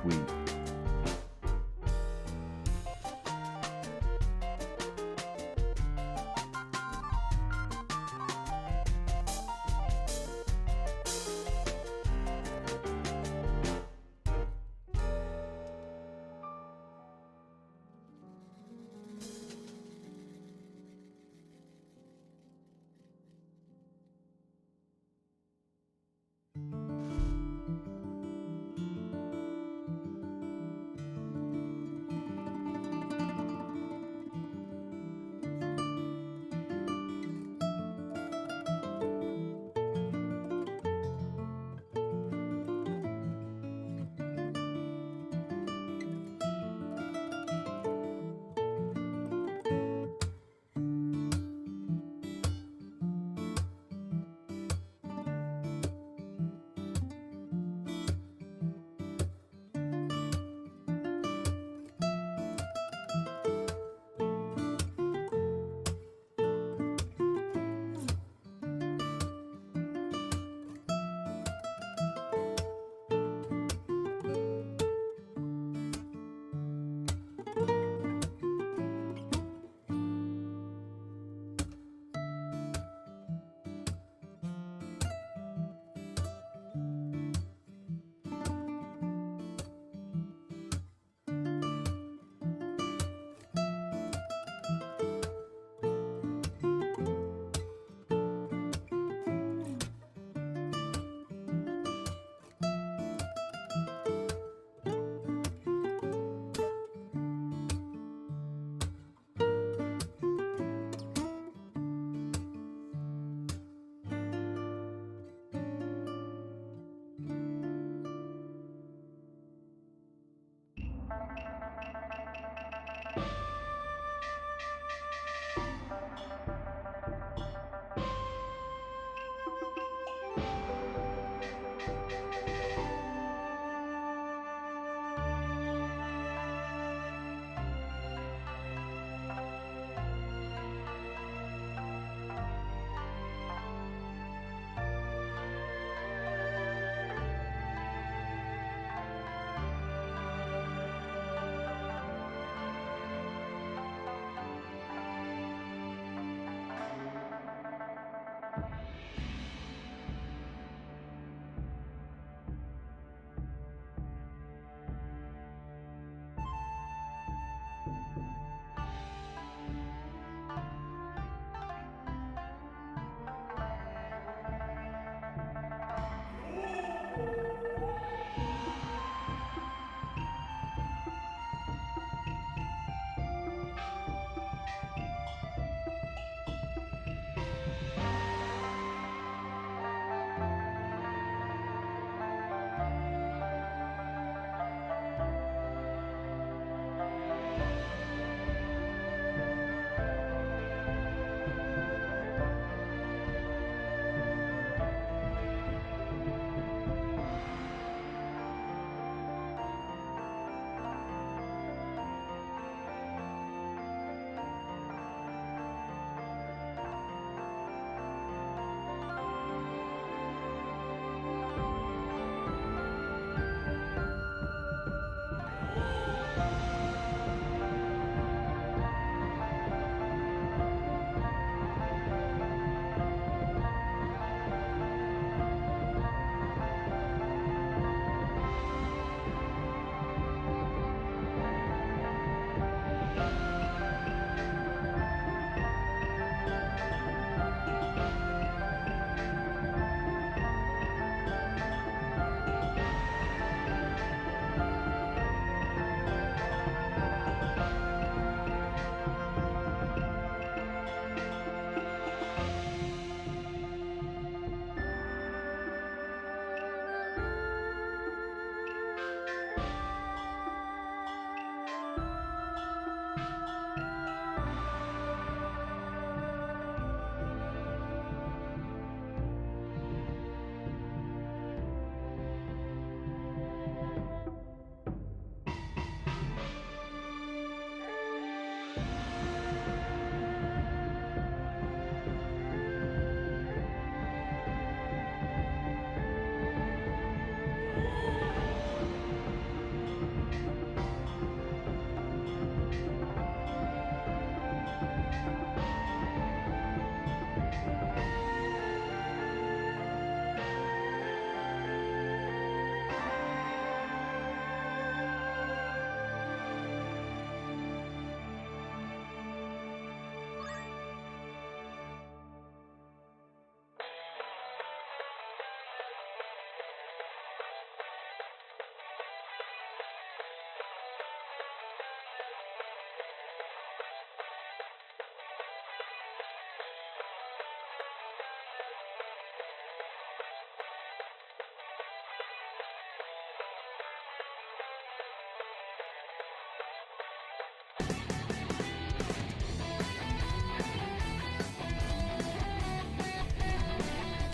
next week.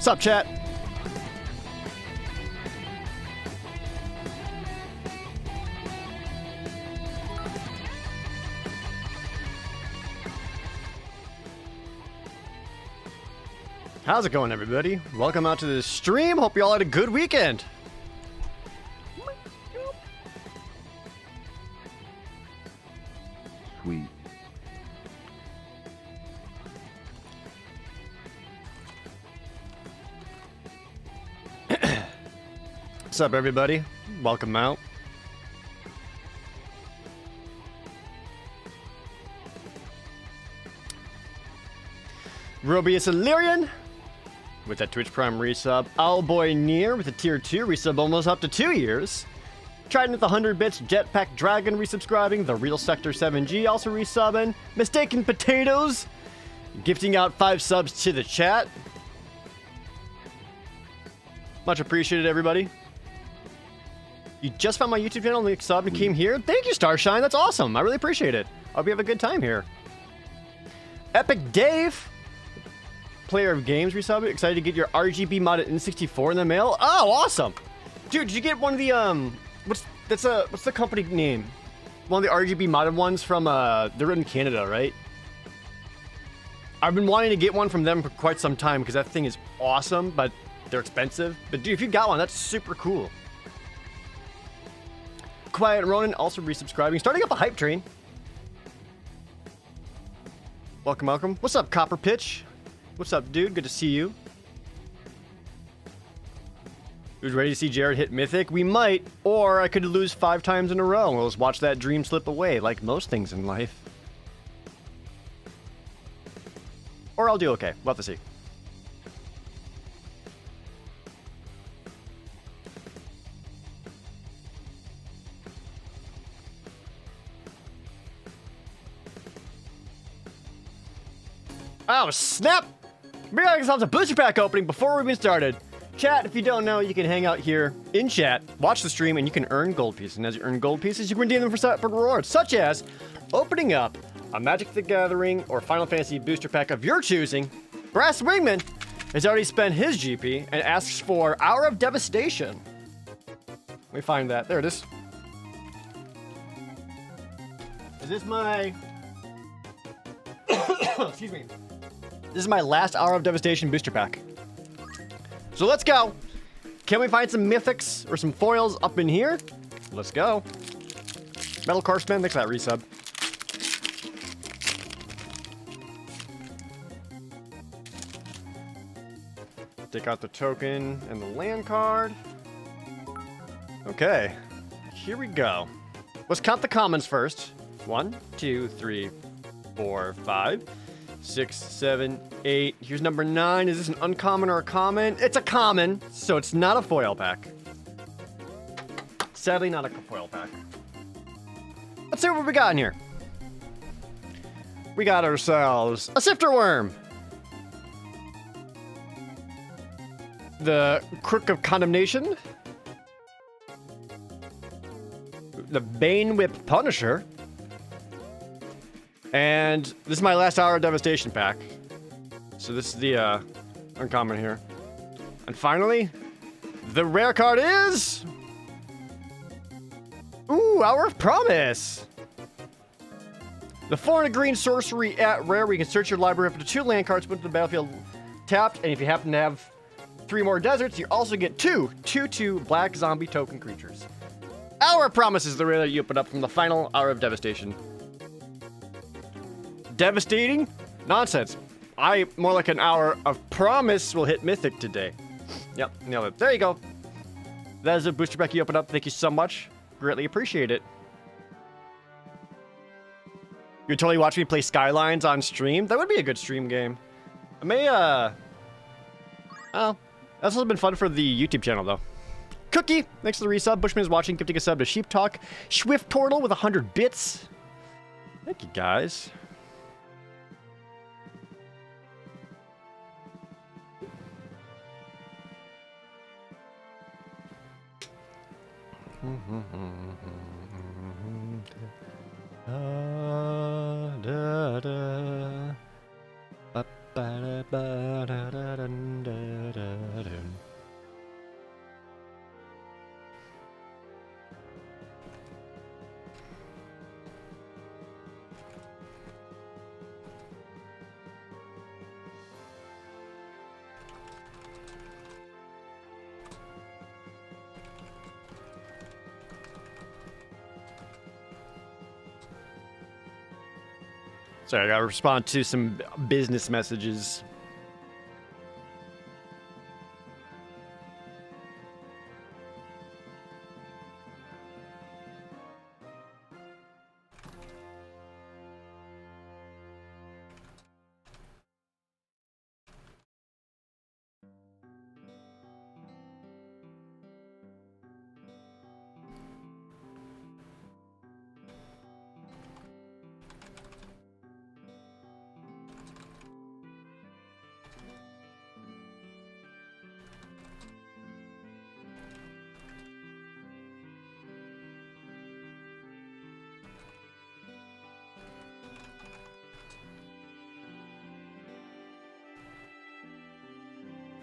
Sup, chat? How's it going, everybody? Welcome out to the stream. Hope you all had a good weekend. Sweet. What's up, everybody? Welcome out. Robius Illyrian with that Twitch Prime resub. Owlboy Near with a tier 2 resub, almost up to 2 years. Trident with 100 bits. Jetpack Dragon resubscribing. The Real Sector 7G also resubbing. Mistaken Potatoes gifting out 5 subs to the chat. Much appreciated, everybody. You just found my YouTube channel and subbed and came here. Thank you, Starshine. That's awesome. I really appreciate it. I hope you have a good time here. Epic Dave, player of games, resub. Excited to get your RGB modded N64 in the mail. Oh, awesome, dude! Did you get one of the what's the company name? One of the RGB modded ones from they're in Canada, right? I've been wanting to get one from them for quite some time because that thing is awesome, but they're expensive. But dude, if you got one, that's super cool. Quiet Ronin also resubscribing, starting up a hype train. Welcome, welcome. What's up, Copper Pitch? What's up, dude? Good to see you. Who's ready to see Jared hit Mythic? We might, or I could lose 5 times in a row. We'll just watch that dream slip away, like most things in life. Or I'll do okay. We'll have to see. Oh, snap! We got ourselves a booster pack opening before we even started. Chat, if you don't know, you can hang out here in chat, watch the stream, and you can earn gold pieces. And as you earn gold pieces, you can redeem them for rewards, such as opening up a Magic the Gathering or Final Fantasy booster pack of your choosing. Brass Wingman has already spent his GP and asks for Hour of Devastation. Let me find that. There it is. Is this my... Excuse me. This is my last Hour of Devastation booster pack. So let's go. Can we find some mythics or some foils up in here? Let's go. Metal Corpseman, thanks for that resub. Take out the token and the land card. Okay, here we go. Let's count the commons first. 1, 2, 3, 4, 5, 6, 7, 8. Here's number 9. Is this an uncommon or a common? It's a common, so it's not a foil pack. Sadly, not a foil pack. Let's see what we got in here. We got ourselves a Sifter Worm. The Crook of Condemnation. The Bane Whip Punisher. And this is my last Hour of Devastation pack. So this is the uncommon here. And finally, the rare card is... Ooh, Hour of Promise! The 4 and a green sorcery at rare, where you can search your library up to 2 land cards, put to the battlefield tapped, and if you happen to have 3 more deserts, you also get 2 2/2 black zombie token creatures. Hour of Promise is the rare that you open up from the final Hour of Devastation. Devastating? Nonsense. More like an Hour of Promise will hit Mythic today. Yep, nailed it. There you go. That is a booster pack you opened up. Thank you so much. Greatly appreciate it. You would totally watch me play Skylines on stream? That would be a good stream game. I may, Oh, that's also been fun for the YouTube channel, though. Cookie, thanks for the resub. Bushman is watching, gifting a sub to Sheep Talk. Swift Turtle with 100 bits. Thank you, guys. Sorry, I gotta respond to some business messages.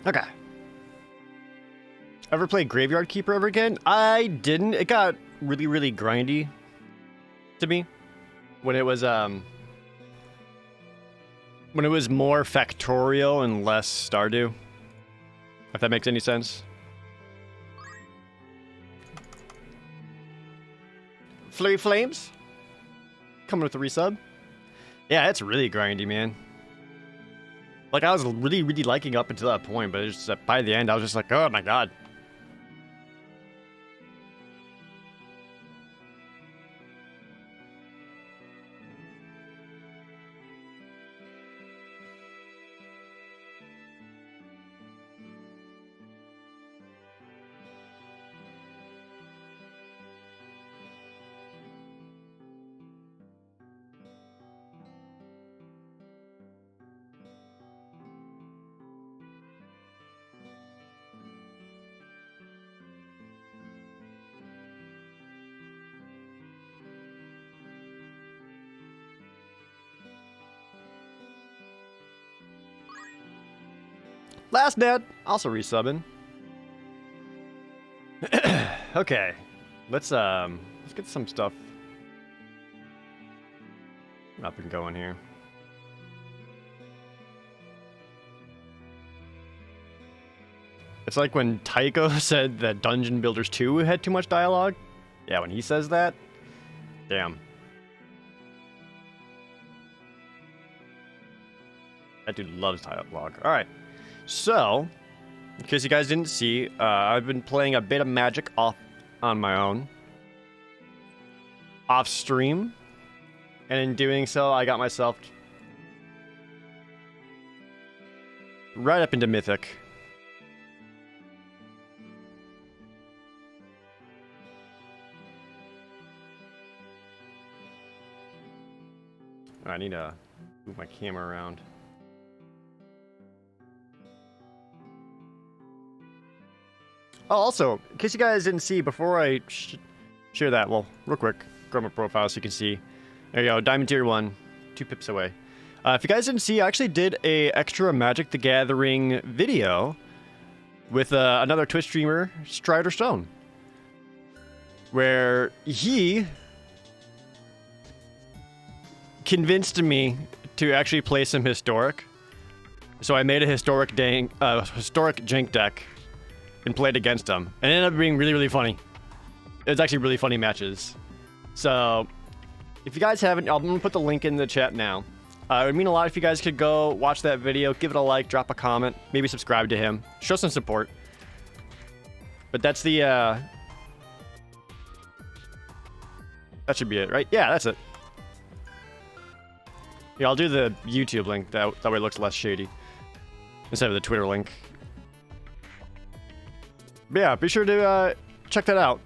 Okay. Ever played Graveyard Keeper ever again? I didn't. It got really, really grindy to me when it was more Factorial and less Stardew. If that makes any sense. Flurry Flames? Coming with a resub? Yeah, it's really grindy, man. Like, I was really, really liking up until that point, but it's just that by the end, I was just like, oh my god. Last Ned, also resubbing. Okay, let's get some stuff up and going here. It's like when Tycho said that Dungeon Builders 2 had too much dialogue. Yeah, when he says that, damn. That dude loves dialogue. All right. So, in case you guys didn't see, I've been playing a bit of Magic off on my own, off stream, and in doing so, I got myself right up into Mythic. I need to move my camera around. Oh, also, in case you guys didn't see, before I share that, well, real quick, grab my profile so you can see. There you go, Diamond Tier 1, 2 pips away. If you guys didn't see, I actually did a extra Magic the Gathering video with another Twitch streamer, Strider Stone, where he convinced me to actually play some Historic. So I made a Historic Jank deck and played against him. And it ended up being really, really funny. It was actually really funny matches. So, if you guys haven't, I'm going to put the link in the chat now. It would mean a lot if you guys could go watch that video, give it a like, drop a comment, maybe subscribe to him. Show some support. But that's the, that should be it, right? Yeah, that's it. Yeah, I'll do the YouTube link. That way it looks less shady. Instead of the Twitter link. But yeah, be sure to check that out,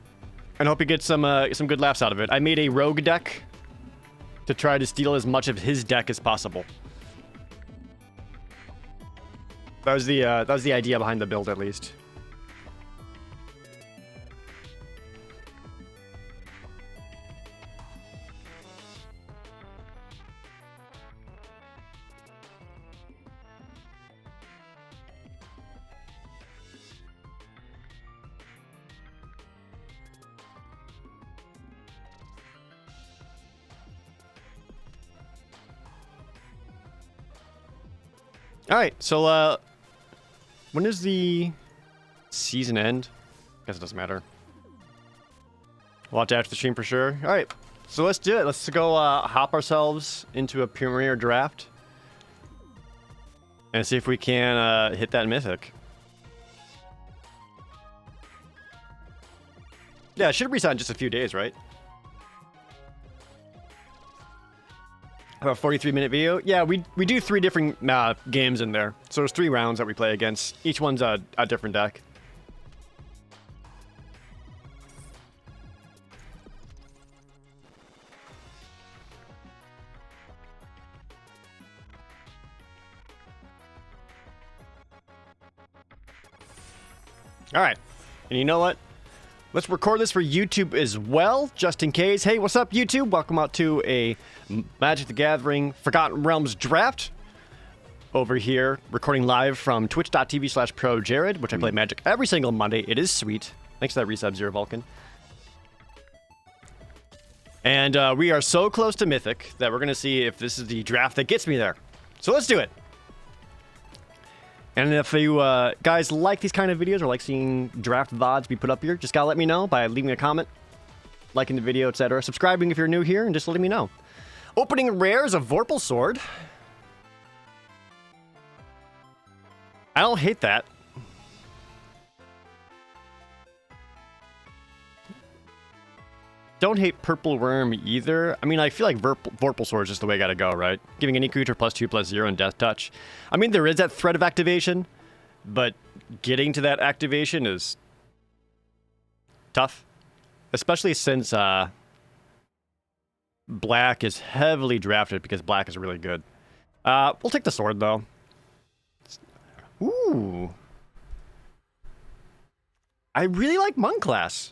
and hope you get some good laughs out of it. I made a rogue deck to try to steal as much of his deck as possible. That was the idea behind the build, at least. Alright, so, when does the season end? Guess it doesn't matter. We'll have to after the stream for sure. Alright, So let's do it. Let's go hop ourselves into a premier draft and see if we can hit that mythic. Yeah, it should reset in just a few days, right? About 43-minute video. Yeah, we do 3 different games in there. So there's 3 rounds that we play against. Each one's a different deck. All right, and you know what? Let's record this for YouTube as well, just in case. Hey, what's up, YouTube? Welcome out to a Magic the Gathering Forgotten Realms draft. Over here, recording live from twitch.tv/projared, which I play Magic every single Monday. It is sweet. Thanks to that resub, Zero Vulcan. And we are so close to Mythic that we're going to see if this is the draft that gets me there. So let's do it. And if you guys like these kind of videos or like seeing draft VODs be put up here, just gotta let me know by leaving a comment, liking the video, etc. Subscribing if you're new here, and just letting me know. Opening rares of Vorpal Sword. I don't hate that. Don't hate Purple Worm either. I mean, I feel like Vorpal Sword is just the way I gotta go, right? Giving any creature +2/+0 and Death Touch. I mean, there is that threat of activation, but getting to that activation is tough. Especially since Black is heavily drafted because Black is really good. We'll take the sword, though. Ooh. I really like Monk class.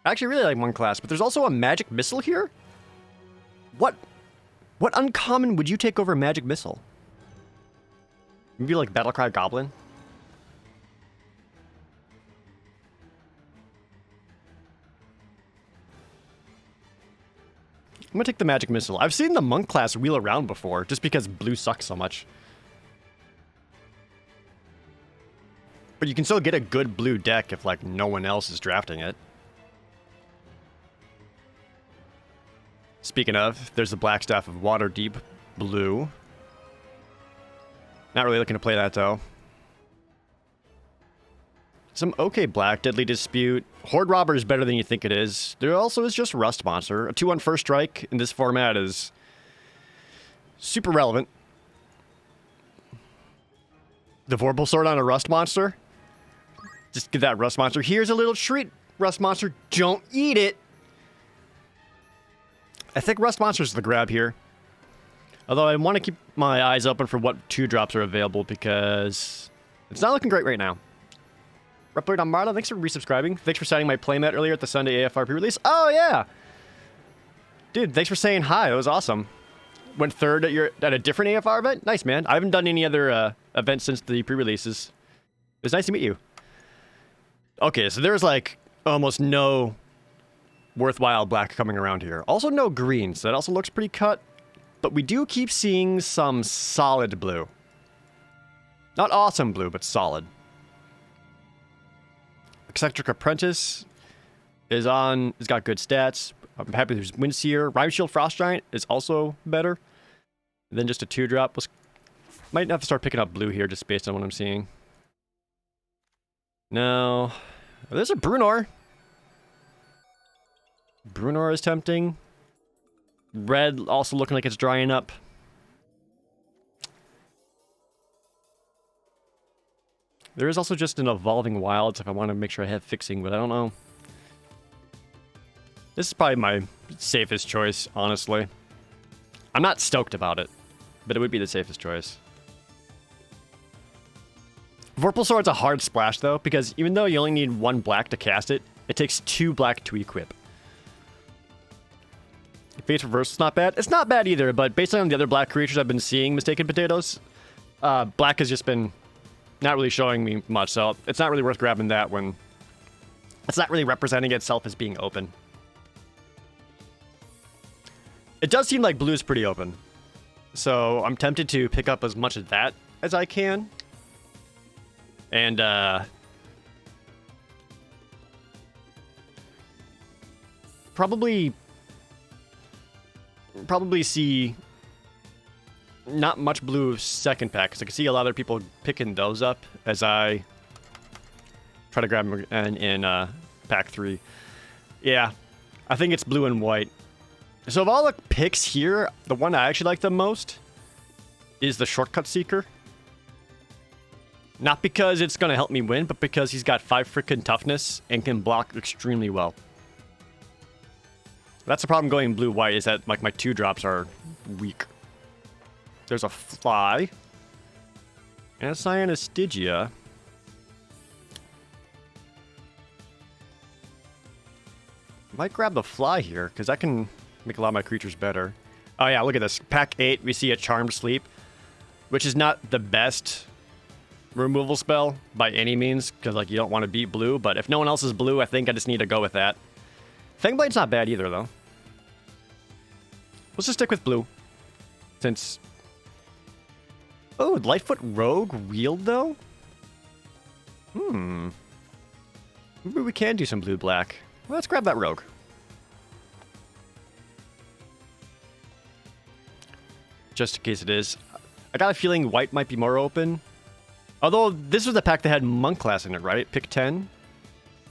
I actually really like Monk class, but there's also a Magic Missile here? What uncommon would you take over Magic Missile? Maybe like Battlecry Goblin? I'm gonna take the Magic Missile. I've seen the Monk class wheel around before, just because blue sucks so much. But you can still get a good blue deck if like no one else is drafting it. Speaking of, there's the Black Staff of Waterdeep blue. Not really looking to play that though. Some okay black, Deadly Dispute. Horde Robber is better than you think it is. There also is just Rust Monster. A 2/1 first strike in this format is super relevant. The Vorpal Sword on a Rust Monster? Just give that Rust Monster. Here's a little treat, Rust Monster. Don't eat it. I think Rust Monster's the grab here. Although I want to keep my eyes open for what 2-drops are available because it's not looking great right now. Reploid on Marla, thanks for resubscribing. Thanks for signing my playmat earlier at the Sunday AFR pre-release. Oh, yeah. Dude, thanks for saying hi. That was awesome. Went third at a different AFR event? Nice, man. I haven't done any other events since the pre-releases. It was nice to meet you. Okay, so there's like almost no worthwhile black coming around here. Also no green, so that also looks pretty cut. But we do keep seeing some solid blue. Not awesome blue, but solid. Eccentric Apprentice has got good stats. I'm happy there's Windseer. Rime Shield Frost Giant is also better than just a 2-drop. Might have to start picking up blue here just based on what I'm seeing. No. There's a Brunor. Brunor is tempting. Red also looking like it's drying up. There is also just an Evolving Wilds if I want to make sure I have fixing, but I don't know. This is probably my safest choice, honestly. I'm not stoked about it, but it would be the safest choice. Vorpal Sword's a hard splash, though, because even though you only need 1 black to cast it, it takes 2 black to equip. Fate's Reverse is not bad. It's not bad either, but based on the other black creatures I've been seeing Mistaken Potatoes, black has just been not really showing me much, so it's not really worth grabbing that when it's not really representing itself as being open. It does seem like blue is pretty open, so I'm tempted to pick up as much of that as I can. And, probably probably see not much blue second pack, because I can see a lot of people picking those up as I try to grab them in pack 3. Yeah, I think it's blue and white. So of all the picks here, the one I actually like the most is the Shortcut Seeker. Not because it's going to help me win, but because he's got 5 freaking toughness and can block extremely well. That's the problem going blue-white, is that like my 2-drops are weak. There's a fly. And a Cyanostygia. Might grab the fly here, because that can make a lot of my creatures better. Oh yeah, look at this. Pack 8, we see a Charmed Sleep, which is not the best removal spell by any means, because like you don't want to beat blue, but if no one else is blue, I think I just need to go with that. Fangblade's not bad either, though. Let's just stick with blue, since... Oh, Lightfoot Rogue Wield, though? Maybe we can do some blue-black. Well, let's grab that Rogue. Just in case it is. I got a feeling white might be more open. Although, this was the pack that had Monk Class in it, right? Pick 10?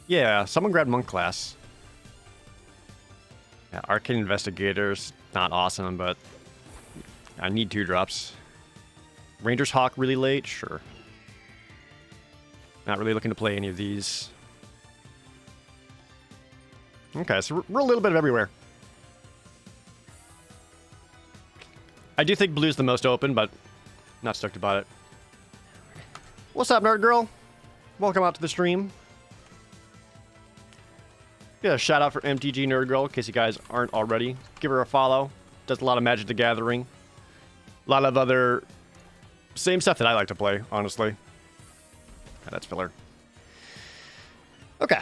Yeah, someone grabbed Monk Class. Yeah, Arcane Investigator's not awesome, but I need 2-drops. Ranger's Hawk really late? Sure. Not really looking to play any of these. Okay, so we're a little bit of everywhere. I do think blue's the most open, but not stoked about it. What's up, Nerd Girl? Welcome out to the stream. Yeah, shout out for MTG Nerd Girl, in case you guys aren't already. Give her a follow. Does a lot of Magic the Gathering. A lot of other... same stuff that I like to play, honestly. Yeah, that's filler. Okay.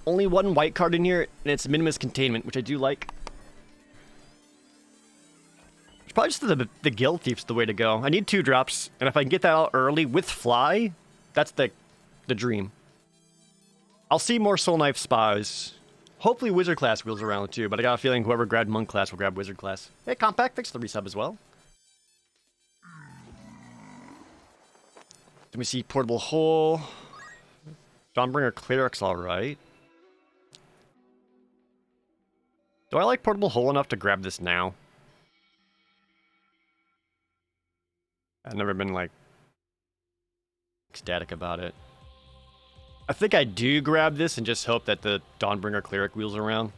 Only one white card in here, and it's Minimus Containment, which I do like. It's probably just the Guild Thief's the way to go. I need 2-drops, and if I can get that out early with Fly, that's the dream. I'll see more Soul Knife Spies. Hopefully Wizard Class wheels around too, but I got a feeling whoever grabbed Monk Class will grab Wizard Class. Hey, Compact, thanks for the resub as well. Let me see, Portable Hole. Dawnbringer Cleric's alright. Do I like Portable Hole enough to grab this now? I've never been, like, ecstatic about it. I think I do grab this and just hope that the Dawnbringer Cleric wheels around.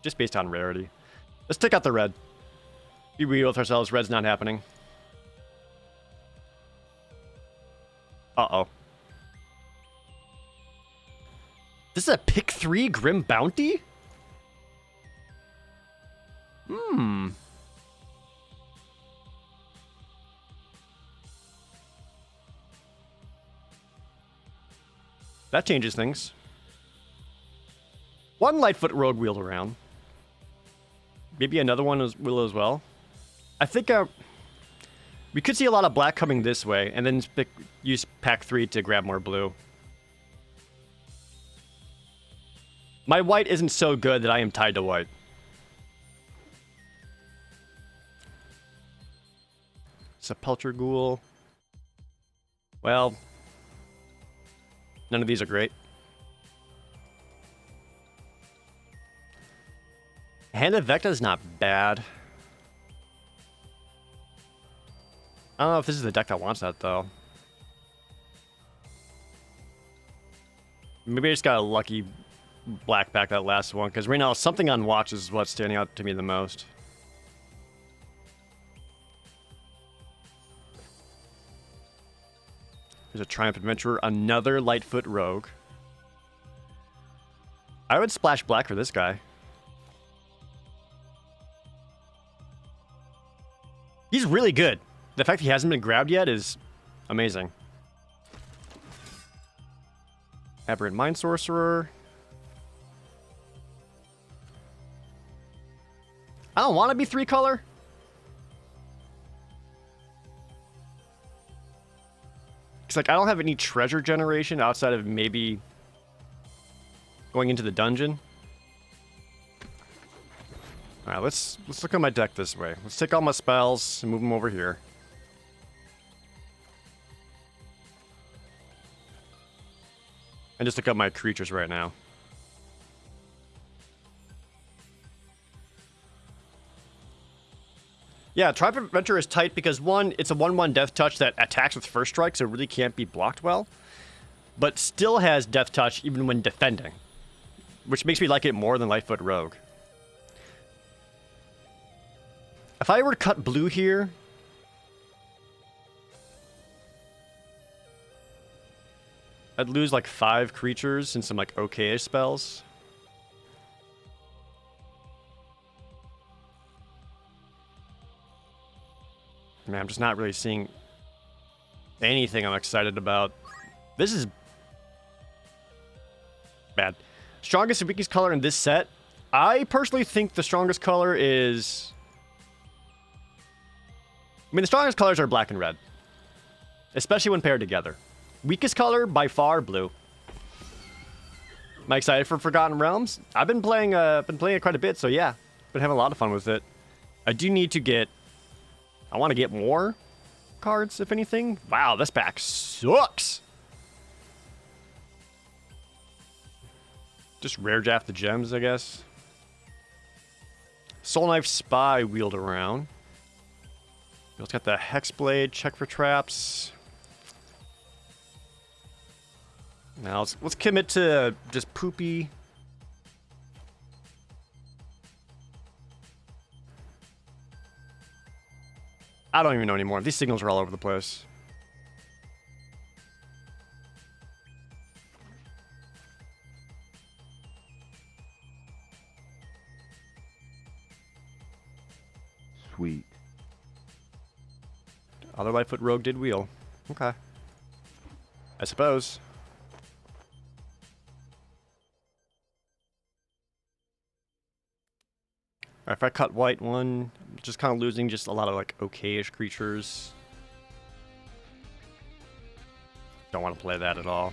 Just based on rarity. Let's take out the red. Be real with ourselves, red's not happening. Uh-oh. This is a pick 3 Grim Bounty? That changes things. One Lightfoot Rogue wheeled around. Maybe another one will as well. I think we could see a lot of black coming this way, and then use pack 3 to grab more blue. My white isn't so good that I am tied to white. Sepulcher Ghoul. Well, none of these are great. Hand of Vecta is not bad. I don't know if this is the deck that wants that, though. Maybe I just got a lucky black back that last one, because right now something on watch is what's standing out to me the most. There's a Triumph Adventurer, another Lightfoot Rogue. I would splash black for this guy. He's really good. The fact he hasn't been grabbed yet is amazing. Aberrant Mind Sorcerer. I don't want to be 3-color. It's like I don't have any treasure generation outside of maybe going into the dungeon. All right, let's look at my deck this way. Let's take all my spells and move them over here. And just look up my creatures right now. Yeah, Triumph Adventure is tight because one, it's a 1/1 Death Touch that attacks with first strike, so it really can't be blocked well. But still has Death Touch even when defending, which makes me like it more than Lightfoot Rogue. If I were to cut blue here, I'd lose like 5 creatures and some like okay-ish spells. Man, I'm just not really seeing anything I'm excited about. This is bad. Strongest and weakest color in this set. I personally think the strongest color is... I mean, the strongest colors are black and red. Especially when paired together. Weakest color, by far, blue. Am I excited for Forgotten Realms? I've been playing it quite a bit, so yeah. Been having a lot of fun with it. I do need to get... I want to get more cards, if anything. Wow, this pack sucks! Just rare draft the gems, I guess. Soul Knife Spy wheeled around. It's got the Hexblade, check for traps. Now let's commit to just poopy. I don't even know anymore. These signals are all over the place. Sweet. Other Lightfoot Rogue did wheel. Okay. I suppose. Alright, if I cut white one, just kind of losing just a lot of like okay-ish creatures. Don't want to play that at all.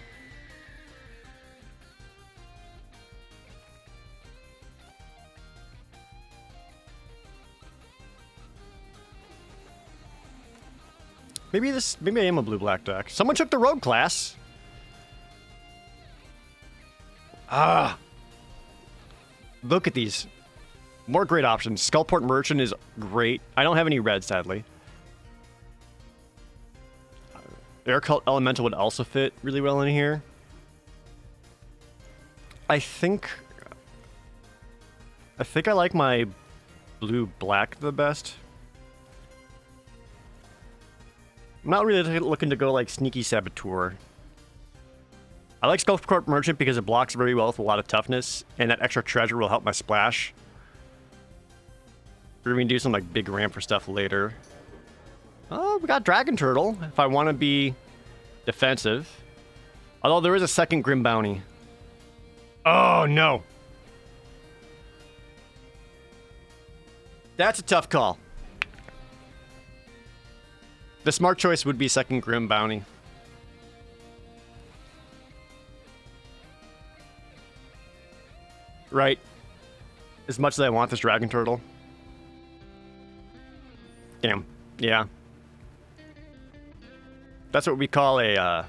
Maybe I am a blue-black deck. Someone took the rogue class. Ah. Look at these. More great options. Skullport Merchant is great. I don't have any red, sadly. Air Cult Elemental would also fit really well in here. I think I like my blue-black the best. I'm not really looking to go like Sneaky Saboteur. I like Skullport Merchant because it blocks very well with a lot of toughness, and that extra treasure will help my splash. We're gonna do some like big ramp for stuff later. Oh, we got Dragon Turtle if I want to be defensive. Although there is a second Grim Bounty. Oh no. That's a tough call. The smart choice would be second Grim Bounty. Right. As much as I want this Dragon Turtle. Damn. Yeah. That's what we call a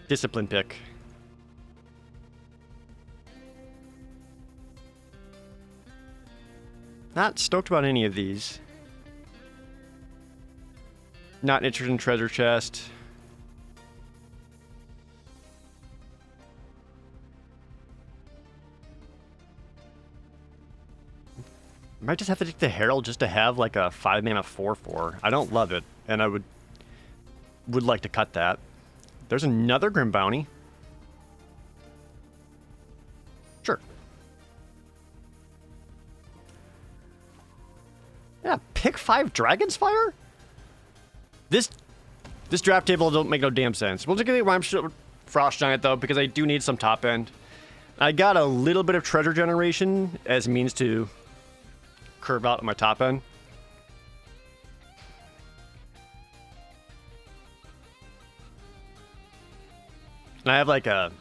discipline pick. Not stoked about any of these. Not interested in treasure chest. Might just have to take the Herald just to have like a 5-mana 4/4. I don't love it, and I would like to cut that. There's another Grim Bounty. Sure. Yeah, pick 5 Dragon's Fire? This draft table don't make no damn sense. We'll take the Rhyme Frost Giant though, because I do need some top end. I got a little bit of treasure generation as means to curve out on my top end. And I have like a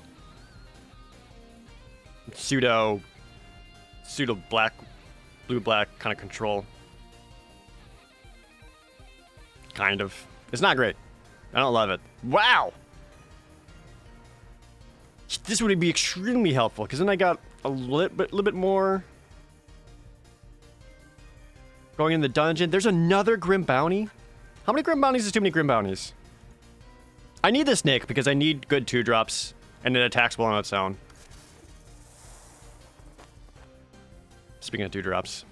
pseudo black, blue black kind of control. Kind of. It's not great. I don't love it. Wow! This would be extremely helpful, because then I got a little bit more going in the dungeon. There's another Grim Bounty. How many Grim Bounties is too many Grim Bounties? I need this Nick, because I need good 2-drops, and it attacks well on its own. Speaking of 2-drops.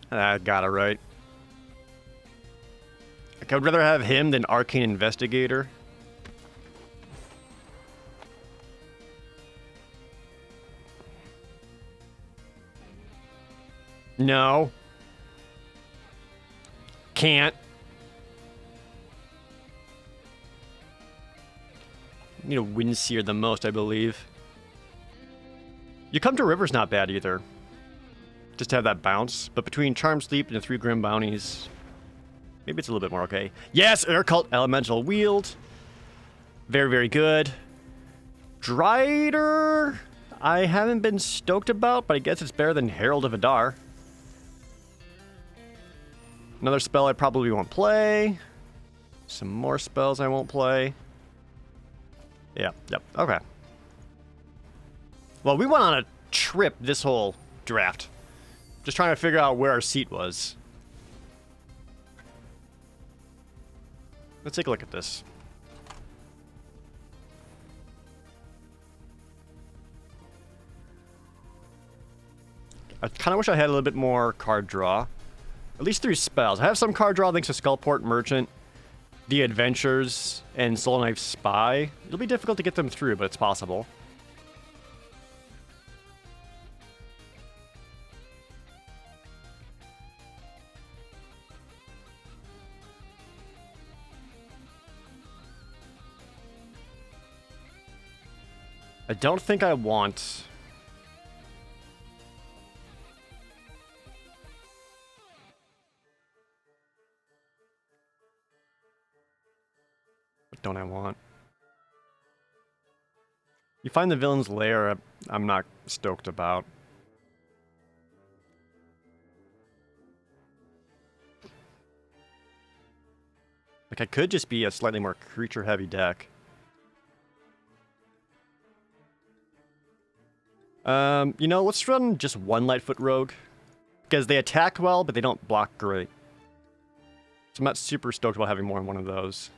I got it right. Like, I would rather have him than Arcane Investigator. No. Can't. Need a Windseer the most, I believe. You Come to River's not bad either. Just to have that bounce. But between Charm Sleep and the 3 Grim Bounties, maybe it's a little bit more okay. Yes, Air Cult Elemental Wield. Very, very good. Drider, I haven't been stoked about, but I guess it's better than Herald of Adar. Another spell I probably won't play. Some more spells I won't play. Yep, okay. Well, we went on a trip this whole draft. Just trying to figure out where our seat was. Let's take a look at this. I kind of wish I had a little bit more card draw. At least 3 spells. I have some card draw thanks to Skullport Merchant, The Adventures, and Soul Knife Spy. It'll be difficult to get them through, but it's possible. I don't think I want... What don't I want? You find the villain's lair, I'm not stoked about. Like, I could just be a slightly more creature-heavy deck. You know, let's run just 1 Lightfoot Rogue. Because they attack well, but they don't block great. So I'm not super stoked about having more than one of those.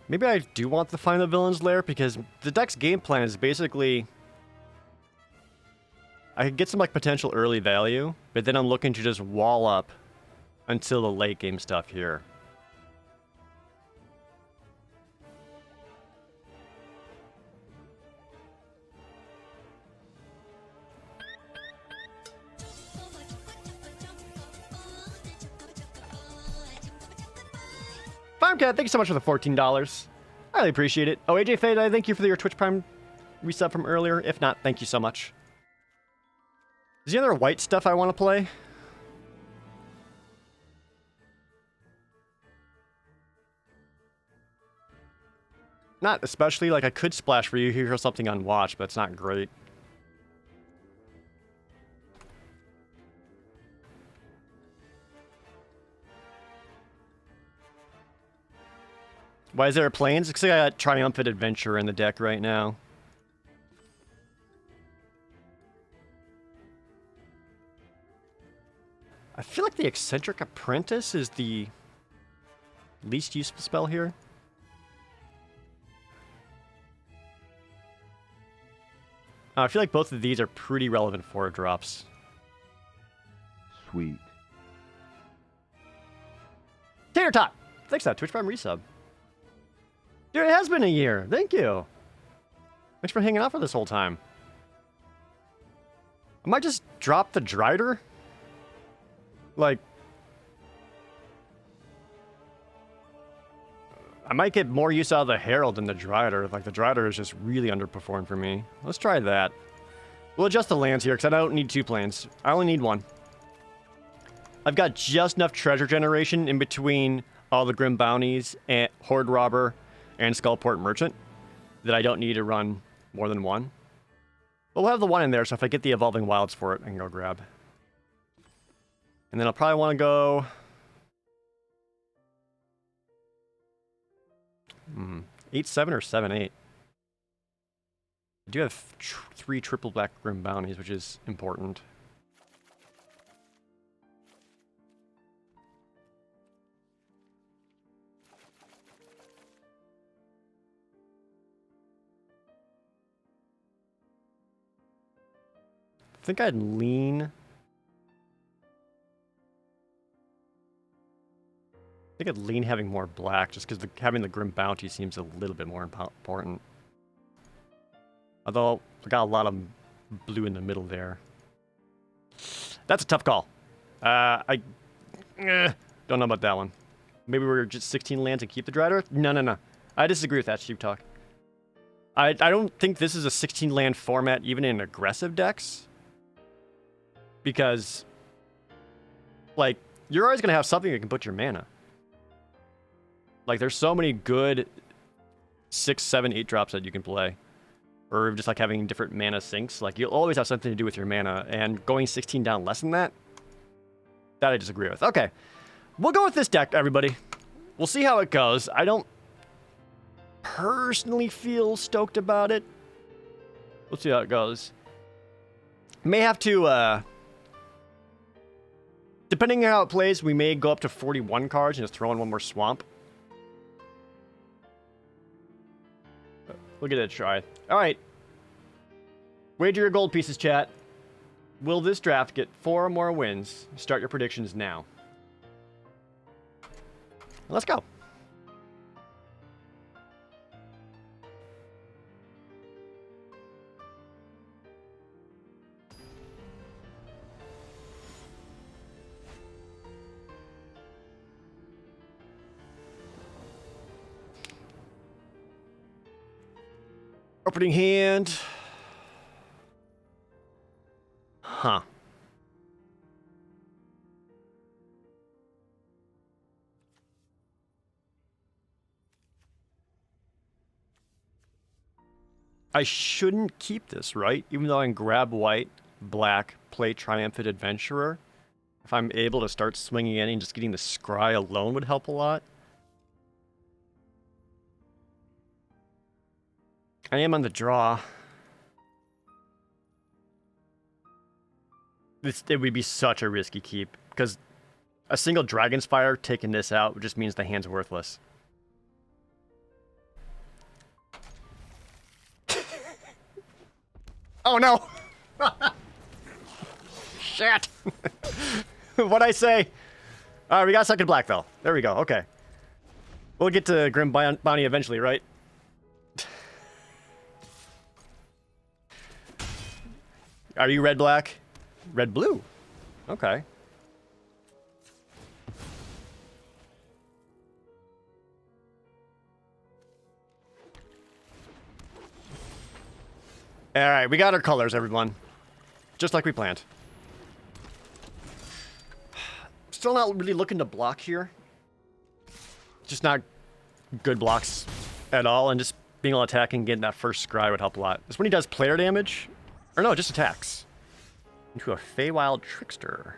Maybe I do want to find the villain's lair, because the deck's game plan is basically... I could get some, like, potential early value, but then I'm looking to just wall up until the late game stuff here. Farmcat, thank you so much for the $14. I really appreciate it. Oh, AJ Fade, I thank you for your Twitch Prime resub from earlier. If not, thank you so much. Is there any other white stuff I want to play? Not especially. Like, I could splash for you here or something on watch, but it's not great. Why is there a Plains? Because I got Triumphant Adventure in the deck right now. I feel like the Eccentric Apprentice is the least useful spell here. I feel like both of these are pretty relevant 4-drops. Sweet. Tater Tot! Thanks for that Twitch Prime resub. Dude, it has been a year. Thank you. Thanks for hanging out for this whole time. I might just drop the Drider. Like... I might get more use out of the Herald than the Drider. Like, the Drider is just really underperformed for me. Let's try that. We'll adjust the lands here because I don't need 2 plans. I only need 1. I've got just enough treasure generation in between all the Grim Bounties, and Horde Robber, and Skullport Merchant that I don't need to run more than 1. But we'll have the 1 in there, so if I get the Evolving Wilds for it, I can go grab. And then I'll probably want to go... 8-7 or 7-8. I do have 3 triple black Grim Bounties, which is important. I think I'd lean... I think I'd lean having more black, just because having the Grim Bounty seems a little bit more important. Although, I got a lot of blue in the middle there. That's a tough call. I don't know about that one. Maybe we're just 16 lands and keep the Dread Earth? No. I disagree with that, Sheep Talk. I don't think this is a 16 land format even in aggressive decks. Because, like, you're always going to have something that can put your mana. Like, there's so many good 6, 7, 8 drops that you can play. Or just like having different mana sinks. Like, you'll always have something to do with your mana. And going 16 down less than that, that I disagree with. Okay. We'll go with this deck, everybody. We'll see how it goes. I don't personally feel stoked about it. We'll see how it goes. May have to, depending on how it plays, we may go up to 41 cards and just throw in 1 more swamp. We'll give it a try. Alright. Wager your gold pieces, chat. Will this draft get 4 more wins? Start your predictions now. Let's go. Opening hand. Huh. I shouldn't keep this, right? Even though I can grab white, black, play Triumphant Adventurer. If I'm able to start swinging in and just getting the scry alone would help a lot. I am on the draw. It would be such a risky keep, because a single Dragon's Fire taking this out just means the hand's worthless. Oh no! Shit! What'd I say? Alright, we got second black though. There we go, okay. We'll get to Grim Bounty eventually, right? Are you red-black? Red-blue. Okay. Alright, we got our colors, everyone. Just like we planned. Still not really looking to block here. Just not good blocks at all, and just being able to attack and getting that first scry would help a lot. This when he does player damage. Or no, just attacks. Into a Feywild Trickster.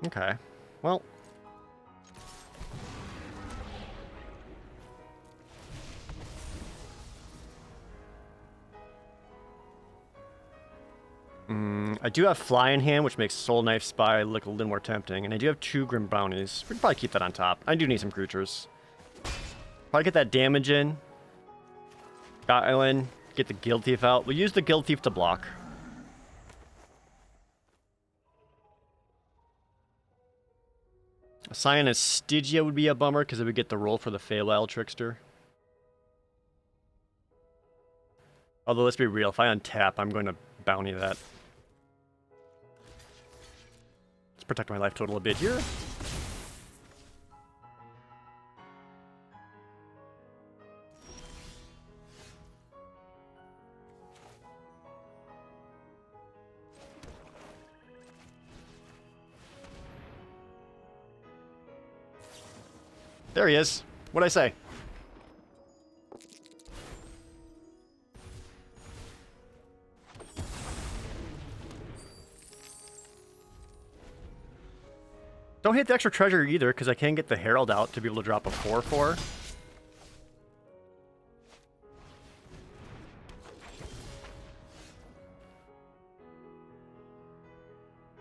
Okay. Well. I do have Fly in hand, which makes Soul Knife Spy look a little more tempting. And I do have 2 Grim Bounties. We can probably keep that on top. I do need some creatures. Probably get that damage in. Island, get the Guild Thief out. We'll use the Guild Thief to block. Assign a Stygia would be a bummer because it would get the roll for the Feywild Trickster. Although, let's be real, if I untap, I'm going to bounty that. Let's protect my life total a bit here. There he is. What'd I say? Don't hit the extra treasure either, because I can't get the Herald out to be able to drop a 4/4.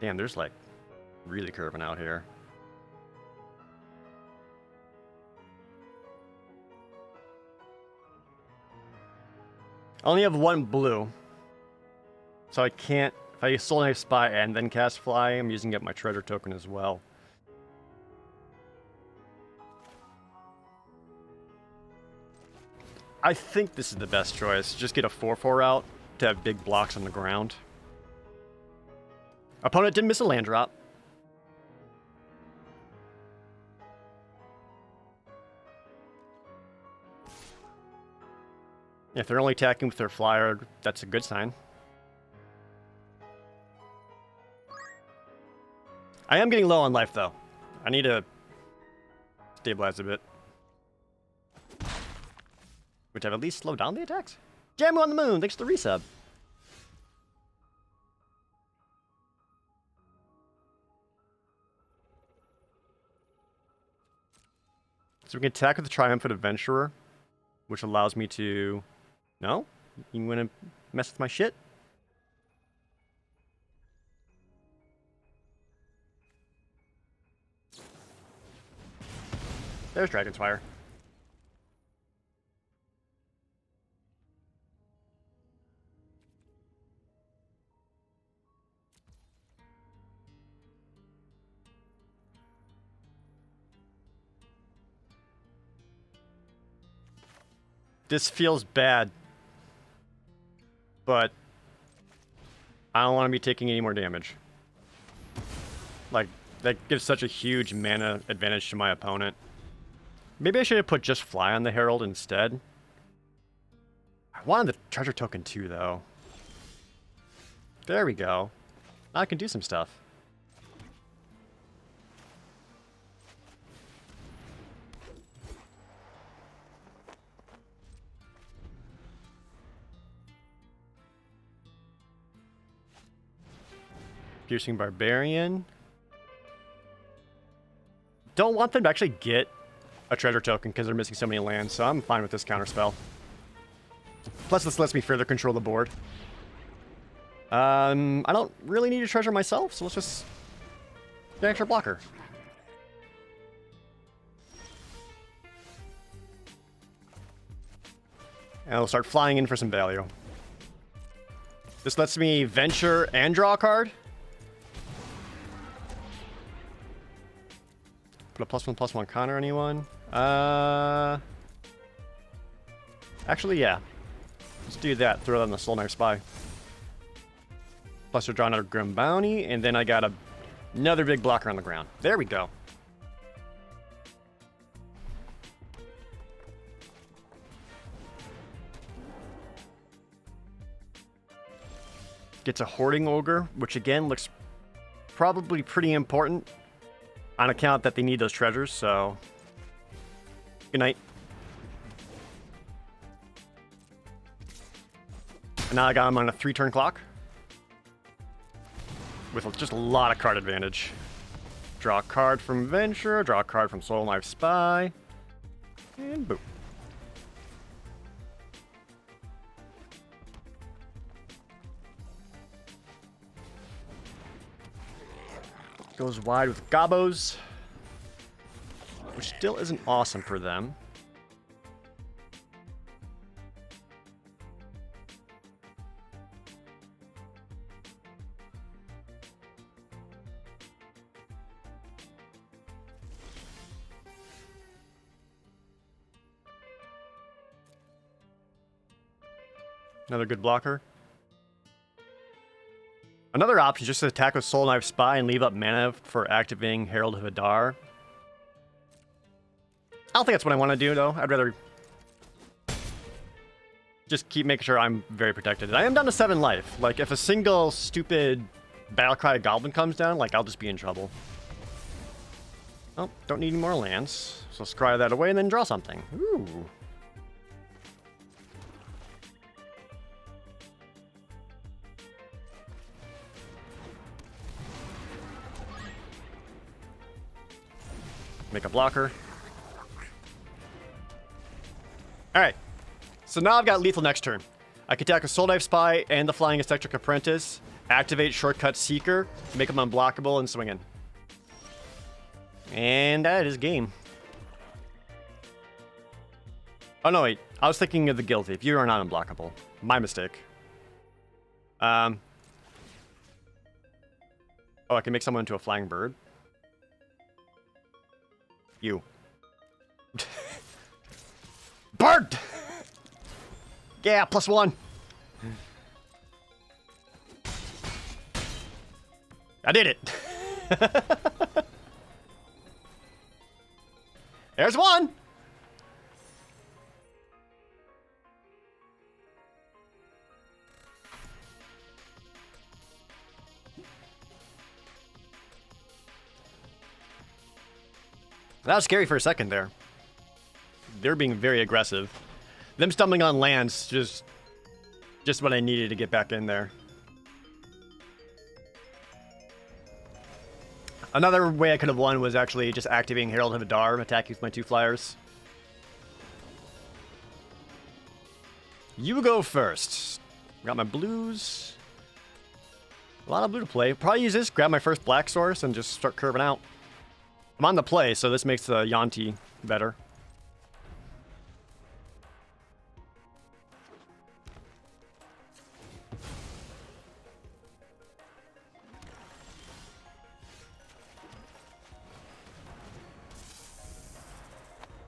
Damn, there's like really curving out here. I only have one blue, so I can't. If I Soul Knife Spy and then cast Fly, I'm using up my treasure token as well. I think this is the best choice. Just get a 4/4 out to have big blocks on the ground. Opponent didn't miss a land drop. If they're only attacking with their flyer, that's a good sign. I am getting low on life, though. I need to stabilize a bit. Which I've at least slowed down the attacks. Jamu on the moon, thanks for the resub. So we can attack with the Triumphant Adventurer, which allows me to... No? You want to mess with my shit? There's Dragon's Fire. This feels bad, but I don't want to be taking any more damage. Like, that gives such a huge mana advantage to my opponent. Maybe I should have put just Fly on the Herald instead. I wanted the treasure token too, though. There we go. Now I can do some stuff. Piercing Barbarian. Don't want them to actually get a treasure token because they're missing so many lands, so I'm fine with this counterspell. Plus, this lets me further control the board. I don't really need a treasure myself, so let's just get an extra blocker. And I'll start flying in for some value. This lets me venture and draw a card. Put a +1/+1 counter on anyone. Actually, yeah. Let's do that. Throw that on the Soul Knife Spy. Plus, we'll draw another Grim Bounty, and then I got another big blocker on the ground. There we go. Gets a Hoarding Ogre, which again looks probably pretty important on account that they need those treasures, so good night. And now I got him on a 3-turn clock with just a lot of card advantage. Draw a card from Venture, draw a card from Soul Knife Spy, and boom. Goes wide with Gobos, which still isn't awesome for them. Another good blocker. Another option is just to attack with Soul Knife Spy and leave up mana for activating Herald of Hadar. I don't think that's what I want to do, though. I'd rather just keep making sure I'm very protected. And I am down to 7 life. Like, if a single stupid Battlecry Goblin comes down, like, I'll just be in trouble. Oh, don't need any more lands. So scry that away and then draw something. Ooh. Make a blocker. Alright. So now I've got lethal next turn. I can attack with Soul Knife Spy and the Flying Eccentric Apprentice, activate Shortcut Seeker, make them unblockable, and swing in. And that is game. Oh no, wait. I was thinking of the Guild Thief. You are not unblockable. My mistake. Oh, I can make someone into a flying bird. You. Bird! Yeah, +1. I did it. There's one. That was scary for a second there. They're being very aggressive. Them stumbling on lands, just what I needed to get back in there. Another way I could have won was actually just activating Herald of Adar, attacking with my 2 flyers. You go first. Got my blues. A lot of blue to play. Probably use this, grab my first black source, and just start curving out. I'm on the play, so this makes the Yanti better.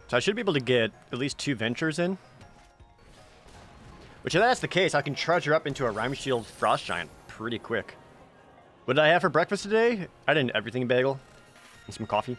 So I should be able to get at least 2 ventures in. Which if that's the case, I can treasure up into a Rhyme Shield Frost Giant pretty quick. What did I have for breakfast today? I did an everything bagel. And some coffee.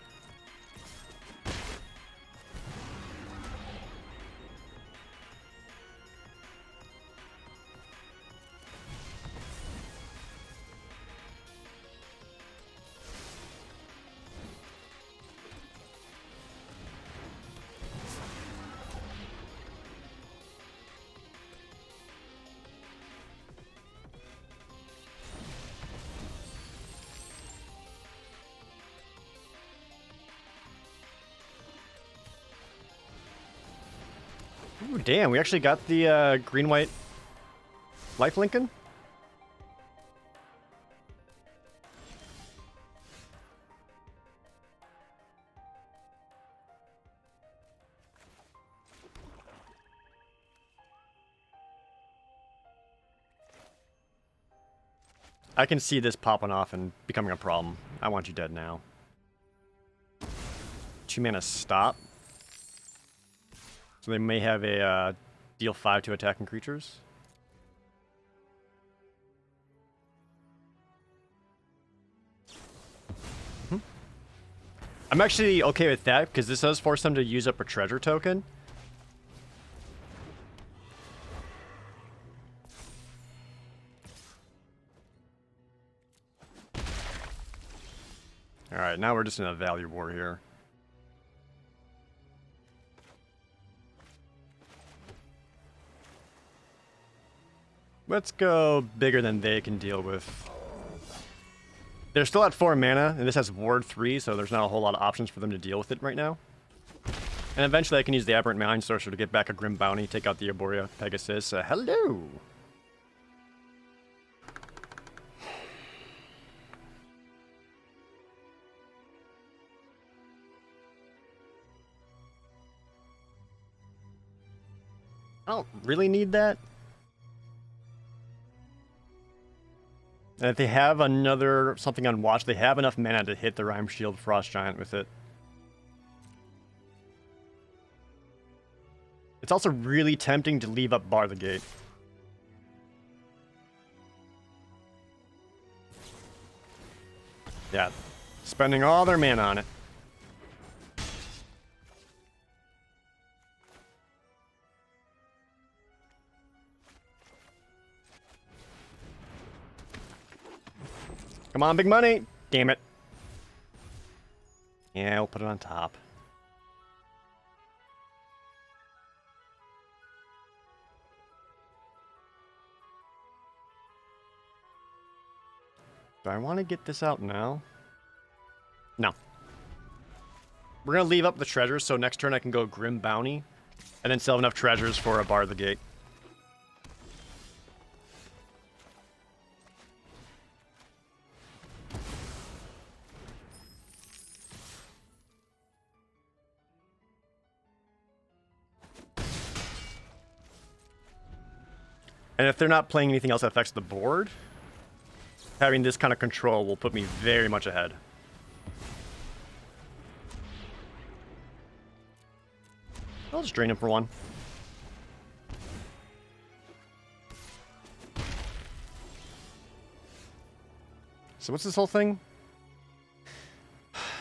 Ooh, damn, we actually got the green-white life Lincoln? I can see this popping off and becoming a problem. I want you dead now. 2 mana stop. So they may have a deal 5 to attacking creatures. I'm actually okay with that because this does force them to use up a treasure token. Alright, now we're just in a value war here. Let's go bigger than they can deal with. They're still at 4 mana, and this has Ward 3, so there's not a whole lot of options for them to deal with it right now. And eventually I can use the Aberrant Mind Sorcerer to get back a Grim Bounty, take out the Arborea Pegasus. Hello! I don't really need that. And if they have another something on watch, they have enough mana to hit the Rhyme Shield Frost Giant with it. It's also really tempting to leave up Bar the Gate. Yeah, spending all their mana on it. Come on, big money! Damn it. Yeah, we'll put it on top. Do I want to get this out now? No. We're going to leave up the treasures, so next turn I can go Grim Bounty, and then still have enough treasures for a Bar the Gate. And if they're not playing anything else that affects the board, having this kind of control will put me very much ahead. I'll just drain him for one. So what's this whole thing?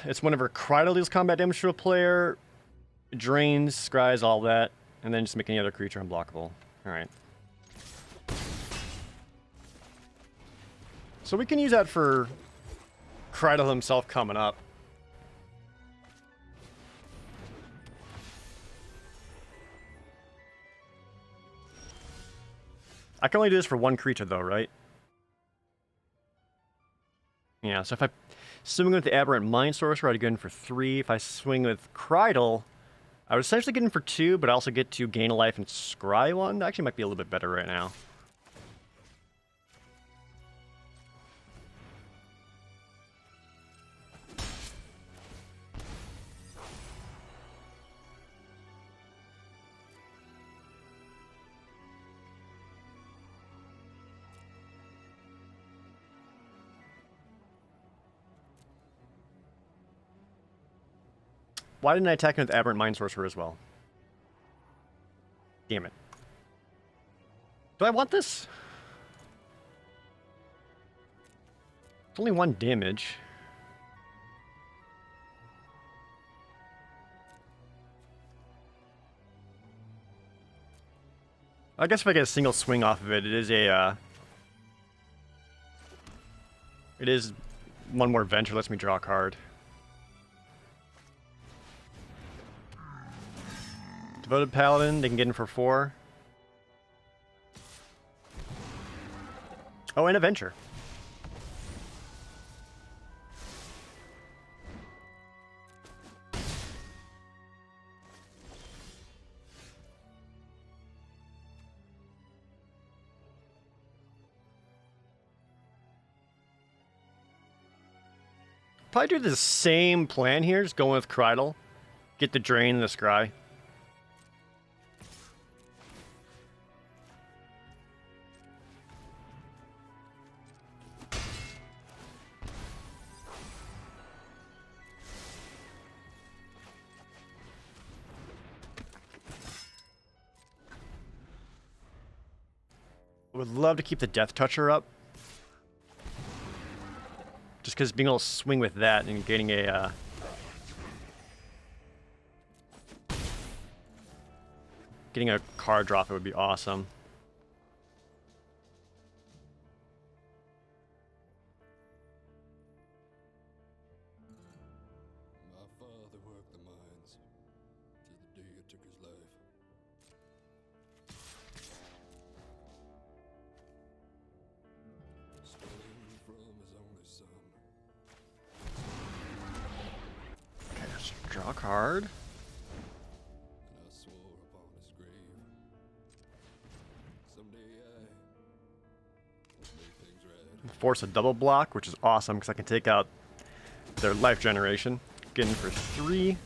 It's whenever Crydle deals combat damage to a player, drains, scries, all that, and then just make any other creature unblockable. Alright. So we can use that for Crydle himself coming up. I can only do this for one creature though, right? Yeah, so if I swing with the Aberrant Mind Sorcerer, I'd get in for 3. If I swing with Crydle, I would essentially get in for 2, but I also get to gain a life and scry 1. That actually might be a little bit better right now. Why didn't I attack him with Aberrant Mind Sorcerer as well? Damn it. Do I want this? It's only 1 damage. I guess if I get a single swing off of it, it is a, it is one more venture, lets me draw a card. Devoted Paladin, they can get in for 4. Oh, and a venture. Probably do the same plan here, just going with Crydle. Get the drain and the scry. Would love to keep the Death Toucher up. Just because being able to swing with that and getting a... getting a card drop, it would be awesome. My father worked the mines till the day it took his life. Stolen from his only son. Okay, just draw a card. And I swore upon his grave. Someday I will make things right. Force a double block, which is awesome because I can take out their life generation. Get in for 3.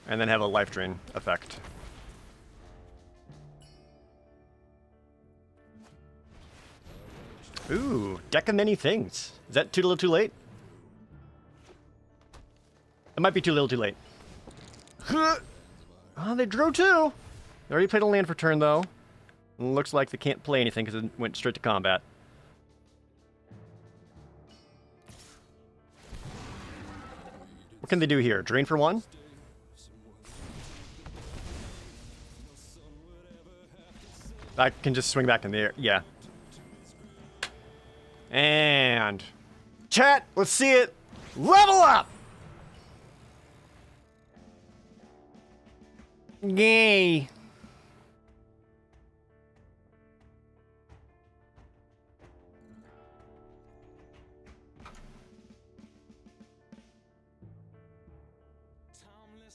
And then have a life drain effect. Ooh, deck of many things. Is that too little too late? It might be too little too late. Oh, they drew 2. They already played a land for turn though. Looks like they can't play anything because it went straight to combat. What can they do here? Drain for 1? I can just swing back in the air. Yeah. And Chat, let's see it. Level up! Yay.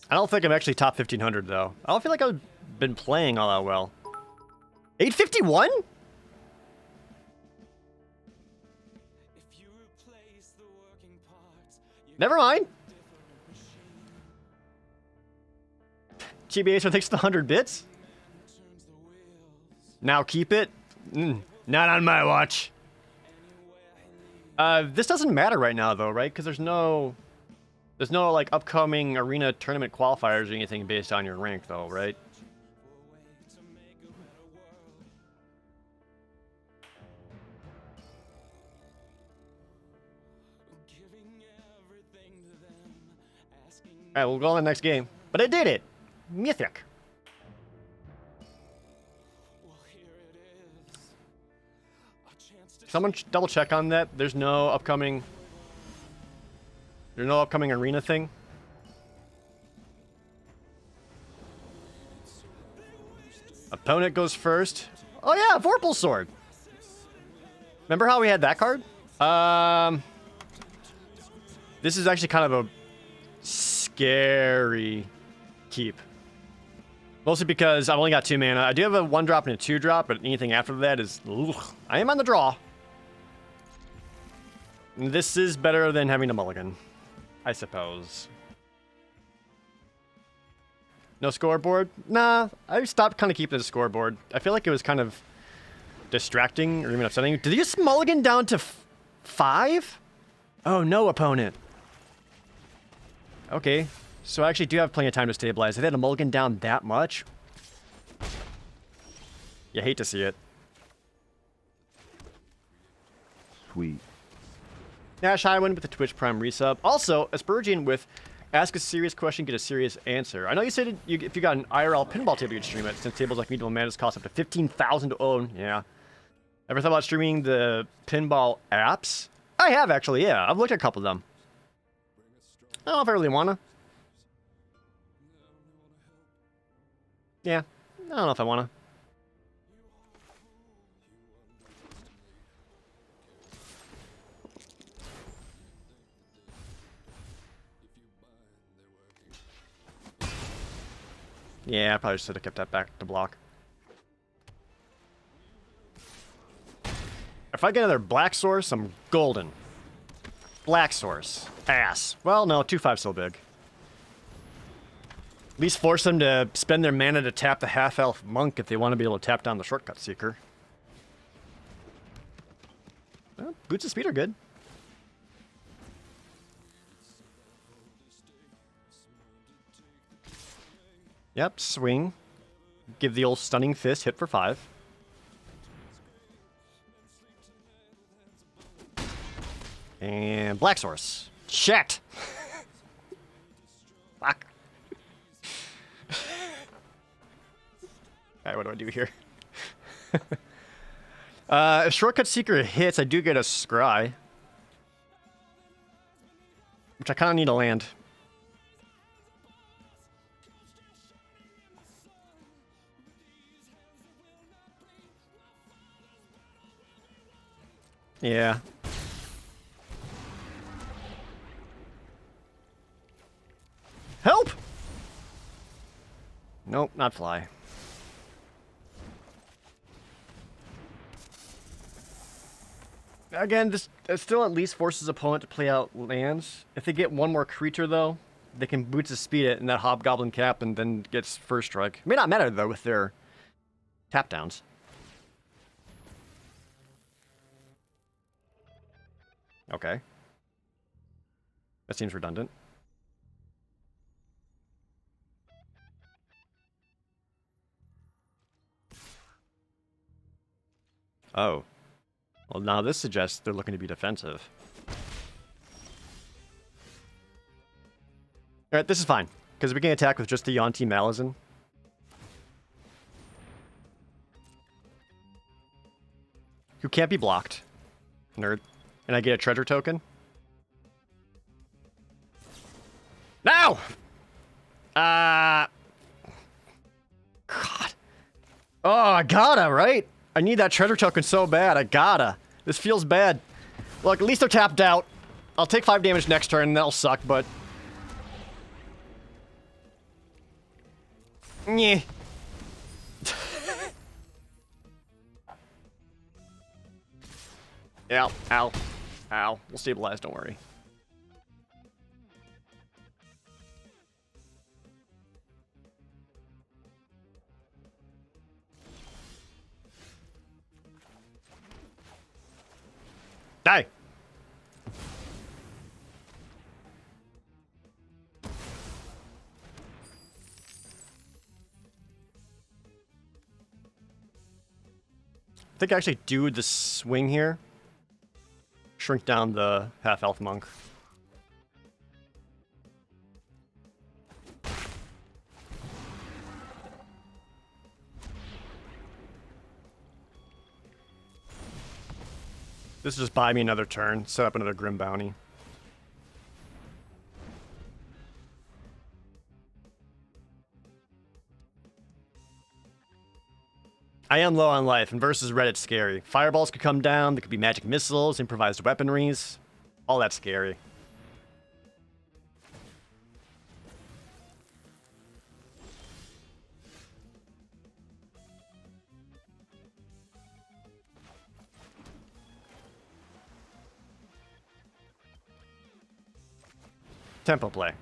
I don't think I'm actually top 1500 though. I don't feel like I've been playing all that well. 851? Never mind. GBH takes the 100 bits. Now keep it. Not on my watch. This doesn't matter right now though, right? Because there's no like upcoming arena tournament qualifiers or anything based on your rank though, right? Alright, we'll go on the next game. But I did it! Mythic. Someone double check on that. There's no upcoming arena thing. Opponent goes first. Oh yeah, Vorpal Sword. Remember how we had that card? This is actually kind of a scary keep. Mostly because I've only got 2 mana. I do have a 1-drop and a 2-drop, but anything after that is... Ugh. I am on the draw. This is better than having a mulligan, I suppose. No scoreboard? Nah, I stopped kind of keeping the scoreboard. I feel like it was kind of distracting or even upsetting. Did you just mulligan down to 5? Oh, no, opponent. Okay, so I actually do have plenty of time to stabilize. If they had a mulligan down that much, you hate to see it. Sweet. Nash Highwind with the Twitch Prime resub. Also, Aspergian with Ask a Serious Question, Get a Serious Answer. I know you said if you got an IRL pinball table, you'd stream it, since tables like Medieval Madness cost up to $15,000 to own. Yeah. Ever thought about streaming the pinball apps? I have, actually, yeah. I've looked at a couple of them. I don't know if I really want to. Yeah, I don't know if I want to. Yeah, I probably should have kept that back to block. If I get another black source, I'm golden. Black source. Ass. Well, no, 2/5 so big. At least force them to spend their mana to tap the half-elf monk if they want to be able to tap down the shortcut seeker. Well, boots of speed are good. Yep, swing. Give the old stunning fist, hit for 5. And black source. Checked. Fuck. Alright, what do I do here? If Shortcut Seeker hits, I do get a Scry. Which I kind of need to land. Yeah. Help! Nope, not fly. Again, this still at least forces opponent to play out lands. If they get one more creature, though, they can boots of speed it in that Hobgoblin cap and then gets first strike. May not matter, though, with their tap downs. Okay. That seems redundant. Oh. Well, now this suggests they're looking to be defensive. Alright, this is fine. Because we can attack with just the Yonti Malazan. Who can't be blocked. Nerd. And I get a treasure token. Oh, I gotta, right? I need that treasure token so bad. I gotta. This feels bad. Look, at least they're tapped out. I'll take 5 damage next turn, and that'll suck, but... Nyeh. Ow, ow, ow. We'll stabilize, don't worry. Die! I think I actually do the swing here. Shrink down the half-elf monk. This will just buy me another turn, set up another Grim Bounty. I am low on life, and versus red, it's scary. Fireballs could come down, there could be magic missiles, improvised weaponries. All that's scary. Tempo play.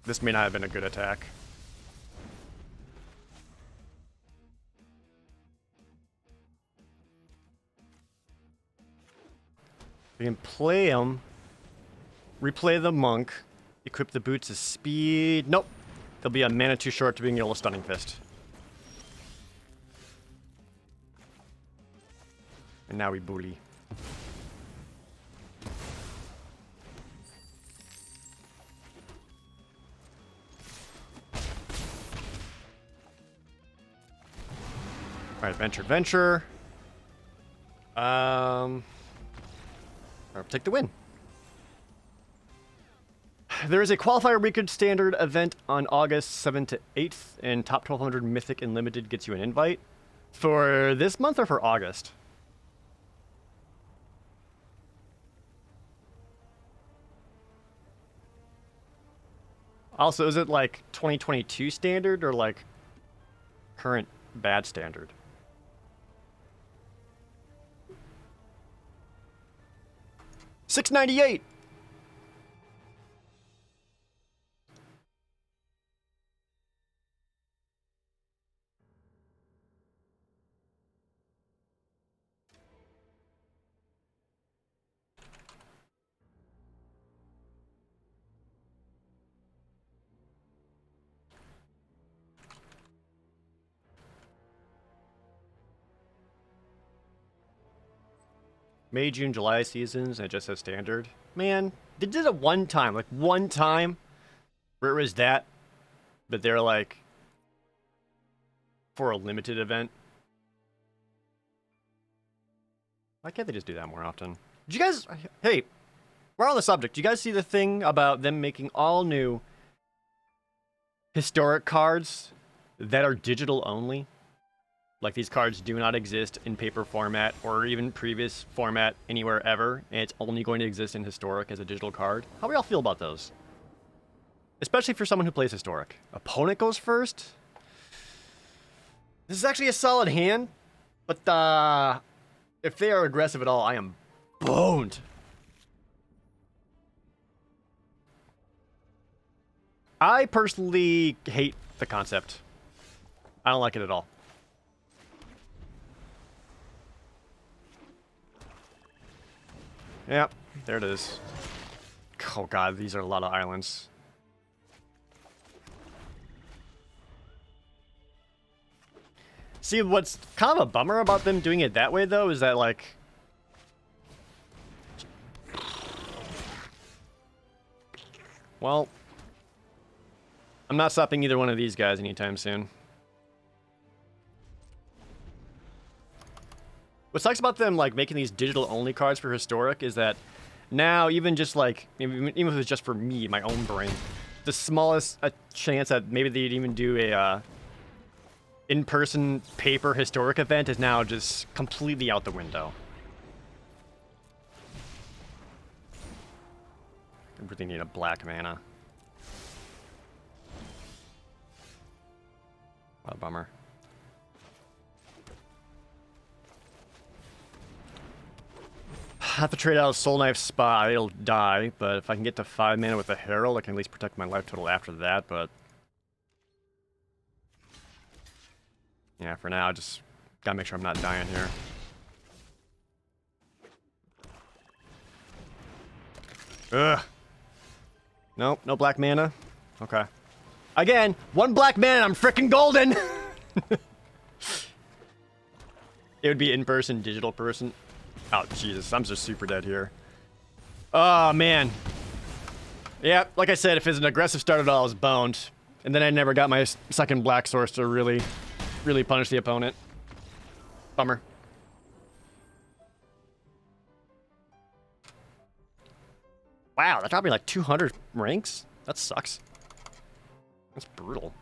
This may not have been a good attack. We can play him, replay the monk, equip the boots as speed. Nope. There'll be a mana too short to being able to Stunning Fist. And now we bully. Alright, venture. I'll take the win. There is a qualifier weekend standard event on August 7th to 8th, and top 1200 Mythic and Limited gets you an invite. For this month or for August? Also, is it like 2022 standard or like current bad standard? $6.98. May, June, July seasons, and it just says standard. Man, they did it one time, like one time, where it was that, but they're like, for a limited event. Why can't they just do that more often? Did you guys, hey, we're on the subject. Did you guys see the thing about them making all new historic cards that are digital only? Like, these cards do not exist in paper format or even previous format anywhere ever, and it's only going to exist in Historic as a digital card. How do y'all feel about those? Especially for someone who plays Historic. Opponent goes first? This is actually a solid hand, but if they are aggressive at all, I am boned. I personally hate the concept. I don't like it at all. Yep, there it is. Oh god, these are a lot of islands. See, what's kind of a bummer about them doing it that way, though, is that, like... Well... I'm not stopping either one of these guys anytime soon. What sucks about them like making these digital only cards for historic is that now even just like even if it's just for me, my own brain, the smallest chance that maybe they'd even do a in-person paper historic event is now just completely out the window. I really need a black mana. What a bummer. I have to trade out a Soul Knife Spy, it'll die, but if I can get to 5 mana with a Herald, I can at least protect my life total after that, but... yeah, for now, I just gotta make sure I'm not dying here. Ugh. Nope, no black mana. Okay. Again, 1 black mana and I'm frickin' golden! It would be in-person, digital person. Oh, Jesus, I'm just super dead here. Oh, man. Yeah, like I said, if it's an aggressive start at all, I was boned. And then I never got my second black source to really punish the opponent. Bummer. Wow, that dropped me like 200 ranks? That sucks. That's brutal.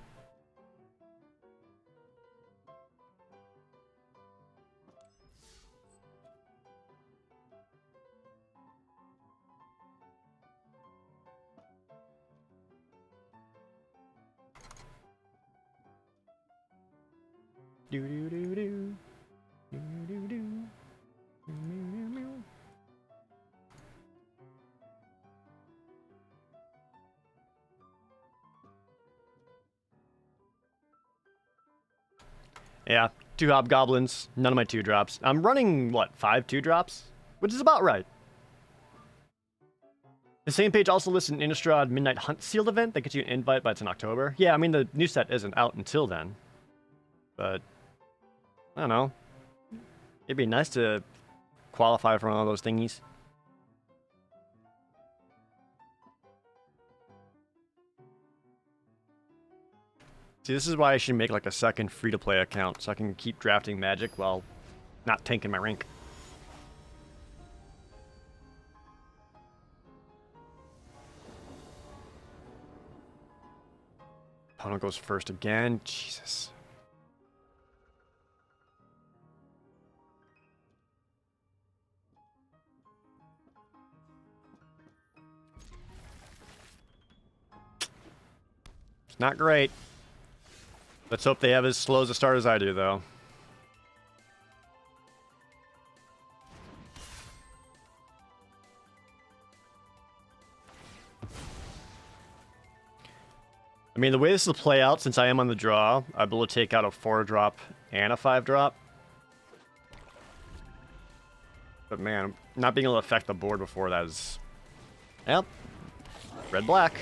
Do do do do. Do do do. Meow, meow. Yeah, 2 hobgoblins, none of my 2-drops. I'm running, what, 5 2-drops? Which is about right. The same page also lists an Innistrad Midnight Hunt sealed event that gets you an invite, but it's in October. Yeah, I mean, the new set isn't out until then. But, I don't know. It'd be nice to qualify for one of those thingies. See, this is why I should make like a second free-to-play account, so I can keep drafting Magic while not tanking my rank. Opponent goes first again. Jesus. It's not great. Let's hope they have as slow as a start as I do, though. I mean, the way this will play out, since I am on the draw, I'll be able to take out a 4-drop and a 5-drop. But man, not being able to affect the board before that is... Yep. Red-black.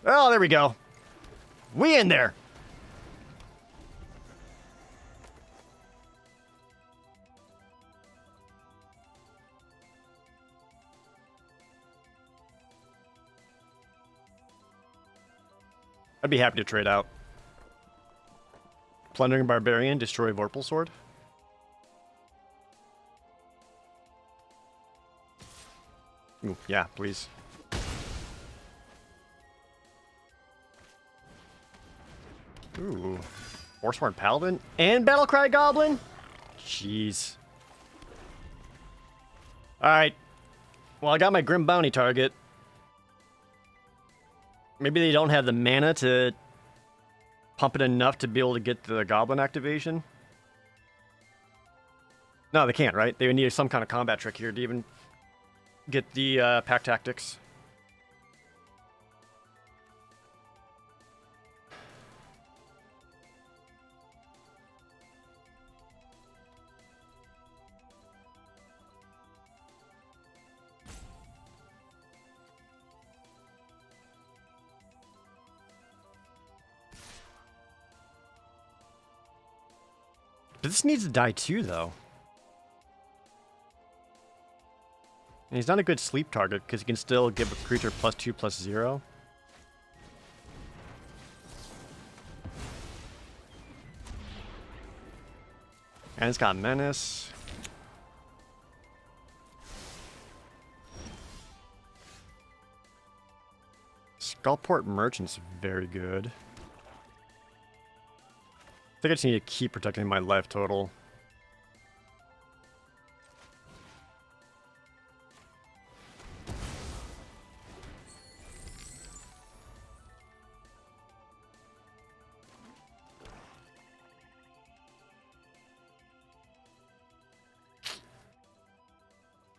Oh, there we go. We in there! I'd be happy to trade out. Plundering Barbarian, destroy Vorpal Sword. Ooh, yeah, please. Ooh. Forsworn Paladin and Battlecry Goblin? Jeez. Alright. Well, I got my Grim Bounty target. Maybe they don't have the mana to pump it enough to be able to get the Goblin activation. No, they can't, right? They would need some kind of combat trick here to even get the pack tactics. But this needs to die too, though. And he's not a good sleep target, because he can still give a creature +2/+0. And it's got Menace. Gulfport Merchant's very good. I think I just need to keep protecting my life total.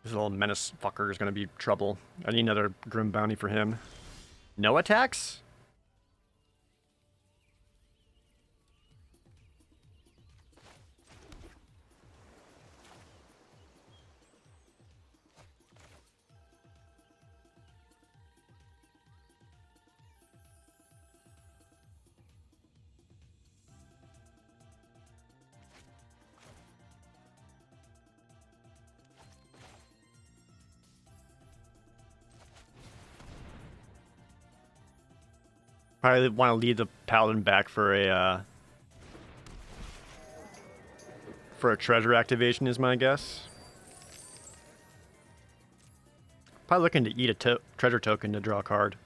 This little menace fucker is gonna be trouble. I need another Grim Bounty for him. No attacks? Probably want to lead the Paladin back for a treasure activation is my guess. Probably looking to eat a treasure token to draw a card.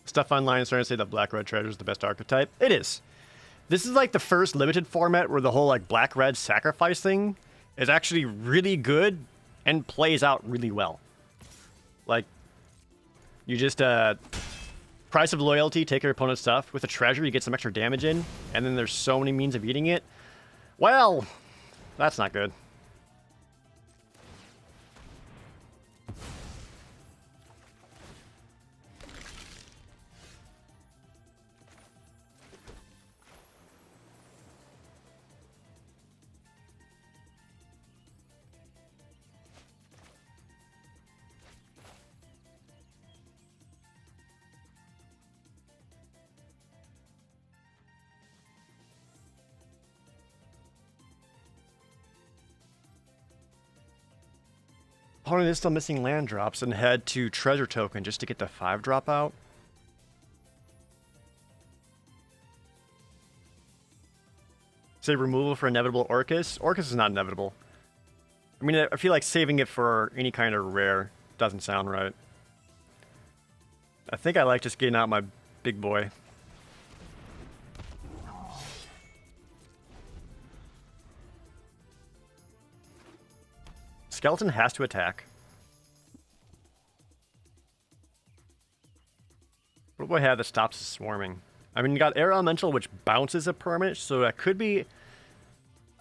Stuff online is starting to say that black-red treasure is the best archetype. It is. This is like the first limited format where the whole like black-red sacrifice thing is actually really good and plays out really well. Like, you just price of loyalty, take your opponent's stuff. With a treasure, you get some extra damage in, and then there's so many means of eating it. Well, that's not good. Opponent is still missing land drops and head to treasure token just to get the 5 drop out. Say removal for inevitable Orcus. Orcus is not inevitable. I mean, I feel like saving it for any kind of rare doesn't sound right. I think I like just getting out my big boy. Skeleton has to attack. What do I have that stops the swarming? I mean, you got Air Elemental, which bounces a permanent, so that could be...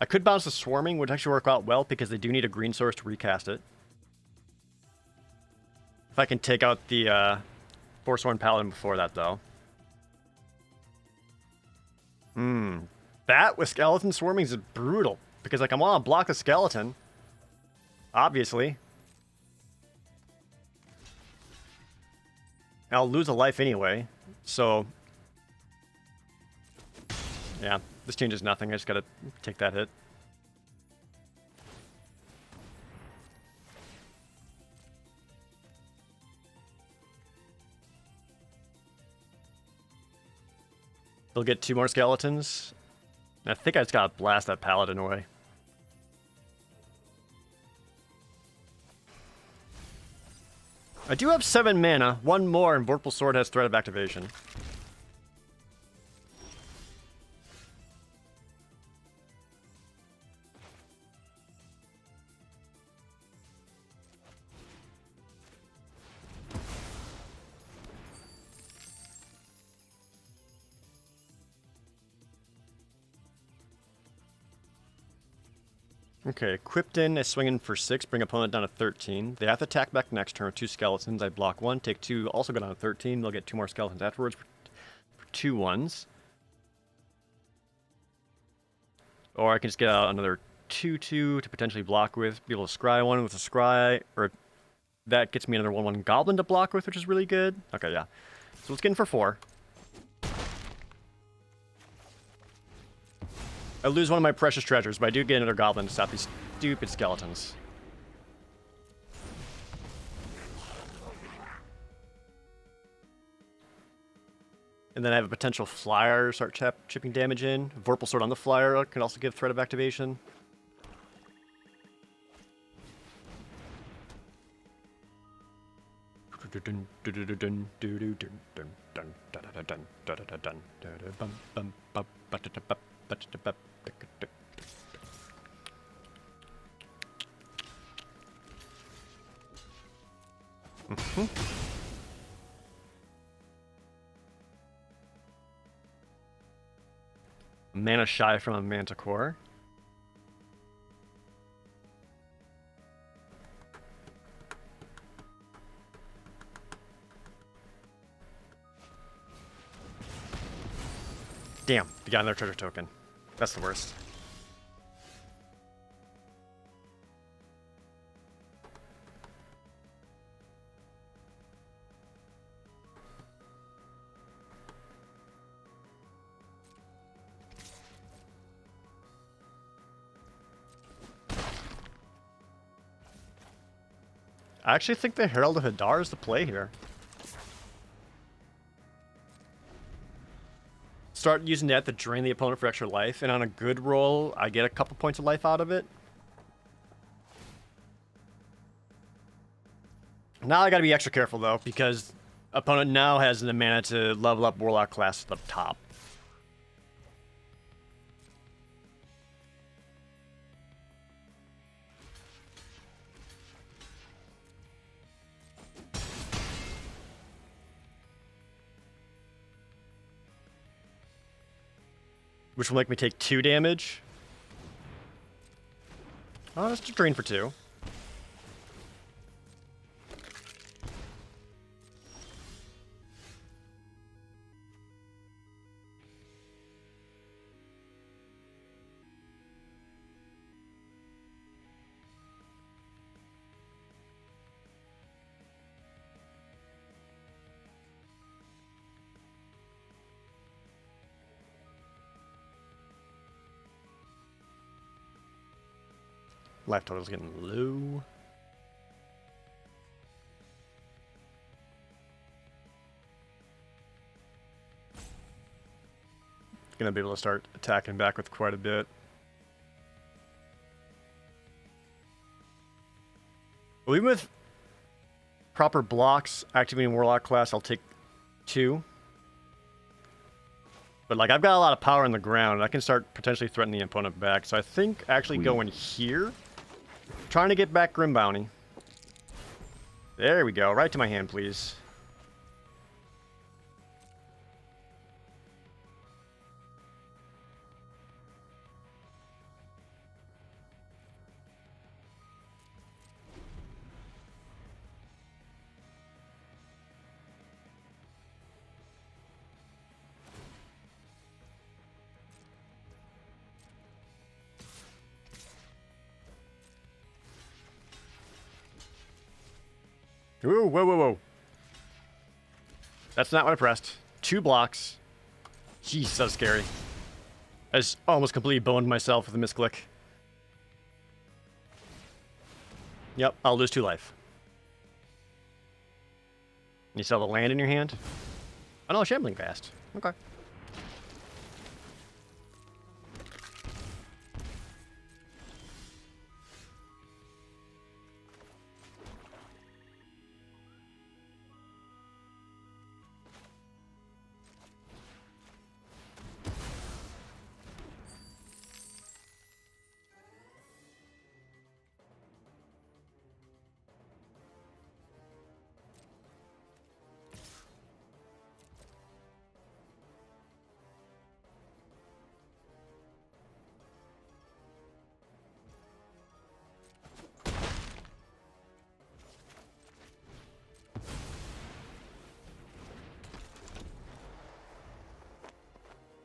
I could bounce the swarming, which actually work out well because they do need a green source to recast it. If I can take out the Forsworn Paladin before that, though. That with Skeleton Swarming is brutal, because like I want to block the Skeleton. Obviously. I'll lose a life anyway, so... Yeah, this changes nothing, I just gotta take that hit. They'll get 2 more skeletons. I think I just gotta blast that Paladin away. I do have 7 mana, 1 more, and Vorpal Sword has threat of activation. Okay, equipped in, I swing in for 6, bring opponent down to 13. They have to attack back next turn with 2 skeletons. I block 1, take 2, also go down to 13. They'll get 2 more skeletons afterwards for 2 ones. Or I can just get out another 2/2 to potentially block with. Be able to scry 1 with a scry, or that gets me another 1/1 goblin to block with, which is really good. Okay, yeah. So let's get in for 4. I lose one of my precious treasures, but I do get another goblin to stop these stupid skeletons. And then I have a potential flyer, start chipping damage in. Vorpal Sword on the flyer can also give threat of activation. Mana shy from a Manticore. Damn, we got another treasure token. That's the worst. I actually think the Herald of Hadar is the play here. Start using that to drain the opponent for extra life, and on a good roll, I get a couple points of life out of it. Now I gotta be extra careful though, because opponent now has the mana to level up Warlock class to the top. Which will make me take 2 damage. Oh, that's just drain for 2. Life total's getting low. Gonna be able to start attacking back with quite a bit. Well, even with proper blocks activating Warlock class, I'll take 2. But like I've got a lot of power on the ground, and I can start potentially threatening the opponent back. So I think actually going here, trying to get back Grim Bounty. There we go, right to my hand, please. Ooh, whoa, whoa, whoa. That's not what I pressed. 2 blocks. Jeez, so scary. I just almost completely boned myself with a misclick. Yep, I'll lose 2 life. You still have the land in your hand? Oh no, Shambling Fast. Okay.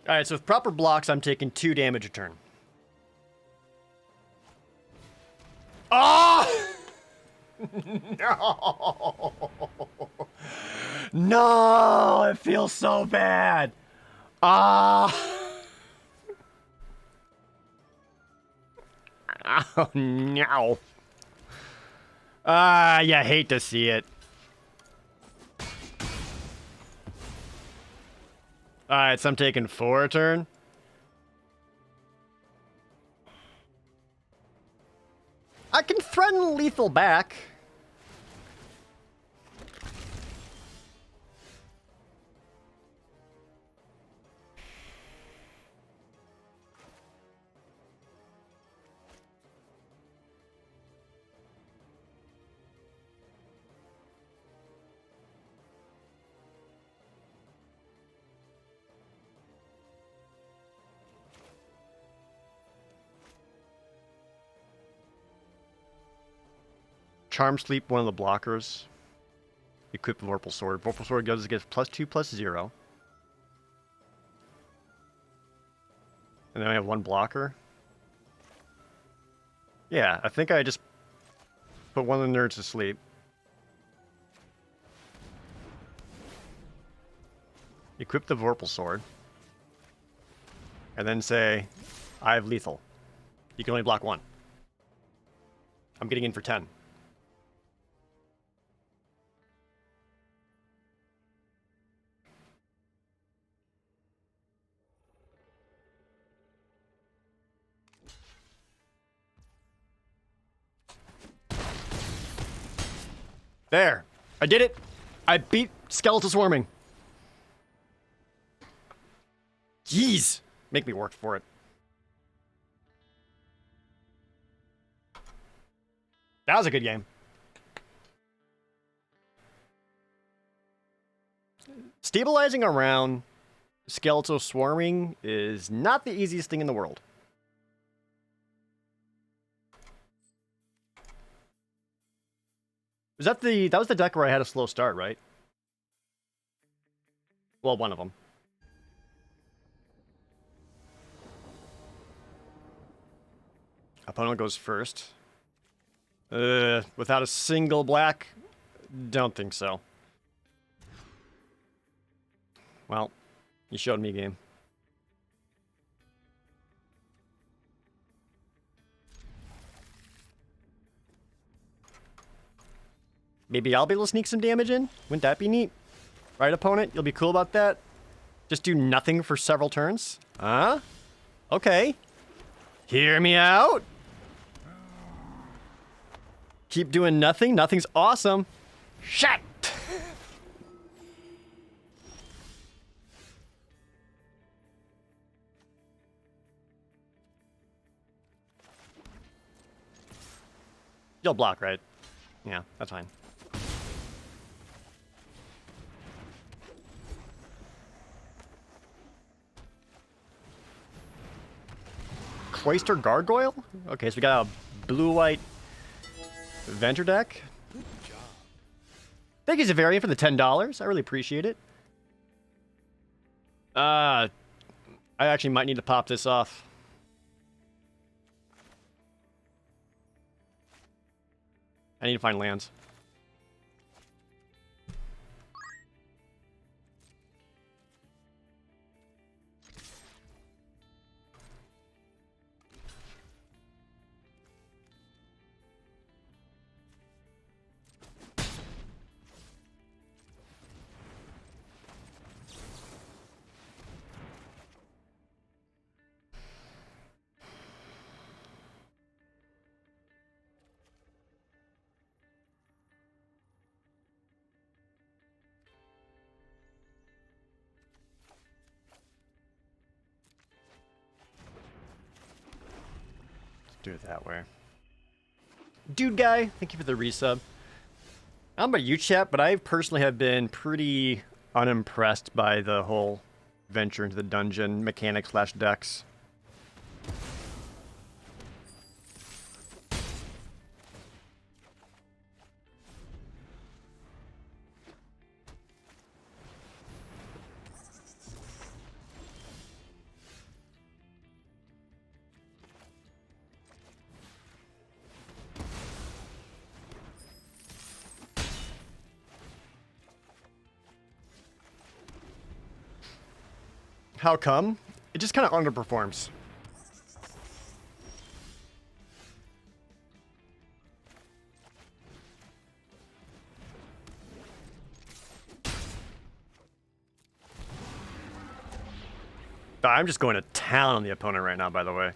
Alright, so with proper blocks, I'm taking 2 damage a turn. Oh! No! No! It feels so bad! Ah! Oh, no. Ah, you hate to see it. Alright, so I'm taking 4 a turn. I can threaten lethal back. Charm Sleep, one of the blockers. Equip Vorpal Sword. Vorpal Sword gets +2/+0. And then I have 1 blocker. Yeah, I think I just put one of the nerds to sleep. Equip the Vorpal Sword. And then say, I have lethal. You can only block 1. I'm getting in for 10. There. I did it. I beat Skeletal Swarming. Jeez. Make me work for it. That was a good game. Stabilizing around Skeletal Swarming is not the easiest thing in the world. That was the deck where I had a slow start, right? Well, one of them. Opponent goes first. Without a single black? Don't think so. Well, you showed me a game. Maybe I'll be able to sneak some damage in? Wouldn't that be neat? Right, opponent? You'll be cool about that? Just do nothing for several turns? Huh? Okay. Hear me out. Keep doing nothing. Nothing's awesome. Shit! You'll block, right? Yeah, that's fine. Cloister Gargoyle? Okay, so we got a blue-white Venture deck. Good job. Thank you, Zavarian, for the $10. I really appreciate it. I actually might need to pop this off. I need to find lands. Do it that way. Dude guy, thank you for the resub. I don't know about you, chat, but I personally have been pretty unimpressed by the whole venture into the dungeon mechanic slash decks. How come? It just kind of underperforms. I'm just going to town on the opponent right now, by the way.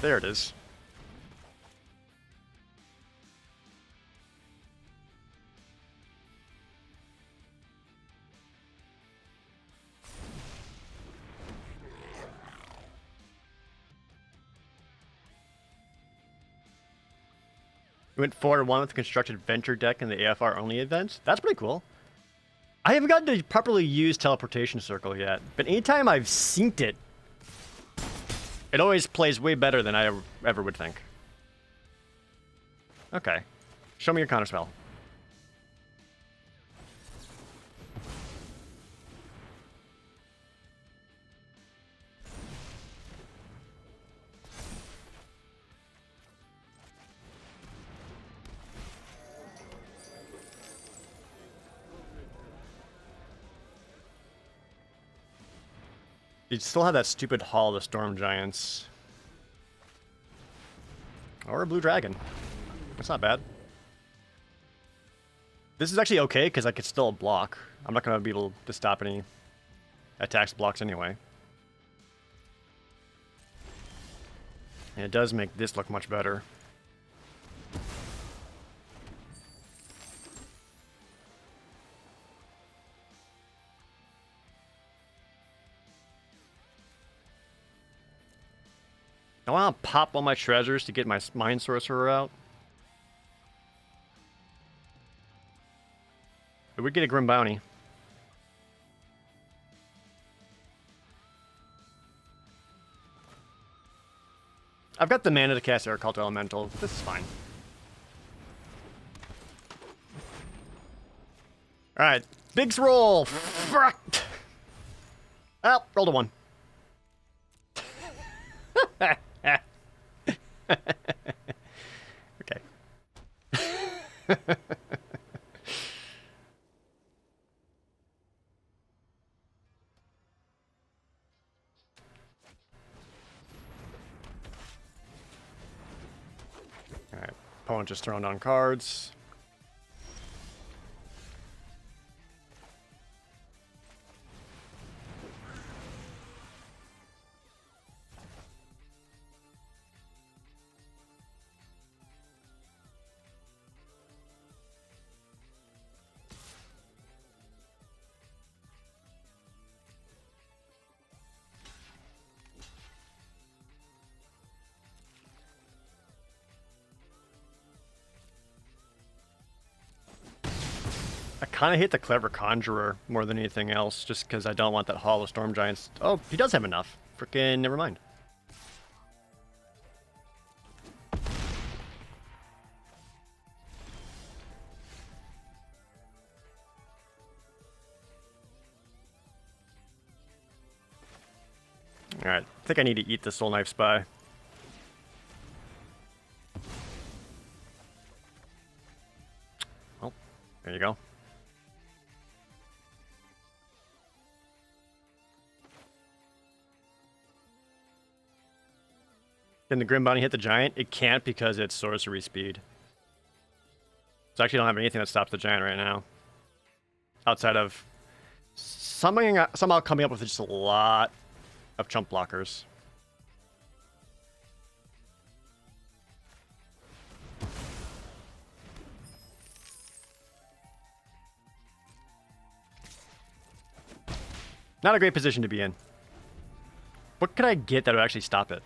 There it is. We went 4-1 with the constructed venture deck in the AFR only events. That's pretty cool. I haven't gotten to properly use teleportation circle yet, but anytime I've synced it, it always plays way better than I ever would think. Okay. Show me your counterspell. You still have that stupid Hall of the Storm Giants. Or a blue dragon. That's not bad. This is actually okay, because I could still block. I'm not going to be able to stop any attacks blocks anyway. And it does make this look much better. I want to pop all my treasures to get my Mind Sorcerer out. But we get a Grim Bounty. I've got the mana to cast Air Cult Elemental. This is fine. Alright, Biggs roll! Fuck! Oh, rolled a 1. Okay. Alright, opponent just throwing down cards. I kind of hate the Clever Conjurer more than anything else, just because I don't want that Hall of Storm Giants. Oh, he does have enough. Frickin' never mind. Alright, I think I need to eat the Soul Knife Spy. Oh, there you go. Can the Grim Bounty hit the Giant? It can't because it's sorcery speed. So I actually don't have anything that stops the Giant right now. Outside of somehow coming up with just a lot of chump blockers. Not a great position to be in. What could I get that would actually stop it?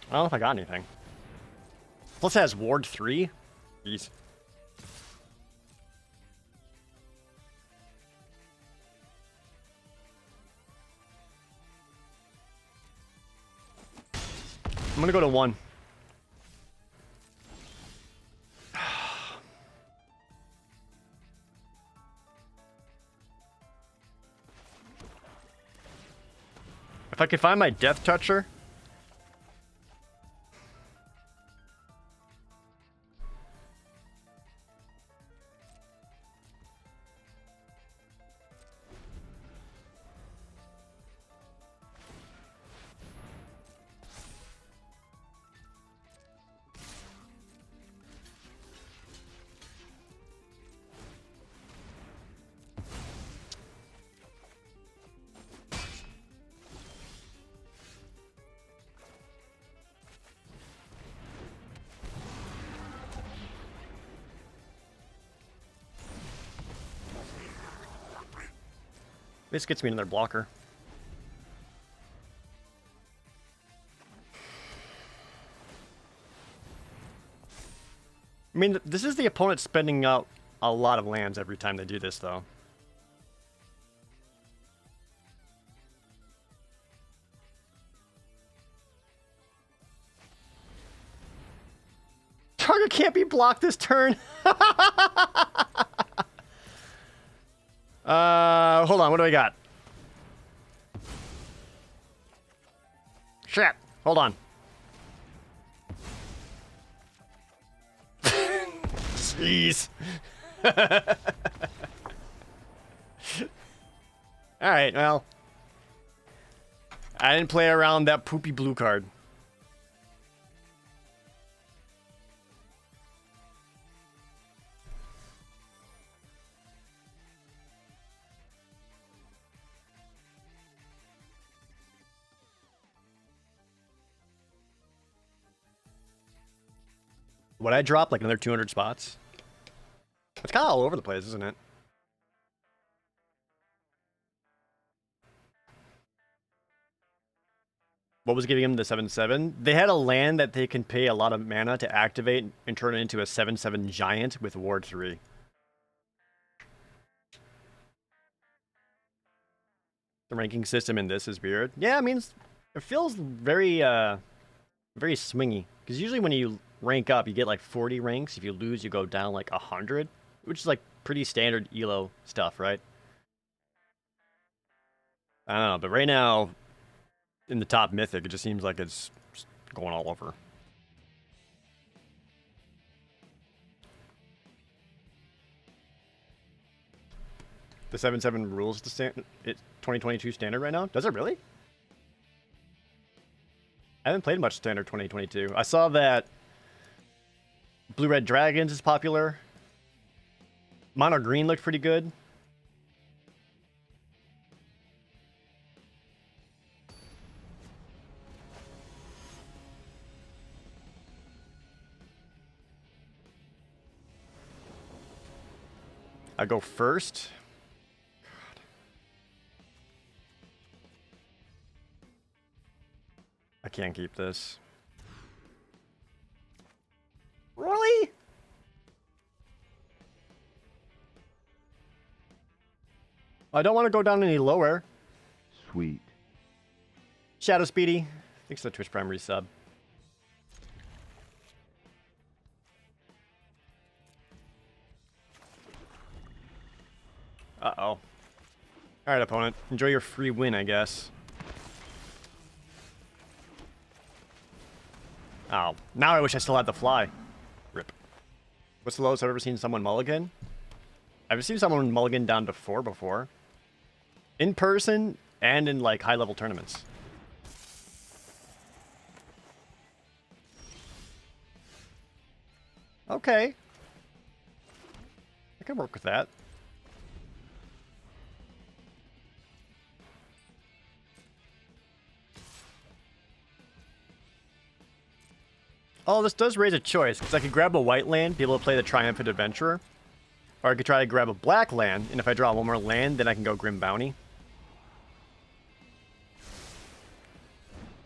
I don't know if I got anything. Plus it has Ward 3? Jeez. I'm gonna go to 1. If I could find my Death Toucher. This gets me another blocker. I mean, this is the opponent spending out a lot of lands every time they do this, though. Target can't be blocked this turn. Hold on, what do I got? Shit, hold on. Jeez. Alright, well. I didn't play around that poopy blue card. Would I drop like another 200 spots? It's kind of all over the place, isn't it? What was giving him the 7/7? They had a land that they can pay a lot of mana to activate and turn it into a 7/7 giant with Ward 3. The ranking system in this is weird. Yeah, I mean, it feels very, very swingy. Because usually when you rank up, you get like 40 ranks. If you lose, you go down like 100. Which is like pretty standard ELO stuff, right? I don't know, but right now, in the top Mythic, it just seems like it's just going all over. The 7/7 rules the 2022 standard right now? Does it really? I haven't played much standard 2022. I saw that Blue-Red Dragons is popular. Mono Green looked pretty good. I go first. God. I can't keep this. Really? I don't want to go down any lower. Sweet. Shadow Speedy. Thanks for the Twitch Prime resub. Uh-oh. Alright, opponent. Enjoy your free win, I guess. Oh. Now I wish I still had the fly. Rip. What's the lowest I've ever seen someone mulligan? I've seen someone mulligan down to 4 before. In person and in, like, high-level tournaments. Okay. I can work with that. Oh, this does raise a choice, because I could grab a white land, be able to play the Triumphant Adventurer. Or I could try to grab a black land, and if I draw one more land, then I can go Grim Bounty.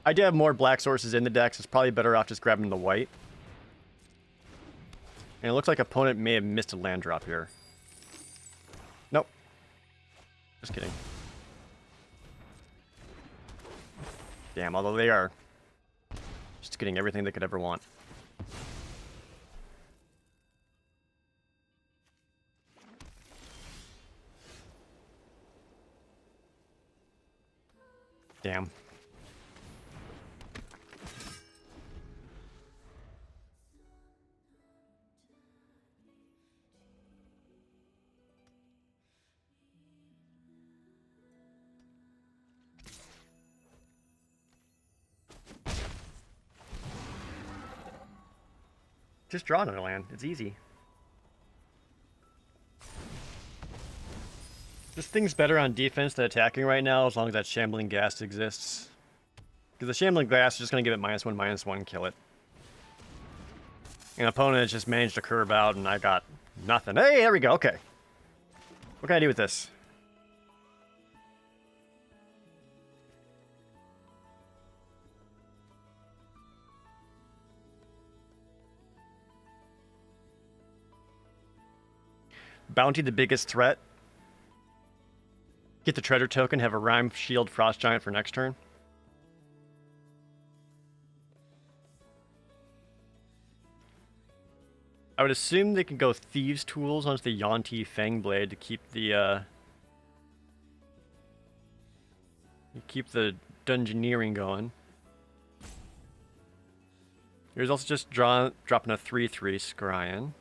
I do have more black sources in the deck, so it's probably better off just grabbing the white. And it looks like opponent may have missed a land drop here. Nope. Just kidding. Damn, although they are just getting everything they could ever want. Damn. Just draw another land. It's easy. This thing's better on defense than attacking right now, as long as that Shambling Ghast exists. Because the Shambling Ghast is just going to give it -1/-1, kill it. And opponent just managed to curve out, and I got nothing. Hey, there we go. Okay. What can I do with this? Bounty the biggest threat. Get the treasure token, have a Rhyme Shield Frost Giant for next turn. I would assume they can go Thieves' Tools onto the Yonti Fangblade to keep the Dungeoneering going. There's also just dropping a 3/3 Scryan.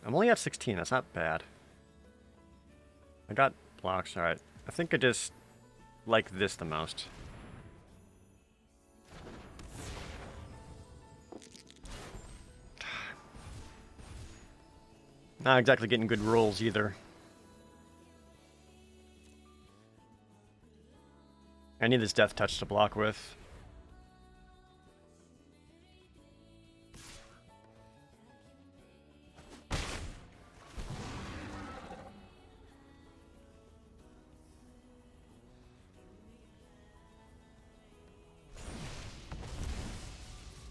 I'm only at 16, that's not bad. I got blocks, alright. I think I just like this the most. Not exactly getting good rolls either. I need this Death Touch to block with.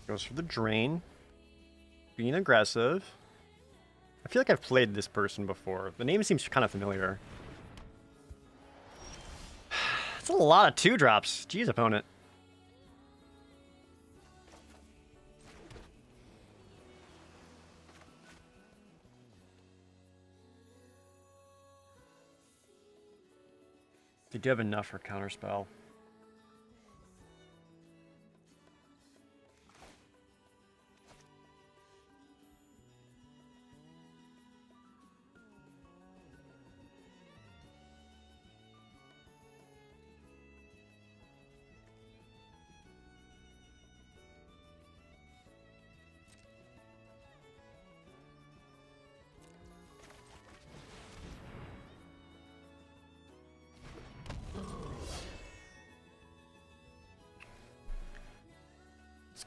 Goes for the drain. Being aggressive. I feel like I've played this person before. The name seems kind of familiar. That's a lot of 2-drops. Jeez, opponent. They do have enough for counterspell.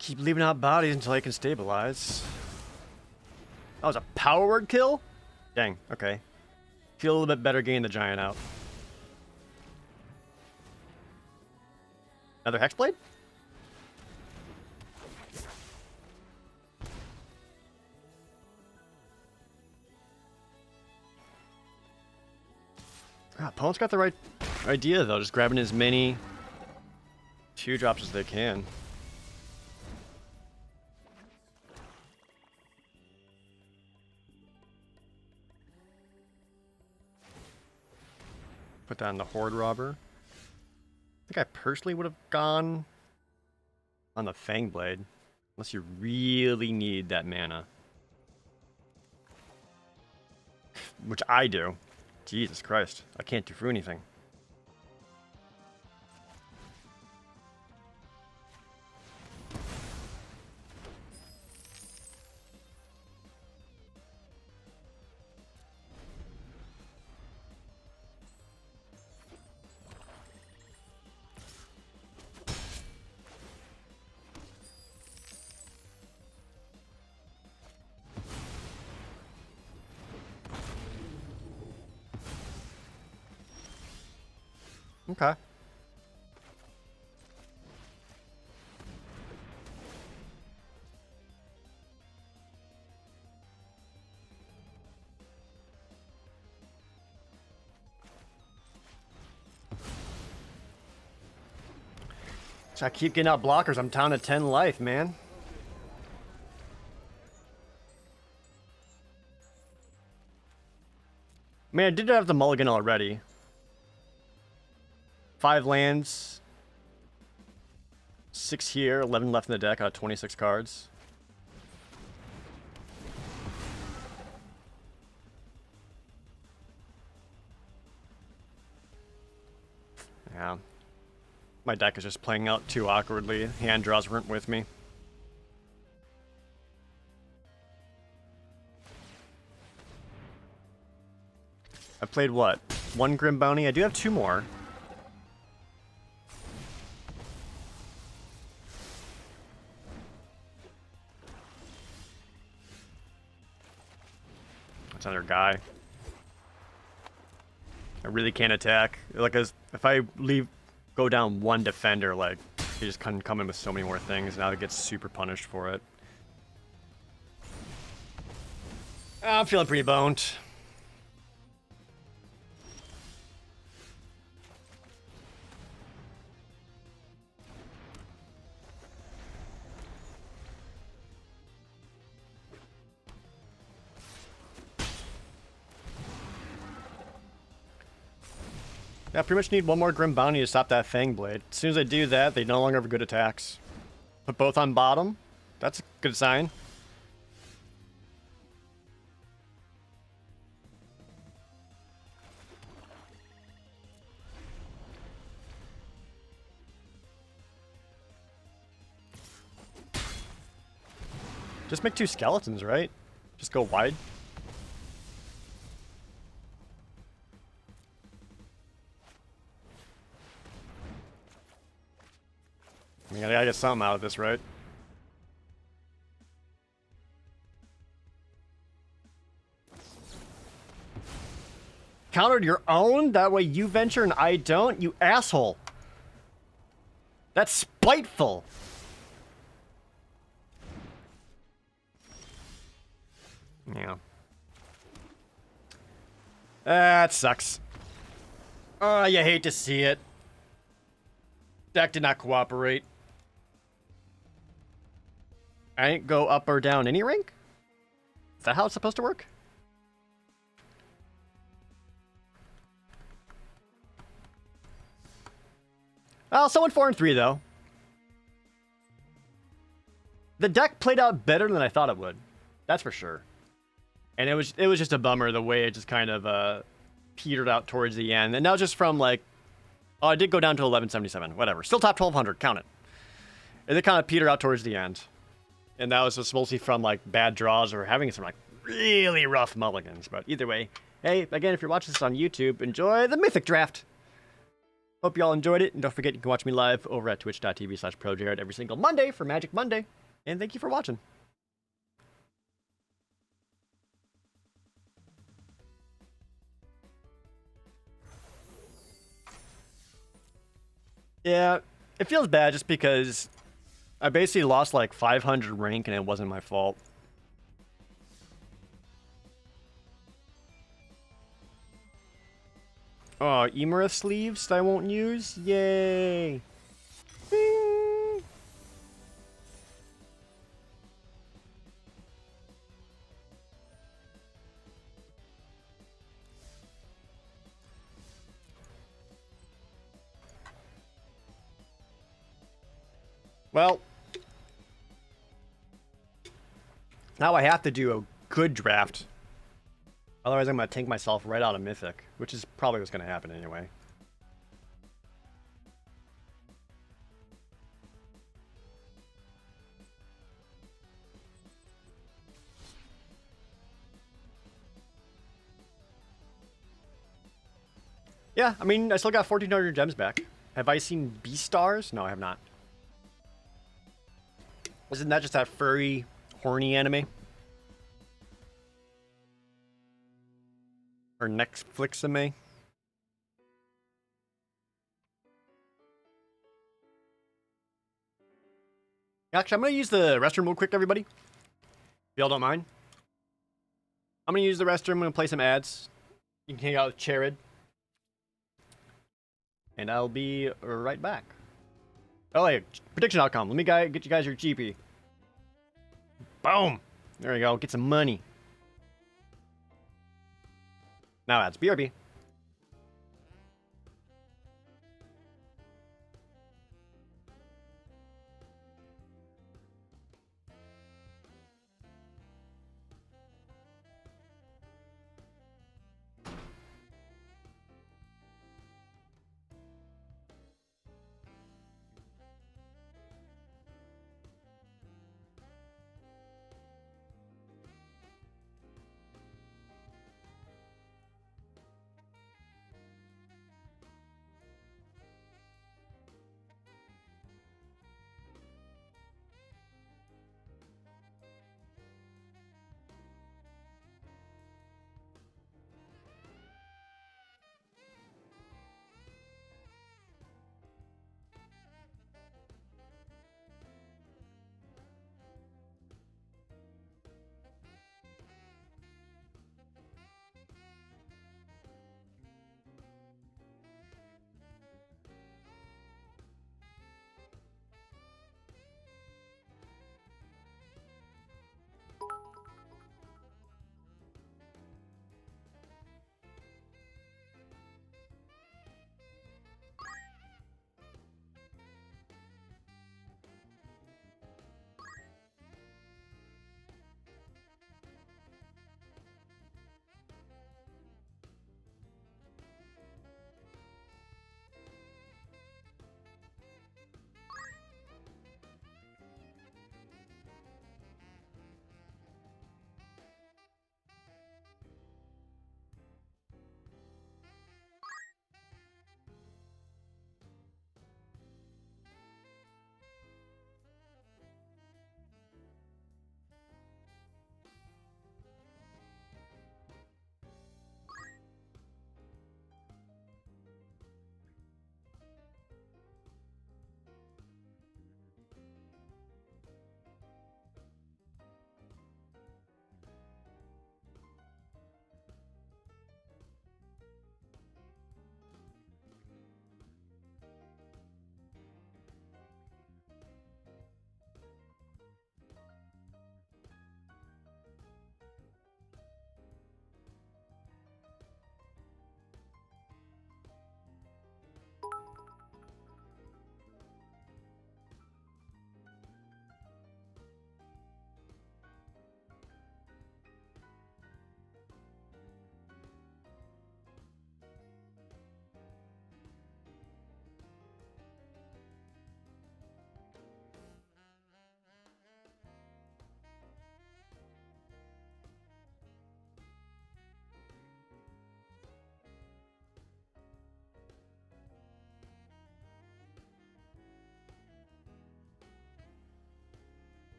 Keep leaving out bodies until I can stabilize. That was a power word kill? Dang, okay. Feel a little bit better getting the giant out. Another Hexblade? Opponent's got the right idea though, just grabbing as many 2-drops as they can. Put that on the Horde Robber. I think I personally would have gone on the Fangblade. Unless you really need that mana. Which I do. Jesus Christ. I can't do for anything. Okay. So I keep getting out blockers. I'm down to 10 life, man. I mean, I did have the mulligan already. 5 lands, 6 here, 11 left in the deck out of 26 cards. Yeah. My deck is just playing out too awkwardly. Hand draws weren't with me. I've played what? 1 Grim Bounty? I do have 2 more. Another guy. I really can't attack. Like, if I go down 1 defender, like, He just couldn't come in with so many more things. Now it gets super punished for it. I'm feeling pretty boned. Yeah, I pretty much need one more Grim Bounty to stop that Fang Blade. As soon as I do that, they no longer have good attacks. Put both on bottom. That's a good sign. Just make 2 skeletons, right? Just go wide. I mean, I gotta get something out of this, right? Countered your own? That way you venture and I don't? You asshole. That's spiteful. Yeah. That sucks. Oh, you hate to see it. Deck did not cooperate. I ain't go up or down any rank? Is that how it's supposed to work? Well, so went 4 and 3 though. The deck played out better than I thought it would. That's for sure. And it was just a bummer the way it just kind of petered out towards the end. And now just from like, oh, I did go down to 1177. Whatever. Still top 1200. Count it. And it kind of petered out towards the end. And that was just mostly from like bad draws or having some like really rough mulligans. But either way, hey, again, if you're watching this on YouTube, enjoy the Mythic Draft. Hope you all enjoyed it. And don't forget, you can watch me live over at twitch.tv/ProJared every single Monday for Magic Monday. And thank you for watching. Yeah, it feels bad just because I basically lost like 500 rank and it wasn't my fault. Oh, Emira sleeves that I won't use? Yay! Bing. Well, now I have to do a good draft. Otherwise, I'm going to tank myself right out of Mythic, which is probably what's going to happen anyway. Yeah, I mean, I still got 1,400 gems back. Have I seen Beastars? No, I have not. Isn't that just that furry, horny anime? Or Netflix anime? Actually, I'm going to use the restroom real quick, everybody. If y'all don't mind. I'm going to use the restroom. I'm going to play some ads. You can hang out with Charid. And I'll be right back. Oh, hey, prediction outcome. Let me get you guys your GP. Boom. There we go. Get some money. Now ads. BRB.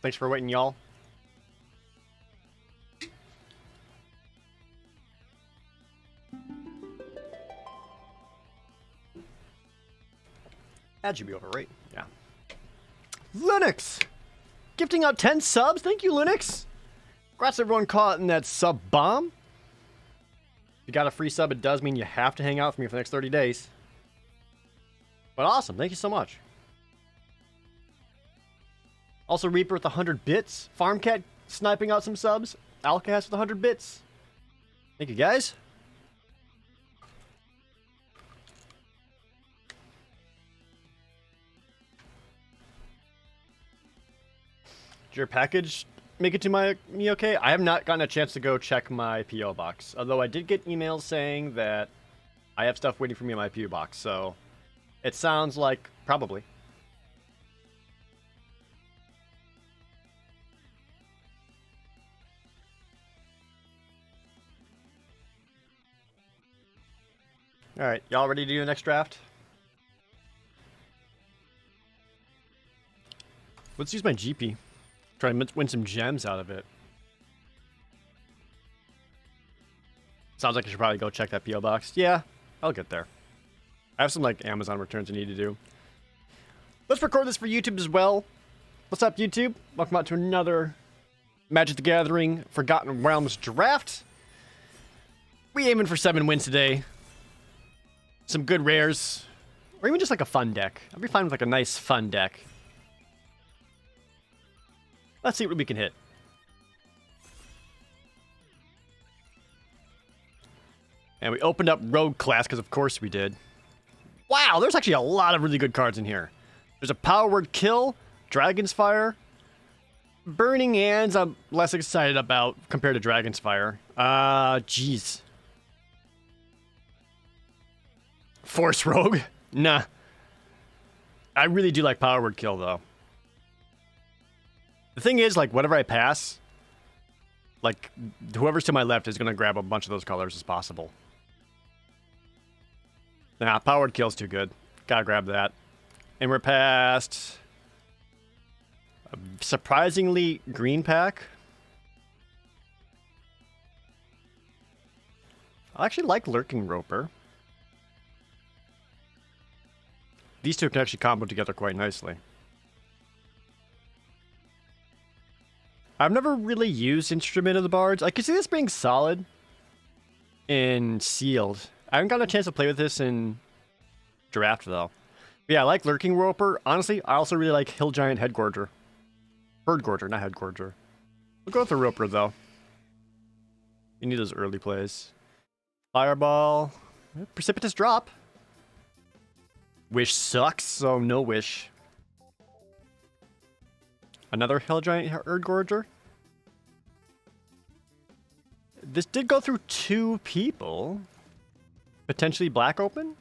Thanks for waiting, y'all. That should be over, right? Yeah. Linux! Gifting out 10 subs? Thank you, Linux! Congrats everyone caught in that sub bomb. If you got a free sub, it does mean you have to hang out with me for the next 30 days. But awesome, thank you so much. Also, Reaper with 100 bits. Farmcat sniping out some subs. Alcast with 100 bits. Thank you, guys. Did your package make it to me okay? I have not gotten a chance to go check my P.O. box. Although I did get emails saying that I have stuff waiting for me in my P.O. box. So it sounds like probably. Alright, y'all ready to do the next draft? Let's use my GP. Try to win some gems out of it. Sounds like I should probably go check that P.O. box. Yeah, I'll get there. I have some like Amazon returns I need to do. Let's record this for YouTube as well. What's up, YouTube? Welcome out to another Magic the Gathering Forgotten Realms draft. We aiming for 7 wins today. Some good rares. Or even just like a fun deck. I'd be fine with like a nice fun deck. Let's see what we can hit. And we opened up Rogue class, because of course we did. Wow, there's actually a lot of really good cards in here. There's a Power Word Kill, Dragon's Fire. Burning Hands I'm less excited about compared to Dragon's Fire. Jeez. Force Rogue? Nah. I really do like Power Word Kill, though. The thing is, like, whatever I pass, like, whoever's to my left is going to grab a bunch of those colors as possible. Nah, Powered Kill's too good. Gotta grab that. And we're past a surprisingly green pack. I actually like Lurking Roper. These two can actually combo together quite nicely. I've never really used Instrument of the Bards. I could see this being solid in Sealed. I haven't gotten a chance to play with this in Draft, though. But yeah, I like Lurking Roper. Honestly, I also really like Hill Giant Headgorger. Herdgorger, not Headgorger. We'll go with the Roper, though. You need those early plays. Fireball. Precipitous Drop. Wish sucks, so no Wish. Another Hill Giant Erdgorger. This did go through 2 people. Potentially black open?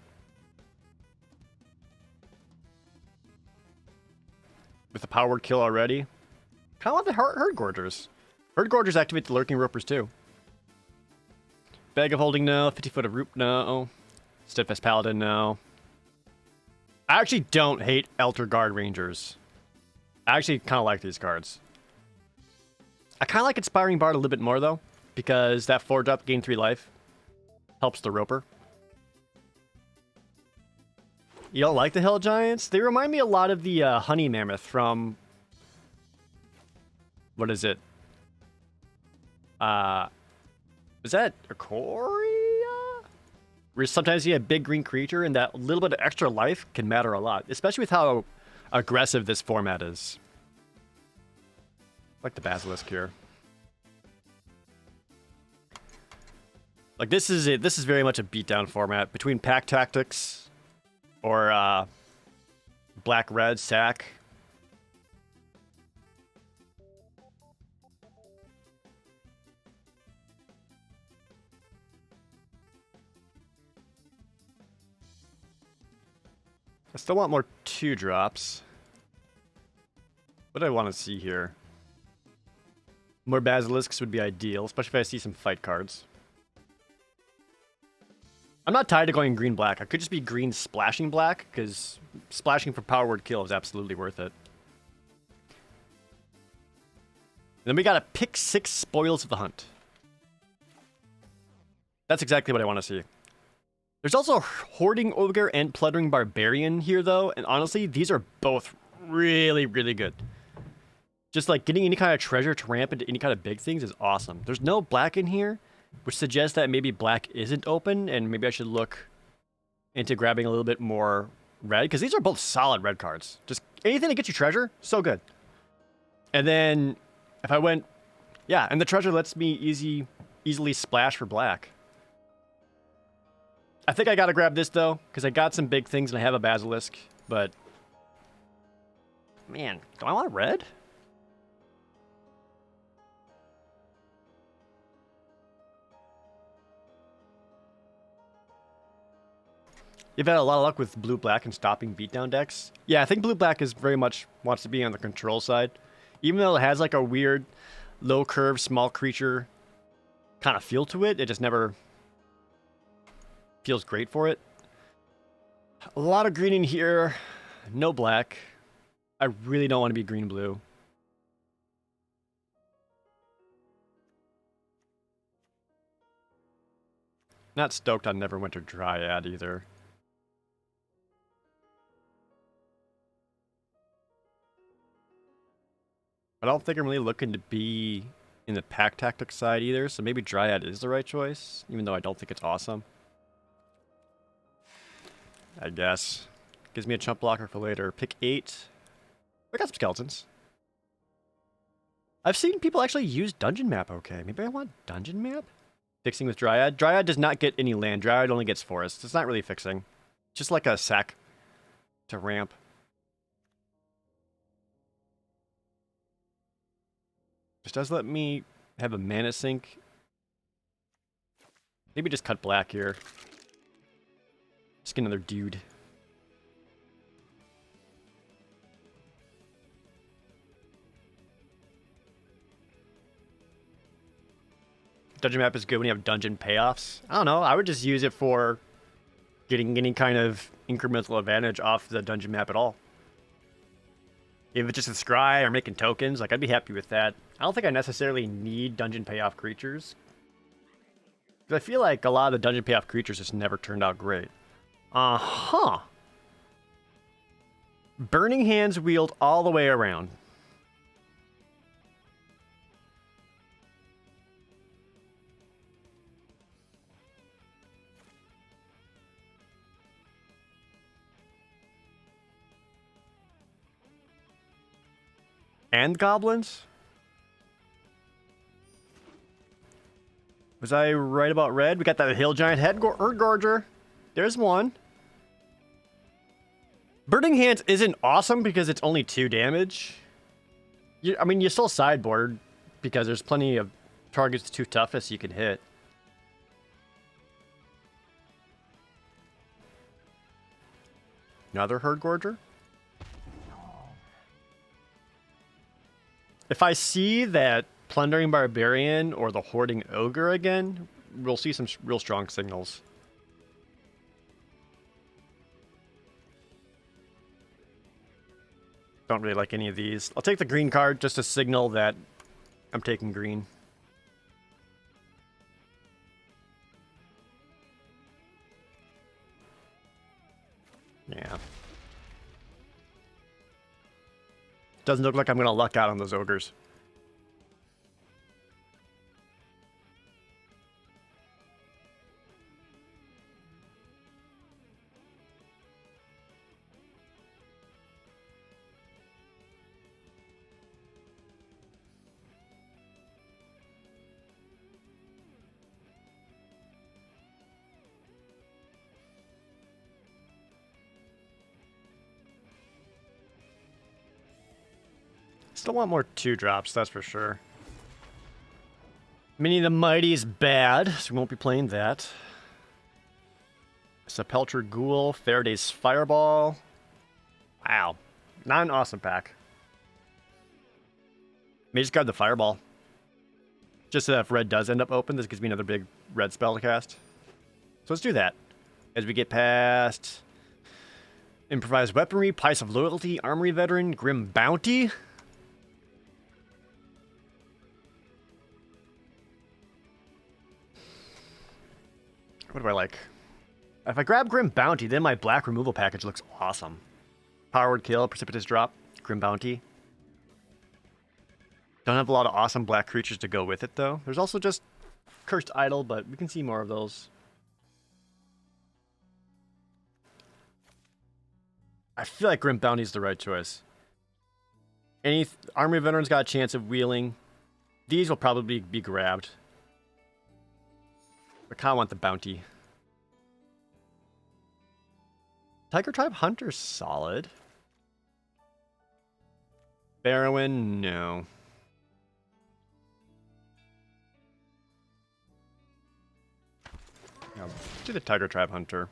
With the Power Kill already. Kind of like the Herdgorgers. Herdgorgers activate the Lurking Ropers too. Bag of Holding, no. 50 Foot of Root, no. Steadfast Paladin, no. I actually don't hate Elder Guard Rangers. I actually kind of like these cards. I kind of like Inspiring Bard a little bit more, though, because that 4-drop gain 3 life helps the Roper. You don't like the Hill Giants? They remind me a lot of the Honey Mammoth from... What is it? Is that Ikoria? Where sometimes you have a big green creature, and that little bit of extra life can matter a lot, especially with how aggressive this format is. I like the Basilisk here. Like this is it. This is very much a beatdown format between Pack Tactics or Black Red Sack. I still want more 2-drops. What do I want to see here? More Basilisks would be ideal, especially if I see some fight cards. I'm not tied to going green-black. I could just be green splashing black, because splashing for Power Word Kill is absolutely worth it. Then we got to pick 6 spoils of the hunt. That's exactly what I want to see. There's also Hoarding Ogre and Plundering Barbarian here, though, and honestly, these are both really, really good. Just like getting any kind of treasure to ramp into any kind of big things is awesome. There's no black in here, which suggests that maybe black isn't open, and maybe I should look into grabbing a little bit more red, because these are both solid red cards. Just anything that gets you treasure, so good. And then if I went, yeah, and the treasure lets me easily splash for black. I think I gotta grab this though, because I got some big things and I have a basilisk, but man, do I want red? You've had a lot of luck with blue-black and stopping beatdown decks. Yeah, I think blue-black is very much wants to be on the control side. Even though it has like a weird low curve, small creature kind of feel to it, it just never feels great for it. A lot of green in here, no black. I really don't want to be green-blue. Not stoked on Neverwinter Dryad either. I don't think I'm really looking to be in the pack tactic side either, so maybe Dryad is the right choice, even though I don't think it's awesome. I guess. Gives me a chump blocker for later. Pick 8. I got some skeletons. I've seen people actually use Dungeon Map okay. Maybe I want Dungeon Map? Fixing with Dryad. Dryad does not get any land. Dryad only gets forest. It's not really fixing. Just like a sack to ramp. This does let me have a mana sink. Maybe just cut black here. Just get another dude. Dungeon Map is good when you have dungeon payoffs. I don't know. I would just use it for getting any kind of incremental advantage off the dungeon map at all. If it's just a scry or making tokens, like I'd be happy with that. I don't think I necessarily need dungeon payoff creatures. Because I feel like a lot of the dungeon payoff creatures just never turned out great. Uh-huh. Burning Hands wheeled all the way around. And goblins? Was I right about red? We got that Hill Giant Herd Gorger. There's one. Burning Hands isn't awesome because it's only 2 damage. I mean, you still sideboard because there's plenty of targets 2 toughest you can hit. Another Herd Gorger? If I see that Plundering Barbarian or the Hoarding Ogre again, we'll see some real strong signals. Don't really like any of these. I'll take the green card just to signal that I'm taking green. Yeah. Doesn't look like I'm going to luck out on those ogres. Still want more 2-drops, that's for sure. Mini the Mighty is bad, so we won't be playing that. Sepulchre Ghoul, Faraday's Fireball. Wow. Not an awesome pack. May just grab the Fireball. Just so that if red does end up open, this gives me another big red spell to cast. So let's do that. As we get past Improvised Weaponry, Pice of Loyalty, Armory Veteran, Grim Bounty. What do I like? If I grab Grim Bounty, then my black removal package looks awesome. Powered Kill, Precipitous Drop, Grim Bounty. Don't have a lot of awesome black creatures to go with it, though. There's also just Cursed Idol, but we can see more of those. I feel like Grim Bounty is the right choice. Any Army Veteran's got a chance of wheeling. These will probably be grabbed. I kind of want the Bounty. Tiger Tribe Hunter's solid. Barrowin, no. Yeah, do the Tiger Tribe Hunter.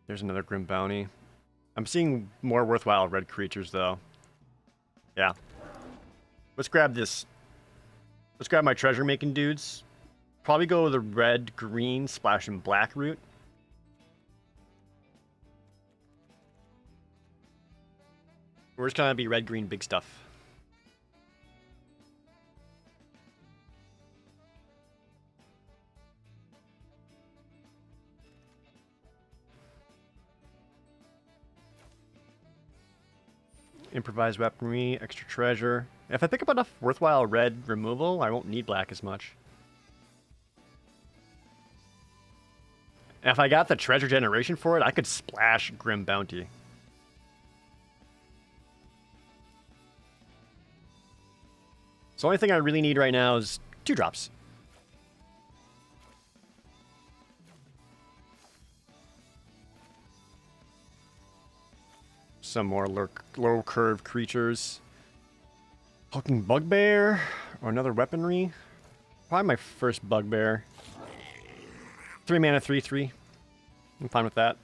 There's another Grim Bounty. I'm seeing more worthwhile red creatures, though. Yeah. Let's grab this. Let's grab my treasure-making dudes. Probably go with the red, green, splash, and black route. We're just gonna be red, green, big stuff. Improvised weaponry, extra treasure. If I pick up enough worthwhile red removal, I won't need black as much. And if I got the treasure generation for it, I could splash Grim Bounty. So the only thing I really need right now is 2 drops. Some more low curve creatures. Hulking Bugbear or another weaponry. Probably my first Bugbear. 3 mana, 3/3. I'm fine with that.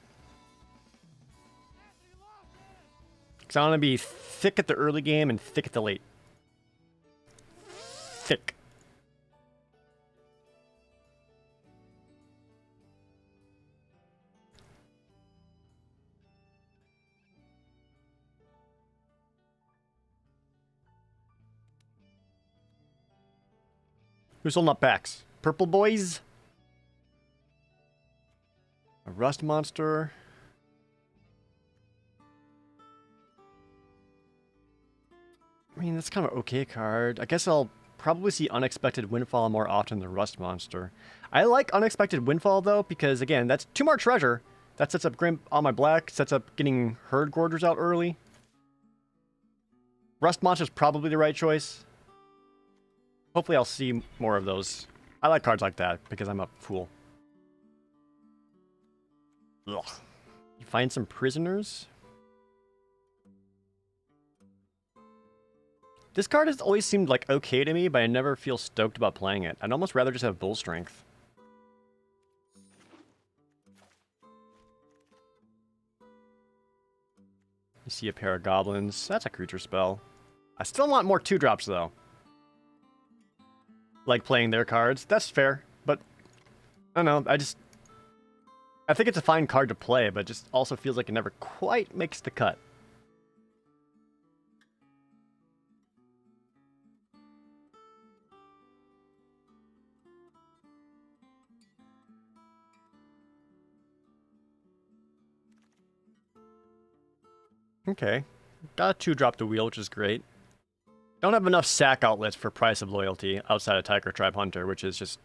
Because I want to be thick at the early game and thick at the late. Thick. Who's holding up packs? Purple boys? A Rust Monster? I mean, that's kind of an okay card. I guess I'll probably see Unexpected Windfall more often than Rust Monster. I like Unexpected Windfall, though, because, again, that's 2 more treasure. That sets up Grim on my black, sets up getting Herd Gorgers out early. Rust Monster's probably the right choice. Hopefully I'll see more of those. I like cards like that, because I'm a fool. Ugh. You find some prisoners? This card has always seemed like okay to me, but I never feel stoked about playing it. I'd almost rather just have Bull Strength. You see a pair of goblins. That's a creature spell. I still want more 2-drops, though. Like playing their cards. That's fair, but I don't know. I think it's a fine card to play, but it just also feels like it never quite makes the cut. Okay. Got a 2-drop to wheel, which is great. Don't have enough sack outlets for Price of Loyalty outside of Tiger Tribe Hunter, which is just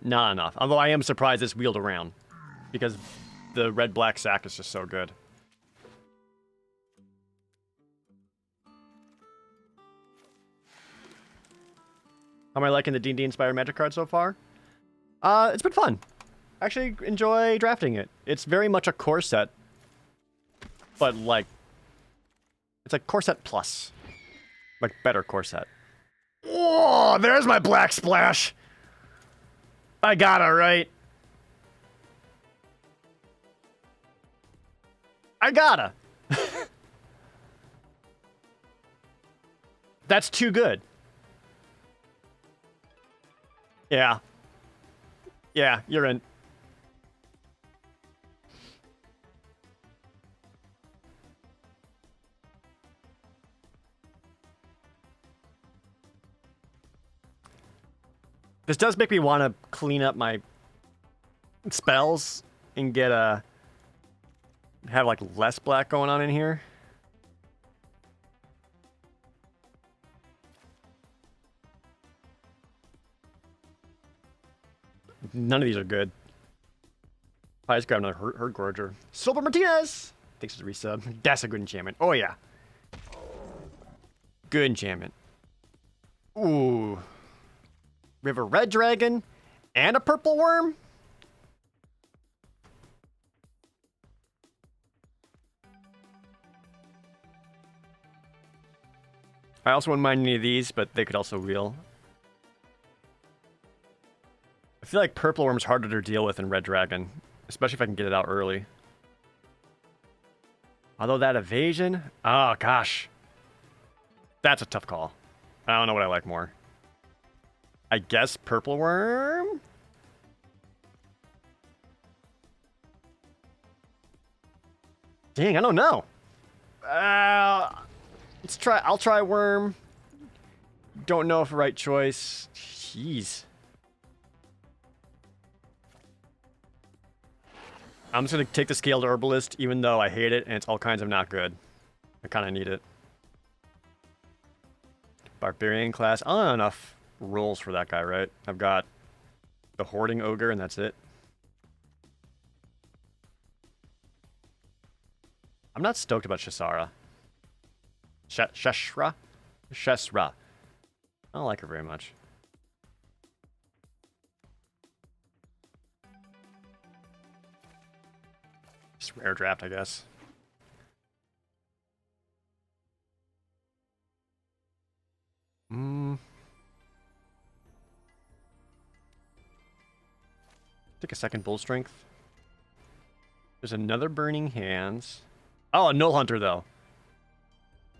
not enough. Although I am surprised it's wheeled around, because the red-black sack is just so good. How am I liking the D&D Inspired Magic card so far? It's been fun. I actually enjoy drafting it. It's very much a core set, but like, it's like core set plus. Like better core set. Whoa, there's my black splash. I gotta, right? I gotta. That's too good. Yeah. Yeah, you're in. This does make me want to clean up my spells and get have like less black going on in here. None of these are good. I just grabbed another Herd Gorger. Silver Martinez! Thanks for the resub. That's a good enchantment. Oh, yeah. Good enchantment. Ooh. We have a red dragon and a purple worm. I also wouldn't mind any of these, but they could also wheel. I feel like purple worm's harder to deal with than red dragon, especially if I can get it out early. Although that evasion, oh gosh, that's a tough call. I don't know what I like more. I guess purple worm. Dang, I don't know. Let's try. I'll try worm. Don't know if the right choice. Jeez. I'm just gonna take the Scaled Herbalist, even though I hate it and it's all kinds of not good. I kind of need it. Barbarian class. I don't have enough rolls for that guy, right? I've got the Hoarding Ogre and that's it. I'm not stoked about Shasara. Sheshra? Shesra. I don't like her very much. Just rare draft, I guess. Take a second Bull Strength. There's another Burning Hands. Oh, a Null Hunter, though.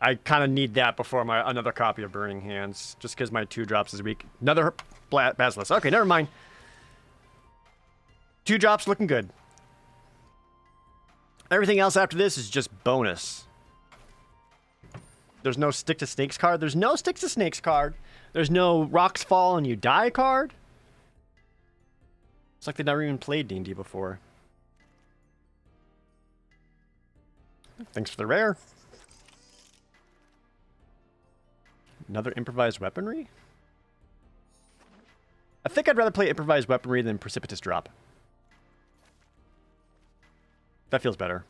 I kind of need that before my another copy of Burning Hands, just because my 2-drops is weak. Another Basilisk. Okay, never mind. 2 drops looking good. Everything else after this is just bonus. There's no Stick to Snakes card. There's no Stick to Snakes card. There's no Rocks Fall and You Die card. It's like they never even played D&D before. Thanks for the rare. Another Improvised Weaponry? I think I'd rather play Improvised Weaponry than Precipitous Drop. That feels better.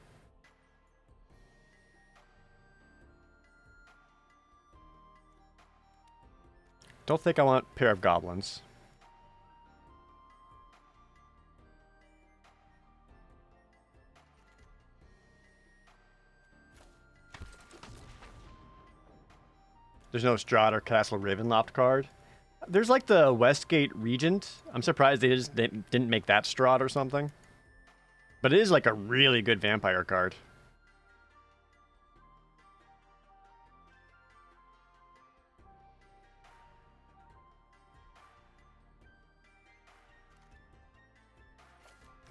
Don't think I want Pair of Goblins. There's no Strahd or Castle Ravenloft card. There's like the Westgate Regent. I'm surprised they just didn't make that Strahd or something. But it is like a really good vampire card.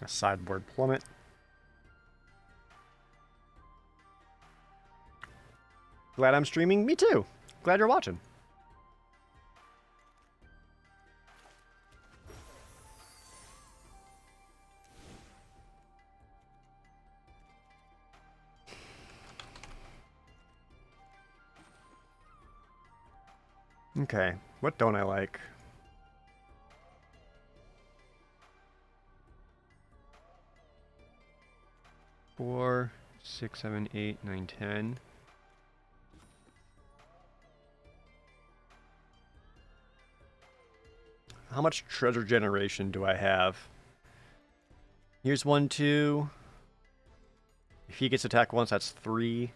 A sideboard plummet. Glad I'm streaming. Me too. Glad you're watching. Okay, what don't I like? Four, 6, 7, 8, 9, 10. How much treasure generation do I have? Here's 1, 2. If he gets attacked once, that's 3.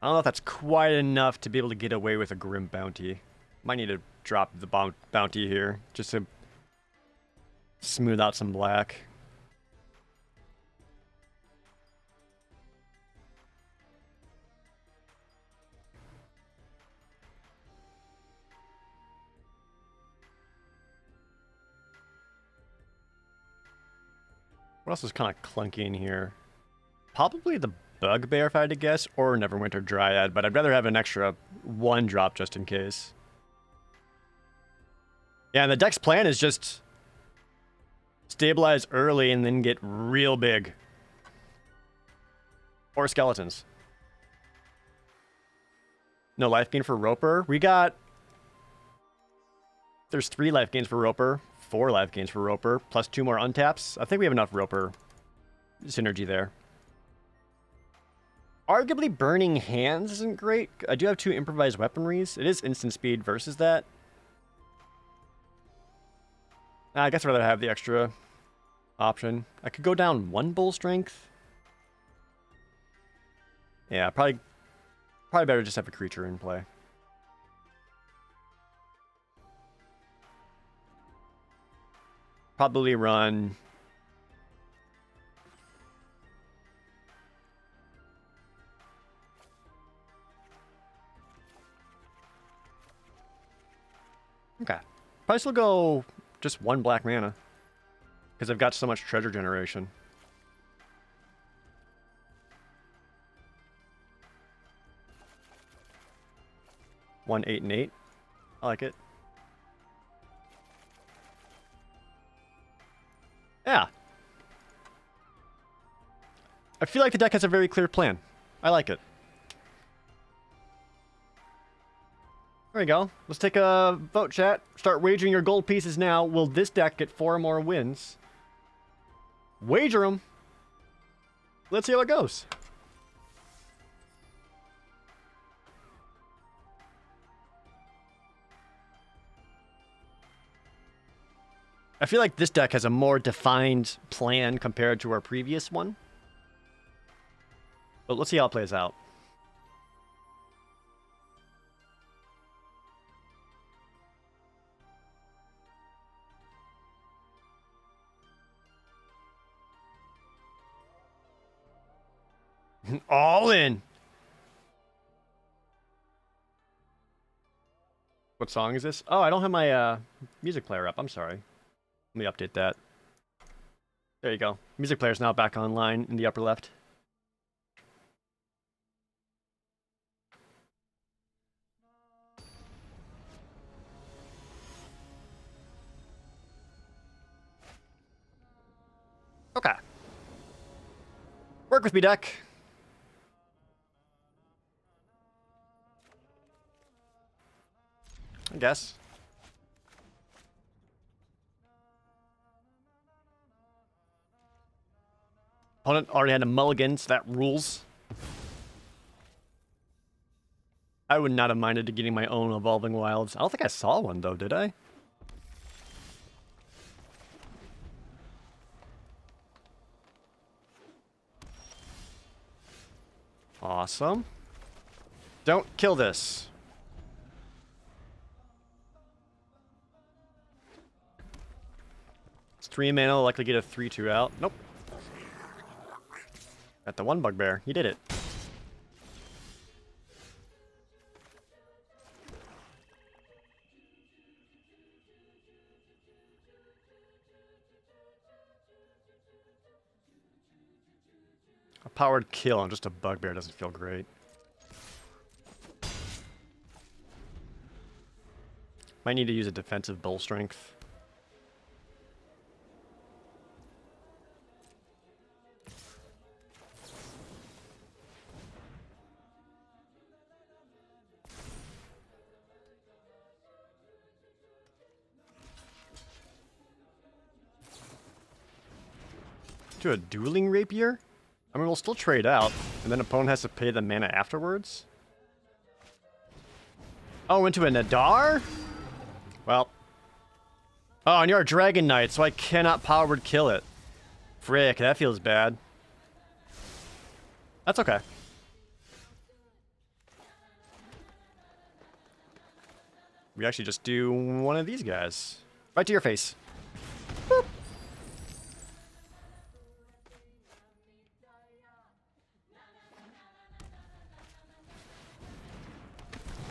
I don't know if that's quite enough to be able to get away with a Grim Bounty. Might need to drop the bounty here, just to smooth out some black. What else is kind of clunky in here? Probably the Bugbear, if I had to guess, or Neverwinter Dryad, but I'd rather have an extra 1 drop just in case. Yeah, and the deck's plan is just stabilize early and then get real big. Or skeletons. No life gain for Roper. We got... There's 3 life gains for Roper, 4 life gains for Roper, plus 2 more untaps. I think we have enough Roper synergy there. Arguably, Burning Hands isn't great. I do have 2 improvised weaponries. It is instant speed versus that. I guess I'd rather have the extra option. I could go down 1 bull strength. Yeah, probably better just have a creature in play. Probably run... Okay. Probably still go just 1 black mana. Because I've got so much treasure generation. 1, 8, and 8. I like it. Yeah. I feel like the deck has a very clear plan. I like it. There we go. Let's take a vote, chat. Start wagering your gold pieces now. Will this deck get 4 more wins? Wager them. Let's see how it goes. I feel like this deck has a more defined plan compared to our previous one. But let's see how it plays out. All in. What song is this? Oh, I don't have my music player up. I'm sorry. Let me update that. There you go. Music player's now back online in the upper left. Okay. Work with me, deck. I guess. Opponent already had a mulligan, so that rules. I would not have minded getting my own Evolving Wilds. I don't think I saw one, though, did I? Awesome. Don't kill this. It's 3 mana, likely get a 3/2 out. Nope. Got the 1 bugbear. He did it. A powered kill on just a bugbear doesn't feel great. Might need to use a defensive bull strength. To a dueling rapier? I mean, we'll still trade out, and then opponent has to pay the mana afterwards? Oh, into a Nadar? Well. Oh, and you're a Dragon Knight, so I cannot powered kill it. Frick, that feels bad. That's okay. We actually just do one of these guys. Right to your face. Boop.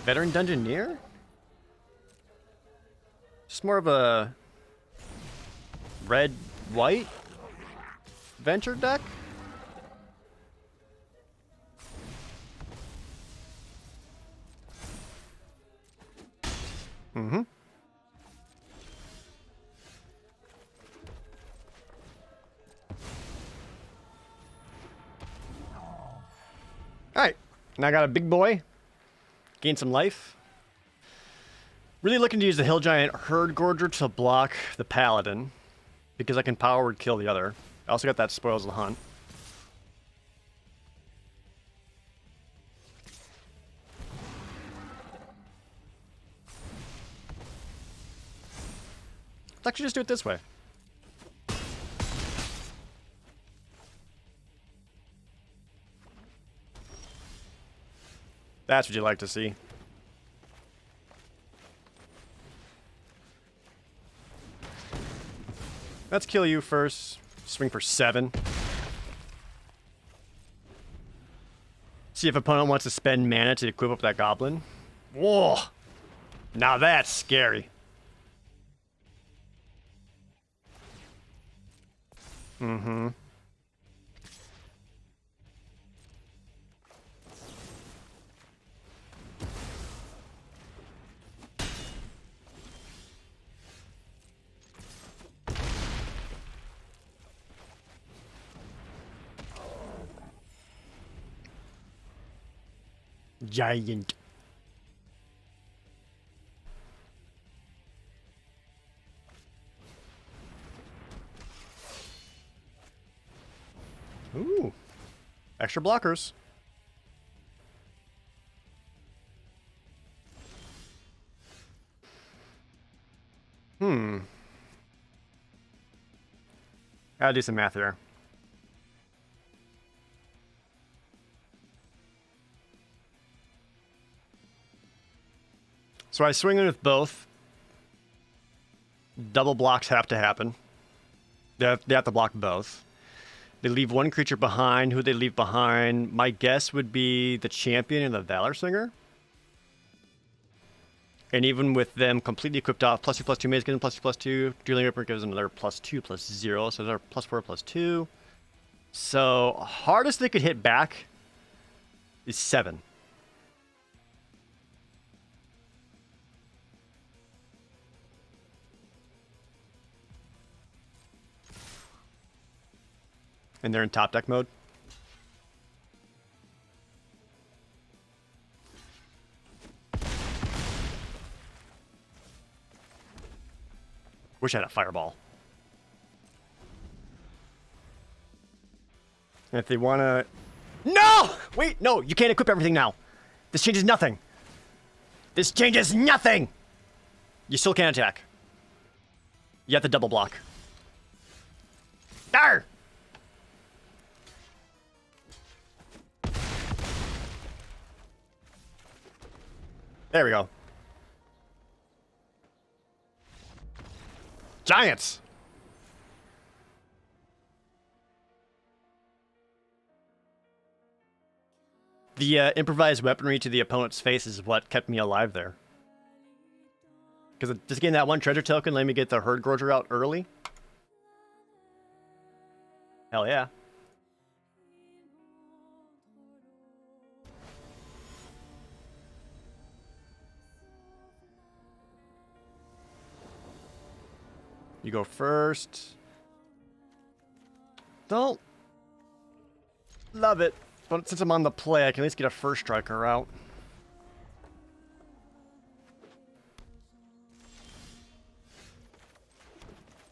Veteran Dungeoneer? Just more of a red-white venture deck? Mm-hmm. Alright, now I got a big boy. Gain some life. Really looking to use the Hill Giant Herd Gorger to block the Paladin, because I can power word kill the other. I also got that Spoils of the Hunt. Let's actually just do it this way. That's what you like to see. Let's kill you first. Swing for 7. See if opponent wants to spend mana to equip up that goblin. Whoa! Now that's scary. Mm-hmm. Giant. Ooh. Extra blockers. Gotta do some math here. So I swing in with both. Double blocks have to happen. They have to block both. They leave one creature behind. Who they leave behind? My guess would be the champion and the Valor Singer. And even with them completely equipped off, +2/+2 Maze gives them +2/+2. Dueling Ripper gives them another +2/+0. So they're +4/+2. So hardest they could hit back is 7. And they're in top deck mode. Wish I had a fireball. And if they want to... No! Wait, no, you can't equip everything now. This changes nothing. This changes nothing! You still can't attack. You have to double block. Arr! There we go. Giants! The improvised weaponry to the opponent's face is what kept me alive there. Because just getting that one treasure token let me get the Herd Gorger out early. Hell yeah. You go first. Don't love it, but since I'm on the play, I can at least get a first striker out.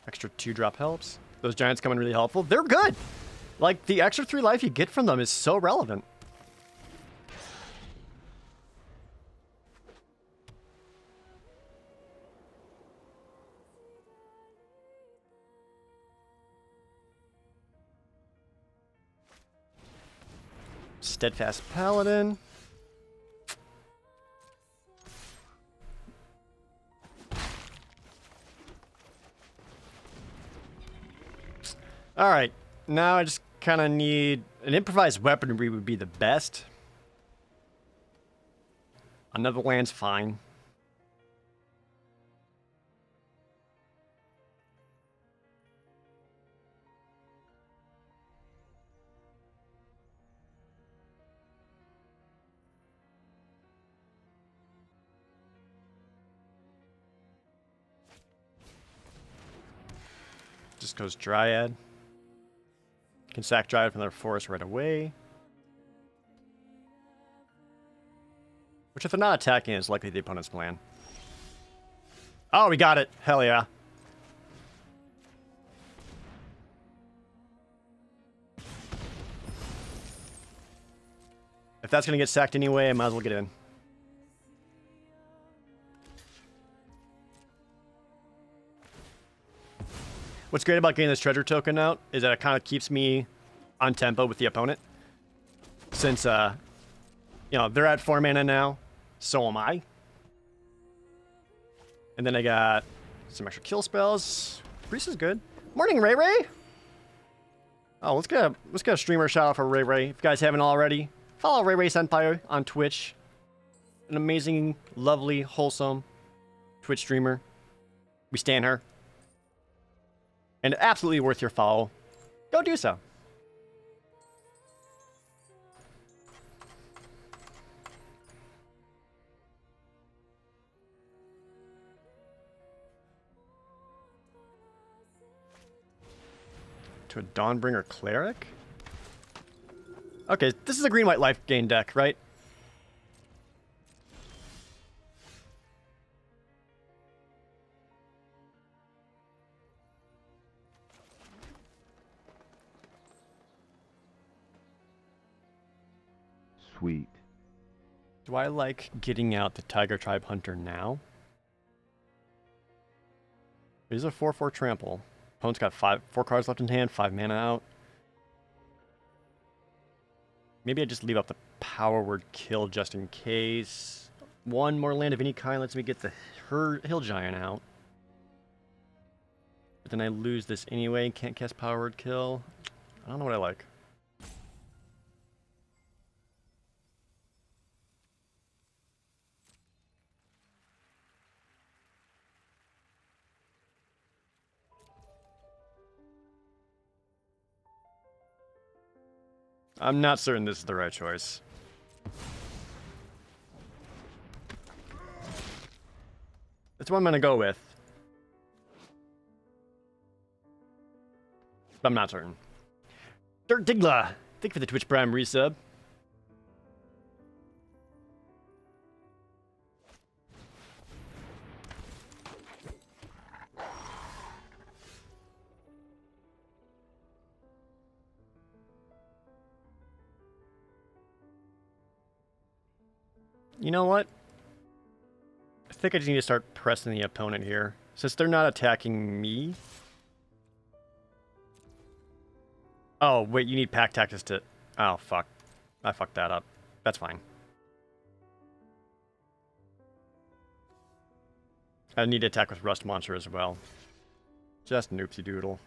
Extra 2-drop helps. Those giants come in really helpful. They're good. Like, the extra 3 life you get from them is so relevant. Steadfast Paladin. Alright, now I just kind of need... An improvised weaponry would be the best. Another land's fine. Just goes Dryad. Can sack Dryad from their forest right away. Which, if they're not attacking, is likely the opponent's plan. Oh, we got it. Hell yeah. If that's going to get sacked anyway, I might as well get in. What's great about getting this treasure token out is that it kind of keeps me on tempo with the opponent. Since, you know, they're at 4 mana now. So am I. And then I got some extra kill spells. Priest is good. Morning, Ray Ray! Oh, let's get a streamer shout out for Ray Ray. If you guys haven't already, follow Ray Ray Senpai on Twitch. An amazing, lovely, wholesome Twitch streamer. We stan her. And absolutely worth your follow. Go do so. To a Dawnbringer Cleric? Okay, this is a green-white life gain deck, right? Sweet. Do I like getting out the Tiger Tribe Hunter now? It is a 4/4 trample. Opponent's got 4 cards left in hand, 5 mana out. Maybe I just leave up the power word kill just in case. 1 more land of any kind lets me get the Hill Giant out. But then I lose this anyway, can't cast power word kill. I don't know what I like. I'm not certain this is the right choice. That's what I'm gonna go with. But I'm not certain. Dirt Digla, thank you for the Twitch Prime resub. You know what? I think I just need to start pressing the opponent here. Since they're not attacking me. Oh, wait, you need pack tactics to... Oh, fuck. I fucked that up. That's fine. I need to attack with Rust Monster as well. Just an oopsie doodle.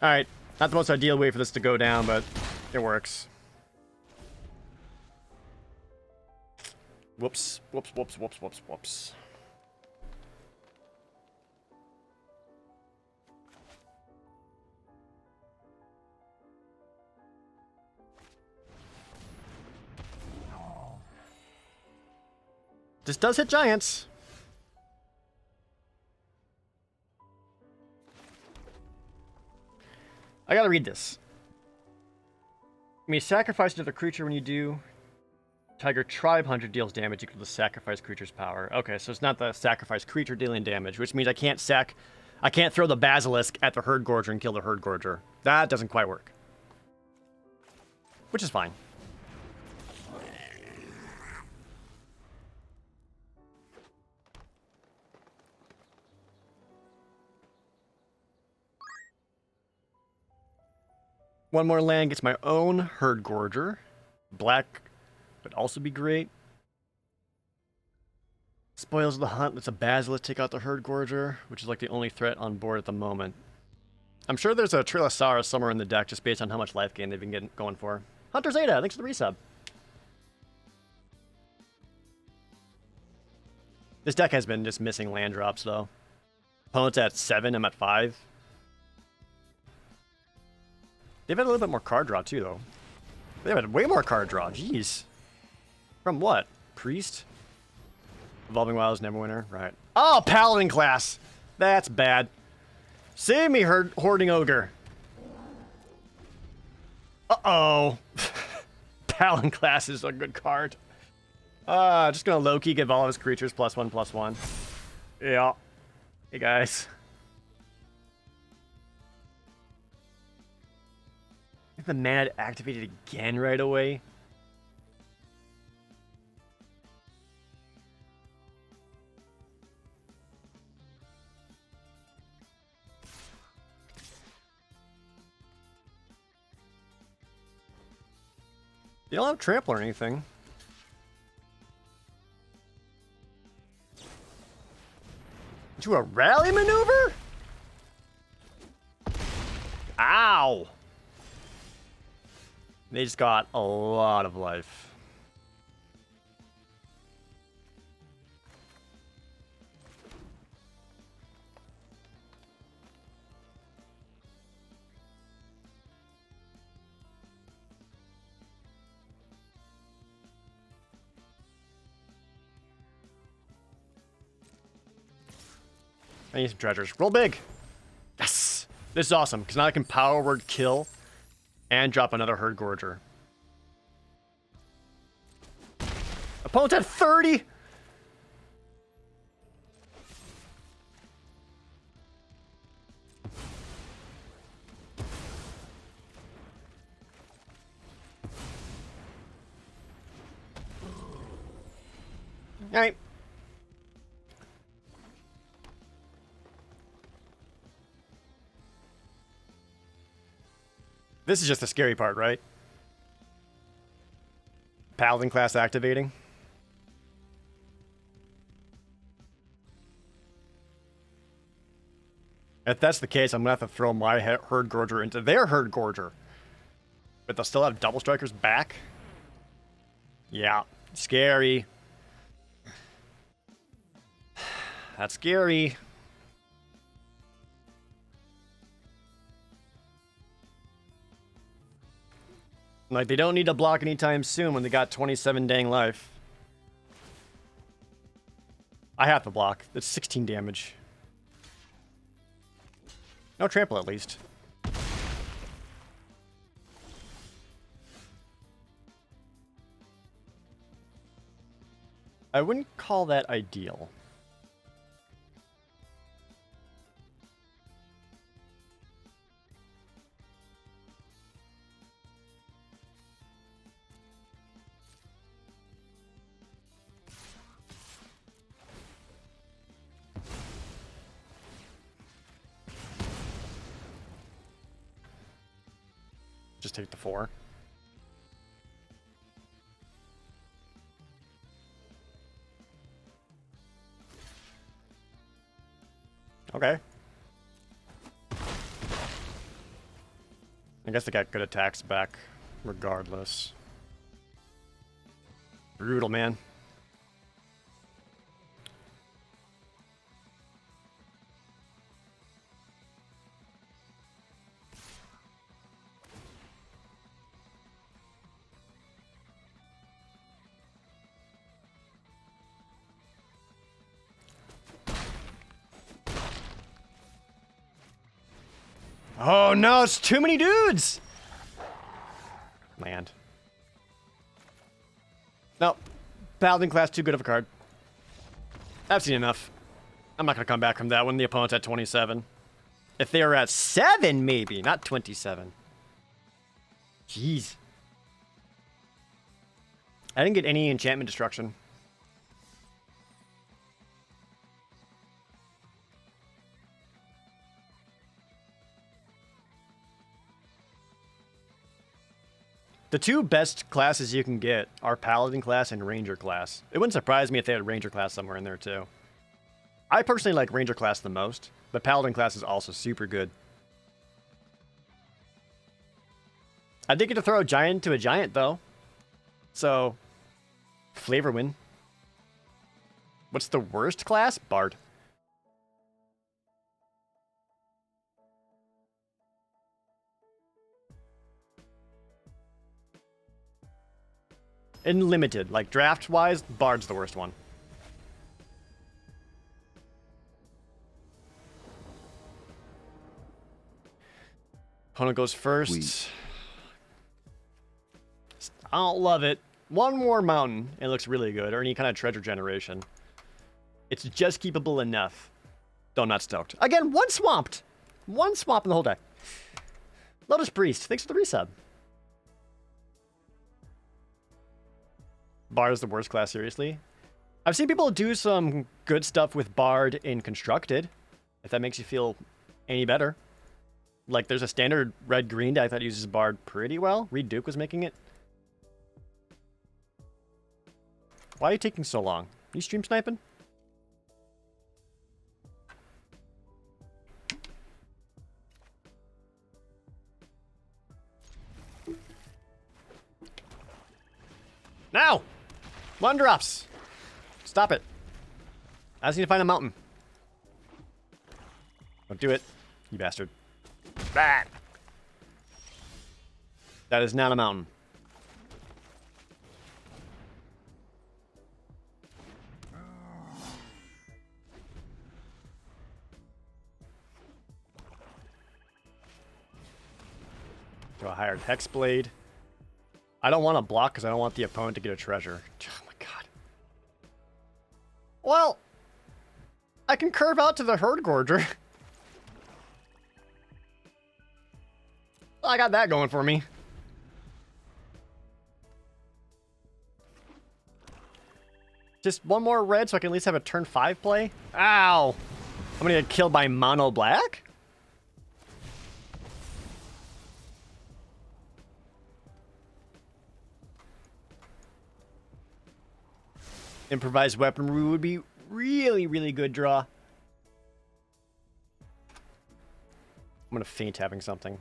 Alright. Not the most ideal way for this to go down, but it works. Whoops. Whoops, whoops, whoops, whoops, whoops. This does hit giants. I gotta read this. You may sacrifice another creature when you do. Tiger Tribe Hunter deals damage equal to the sacrifice creature's power. Okay, so it's not the sacrifice creature dealing damage, which means I can't throw the Basilisk at the Herd Gorger and kill the Herd Gorger. That doesn't quite work. Which is fine. One more land gets my own Herd Gorger. Black would also be great. Spoils of the Hunt lets a Basilisk take out the Herd Gorger, which is like the only threat on board at the moment. I'm sure there's a Trilosaurus somewhere in the deck just based on how much life gain they've been going for. Hunter Zeta, thanks for the resub. This deck has been just missing land drops though. Opponent's at 7, I'm at 5. They've had a little bit more card draw, too, though. They've had way more card draw. Jeez. From what? Priest? Evolving Wilds, Neverwinter? Right. Oh, Paladin class! That's bad. Save me, Hoarding Ogre. Uh-oh. Talon Class is a good card. Just gonna low-key give all of his creatures +1/+1. Yeah. Hey, guys. The mana activated again right away. They don't have trample or anything. Do a rally maneuver? Ow! They just got a lot of life. I need some treasures. Roll big! Yes! This is awesome, because now I can power word kill and drop another Herd Gorger. Opponent's at 30! Alright. This is just the scary part, right? Paladin class activating. If that's the case, I'm gonna have to throw my Herd Gorger into their Herd Gorger. But they'll still have Double Strikers back? Yeah, scary. That's scary. Like, they don't need to block anytime soon when they got 27 dang life. I have to block. That's 16 damage. No trample, at least. I wouldn't call that ideal. Just take the 4. Okay. I guess they got good attacks back, regardless. Brutal, man. Oh no, it's too many dudes! Land. Nope. Paladin class, too good of a card. I've seen enough. I'm not gonna come back from that when the opponent's at 27. If they were at 7, maybe, not 27. Jeez. I didn't get any enchantment destruction. The two best classes you can get are Paladin class and Ranger class. It wouldn't surprise me if they had Ranger class somewhere in there too. I personally like Ranger class the most, but Paladin class is also super good. I did get to throw a giant to a giant though. So, flavor win. What's the worst class? Bard. In limited, like draft-wise, Bard's the worst one. Opponent goes first. Sweet. I don't love it. One more mountain. It looks really good. Or any kind of treasure generation. It's just keepable enough. Though I'm not stoked. Again, one swamped. One swamp in the whole deck. Lotus Priest, thanks for the resub. Bard is the worst class, seriously. I've seen people do some good stuff with Bard in Constructed. If that makes you feel any better. Like, there's a standard red-green deck that uses Bard pretty well. Reed Duke was making it. Why are you taking so long? You stream sniping? Now! One drops. Stop it. I just need to find a mountain. Don't do it, you bastard. That is not a mountain. Do a hired Hexblade. I don't want to block because I don't want the opponent to get a treasure. Oh my god. Well, I can curve out to the Herd Gorger. I got that going for me. Just one more red so I can at least have a turn 5 play. Ow! I'm gonna get killed by mono black? Improvised weaponry would be really, really good draw. I'm gonna faint having something.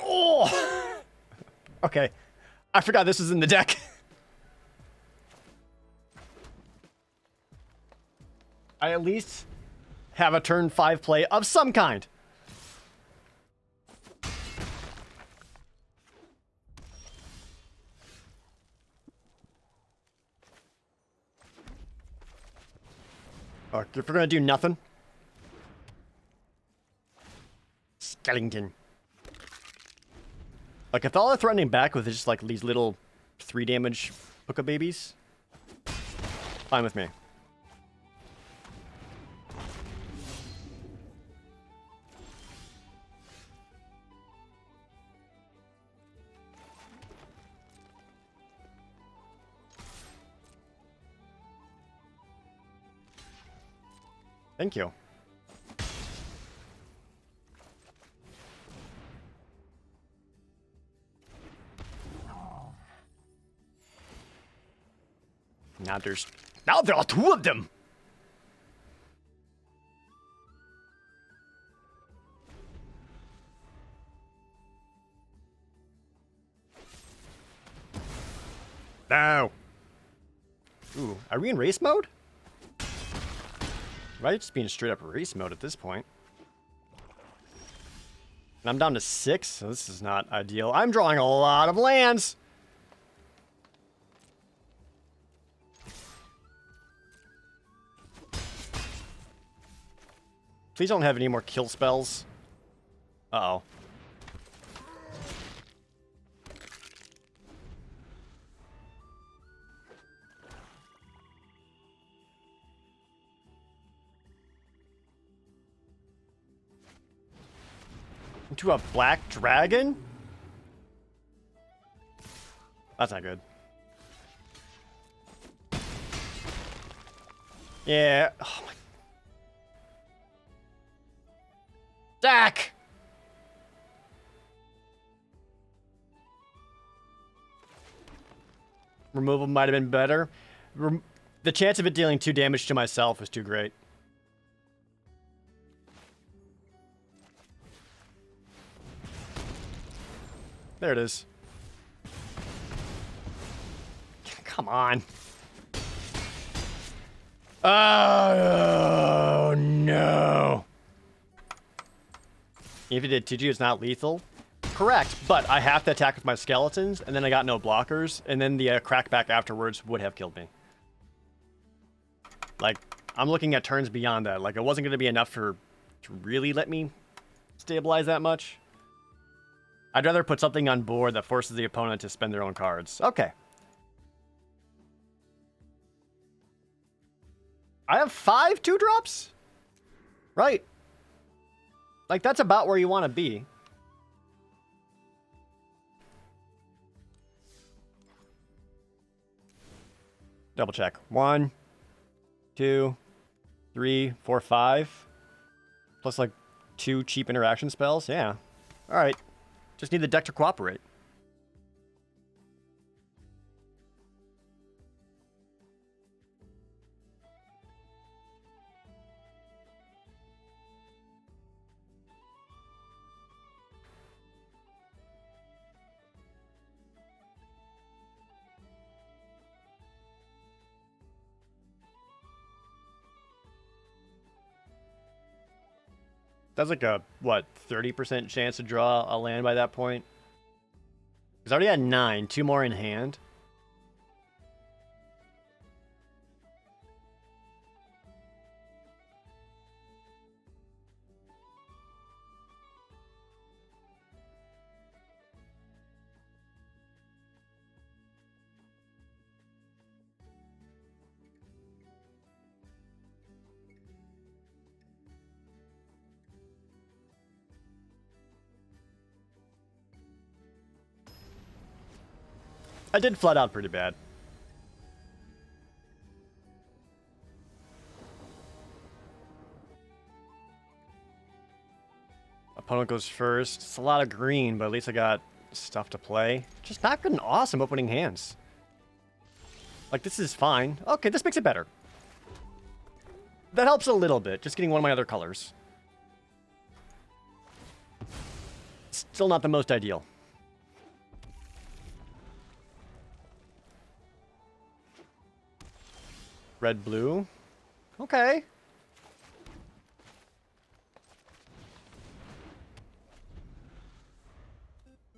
Oh! Okay. I forgot this was in the deck. I at least have a turn 5 play of some kind. Oh, if we're gonna do nothing. Skellington. Like, if all they're threatening back with is just like these little 3 damage hookup babies, fine with me. Thank you. Now there are 2 of them. No. Ooh, are we in race mode? Right, just being straight up race mode at this point. And I'm down to 6, so this is not ideal. I'm drawing a lot of lands. Please don't have any more kill spells. Uh-oh. Into a black dragon? That's not good. Yeah. Oh my. Dak! Removal might have been better. The chance of it dealing 2 damage to myself was too great. There it is. Come on. Oh, no. If it did 2G, it's not lethal. Correct, but I have to attack with my skeletons, and then I got no blockers, and then the crackback afterwards would have killed me. Like, I'm looking at turns beyond that. Like, it wasn't going to be enough to really let me stabilize that much. I'd rather put something on board that forces the opponent to spend their own cards. Okay. I have 5 2-drops? Right. Like, that's about where you want to be. Double check. 1, 2, 3, 4, 5. Plus, like, 2 cheap interaction spells. Yeah. All right. Just need the deck to cooperate. That's like a, what, 30% chance to draw a land by that point? Because I already had 9, 2 more in hand. I did flood out pretty bad. Opponent goes first. It's a lot of green, but at least I got stuff to play. Just not good and awesome opening hands. Like, this is fine. Okay, this makes it better. That helps a little bit. Just getting one of my other colors. Still not the most ideal. Red, blue. Okay.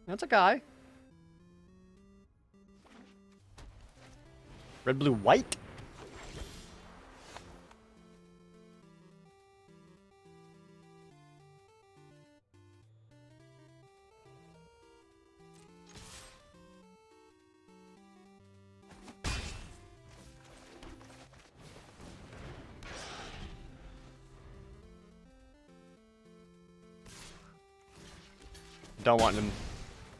That's a guy. Red, blue, white. Don't want him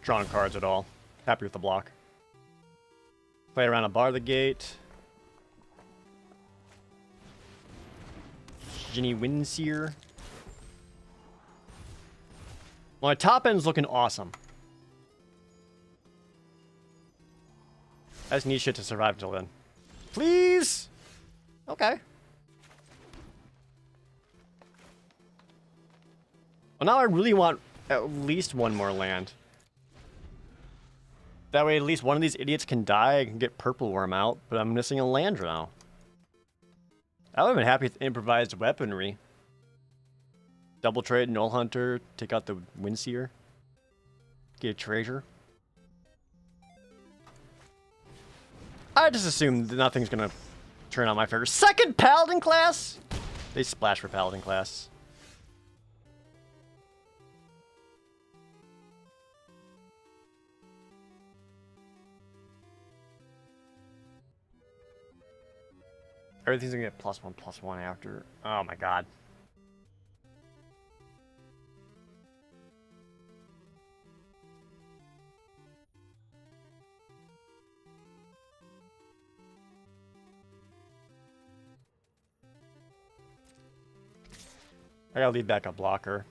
drawing cards at all. Happy with the block. Play around a bar the gate. Ginny Windseer. My top end's looking awesome. I just need shit to survive until then. Please! Okay. Well, now I really want at least one more land. That way at least one of these idiots can die. I can get Purple Worm out, but I'm missing a land now. I would have been happy with improvised weaponry. Double trade, Null Hunter, take out the Windseer. Get a treasure. I just assume that nothing's gonna turn out my favor. Second Paladin class? They splash for Paladin class. Everything's gonna get +1/+1 after. Oh my god. I gotta leave back a blocker.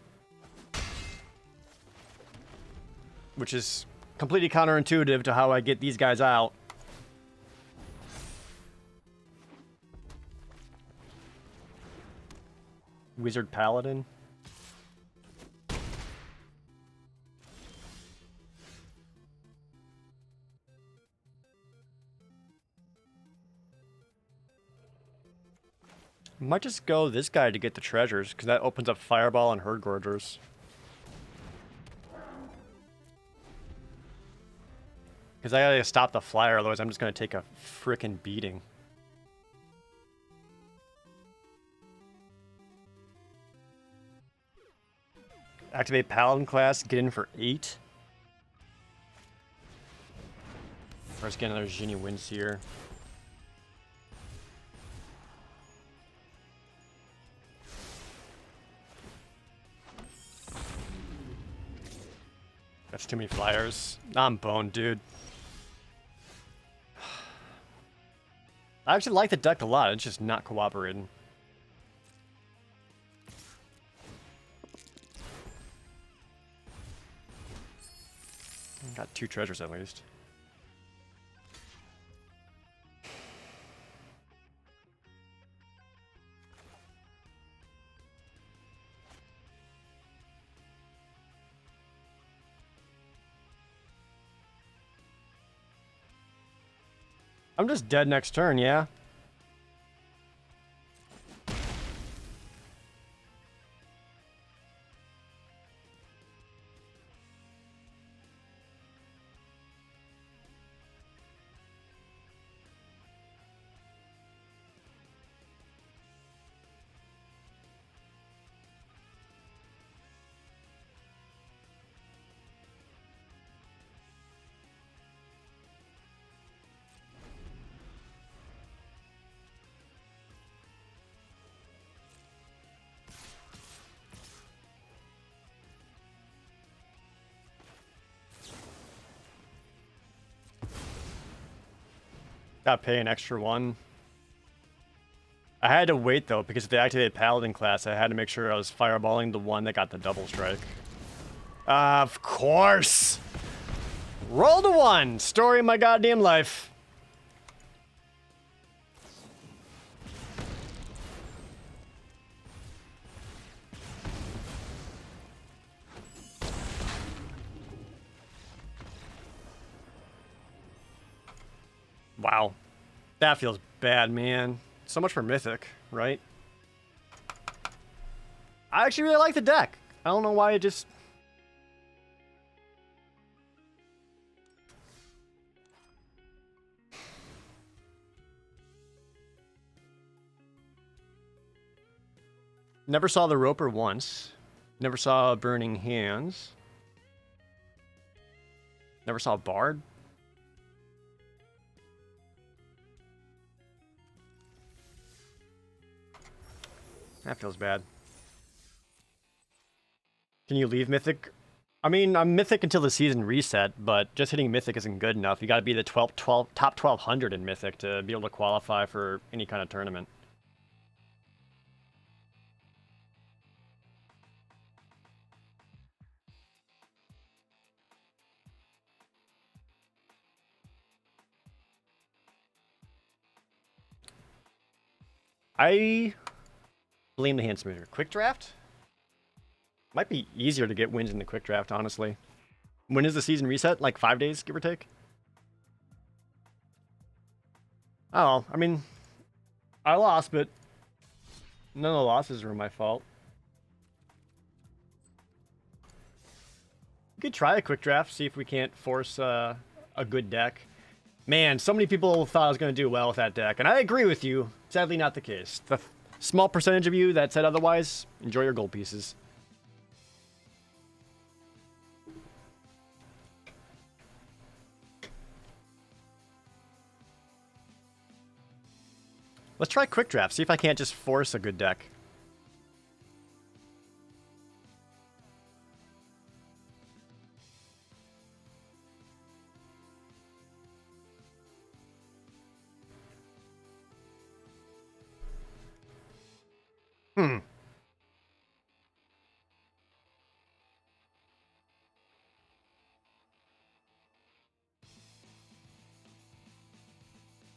Which is completely counterintuitive to how I get these guys out. Wizard Paladin. Might just go this guy to get the treasures, because that opens up Fireball and Herd Gorgers. Because I gotta stop the flyer, otherwise I'm just gonna take a frickin' beating. Activate Paladin class, get in for 8. Let's get another Genie Winds here. That's too many flyers. I'm boned, dude. I actually like the deck a lot, it's just not cooperating. Got 2 treasures at least. I'm just dead next turn, yeah? Gotta pay an extra 1. I had to wait though, because if they activated Paladin class, I had to make sure I was fireballing the one that got the double strike. Of course! Roll to 1! Story of my goddamn life. Wow. That feels bad, man. So much for Mythic, right? I actually really like the deck. I don't know why it just... Never saw the Roper once. Never saw Burning Hands. Never saw Bard. That feels bad. Can you leave Mythic? I mean, I'm Mythic until the season reset, but just hitting Mythic isn't good enough. You gotta be the top 1200 in Mythic to be able to qualify for any kind of tournament. I blame the hand smoother. Quick draft? Might be easier to get wins in the quick draft, honestly. When is the season reset? Like 5 days, give or take? Oh, I mean, I lost, but none of the losses were my fault. We could try a quick draft, see if we can't force a good deck. Man, so many people thought I was going to do well with that deck, and I agree with you. Sadly, not the case. The small percentage of you that said otherwise, enjoy your gold pieces. Let's try quick draft, see if I can't just force a good deck.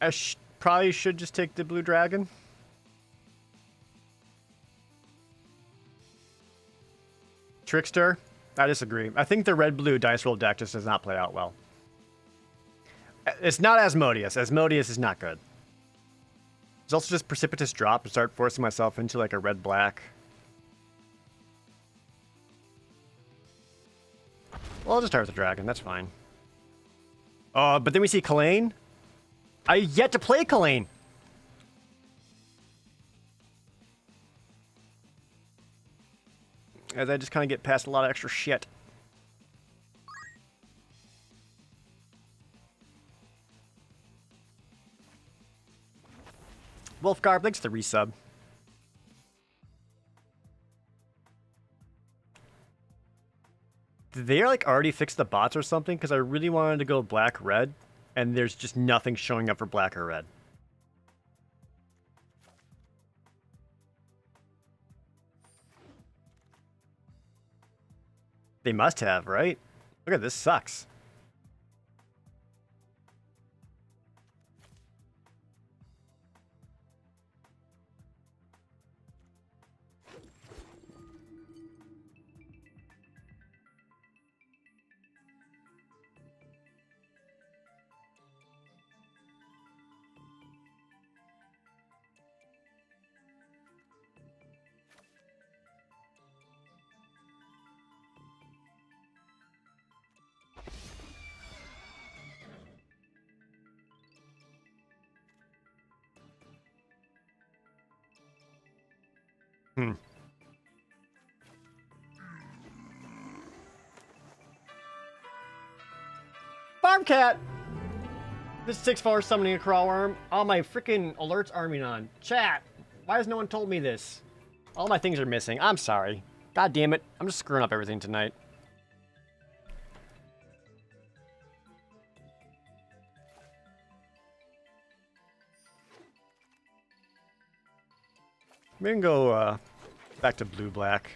I probably should just take the blue dragon. Trickster? I disagree. I think the red-blue dice roll deck just does not play out well. It's not Asmodeus. Asmodeus is not good. It's also just precipitous drop to start forcing myself into like a red-black. Well, I'll just start with the dragon. That's fine. But then we see Kalain. I yet to play Kalain. as I just kind of get past a lot of extra shit. Wolfgarb, thanks for the resub. Did they like already fix the bots or something? Because I really wanted to go black-red, and there's just nothing showing up for black or red. They must have, right? Look at this, sucks. Farm cat! This 6-4 summoning a crawl worm. All my freaking alerts aren't on. Chat, why has no one told me this? All my things are missing. I'm sorry. God damn it. I'm just screwing up everything tonight. We can go back to blue-black.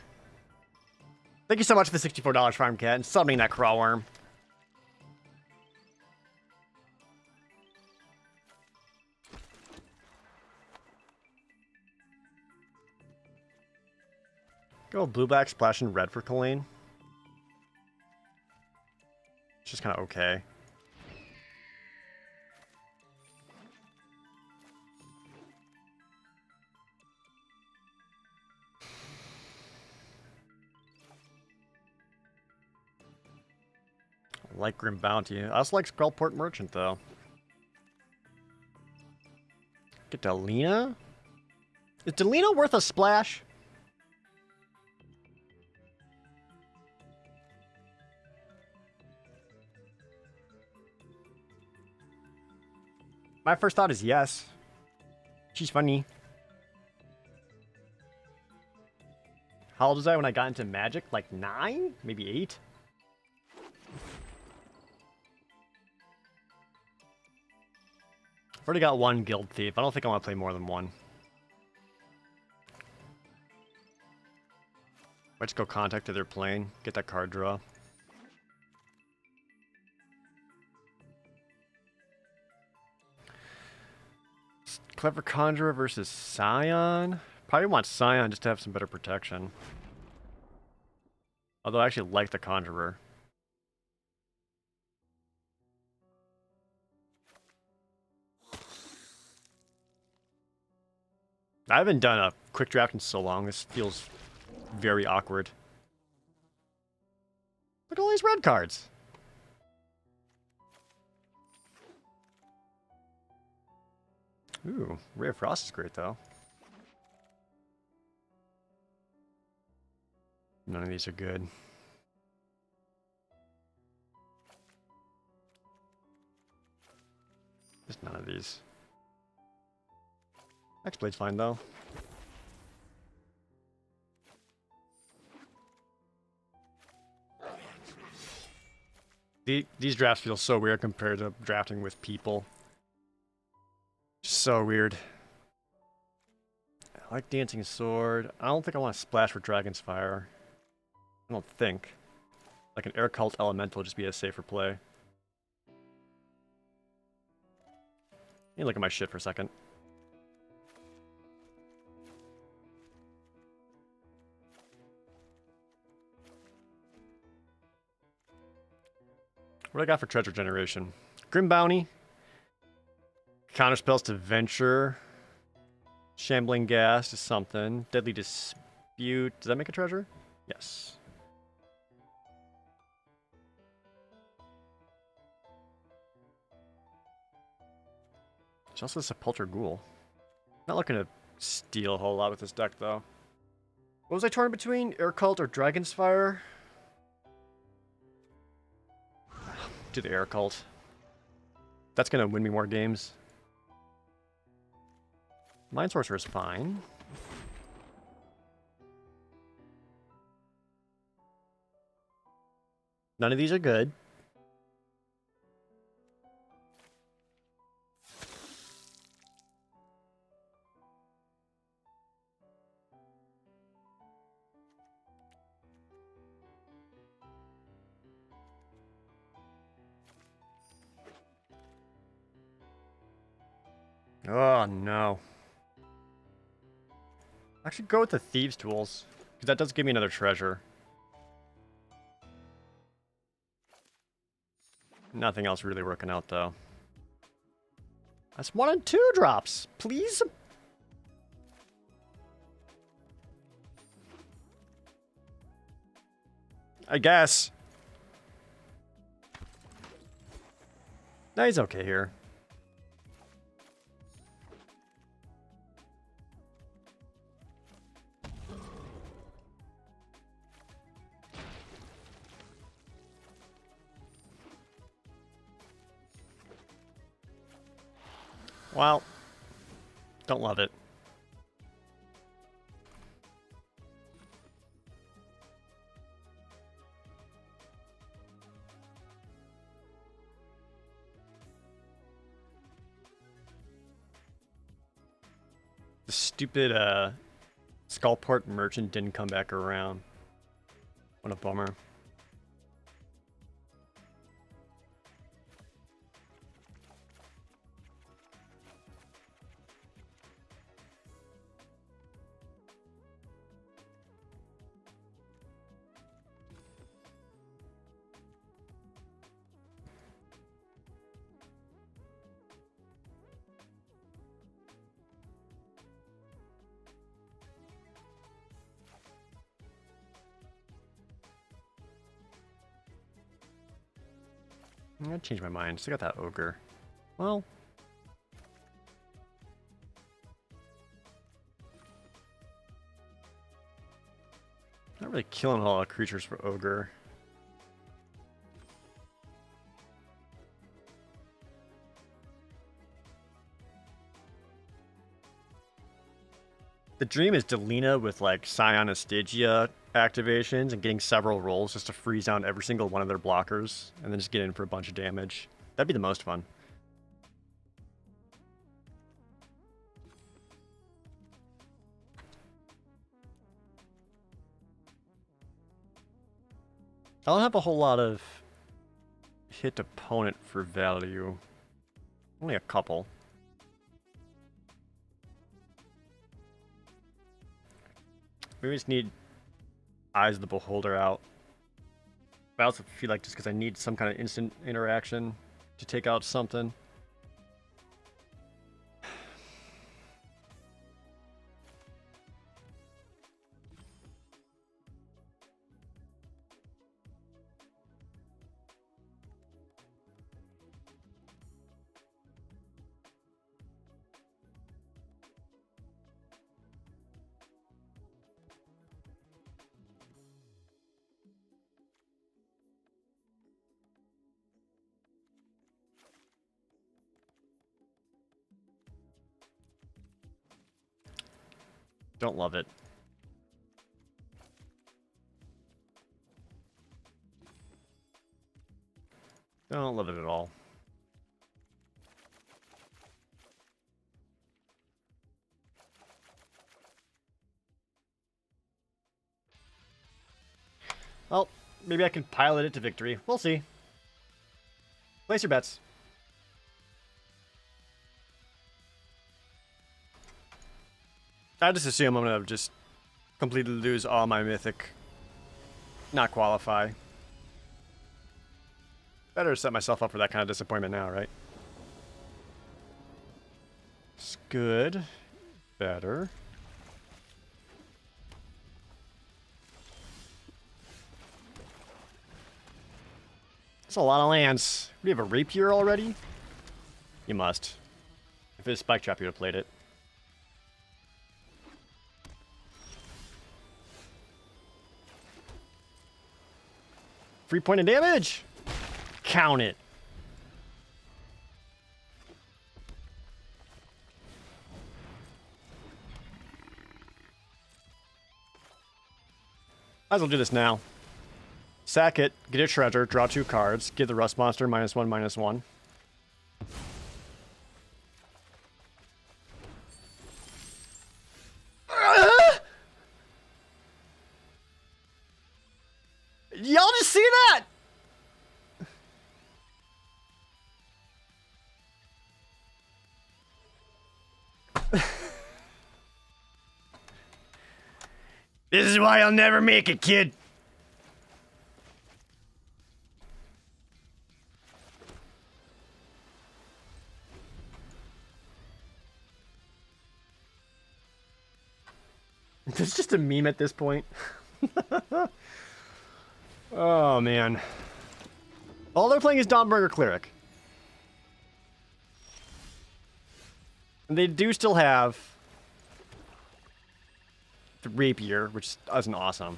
Thank you so much for the $64 farm cat and summoning that crawl worm. Go blue-black, splash, and red for Colleen. It's just kind of okay. I like Grim Bounty. I also like Skullport Merchant, though. Get Delina? Is Delina worth a splash? My first thought is yes. She's funny. How old was I when I got into Magic? Like 9? Maybe 8? I've already got one Guild Thief. I don't think I want to play more than one. Let's go contact to their plane. Get that card draw. Clever Conjurer versus Scion. Probably want Scion just to have some better protection. Although I actually like the Conjurer. I haven't done a quick draft in so long. This feels very awkward. Look at all these red cards. Ooh, Ray of Frost is great, though. None of these are good. Just none of these. X-Blade's fine, though. These drafts feel so weird compared to drafting with people. So weird. I like Dancing Sword. I don't think I want to splash for Dragon's Fire. I don't think. Like an Air Cult Elemental would just be a safer play. Let me look at my shit for a second. What do I got for Treasure Generation? Grim Bounty. Counter spells to Venture. Shambling Gas is something. Deadly Dispute. Does that make a treasure? Yes. There's also a Sepulchre Ghoul. Not looking to steal a whole lot with this deck, though. What was I torn between? Air Cult or Dragon's Fire? Do the Air Cult. That's gonna win me more games. Mind Sorcerer is fine. None of these are good. Oh, no. I should go with the Thieves' Tools, because that does give me another treasure. Nothing else really working out, though. That's 1 and 2 drops, please. I guess. No, he's okay here. Well, don't love it. The stupid Skullport Merchant didn't come back around. What a bummer. I'm gonna change my mind. Still got that ogre. Well. Not really killing a lot of creatures for ogre. The dream is Delina with like Scion Stygia activations and getting several rolls just to freeze down every single one of their blockers and then just get in for a bunch of damage. That'd be the most fun. I don't have a whole lot of hit opponent for value. Only a couple. We just need Eyes of the Beholder out. But I also feel like just because I need some kind of instant interaction to take out something. Don't love it. Don't love it at all. Well, maybe I can pilot it to victory. We'll see. Place your bets. I just assume I'm gonna just completely lose all my mythic. Not qualify. Better set myself up for that kind of disappointment now, right? It's good. Better. That's a lot of lands. Do you have a rapier already? You must. If it's Spike Trap, you would have played it. 3 point of damage. Count it. Might as well do this now. Sack it, get a treasure, draw 2 cards, give the rust monster -1/-1. Y'all just see that? This is why I'll never make it, kid. This is just a meme at this point. Oh, man. All they're playing is Dawnbringer Cleric. And they do still have the Rapier, which isn't awesome.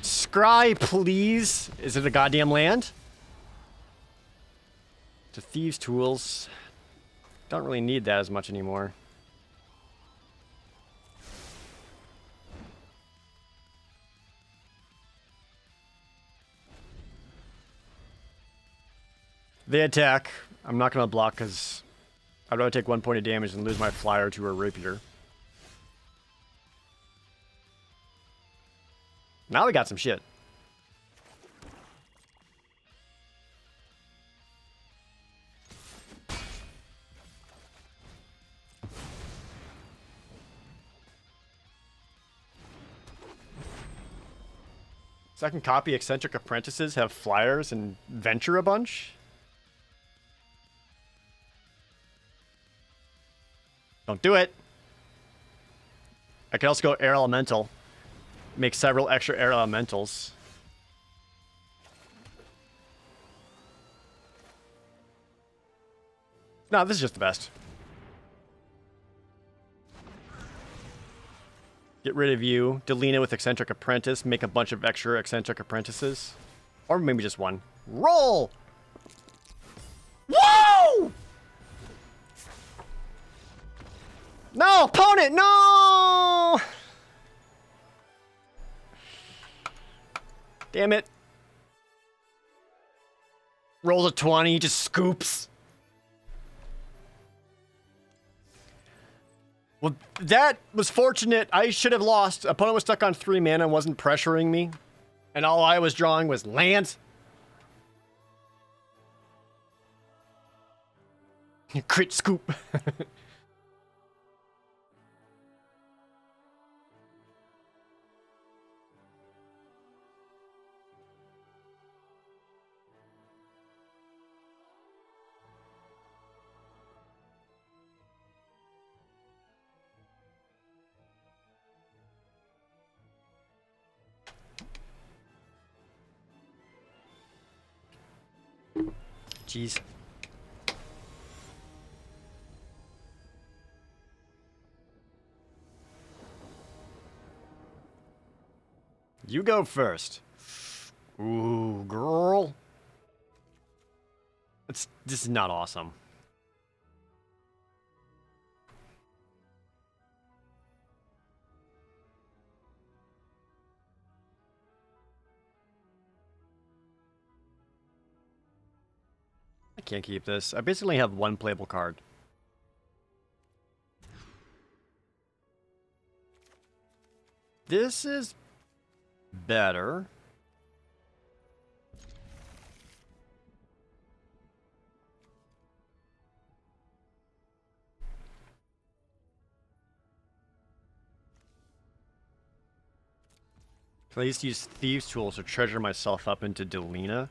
Scry, please. Is it a goddamn land? To Thieves' Tools. Don't really need that as much anymore. They attack. I'm not going to block because I'd rather take 1 point of damage than lose my flyer to a rapier. Now we got some shit. Second copy Eccentric Apprentices have flyers and venture a bunch. Don't do it. I could also go Air Elemental. Make several extra Air Elementals. No, this is just the best. Get rid of you. Delina with Eccentric Apprentice. Make a bunch of extra Eccentric Apprentices. Or maybe just one. Roll! Whoa! No! Opponent! No! Damn it. Rolls a 20, just scoops. Well, that was fortunate. I should have lost. Opponent was stuck on 3 mana and wasn't pressuring me. And all I was drawing was lands. Crit scoop. Jeez. You go first. Ooh, girl. This is not awesome. I can't keep this. I basically have 1 playable card. This is better. Can I just use Thieves' Tools to treasure myself up into Delina?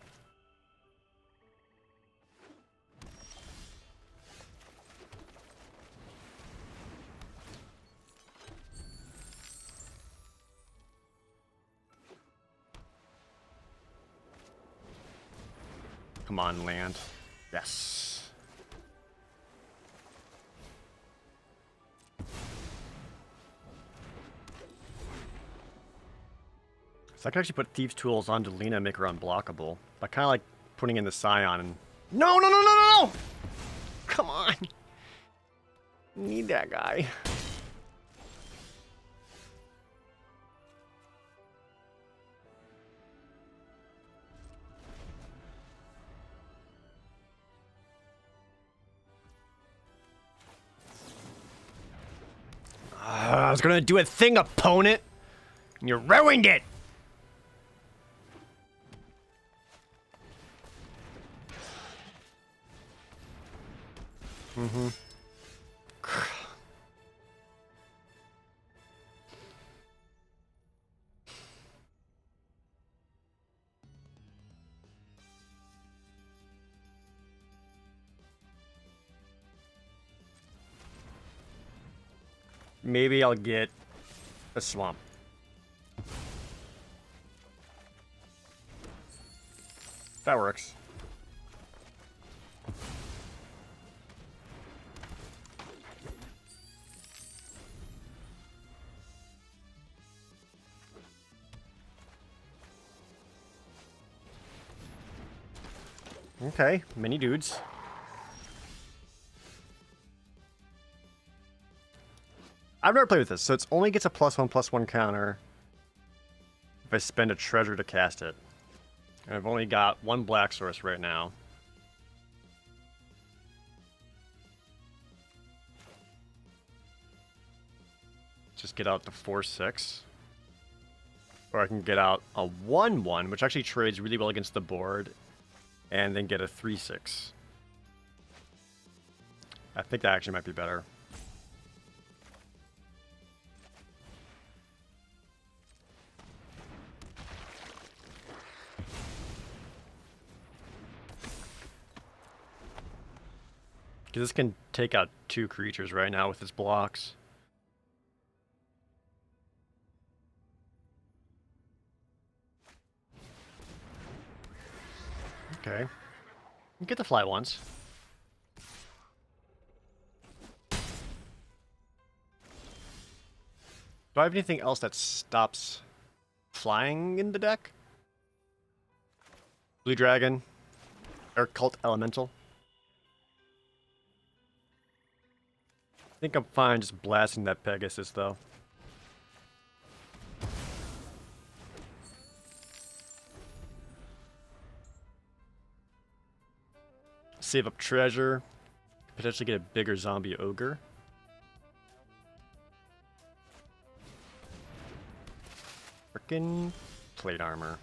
Come on, land. Yes. So I could actually put Thieves' Tools onto Lena and make her unblockable. By kind of like putting in the Scion and... No, no, no, no, no, no! Come on! Need that guy. I was gonna do a thing, opponent! And you ruined it! Mm-hmm. Maybe I'll get a swamp. That works. Okay, many dudes. I've never played with this, so it only gets a +1/+1 counter if I spend a treasure to cast it. And I've only got one black source right now. Just get out the 4/6. Or I can get out a 1/1, which actually trades really well against the board, and then get a 3/6. I think that actually might be better. Because this can take out 2 creatures right now with its blocks. Okay. You get to fly once. Do I have anything else that stops flying in the deck? Blue Dragon. Air Cult Elemental. I think I'm fine just blasting that Pegasus, though. Save up treasure. Potentially get a bigger zombie ogre. Frickin' plate armor.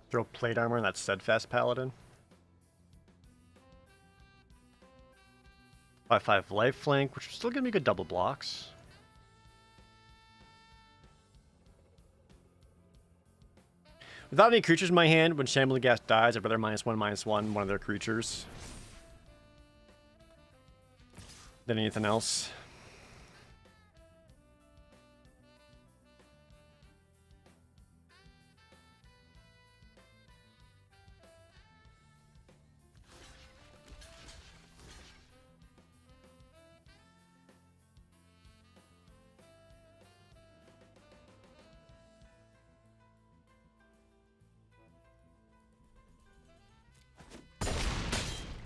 Throw plate armor on that steadfast paladin. 5/5 lifelink, which is still gonna be good double blocks. Without any creatures in my hand, when Shambling Ghast dies, I'd rather -1/-1 one of their creatures than anything else.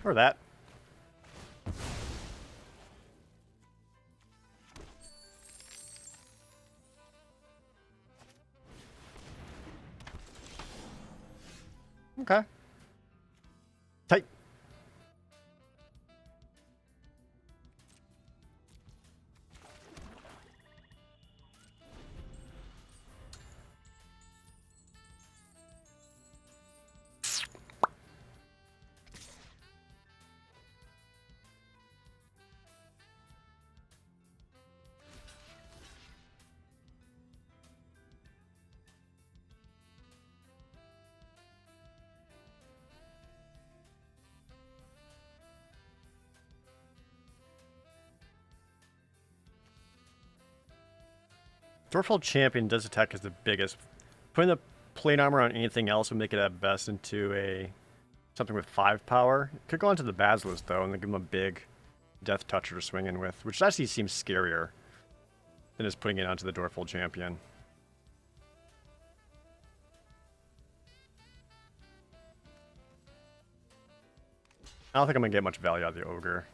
Or that. Okay. Tight. Dwarfhold Champion does attack as the biggest. Putting the plate armor on anything else would make it at best into a something with 5 power. Could go onto the Basilisk though, and then give him a big Death Toucher to swing in with, which actually seems scarier than just putting it onto the Dwarfhold Champion. I don't think I'm gonna get much value out of the Ogre.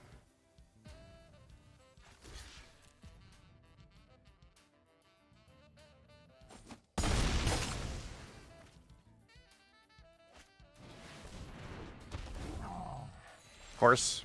Horse.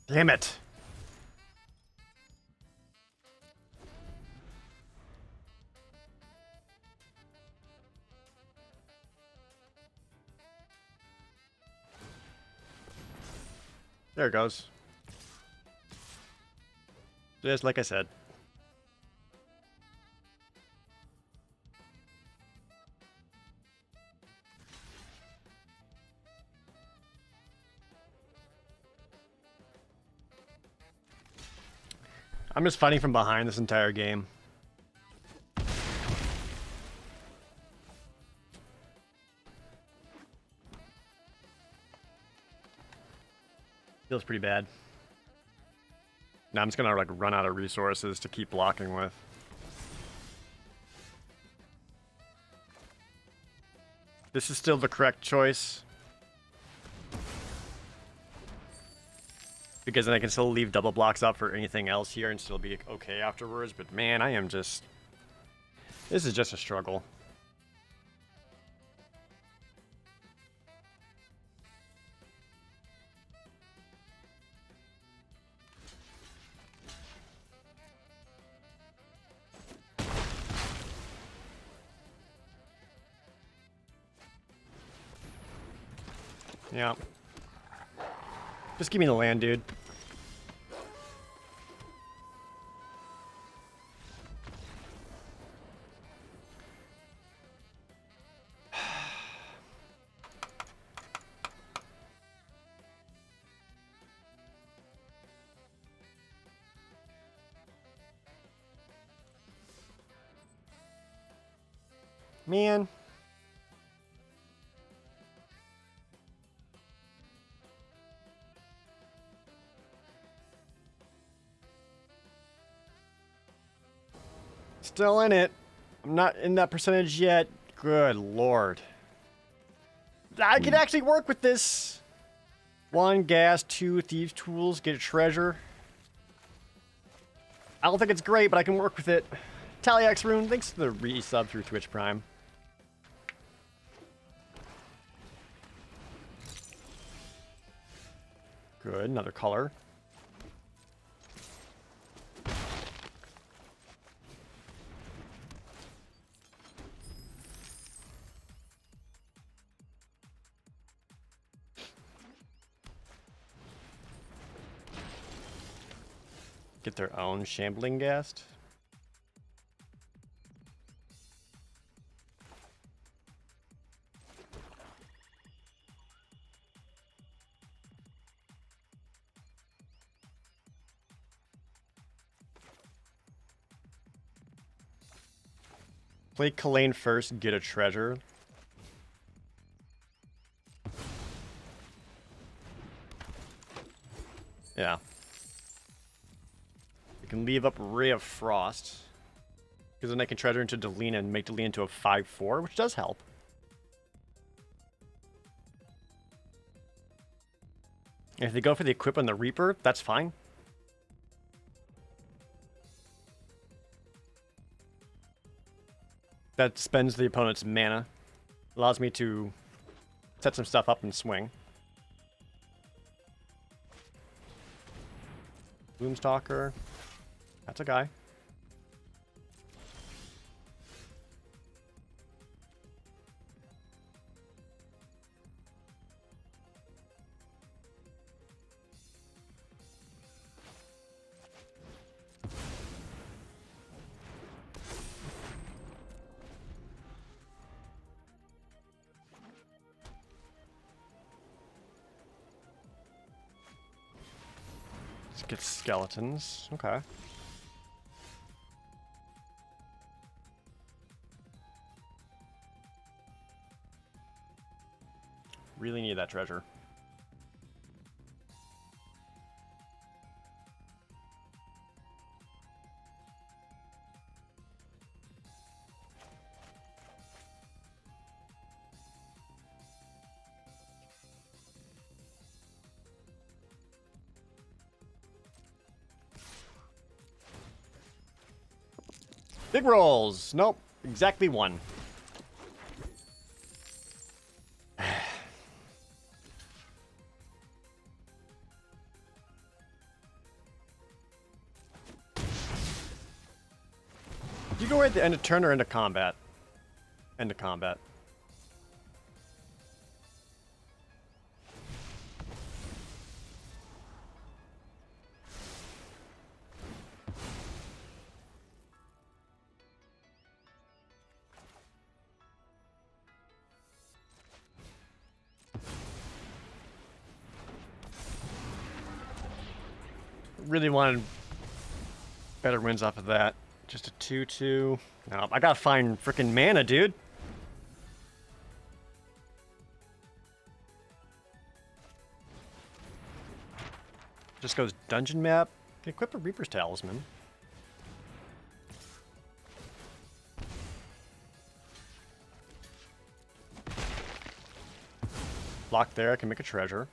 Damn it. There it goes. Just like I said. I'm just fighting from behind this entire game. Feels pretty bad. Now I'm just gonna like run out of resources to keep blocking with. This is still the correct choice. Because then I can still leave double blocks up for anything else here and still be okay afterwards. But man, I am just... This is just a struggle. Yeah. Just give me the land, dude. Man. Still in it. I'm not in that percentage yet. Good lord. I can actually work with this. 1 gas, 2 thieves tools, get a treasure. I don't think it's great, but I can work with it. Talyax Rune, thanks for the resub through Twitch Prime. Good, another color. Get their own shambling ghast. Play Kalane first, get a treasure. Yeah. You can leave up Ray of Frost. Because then I can treasure into Delina and make Delina into a 5/4, which does help. And if they go for the equip on the Reaper, that's fine. That spends the opponent's mana. Allows me to set some stuff up and swing. Gloomstalker. That's a guy. Get skeletons. Okay. Really need that treasure. Big rolls. Nope. Exactly one. Do you go right at the end of turn or into combat? End of combat. Really wanted better wins off of that. Just a 2-2. No, I gotta find freaking mana, dude. Just goes dungeon map. Equip a Reaper's Talisman. Block there, I can make a treasure.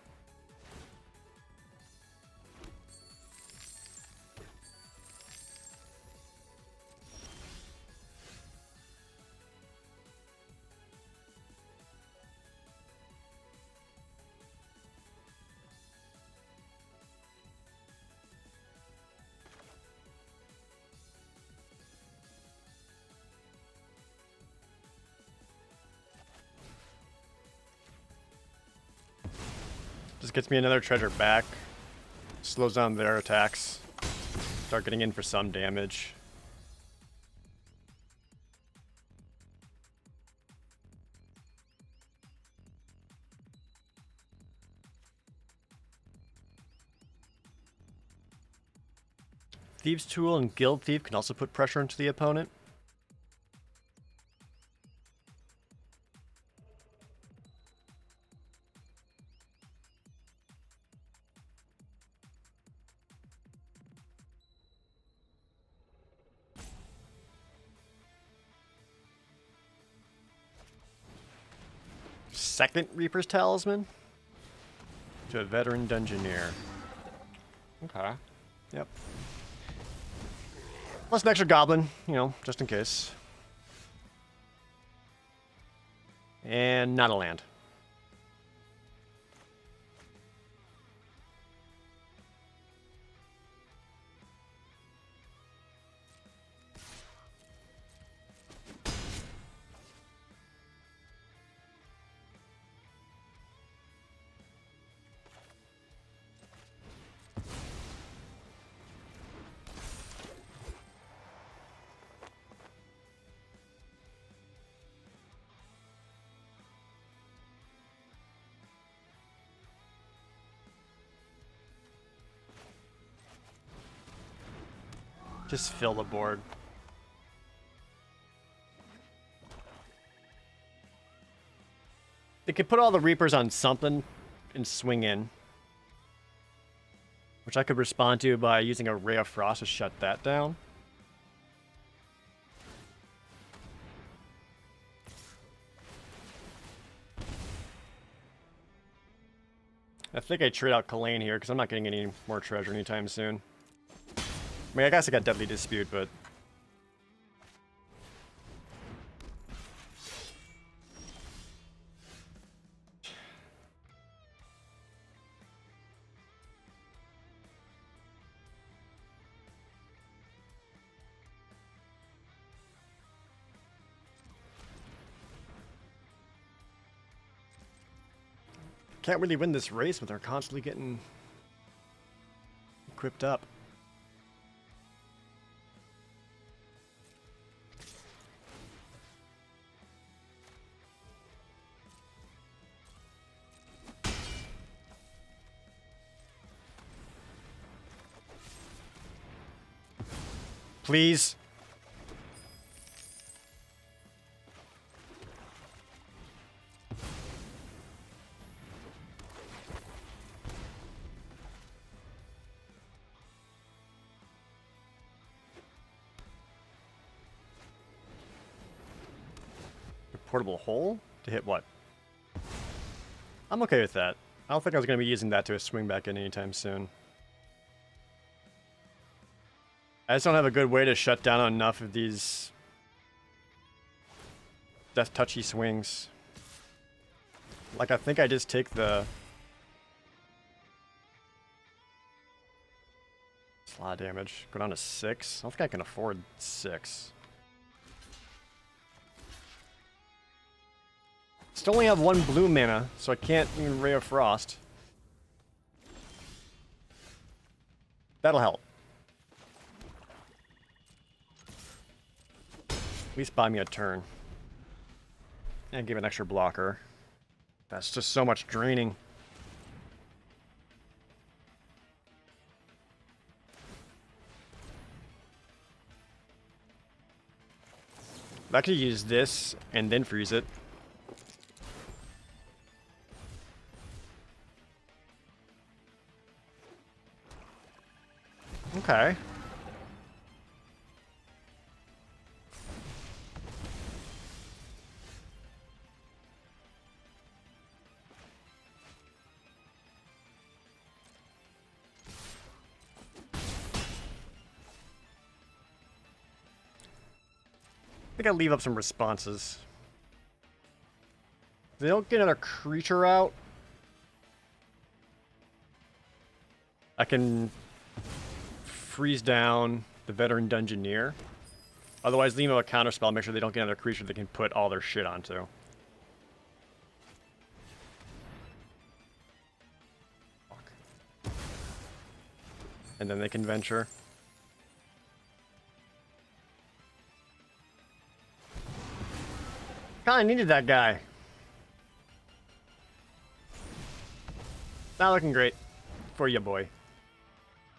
Just gets me another treasure back. Slows down their attacks. Start getting in for some damage. Thieves' Tool and Guild Thief can also put pressure into the opponent. Second Reaper's Talisman to a veteran dungeoneer. Okay. Yep. Plus an extra goblin, you know, just in case. And not a land. Just fill the board. They could put all the Reapers on something and swing in. Which I could respond to by using a Ray of Frost to shut that down. I think I trade out Kalain here because I'm not getting any more treasure anytime soon. I mean, I guess I got Deadly Dispute, but... Can't really win this race with her constantly getting equipped up. Please. A portable hole? To hit what? I'm okay with that. I don't think I was going to be using that to swing back in anytime soon. I just don't have a good way to shut down enough of these death touchy swings. Like, I think I just take the... It's a lot of damage. Go down to 6. I don't think I can afford 6. Still only have 1 blue mana, so I can't even Ray of Frost. That'll help. At least buy me a turn. And give an extra blocker. That's just so much draining. I could use this and then freeze it. Okay. I think I'll leave up some responses. They don't get another creature out. I can freeze down the Veteran Dungeoneer. Otherwise, leave them a counterspell, make sure they don't get another creature they can put all their shit onto. Fuck. And then they can venture. Kinda needed that guy. Not looking great for you, boy.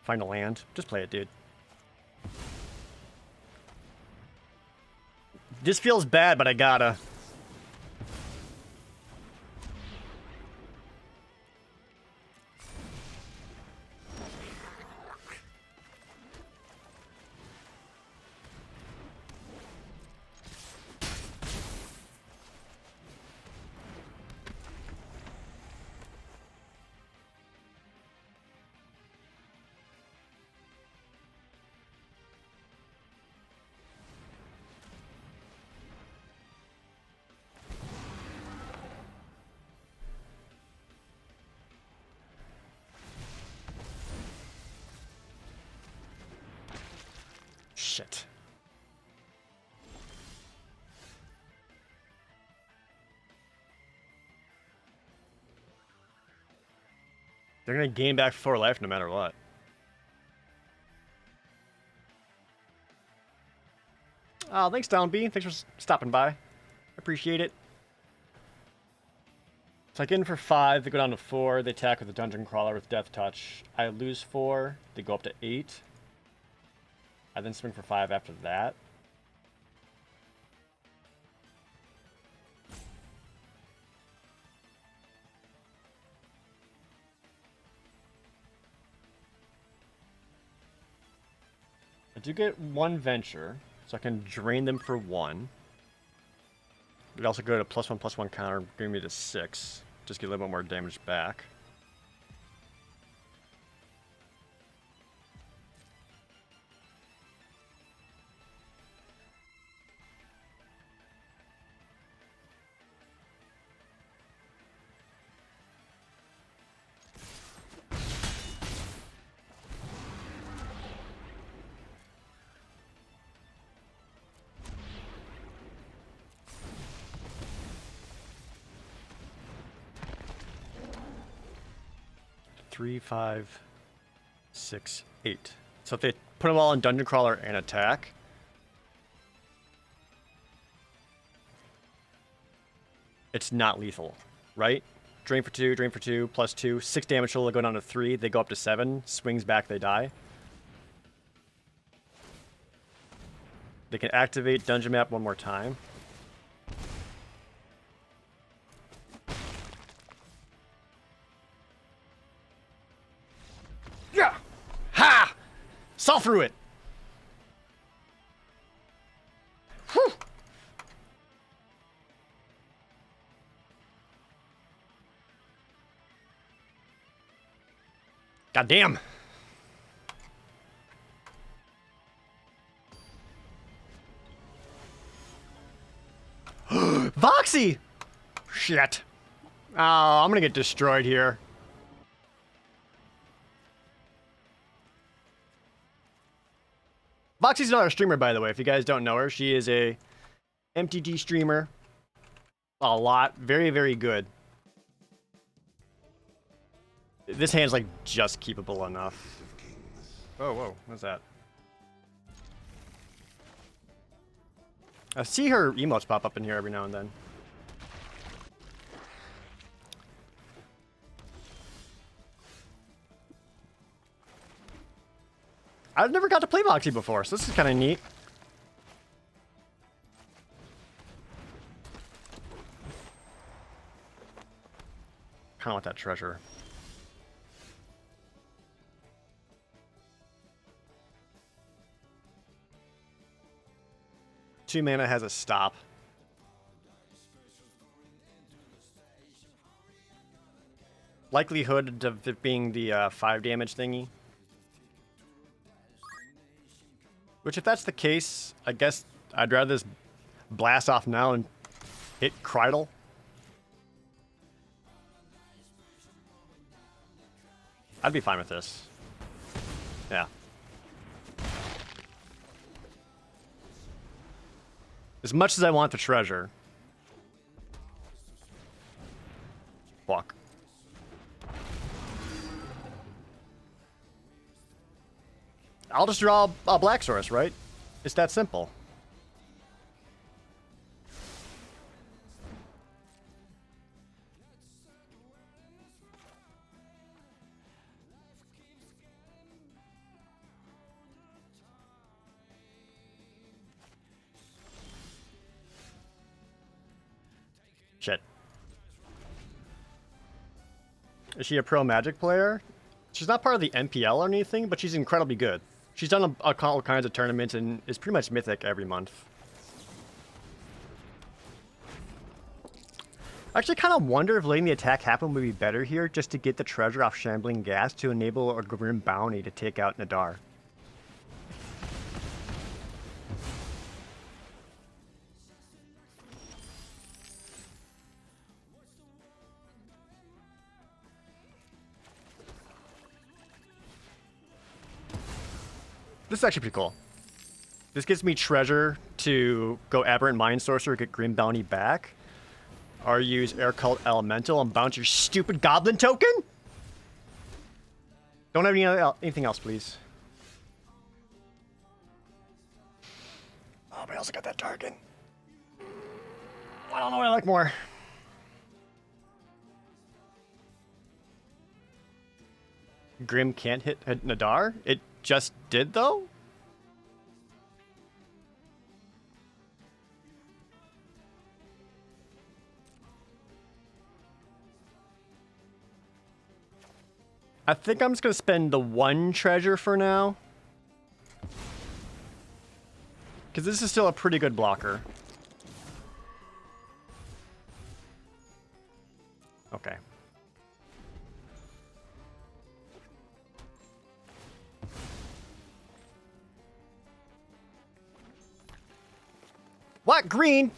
Find a land. Just play it, dude. This feels bad, but I gotta. Shit. They're gonna gain back 4 life no matter what. Oh, thanks, Downbee. Thanks for stopping by. Appreciate it. So I get in for 5, they go down to 4, they attack with a Dungeon Crawler with Death Touch. I lose 4, they go up to 8. I then swing for 5 after that. I do get 1 venture, so I can drain them for 1. But also go to +1/+1 counter, bring me to 6. Just get a little bit more damage back. Three, 5, 6, 8. So if they put them all in Dungeon Crawler and attack, it's not lethal, right? Drain for 2, +2, 6 damage total, they go down to 3, they go up to 7, swings back, they die. They can activate dungeon map one more time. Yeah! Ha! Saw through it! Whew! God damn! Voxy! Shit. Oh, I'm gonna get destroyed here. Voxy's not a streamer, by the way. If you guys don't know her, she is a MTG streamer. A lot. Very, very good. This hand's like just keepable enough. Oh, whoa. What's that? I see her emotes pop up in here every now and then. I've never got to play Voxy before, so this is kind of neat. Kind of want that treasure. Two mana has a stop. Likelihood of it being the 5 damage thingy. Which, if that's the case, I guess I'd rather this blast off now and hit Krydle. I'd be fine with this. Yeah. As much as I want the treasure. Fuck. I'll just draw a black source, right? It's that simple. Shit. Is she a pro Magic player? She's not part of the MPL or anything, but she's incredibly good. She's done all kinds of tournaments and is pretty much mythic every month. I actually kind of wonder if letting the attack happen would be better here, just to get the treasure off Shambling Gas to enable a Grim Bounty to take out Nadar. This is actually pretty cool. This gives me treasure to go Aberrant Mind Sorcerer, get Grim Bounty back. Or use Air Cult Elemental and bounce your stupid Goblin token? Don't have anything else, please. Oh, but I also got that Tarkin. I don't know what I like more. Grim can't hit Nadar? It just did, though? I think I'm just going to spend the one treasure for now. Because this is still a pretty good blocker. Okay. What? Green?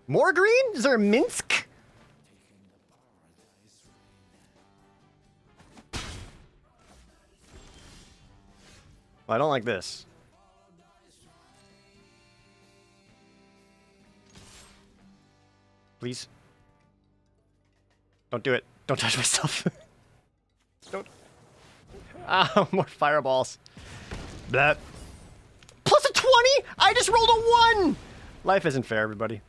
More green? Is there a Minsk? Well, I don't like this. Please. Don't do it. Don't touch my stuff. Don't. Ah, more fireballs. That. Plus a 20? I just rolled a 1! Life isn't fair, everybody.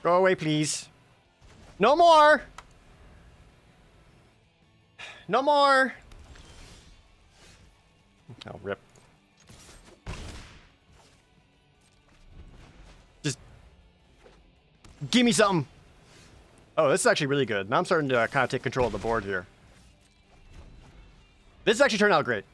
Go away, please. No more! No more! Oh, rip. Just... give me something! Oh, this is actually really good. Now I'm starting to kind of take control of the board here. This has actually turned out great.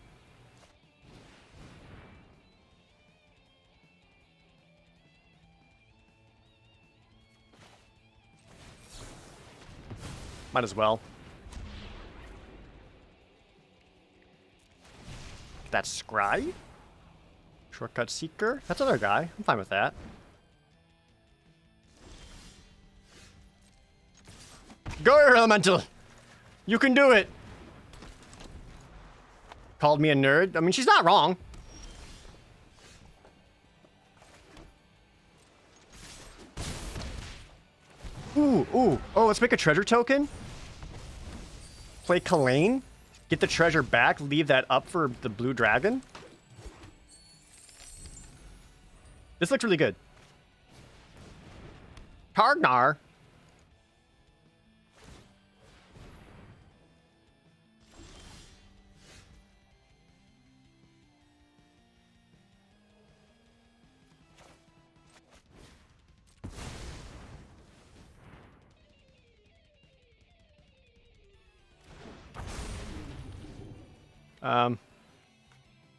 Might as well. That's Scry. Shortcut Seeker. That's another guy. I'm fine with that. Go here, Elemental! You can do it! Called me a nerd. I mean, she's not wrong. Ooh, ooh. Oh, let's make a treasure token. Play Kalane. Get the treasure back. Leave that up for the blue dragon. This looks really good. Targnar.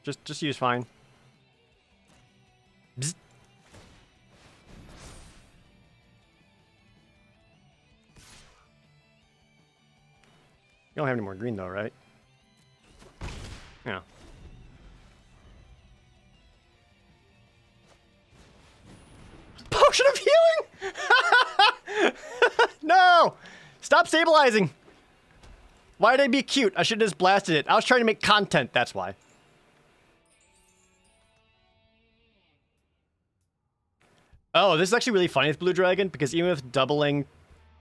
Just use fine. Bzz. You don't have any more green though, right? Yeah. Potion of healing! No! Stop stabilizing! Why did I be cute? I should have just blasted it. I was trying to make content, that's why. Oh, this is actually really funny with Blue Dragon, because even with doubling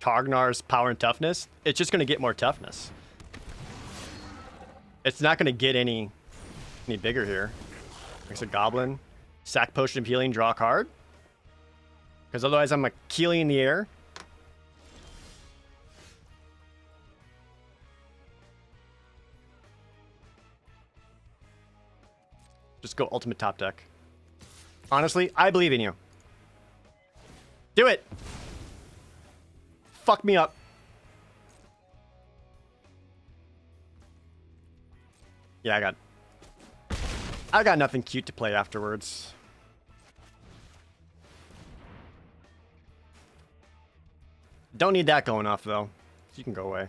Targnar's power and toughness, it's just going to get more toughness. It's not going to get any bigger here. Makes a Goblin. Sack Potion of Healing, draw a card. Because otherwise I'm like Keely in the air. Just go ultimate top deck. Honestly, I believe in you. Do it! Fuck me up. Yeah, I got nothing cute to play afterwards. Don't need that going off though. You can go away.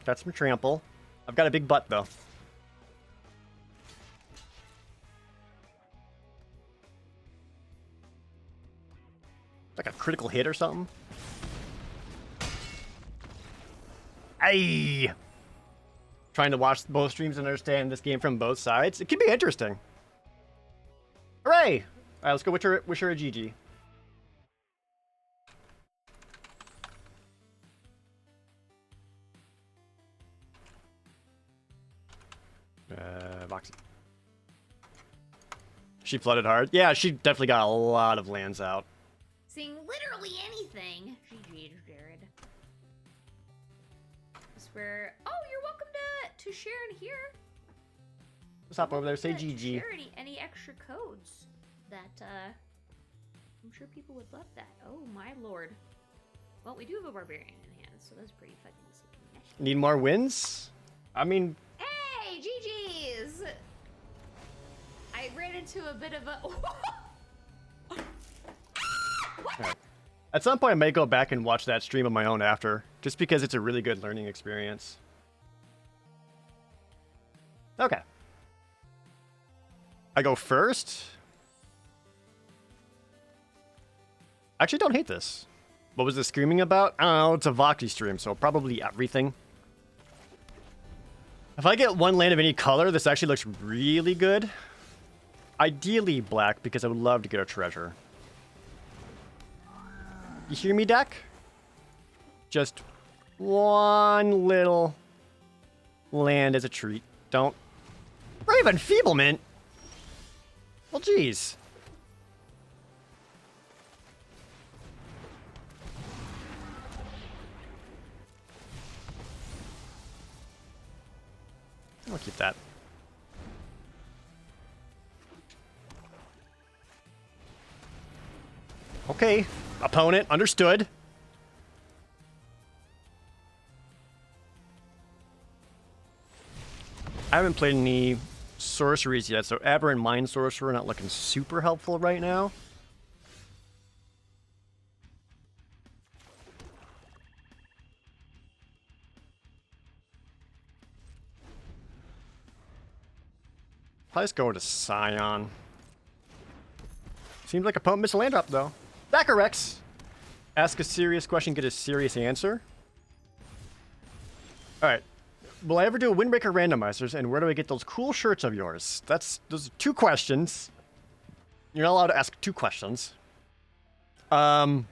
That's some trample. I've got a big butt though. Like a critical hit or something. Ay! Trying to watch both streams and understand this game from both sides. It could be interesting. Hooray! Alright, let's go wish her a GG. Voxy. She flooded hard. Yeah, she definitely got a lot of lands out. Seeing literally anything. GG, Jared. I swear. Oh, you're welcome to share in here. Let's hop over there. Say To GG. share any extra codes that I'm sure people would love that. Oh my lord. Well, we do have a barbarian in hand, so that's pretty fucking sick. Need more wins? I mean, Hey, GG's. I ran into a bit of a. right. At some point I may go back and watch that stream on my own after, just because it's a really good learning experience. Okay. I go first. I actually don't hate this. What was the screaming about? I don't know, it's a Voxy stream, so probably everything. If I get one land of any color, this actually looks really good. Ideally black, because I would love to get a treasure. You hear me, deck? Just one little land as a treat. Don't. Brave Enfeeblement? Well, geez. I'll keep that. Okay, opponent, understood. I haven't played any sorceries yet, so Aberrant Mind Sorcerer not looking super helpful right now. I'll just go to Scion. Seems like opponent missed a land drop, though. Zacharex! Ask a serious question, get a serious answer. Alright. Will I ever do a Windbreaker randomizers, and where do I get those cool shirts of yours? Those are 2 questions. You're not allowed to ask 2 questions. I'm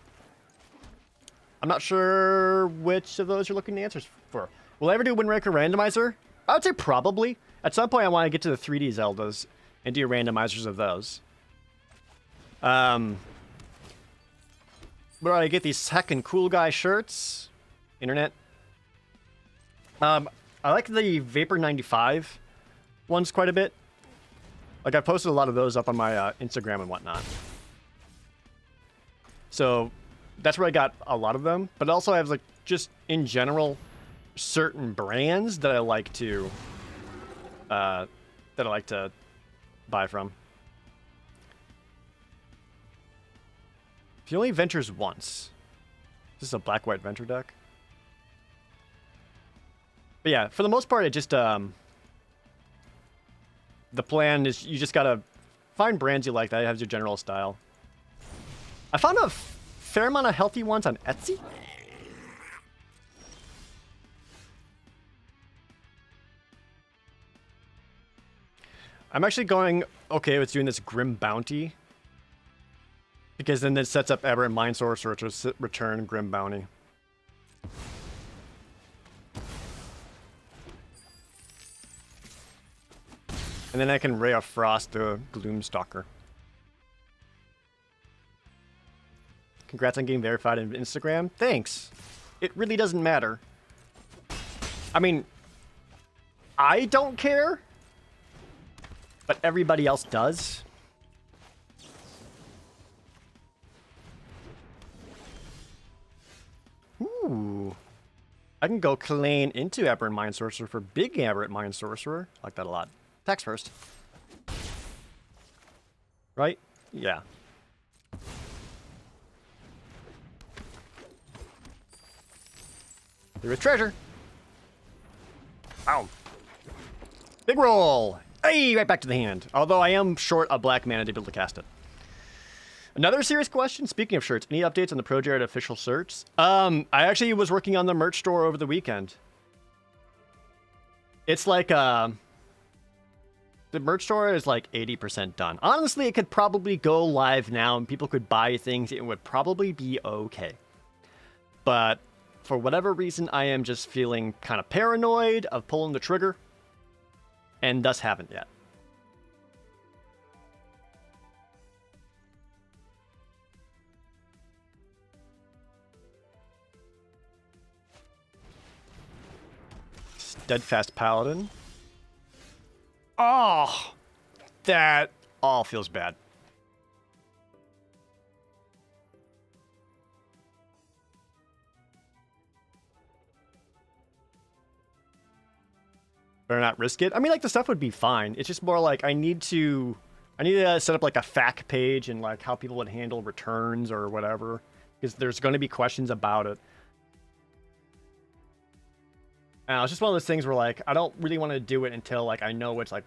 not sure which of those you're looking to answers for. Will I ever do a Windbreaker randomizer? I would say probably. At some point, I want to get to the 3D Zeldas and do randomizers of those. Where do I get these second cool guy shirts? Internet. I like the Vapor 95 ones quite a bit. Like, I posted a lot of those up on my Instagram and whatnot. So that's where I got a lot of them. But also I have, like, just in general, certain brands that I like to buy from. He only ventures once. This is a black-white venture deck. But yeah, for the most part, it just the plan is you just gotta find brands you like that has your general style. I found a fair amount of healthy ones on Etsy. I'm actually going okay with doing this Grim Bounty, because then it sets up Aberrant Mind Sorcerer to return Grim Bounty. And then I can Ray of Frost the Gloomstalker. Congrats on getting verified on Instagram. Thanks. It really doesn't matter. I mean, I don't care, but everybody else does. Ooh. I can go Clane into Aberrant Mind Sorcerer for big Aberrant Mind Sorcerer. I like that a lot. Tax first. Right? Yeah. There is treasure. Ow. Big roll. Hey, right back to the hand. Although I am short a black mana to be able to cast it. Another serious question. Speaking of shirts, any updates on the Pro Jared official shirts? I actually was working on the merch store over the weekend. It's like the merch store is like 80% done. Honestly, it could probably go live now and people could buy things. It would probably be okay. But for whatever reason, I am just feeling kind of paranoid of pulling the trigger, and thus haven't yet. Steadfast Paladin. Oh, that all feels bad. Better not risk it. I mean, like, the stuff would be fine. It's just more like I need to set up like a FAQ page and like how people would handle returns or whatever, because there's going to be questions about it. And it's just one of those things where like I don't really want to do it until like I know it's like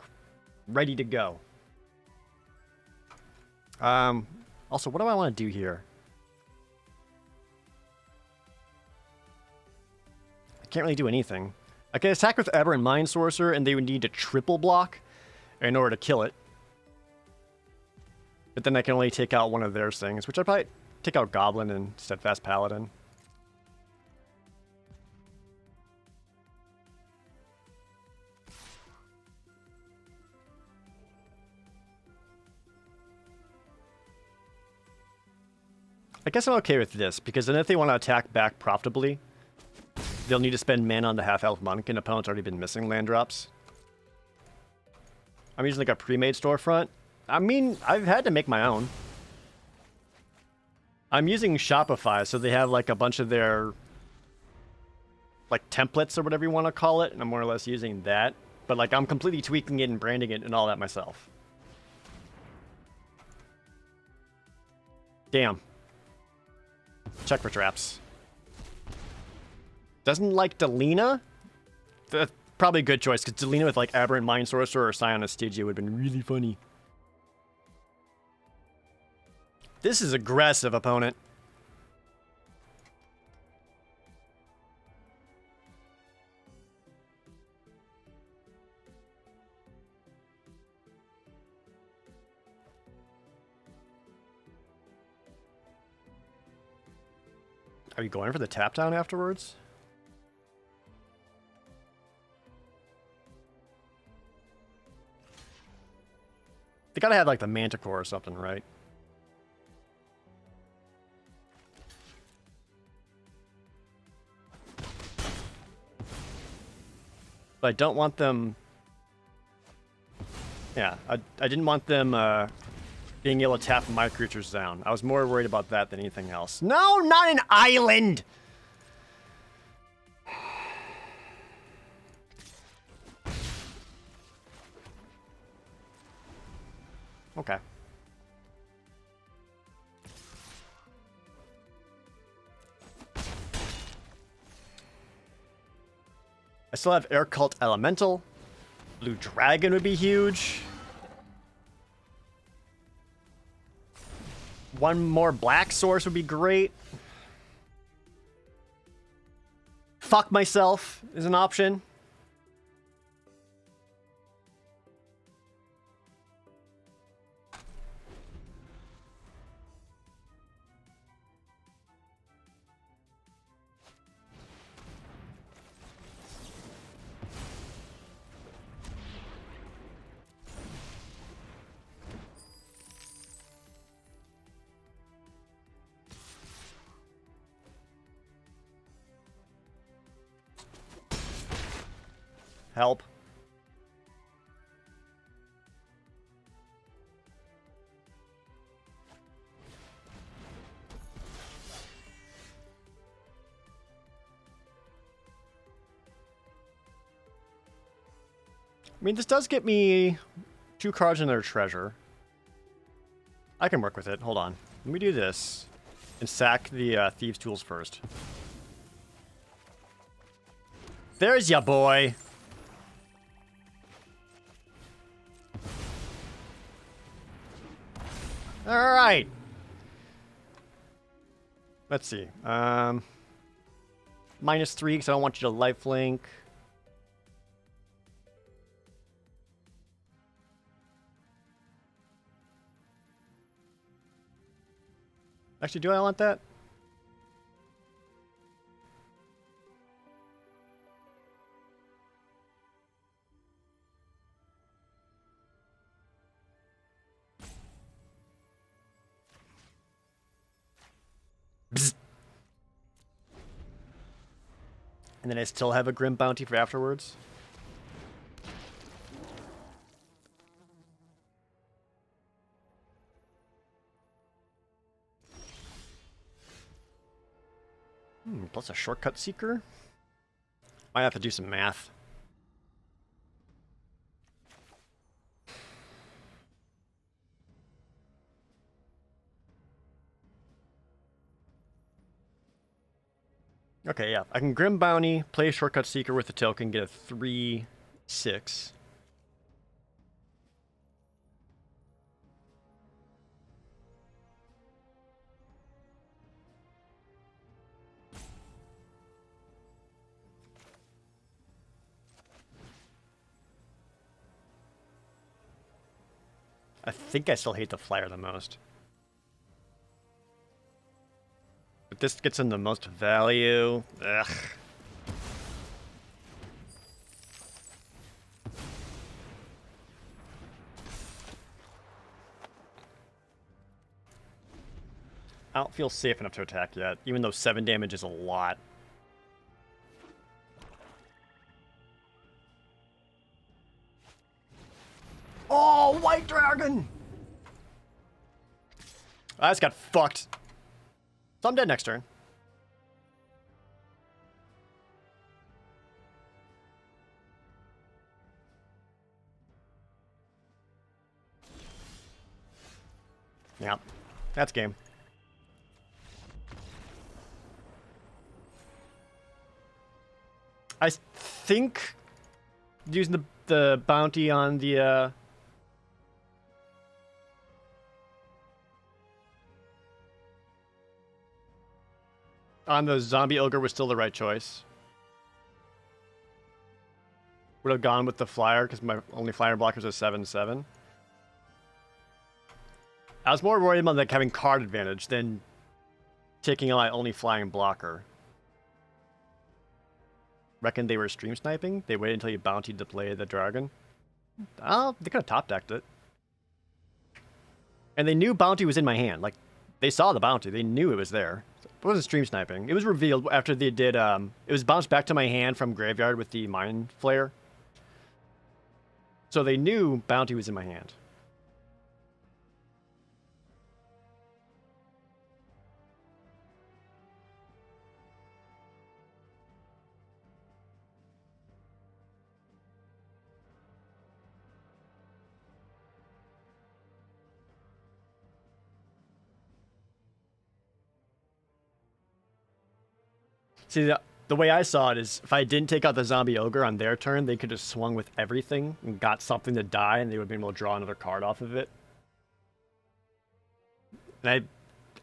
ready to go. Also, what do I want to do here? I can't really do anything. I can attack with Aberrant Mind Sorcerer, and they would need to triple block in order to kill it. But then I can only take out one of their things, which I'd probably take out Goblin and Steadfast Paladin. I guess I'm okay with this, because then if they want to attack back profitably, they'll need to spend mana on the half-elf monk, and opponent's already been missing land drops. I'm using like a pre-made storefront. I mean, I've had to make my own. I'm using Shopify, so they have like a bunch of their like templates or whatever you want to call it, and I'm more or less using that. But like I'm completely tweaking it and branding it and all that myself. Damn. Check for traps. Doesn't like Delina? That's probably a good choice, because Delina with like Aberrant Mind Sorcerer or Scion of Stygia would have been really funny. This is aggressive, opponent. Are you going for the tap down afterwards? They gotta have like the Manticore or something, right? But I don't want them... Yeah, I didn't want them being able to tap my creatures down. I was more worried about that than anything else. No, not an island! Okay. I still have Air Cult Elemental. Blue Dragon would be huge. One more black source would be great. Fuck myself is an option. Help. I mean, this does get me 2 cards in their treasure. I can work with it. Hold on. Let me do this and sack the Thieves' Tools first. There's ya boy. All right. Let's see. -3 because I don't want you to lifelink. Actually, do I want that? Bzz. And then I still have a Grim Bounty for afterwards. Plus a Shortcut Seeker? Might have to do some math. Okay, yeah. I can Grim Bounty, play Shortcut Seeker with the token, get a 3/6. I think I still hate the flyer the most. But this gets in the most value. Ugh. I don't feel safe enough to attack yet, even though 7 damage is a lot. Oh, white dragon! I just got fucked. So I'm dead next turn. Yeah, that's game. I think using the bounty on the zombie ogre was still the right choice. Would have gone with the flyer because my only flyer blocker is a 7/7. I was more worried about like having card advantage than taking on my only flying blocker. Reckon they were stream sniping? They waited until you bountied to play the dragon? Oh, they could have top decked it. And they knew bounty was in my hand. Like, they saw the bounty. They knew it was there. It wasn't stream sniping. It was revealed after they did, it was bounced back to my hand from graveyard with the mind flare. So they knew bounty was in my hand. See, the way I saw it is if I didn't take out the zombie ogre on their turn, they could have swung with everything and got something to die, and they would have been able to draw another card off of it. And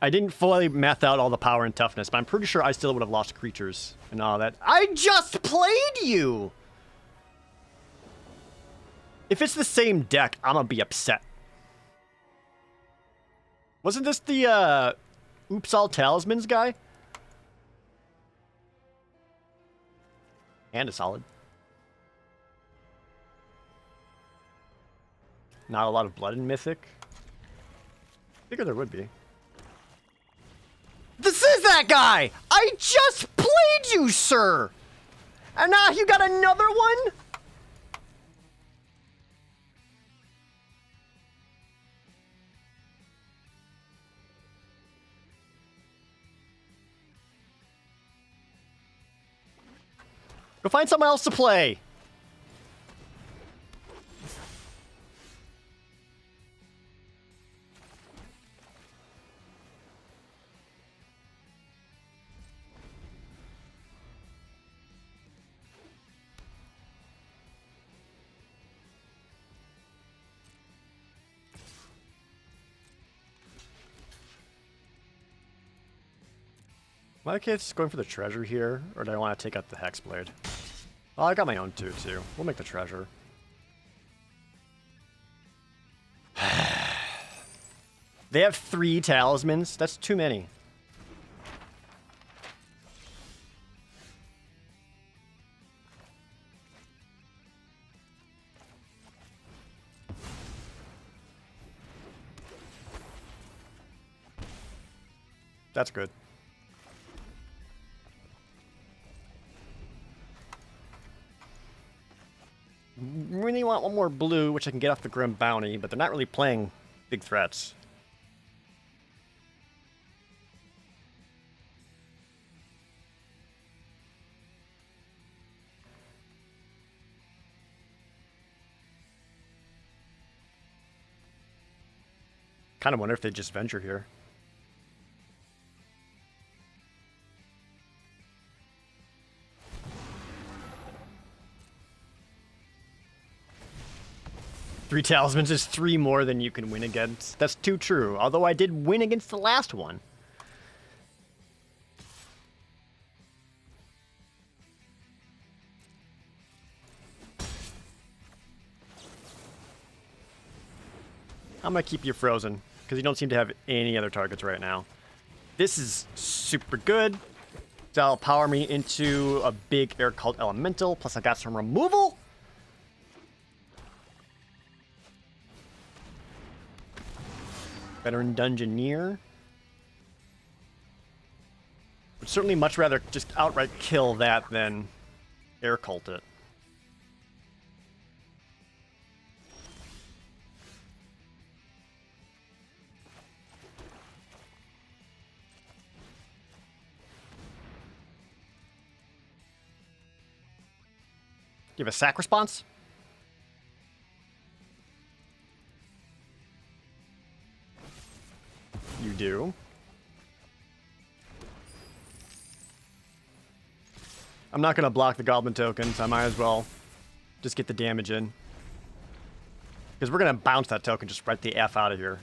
I didn't fully math out all the power and toughness, but I'm pretty sure I still would have lost creatures and all that. I just played you! If it's the same deck, I'm gonna be upset. Wasn't this the, Oops All Talismans guy? And a solid. Not a lot of blood in Mythic. Figure there would be. This is that guy! I just played you, sir! And now you got another one? Go find someone else to play. Am I okay just going for the treasure here, or do I want to take out the Hexblade? Oh, I got my own too. We'll make the treasure. They have 3 talismans? That's too many. That's good. Really want one more blue, which I can get off the Grim Bounty, but they're not really playing big threats. Kind of wonder if they just venture here. Three talismans is 3 more than you can win against. That's too true. Although I did win against the last one. I'm gonna keep you frozen because you don't seem to have any other targets right now. This is super good. That'll power me into a big air cult elemental. Plus I got some removal. Veteran Dungeoneer. Would certainly much rather just outright kill that than air cult it. Give a sack response. You do. I'm not going to block the goblin tokens. I might as well just get the damage in. Because we're going to bounce that token just right the F out of here.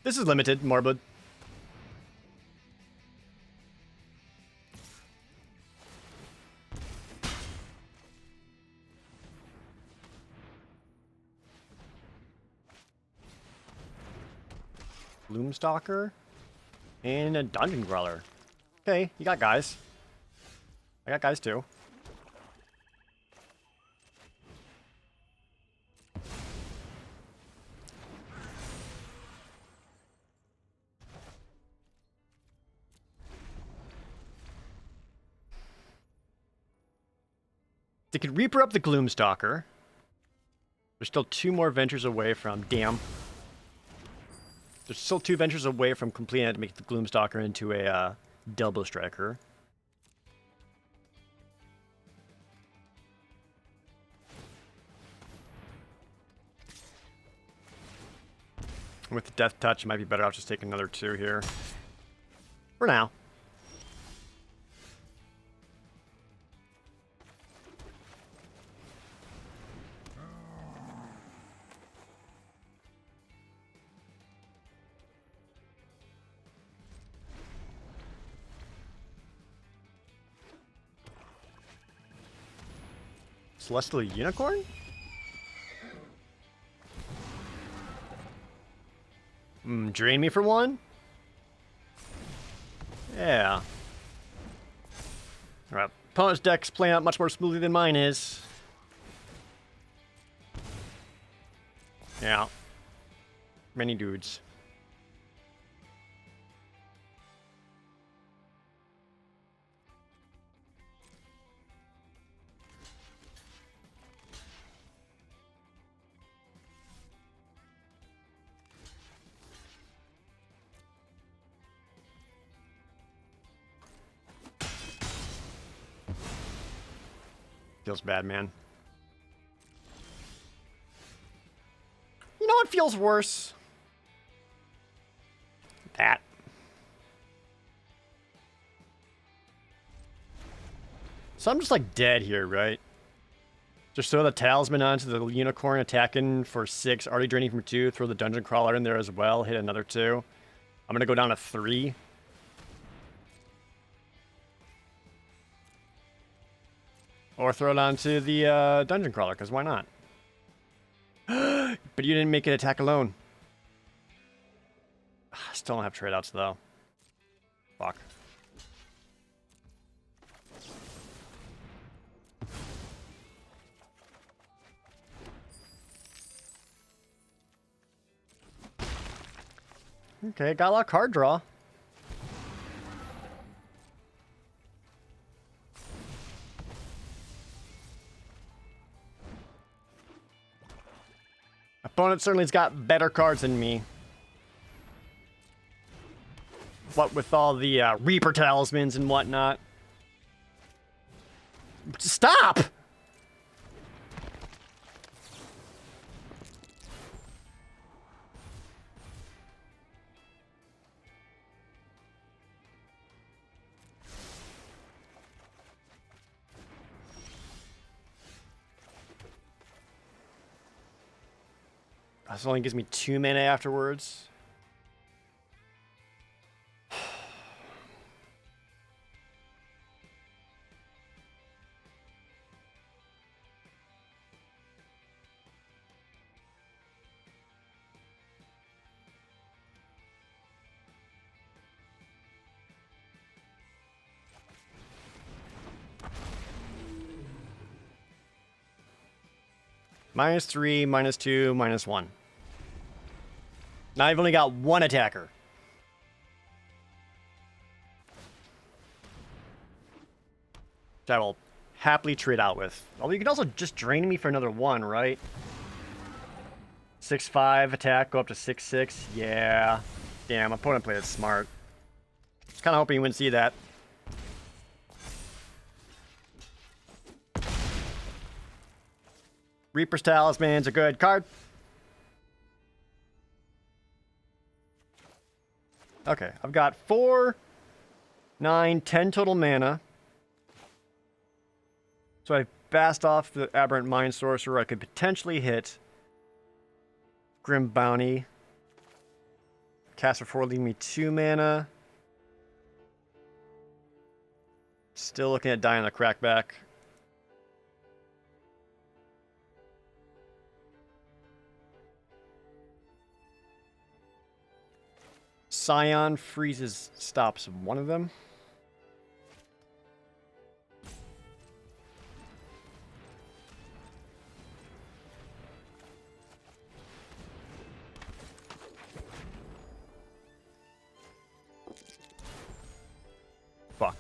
This is limited, Morbid. Gloomstalker. And a Dungeon Crawler. Okay, you got guys. I got guys too. They could Reaper up the Gloomstalker. There's still 2 more ventures away from... Damn. There's still 2 ventures away from completing it to make the Gloomstalker into a double striker. With the Death Touch, it might be better off just taking another 2 here. For now. Celestial Unicorn? Drain me for 1? Yeah. Alright. Opponent's deck's playing out much more smoothly than mine is. Yeah. Many dudes. Feels bad, man. You know what feels worse? That. So I'm just like dead here, right? Just throw the talisman onto the unicorn, attacking for 6, already draining from 2, throw the dungeon crawler in there as well, hit another 2. I'm gonna go down to 3. Or throw it onto the dungeon crawler, because why not? But you didn't make it attack alone. Still don't have trade outs though. Fuck. Okay, got a lot of card draw. Opponent certainly's got better cards than me. What with all the Reaper talismans and whatnot. Stop! This only gives me 2 mana afterwards. -3, -2, -1. Now I've only got one attacker. Which I will happily trade out with. Although you can also just drain me for another 1, right? 6-5 attack, go up to 6-6. Yeah. Damn, opponent played it smart. Just kind of hoping you wouldn't see that. Reaper's Talisman's a good card. Okay, I've got 4, 9, 10 total mana. So I fast off the Aberrant Mind Sorcerer. I could potentially hit Grim Bounty. Cast for 4, leave me 2 mana. Still looking at dying on the Crackback. Scion freezes, stops one of them. Fuck.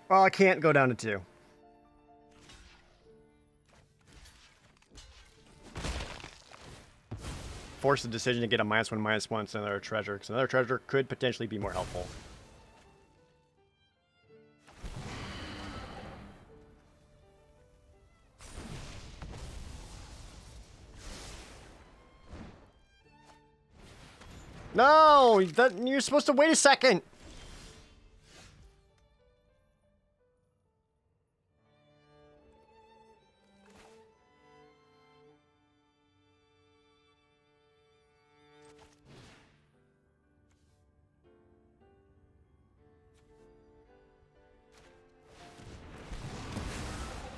Well, I can't go down to 2. Force the decision to get a -1/-1 to another treasure, because another treasure could potentially be more helpful. No! You're supposed to wait a second!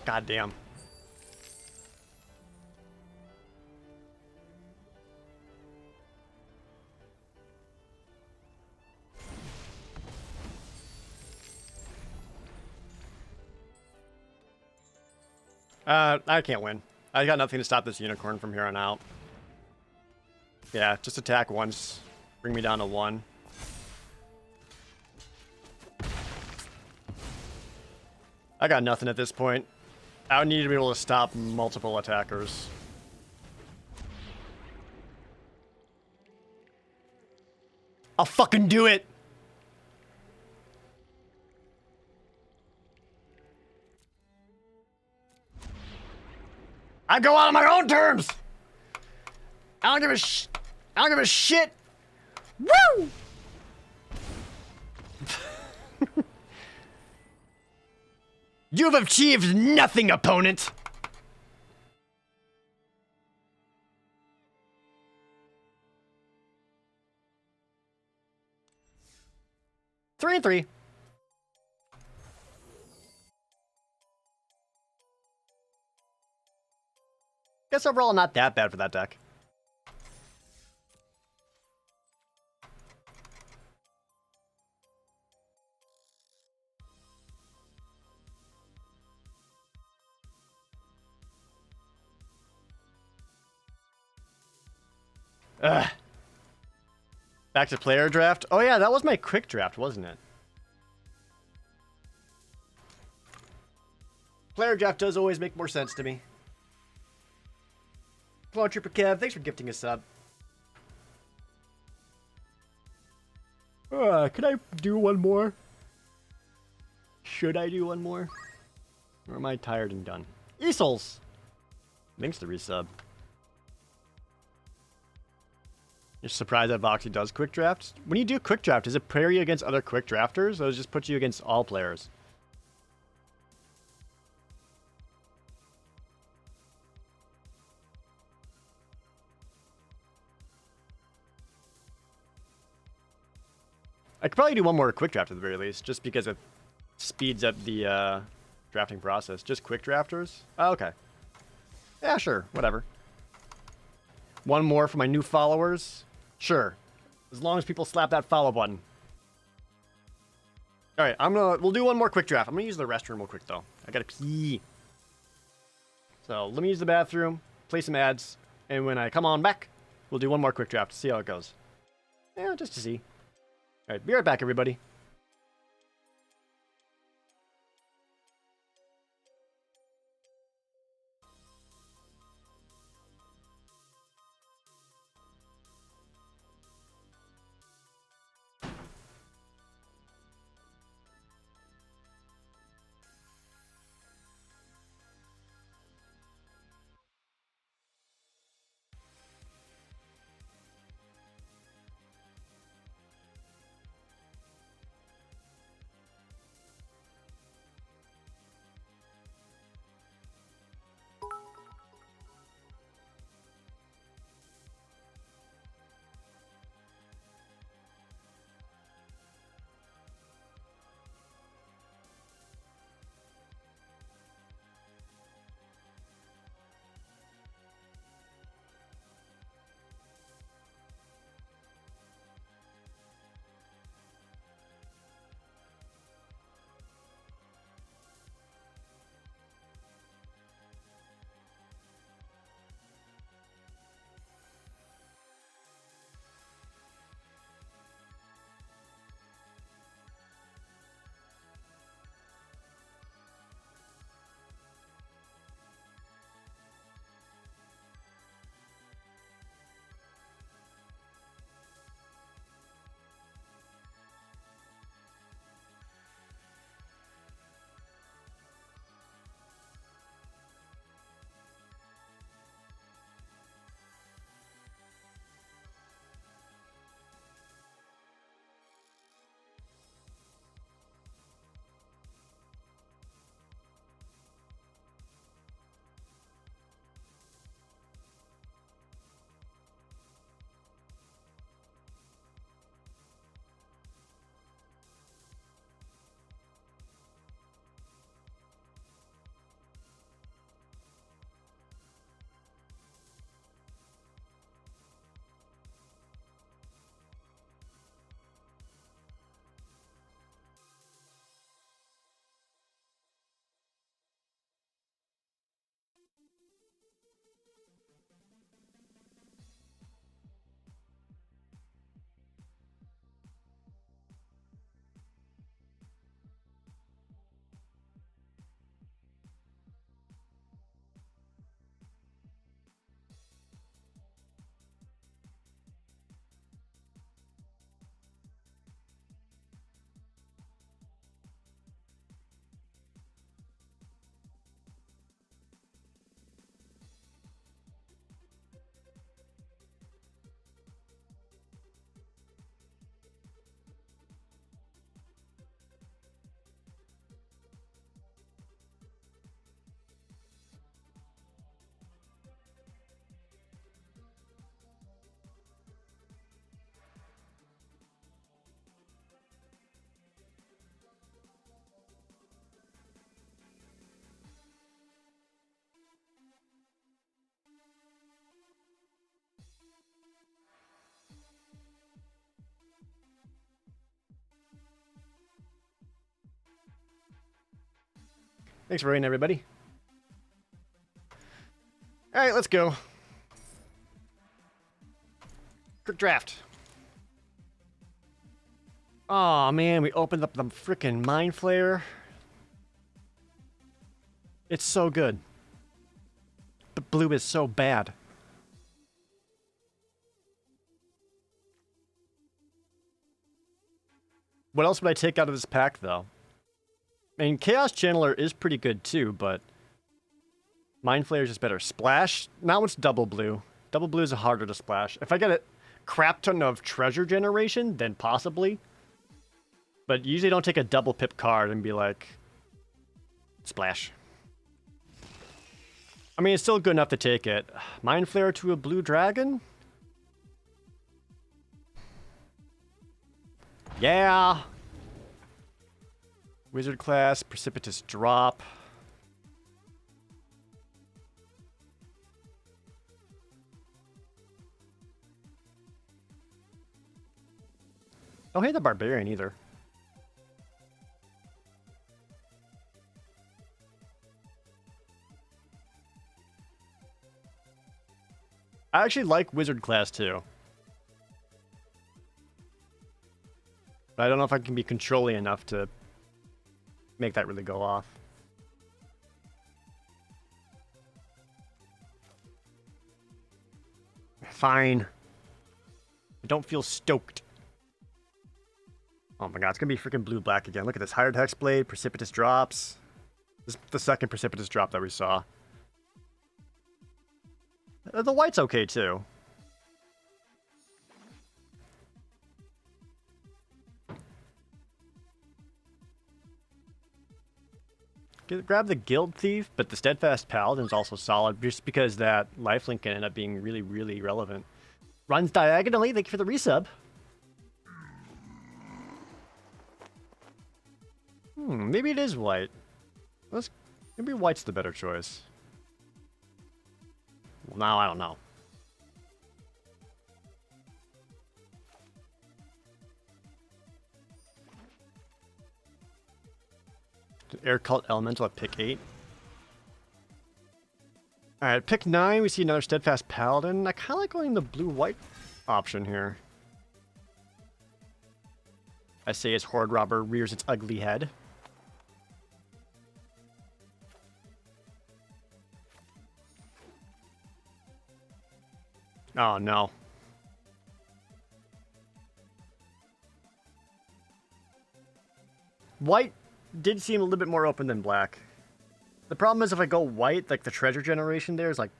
God damn. I can't win. I got nothing to stop this unicorn from here on out. Yeah, just attack once. Bring me down to 1. I got nothing at this point. I would need to be able to stop multiple attackers. I'll fucking do it! I go out on my own terms! I don't give a shit! Woo! You have achieved nothing, opponent! Three and 3. Guess overall not that bad for that deck. Ugh. Back to player draft. Oh yeah, that was my quick draft, wasn't it? Player draft does always make more sense to me. Clone Trooper Kev, thanks for gifting a sub. Could I do one more? Should I do one more? Or am I tired and done? Easels! Thanks to resub. You're surprised that Voxy does quick drafts? When you do quick draft, does it pair you against other quick drafters, or does it just put you against all players? I could probably do one more quick draft at the very least, just because it speeds up the drafting process. Just quick drafters? Oh, okay. Yeah, sure. Whatever. One more for my new followers? Sure. As long as people slap that follow button. Alright, we'll do one more quick draft. I'm gonna use the restroom real quick though. I gotta pee. So let me use the bathroom, play some ads, and when I come on back, we'll do one more quick draft to see how it goes. Yeah, just to see. Alright, be right back, everybody. Thanks for waiting, everybody. All right, let's go. Quick draft. Aw, man, we opened up the freaking Mind Flayer. It's so good. The blue is so bad. What else would I take out of this pack, though? I mean, Chaos Channeler is pretty good, too, but Mind Flayer is just better. Splash, now it's double blue. Double blue is harder to splash. If I get a crap ton of treasure generation, then possibly. But usually don't take a double pip card and be like, splash. I mean, it's still good enough to take it. Mind Flayer to a blue dragon? Yeah. Wizard class, precipitous drop. Don't hate the barbarian either. I actually like wizard class too. But I don't know if I can be controlling enough to make that really go off. Fine. I don't feel stoked. Oh my god, it's gonna be freaking blue-black again. Look at this. Hired Hexblade, precipitous drops. This is the second precipitous drop that we saw. The white's okay too. Grab the Guild Thief, but the Steadfast Paladin's also solid just because that lifelink can end up being really, really relevant. Runs diagonally, thank you for the resub. Maybe it is white. Maybe white's the better choice. Well, now I don't know. Air Cult Elemental at pick 8. Alright, pick 9, we see another Steadfast Paladin. I kind of like going the blue-white option here. I say as Horde Robber rears its ugly head. Oh no. White did seem a little bit more open than black. The problem is if I go white, like the treasure generation there is like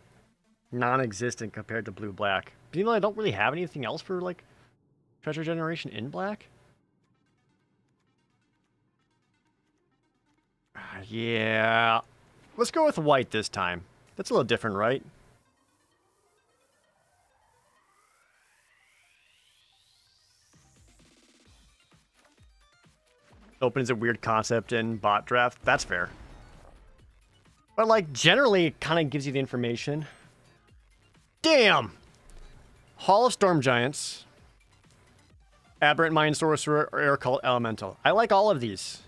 non-existent compared to blue-black. But even though I don't really have anything else for like treasure generation in black. Yeah. Let's go with white this time. That's a little different, right? Open is a weird concept in bot draft. That's fair. But, like, generally, it kind of gives you the information. Damn! Hall of Storm Giants. Aberrant Mind Sorcerer or Air Cult Elemental. I like all of these.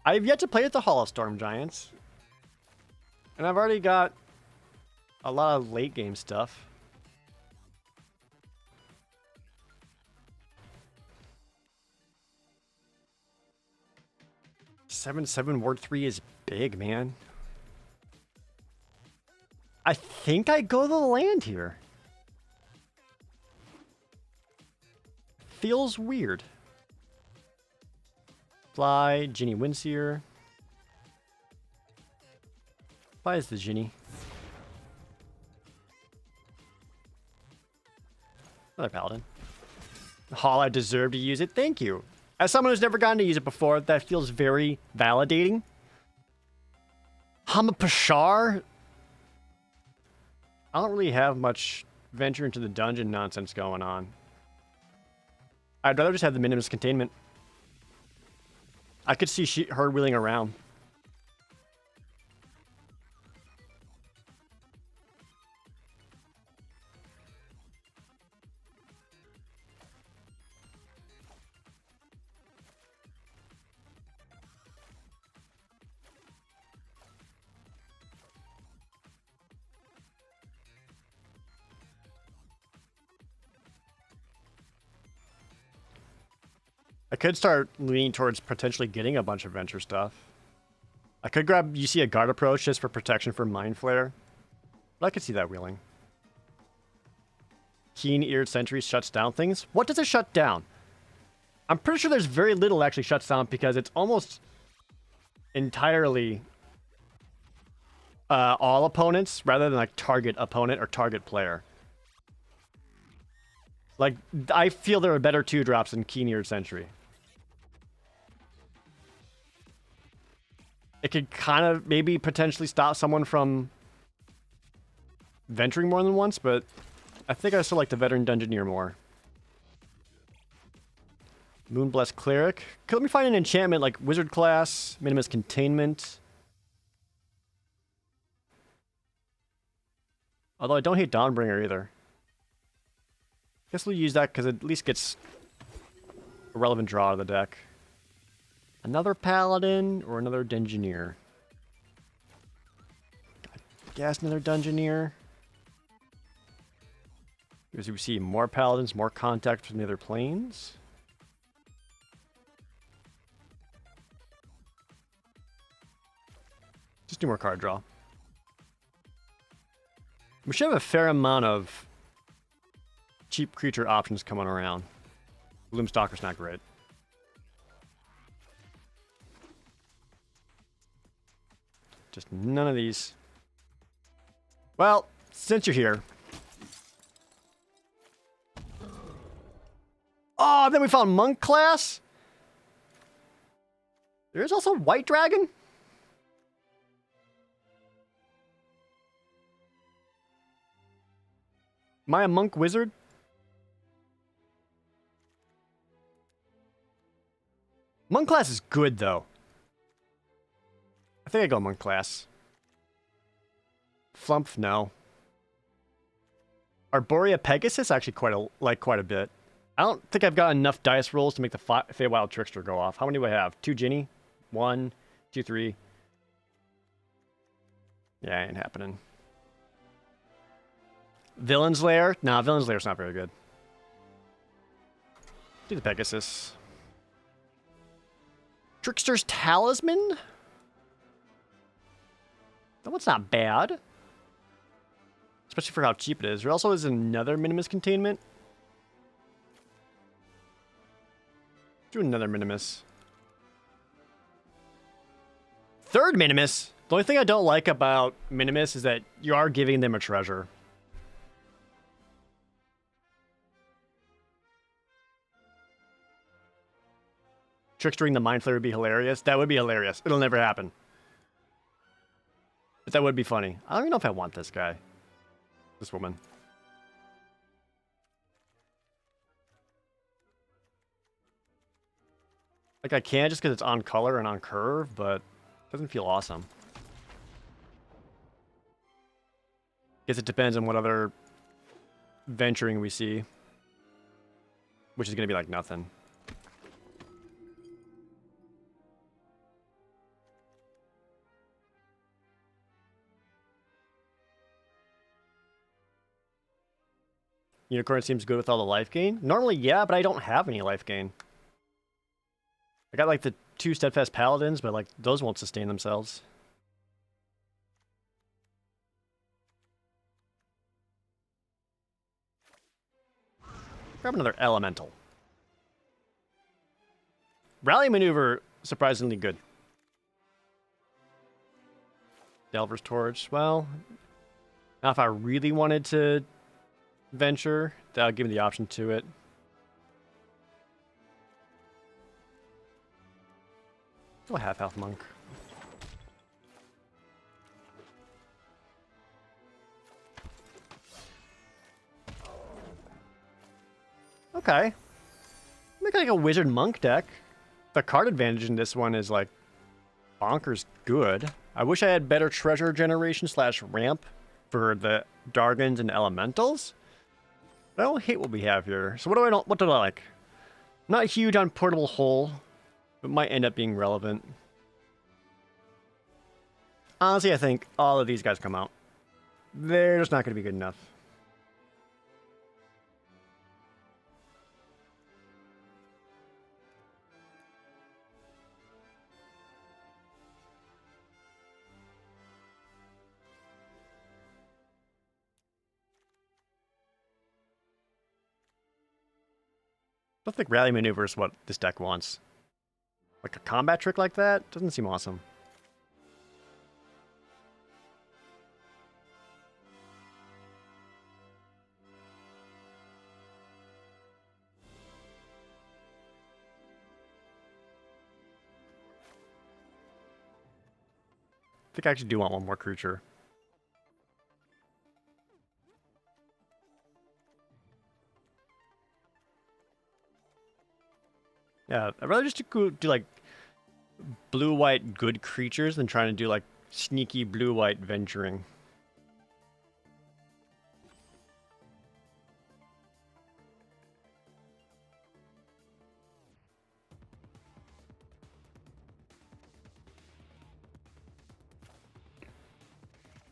I have yet to play with the Hall of Storm Giants. And I've already got a lot of late game stuff. Seven Ward 3 is big, man. I think I go the land here. Feels weird. Fly, Ginny Windseer. Fly is the Ginny. Another Paladin. Hall, I deserve to use it. Thank you. As someone who's never gotten to use it before, that feels very validating. Hama Pashar. I don't really have much venture into the dungeon nonsense going on. I'd rather just have the minimus containment. I could see her wheeling around. I could start leaning towards potentially getting a bunch of venture stuff. I could grab, you see a guard approach just for protection from Mind Flare. But I could see that wheeling. Keen-eared Sentry shuts down things. What does it shut down? I'm pretty sure there's very little actually shuts down because it's almost entirely all opponents rather than like target opponent or target player. Like, I feel there are better 2-drops than Keen-eared Sentry. It could kind of maybe potentially stop someone from venturing more than once, but I think I still like the Veteran Dungeoneer more. Moonblessed Cleric. Could let me find an enchantment like Wizard class, Minimus Containment. Although I don't hate Dawnbringer either. Guess we'll use that because it at least gets a relevant draw out of the deck. Another Paladin or another Dungeoneer? I guess another Dungeoneer. As we see more Paladins, more contact from the other planes. Just do more card draw. We should have a fair amount of cheap creature options coming around. Gloomstalker's not great. Just none of these. Well, since you're here. Oh, then we found Monk class? There's also White Dragon? Am I a Monk Wizard? Monk class is good, though. I think I go Monk class. Flumph, no. Arborea Pegasus, actually quite a bit. I don't think I've got enough dice rolls to make the Feywild Trickster go off. How many do I have? 2 Ginny? 1, 2, 3. Yeah, ain't happening. Villain's Lair? Nah, Villain's Lair's not very good. Do the Pegasus. Trickster's Talisman? That one's not bad. Especially for how cheap it is. There also is another Minimus Containment. Do another Minimus. Third Minimus? The only thing I don't like about Minimus is that you are giving them a treasure. Trickstering the Mind Flayer would be hilarious. That would be hilarious. It'll never happen. But that would be funny. I don't even know if I want this guy. This woman. Like, I can just because it's on color and on curve, but it doesn't feel awesome. Guess it depends on what other venturing we see. Which is going to be like nothing. Unicorn seems good with all the life gain. Normally, yeah, but I don't have any life gain. I got like the 2 Steadfast Paladins, but like those won't sustain themselves. Grab another Elemental. Rally Maneuver, surprisingly good. Delver's Torch, well, now if I really wanted to venture, that'll give me the option to it. Go half-health Monk. Okay. Make like a Wizard Monk deck. The card advantage in this one is like bonkers good. I wish I had better treasure generation / ramp for the Dargons and Elementals. But I don't hate what we have here. So what do I like? Not huge on Portable Hull, but might end up being relevant. Honestly, I think all of these guys come out. They're just not going to be good enough. I don't think Rally Maneuver is what this deck wants. Like a combat trick like that? Doesn't seem awesome. I think I actually do want one more creature. Yeah, I'd rather just do like blue-white good creatures than trying to do like sneaky blue-white venturing.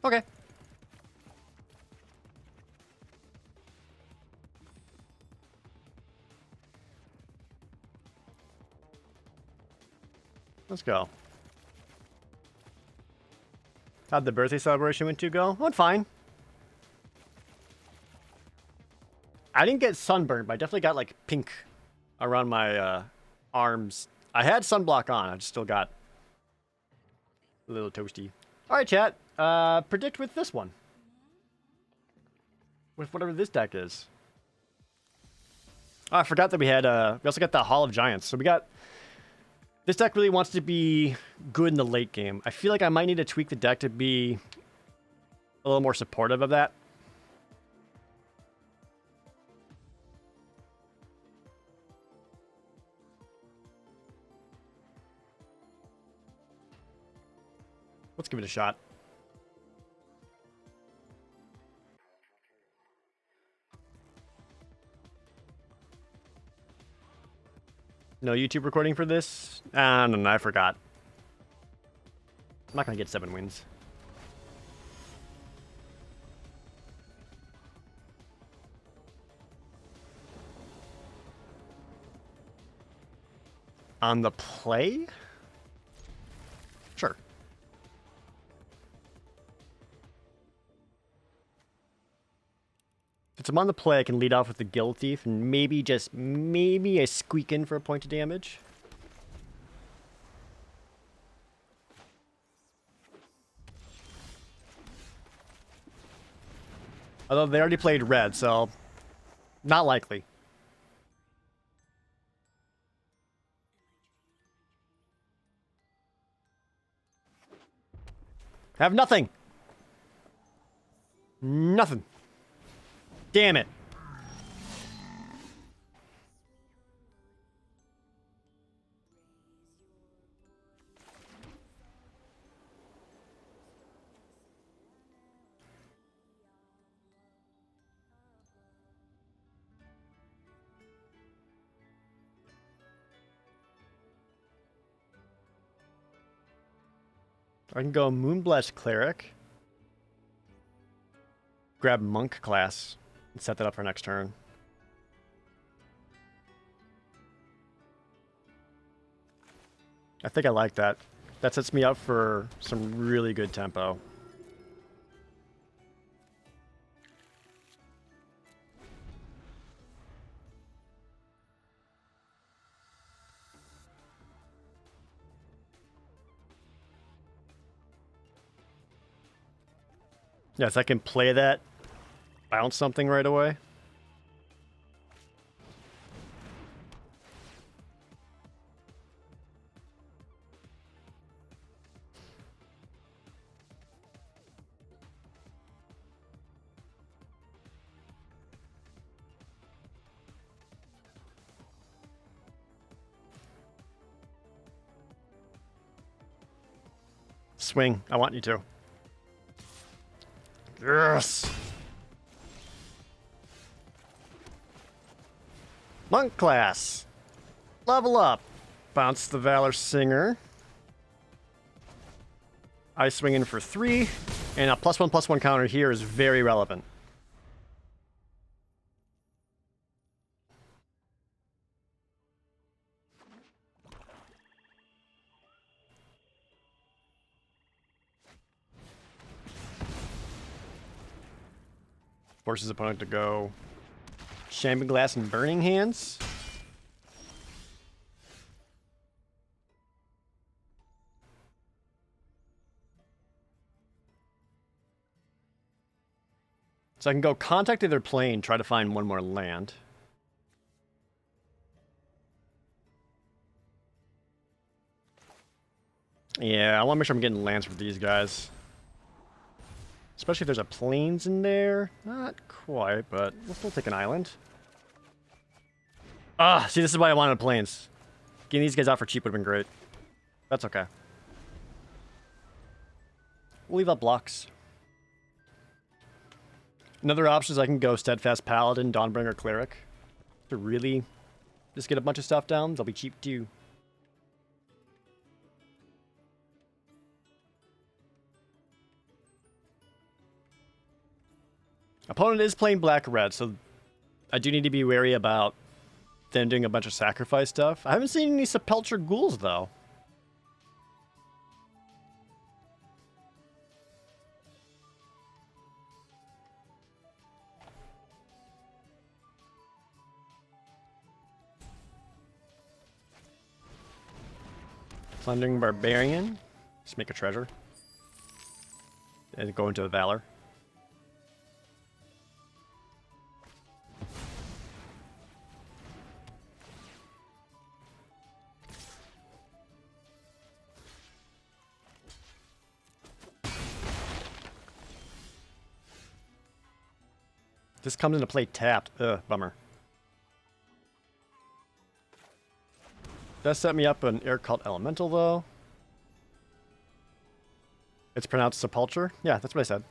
Okay. Let's go. How'd the birthday celebration went to go? Went fine. I didn't get sunburned, but I definitely got like pink around my arms. I had sunblock on. I just still got a little toasty. All right, chat. Predict with this one. With whatever this deck is. Oh, I forgot that we had. We also got the Hall of Giants. So we got. This deck really wants to be good in the late game. I feel like I might need to tweak the deck to be a little more supportive of that. Let's give it a shot. No YouTube recording for this? No, I forgot. I'm not gonna get 7 wins. On the play? Sure. If I'm on the play, I can lead off with the Guild Thief and maybe, just maybe, I squeak in for a point of damage. Although they already played red, so not likely. Have nothing. Nothing. Damn it. I can go Moonblessed Cleric. Grab Monk class and set that up for next turn. I think I like that. That sets me up for some really good tempo. Yes, I can play that, bounce something right away. Swing. I want you to. Yes! Monk class. Level up. Bounce the Valor Singer. I swing in for 3. And a +1/+1 counter here is very relevant. Forces opponent to go Shambling Glass and Burning Hands. So I can go Contact Other Plane, try to find one more land. Yeah, I want to make sure I'm getting lands for these guys. Especially if there's a plains in there. Not quite, but we'll still take an island. Ah, see, this is why I wanted plains. Getting these guys out for cheap would have been great. That's okay. We'll leave up blocks. Another option is I can go Steadfast Paladin, Dawnbringer Cleric. To really just get a bunch of stuff down. They'll be cheap too. Opponent is playing black-red, so I do need to be wary about them doing a bunch of sacrifice stuff. I haven't seen any Sepulcher Ghouls, though. Plundering Barbarian. Just make a treasure. And go into the Valor. This comes into play tapped. Ugh, bummer. Does set me up an Air Cult Elemental, though. It's pronounced Sepulcher? Yeah, that's what I said.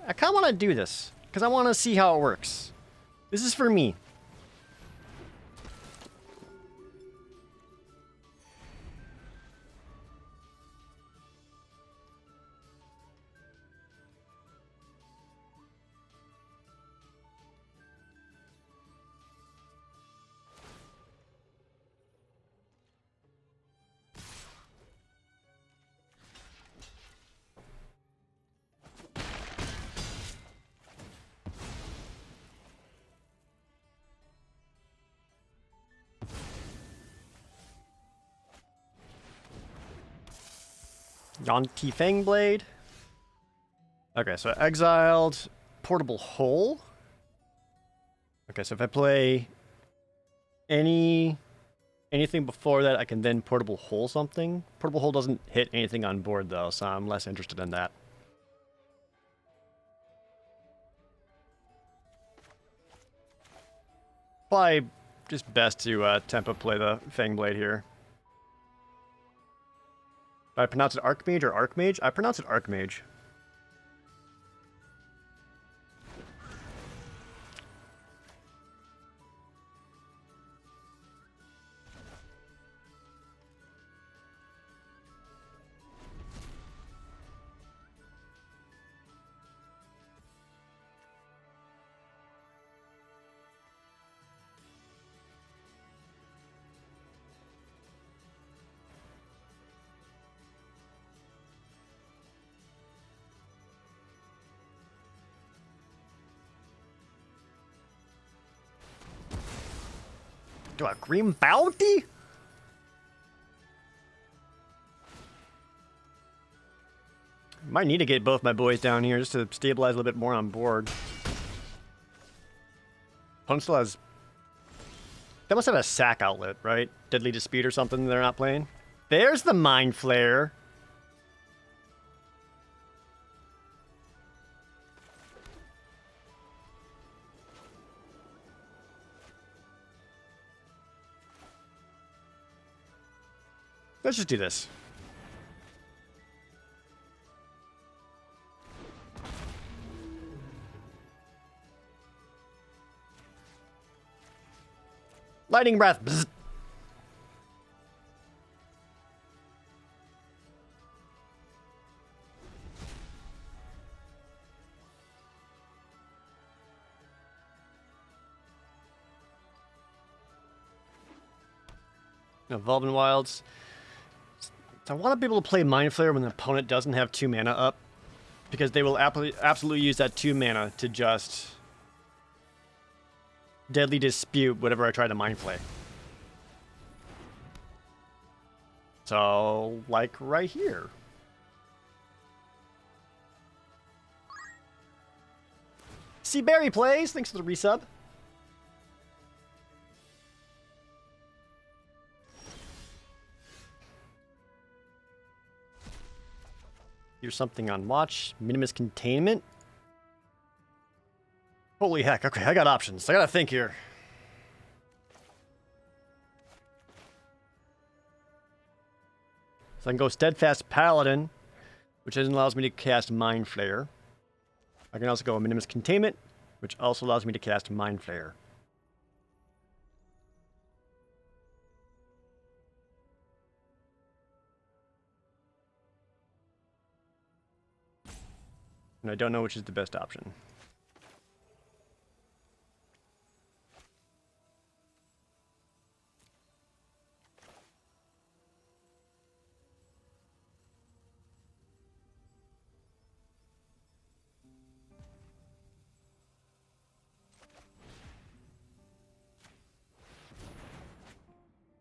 I kind of want to do this, because I want to see how it works. This is for me. Yonti Fangblade. Okay, so exiled Portable Hole. Okay, so if I play anything before that, I can then Portable Hole something. Portable Hole doesn't hit anything on board, though, so I'm less interested in that. Probably just best to tempo play the Fangblade here. Do I pronounce it Archmage or Archmage? I pronounce it Archmage. Do a Green Bounty? Might need to get both my boys down here just to stabilize a little bit more on board. Opponent still has... They must have a sack outlet, right? Deadly Dispute or something they're not playing. There's the Mind Flare. Let's just do this. Lightning Breath. Bzz. Evolving Wilds. I want to be able to play Mind Flare when the opponent doesn't have 2 mana up, because they will absolutely use that 2 mana to just Deadly Dispute whatever I try to Mind Flare. So, like right here. See Barry plays, thanks for the resub. Here's something on watch. Minimus containment. Holy heck. Okay, I got options. I gotta think here. So I can go Steadfast Paladin, which then allows me to cast Mind Flayer. I can also go Minimus Containment, which also allows me to cast Mind Flayer. And I don't know which is the best option.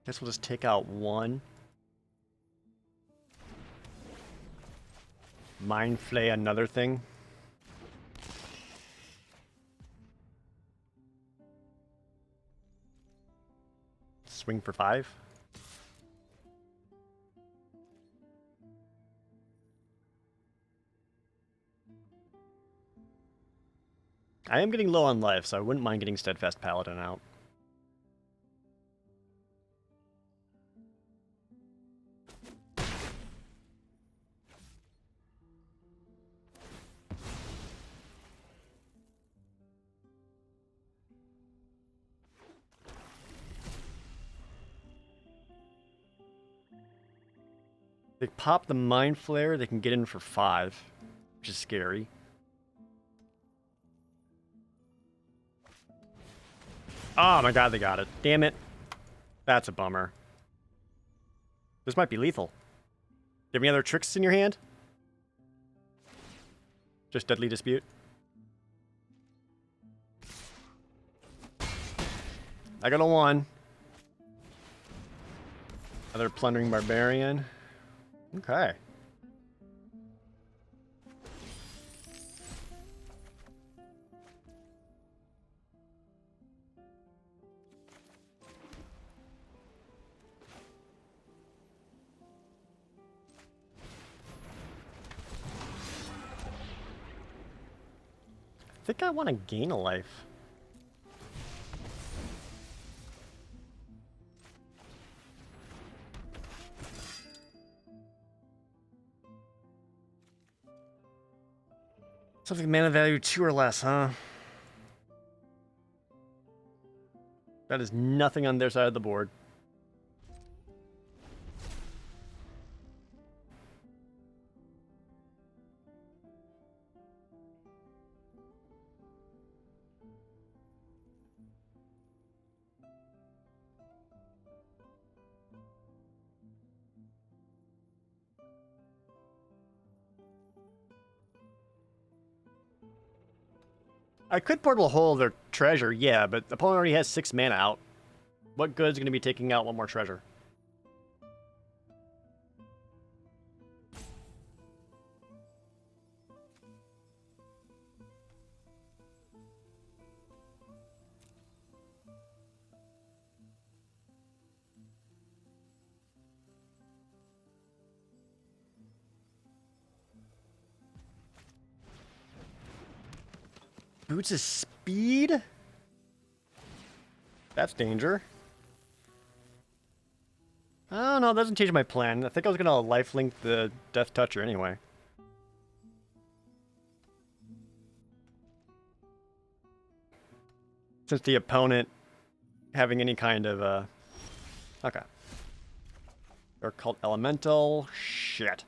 Guess we'll just take out one. Mind Flay another thing. Swing for 5. I am getting low on life, so I wouldn't mind getting Steadfast Paladin out. They pop the Mind Flare, they can get in for 5, which is scary. Oh my god, they got it. Damn it. That's a bummer. This might be lethal. Do you have any other tricks in your hand? Just Deadly Dispute? I got a 1. Another Plundering Barbarian. Okay. I think I want to gain a life. Something mana value 2 or less, huh? That is nothing on their side of the board. I could portal hole their treasure, yeah, but the opponent already has 6 mana out. What good is going to be taking out one more treasure? Boots' speed? That's danger. Oh no, it doesn't change my plan. I think I was gonna lifelink the Death Toucher anyway. Since the opponent having any kind of okay. They're called Elemental. Shit.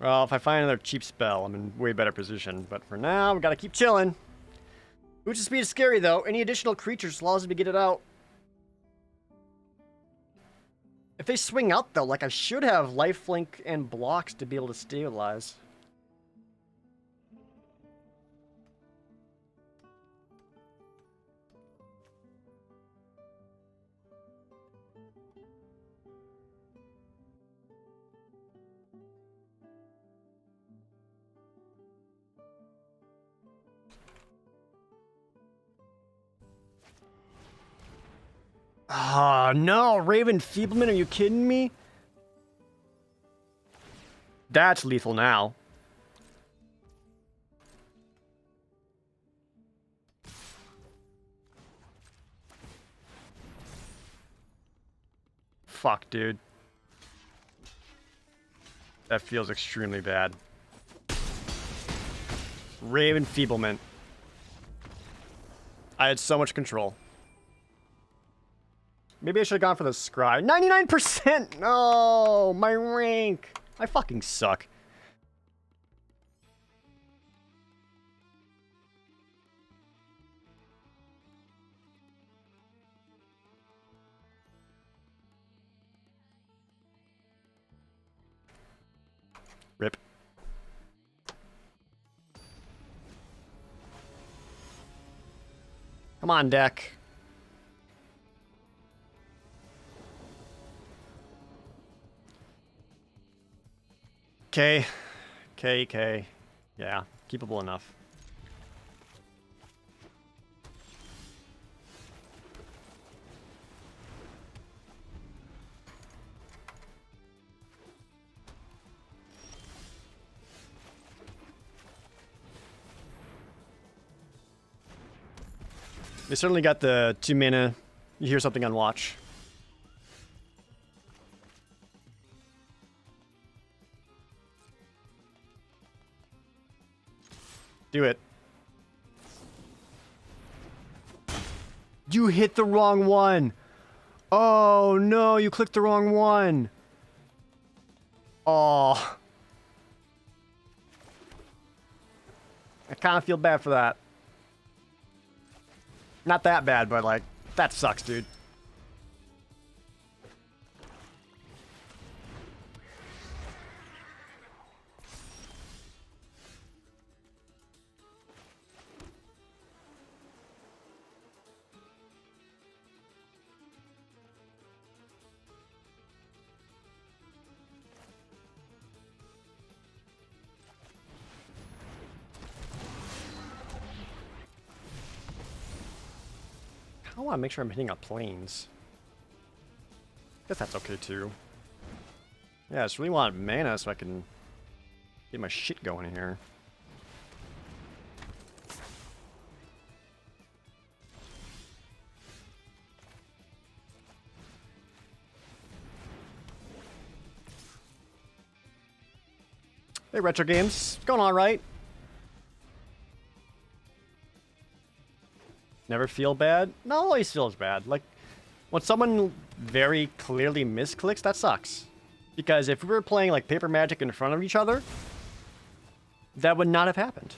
Well, if I find another cheap spell, I'm in way better position. But for now, we gotta keep chilling. Boots' speed is scary, though. Any additional creatures allows me to get it out. If they swing out, though, like I should have lifelink and blocks to be able to stabilize. Oh, no. Raven Feeblement, are you kidding me? That's lethal now. Fuck, dude. That feels extremely bad. Raven Feeblement. I had so much control. Maybe I should have gone for the Scry. 99%! No! My rank! I fucking suck. Rip. Come on, deck. Okay. Okay. Yeah, keepable enough. They certainly got the 2 mana. You hear something on watch. Do it. You hit the wrong one. Oh no, you clicked the wrong one. Oh. I kind of feel bad for that. Not that bad, but like, that sucks, dude. I want to make sure I'm hitting up planes. Guess that's okay too. Yeah, I just really want mana so I can get my shit going here. Hey, Retro Games. Going all right? Never feel bad? No, always feels bad. Like, when someone very clearly misclicks, that sucks. Because if we were playing, like, Paper Magic in front of each other, that would not have happened.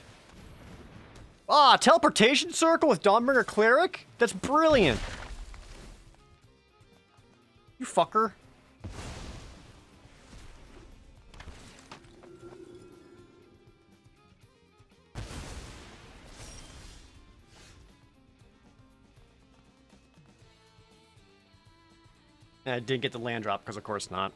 Ah, Teleportation Circle with Dawnbringer Cleric? That's brilliant. You fucker. And I didn't get the land drop, because of course not.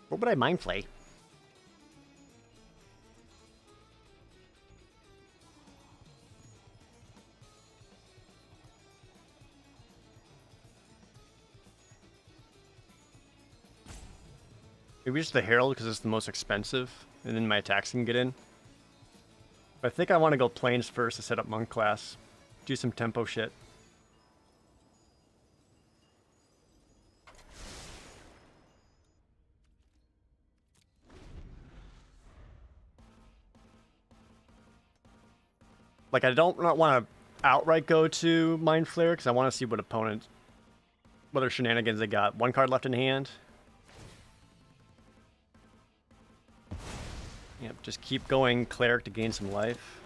What would I mind play? Maybe just the Herald because it's the most expensive, and then my attacks can get in. But I think I want to go planes first to set up monk class. Do some tempo shit. Like, I don't want to outright go to Mind Flare because I want to see what opponent, what other shenanigans they got. One card left in hand. Yep, just keep going Cleric to gain some life.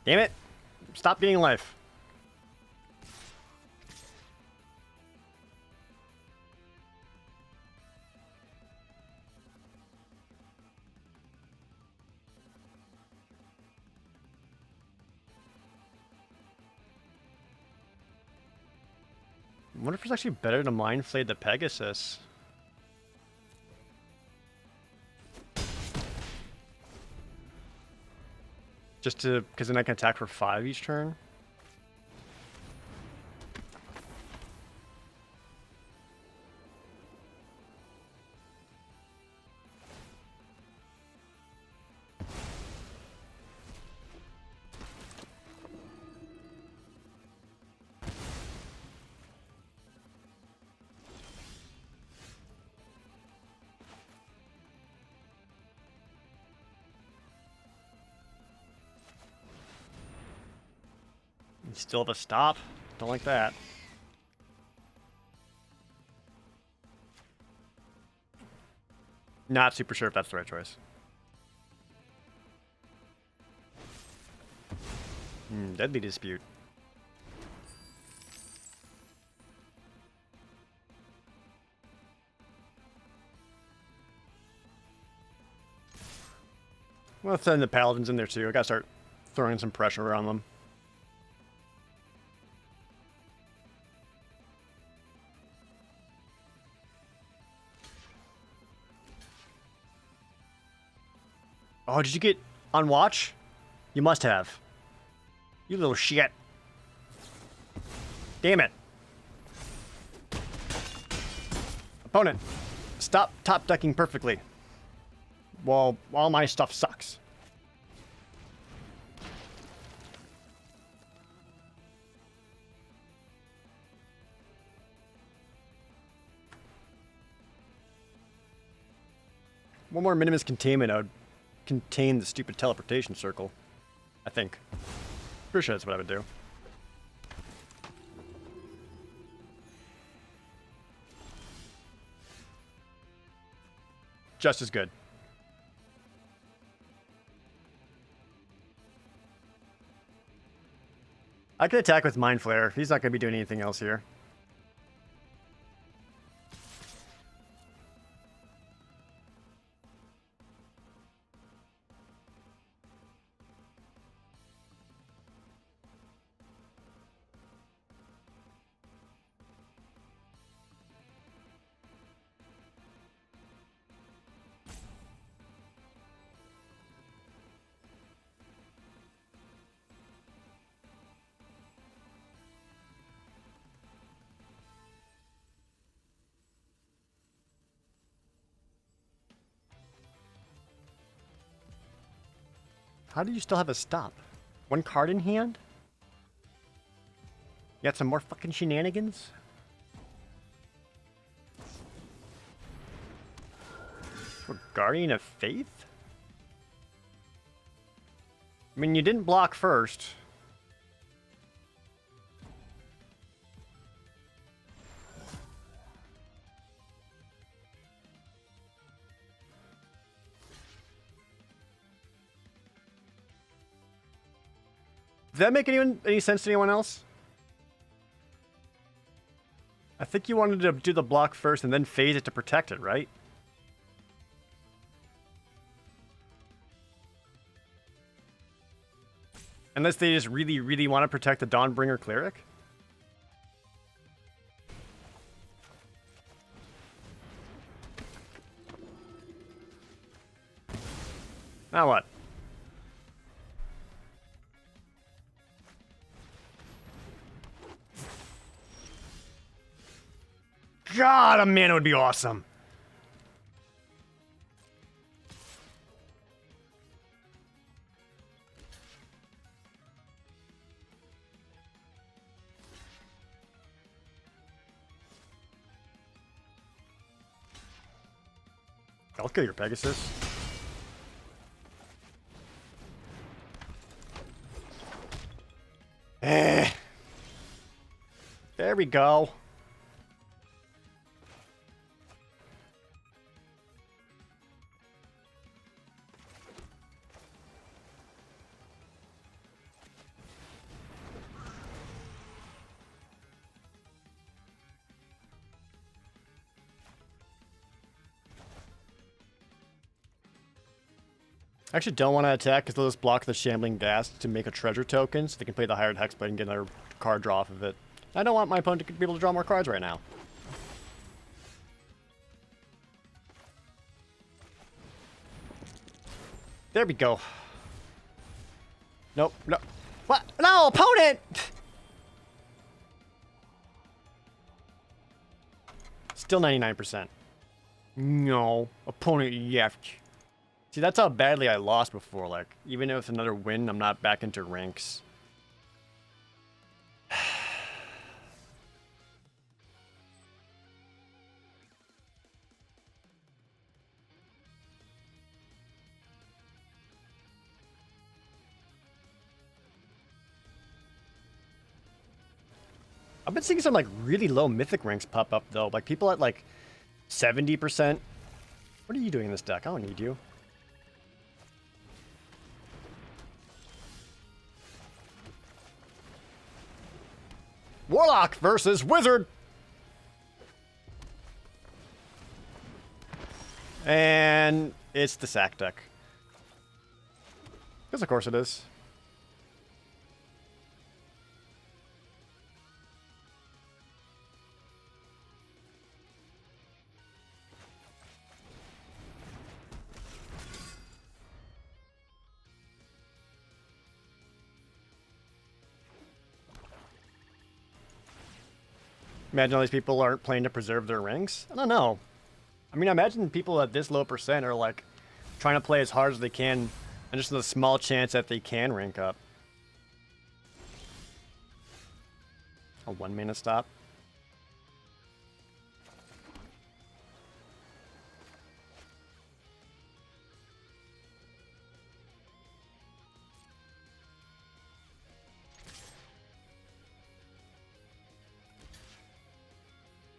Damn it! Stop getting life. I wonder if it's actually better to Mind Flay the Pegasus. Just to, because then I can attack for 5 each turn. You still have a stop? Don't like that. Not super sure if that's the right choice. Deadly Dispute. Well, let's send the Paladins in there too. I gotta start throwing some pressure on them. Oh, did you get on watch? You must have. You little shit. Damn it. Opponent, stop top decking perfectly. Well, all my stuff sucks. One more Minimus Containment, I would contain the stupid teleportation circle. I think. Pretty sure that's what I would do. Just as good. I could attack with Mind Flare. He's not going to be doing anything else here. How do you still have a stop? 1 card in hand? You got some more fucking shenanigans? For Guardian of Faith? I mean, you didn't block first. Does that make any sense to anyone else? I think you wanted to do the block first and then phase it to protect it, right? Unless they just really, really want to protect the Dawnbringer Cleric? Now what? God, a mana would be awesome. I'll kill your Pegasus. There we go. I actually don't want to attack because they'll just block the shambling gas to make a treasure token so they can play the hired hexblade and get another card draw off of it. I don't want my opponent to be able to draw more cards right now. There we go. Nope, no. What? No, opponent! Still 99%. No, opponent yeft. See, that's how badly I lost before. Like, even if it's another win, I'm not back into ranks. I've been seeing some like really low mythic ranks pop up though. Like people at like 70%. What are you doing in this deck? I don't need you. Warlock versus Wizard. And it's the sack deck. Because of course it is. Imagine all these people aren't playing to preserve their ranks. I don't know. I mean, I imagine people at this low percent are like trying to play as hard as they can, and just a small chance that they can rank up. A 1 mana stop.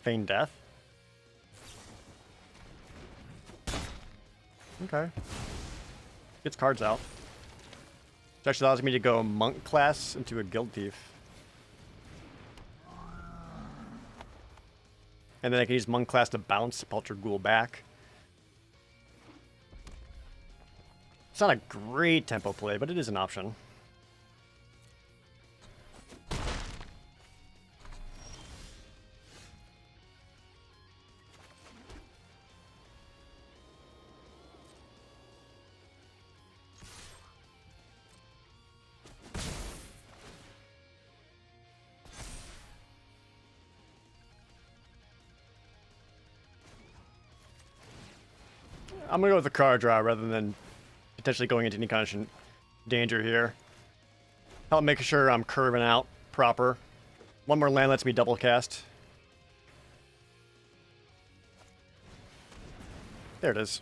Feign death. Okay. Gets cards out. Which actually allows me to go monk class into a guild thief. And then I can use monk class to bounce Paltry Ghoul back. It's not a great tempo play, but it is an option. I'm gonna go with the card draw rather than potentially going into any kind of danger here. Help make sure I'm curving out proper. One more land lets me double cast. There it is.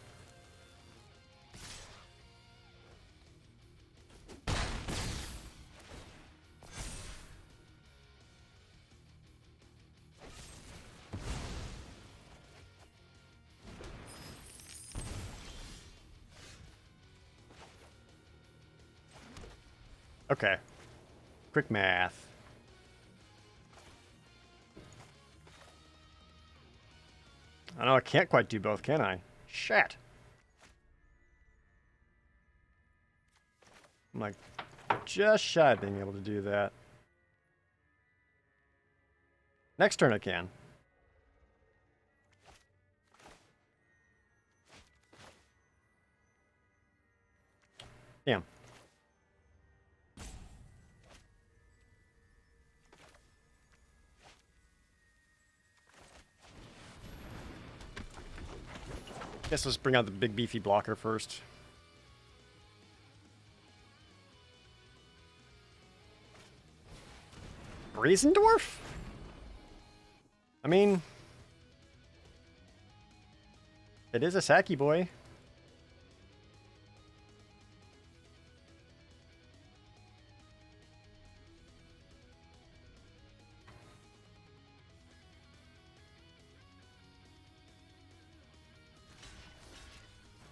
Okay. Quick math. I know I can't quite do both, can I? Shit. I'm like just shy of being able to do that. Next turn I can. Damn. Guess let's bring out the big beefy blocker first. Brazen Dwarf? I mean, it is a Sacky boy.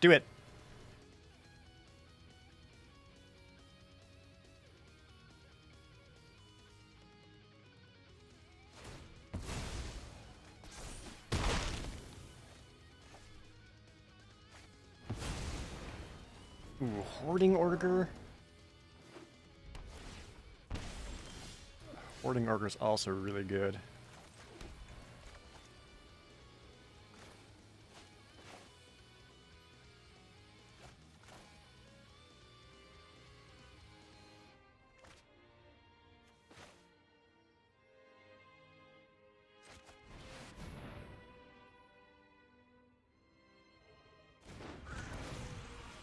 Do it. Ooh, Hoarding Order. Hoarding Order is also really good.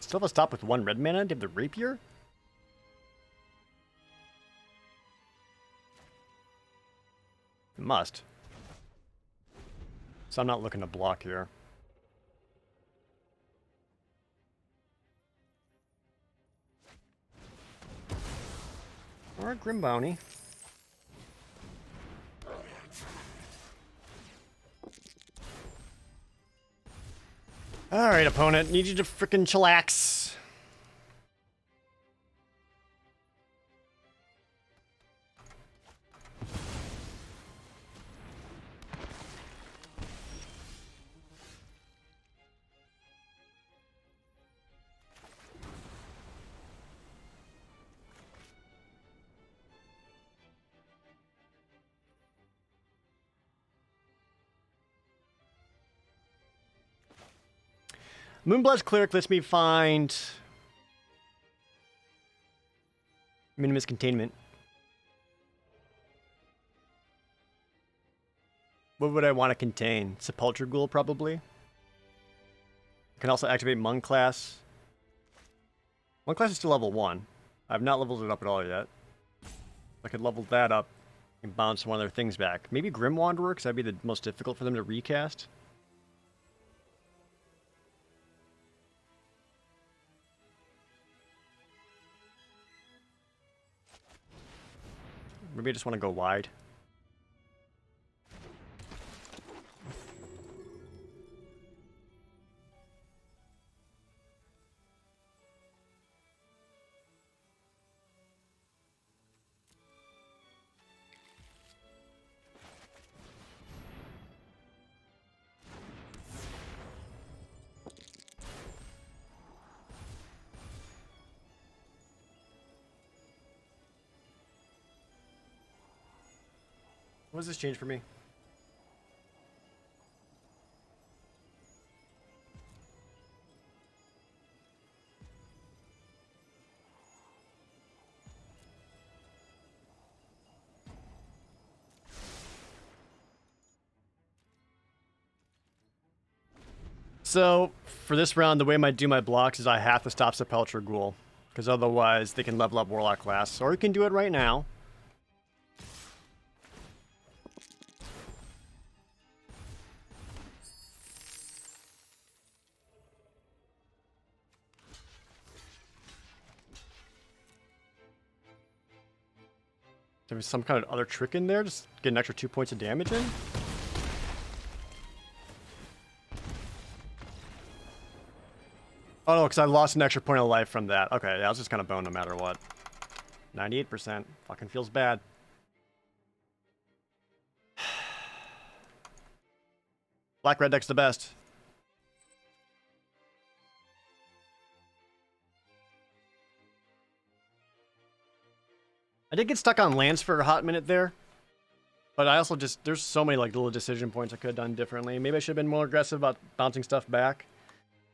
Still have a stop with 1 red mana? Do you have the Rapier? It must. So I'm not looking to block here. Or a Grim Bounty. Alright, opponent. Need you to frickin' chillax. Moonblood's Cleric lets me find Minimus Containment. What would I want to contain? Sepulchre Ghoul, probably. I can also activate Monk class. Monk class is still level 1. I have not leveled it up at all yet. I could level that up and bounce one of their things back. Maybe Grim Wanderer, because that'd be the most difficult for them to recast. Maybe I just want to go wide. What does this change for me? So, for this round, the way I do my blocks is I have to stop Sepulchre Ghoul. Because otherwise, they can level up Warlock class. Or you can do it right now. There's some kind of other trick in there, just get an extra 2 points of damage in. Oh no, because I lost an extra point of life from that. Okay, yeah, I was just kind of boned no matter what. 98%. Fucking feels bad. Black red deck's the best. I did get stuck on lands for a hot minute there. But I also just, there's so many like little decision points I could have done differently. Maybe I should have been more aggressive about bouncing stuff back.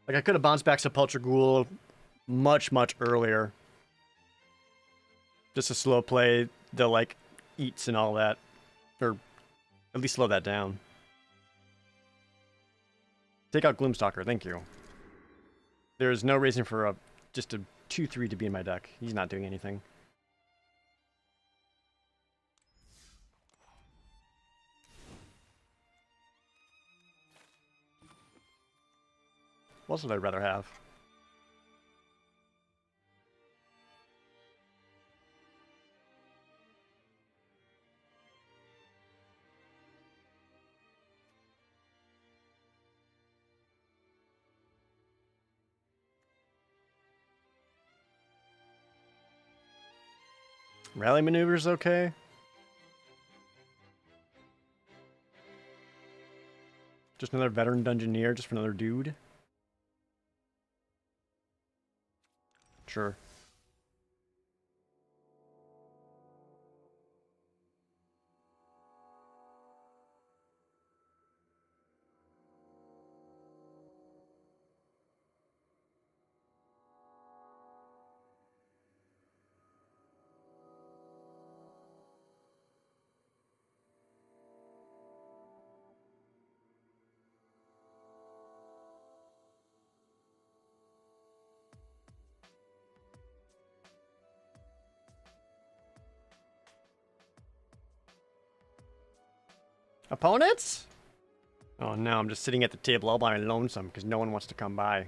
Like I could have bounced back Sepulchre Ghoul much earlier. Just to slow play the like eats and all that. Or at least slow that down. Take out Gloomstalker, thank you. There's no reason for just a 2/3 to be in my deck. He's not doing anything. What else would I rather have? Rally maneuver's okay. Just another veteran dungeoneer, just for another dude. sure. Opponents? Oh no, I'm just sitting at the table all by my lonesome because no one wants to come by.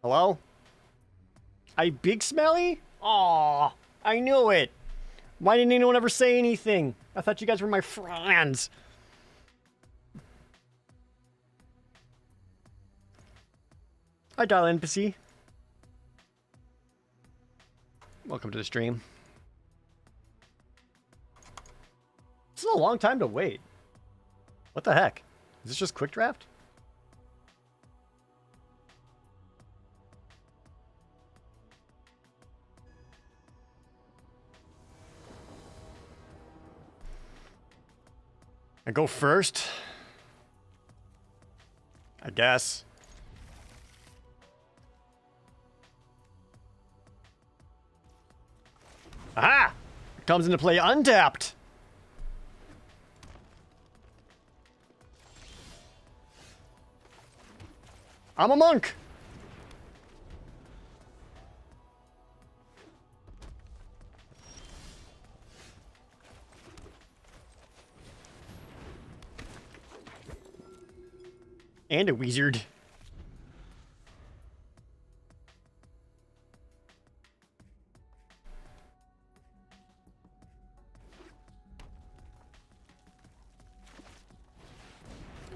Hello? I big smelly? Aw, I knew it. Why didn't anyone ever say anything? I thought you guys were my friends. Hi, Dial NPC. Welcome to the stream. This is a long time to wait. What the heck? Is this just quick draft? I go first? I guess. Aha! It comes into play untapped. I'm a monk. And a wizard.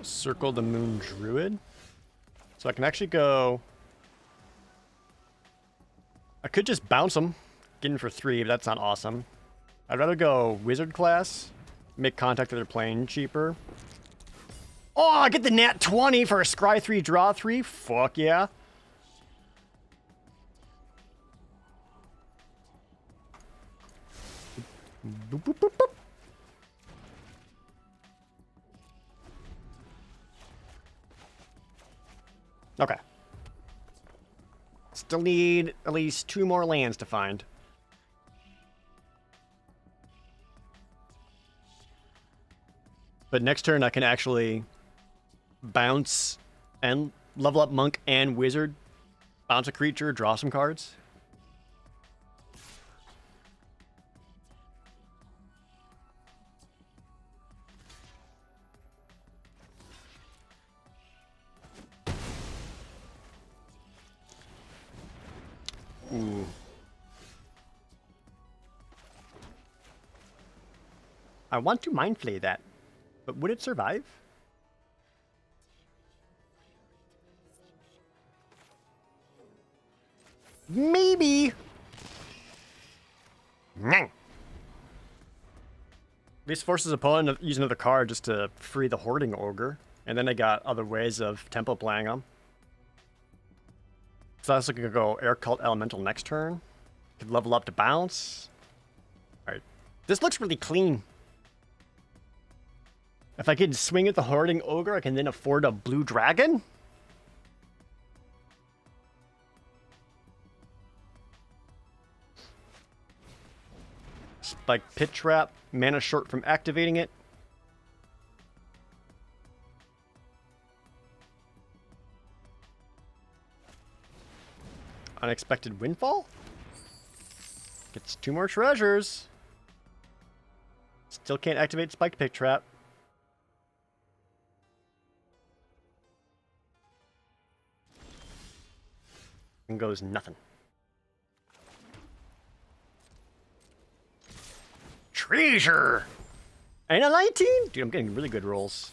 Circle the Moon Druid. So I can actually go... I could just bounce them, get in for 3, but that's not awesome. I'd rather go Wizard class, make contact with their plane cheaper. Oh, I get the nat 20 for a scry 3, draw 3. Fuck yeah. Boop, boop, boop, boop. Okay. Still need at least 2 more lands to find. But next turn I can actually bounce and level up Monk and Wizard. Bounce a creature, draw some cards. Ooh. I want to Mind Flay that, but would it survive? Maybe. At least forces opponent to use another card just to free the Hoarding Ogre, and then I got other ways of tempo playing them. So I was looking to go Air Cult Elemental next turn. Could level up to bounce. Alright. This looks really clean. If I could swing at the Hoarding Ogre, I can then afford a blue dragon? Spike Pit Trap. Mana short from activating it. Unexpected Windfall? Gets 2 more treasures. Still can't activate Spiked Pit Trap. And goes nothing. Treasure! And a 19? Dude, I'm getting really good rolls.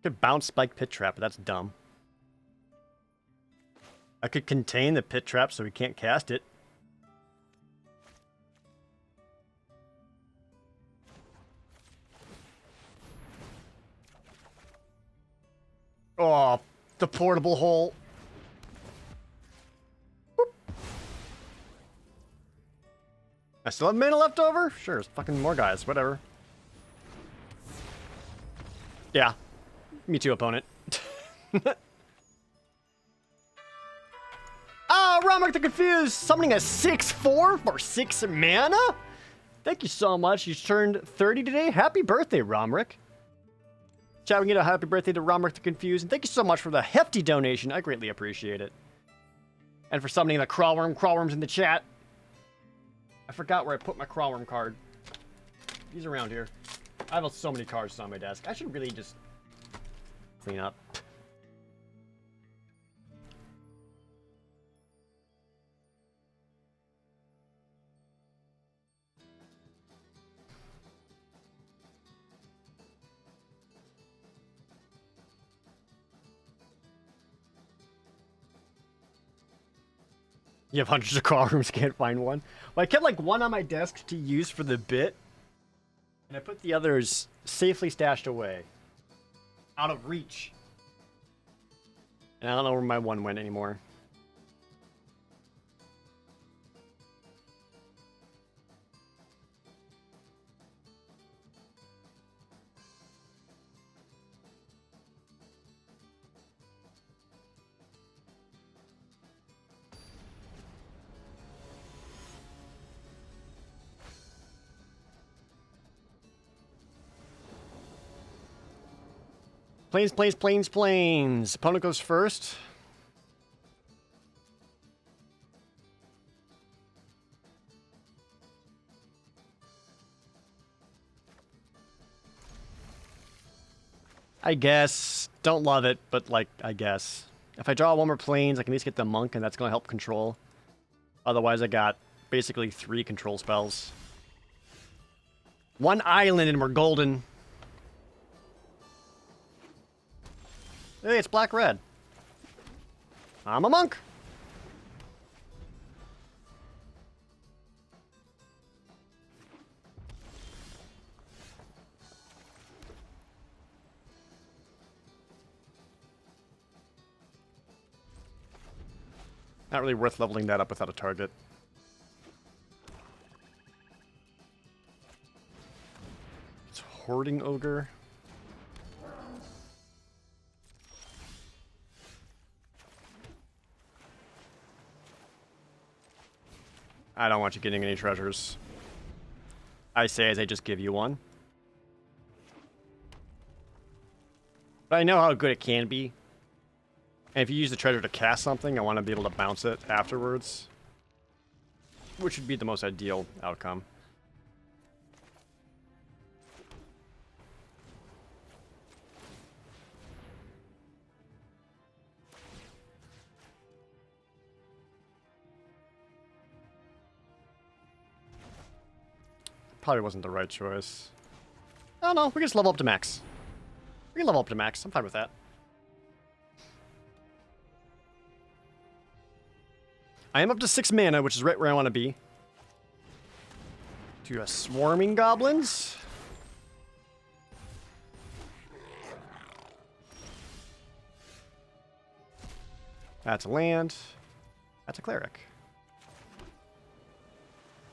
Could bounce Spike Pit Trap, but that's dumb. I could contain the Pit Trap so he can't cast it. Oh, the portable hole. Boop. I still have mana left over? Sure, there's fucking more guys, whatever. Yeah. Me too, opponent. Oh, Romric the Confused, summoning a 6/4 for 6 mana? Thank you so much. You turned 30 today. Happy birthday, Romric. Chat, we get a happy birthday to Romric the Confused, and thank you so much for the hefty donation. I greatly appreciate it. And for summoning the Crawworm's in the chat. I forgot where I put my Crawworm card. He's around here. I have so many cards on my desk. I should really just clean up. You have hundreds of crawl rooms, can't find one. Well, I kept like one on my desk to use for the bit, and I put the others safely stashed away. Out of reach. And I don't know where my one went anymore. Planes. Opponent goes first. I guess. Don't love it, but like, I guess. If I draw one more planes, I can at least get the monk, and that's going to help control. Otherwise, I got basically 3 control spells. 1 island, and we're golden. Hey, it's black-red. I'm a monk. Not really worth leveling that up without a target. It's Hoarding Ogre. I don't want you getting any treasures. I say as I just give you one. But I know how good it can be. And if you use the treasure to cast something, I want to be able to bounce it afterwards. Which would be the most ideal outcome. Probably wasn't the right choice. Oh no, we can just level up to max. We can level up to max. I'm fine with that. I am up to 6 mana, which is right where I want to be. To a swarming goblins. That's a land. That's a cleric.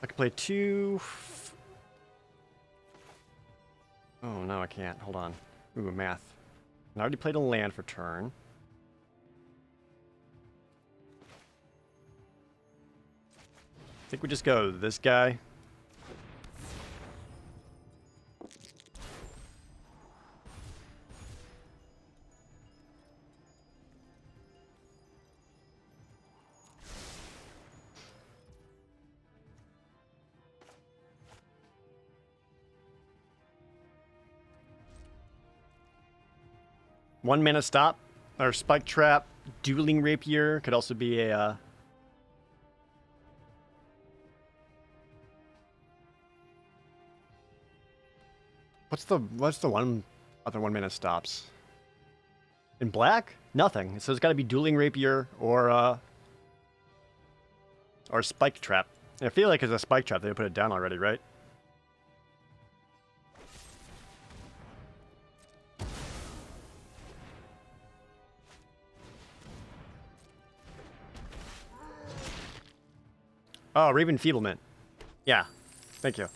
I can play 2. Oh, no, I can't. Hold on. Ooh, math. I already played a land for turn. I think we just go this guy. One mana stop, or spike trap, dueling rapier could also be a. What's the one other 1 mana stops? In black? Nothing. So it's got to be Dueling Rapier or Spike Trap. I feel like it's a Spike Trap. They put it down already, right? Oh, Raven Feeblement. Yeah. Thank you.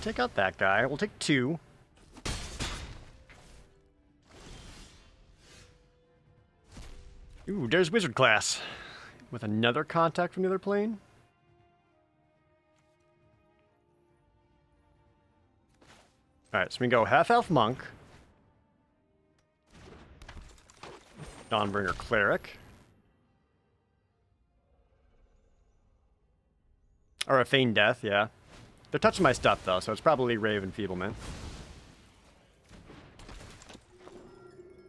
Take out that guy. We'll take 2. Ooh, there's Wizard class. With another contact from the other plane. Alright, so we can go half-elf monk. Dawnbringer cleric. Or a Feign Death, yeah. They're touching my stuff, though, so it's probably Raven Feeblement.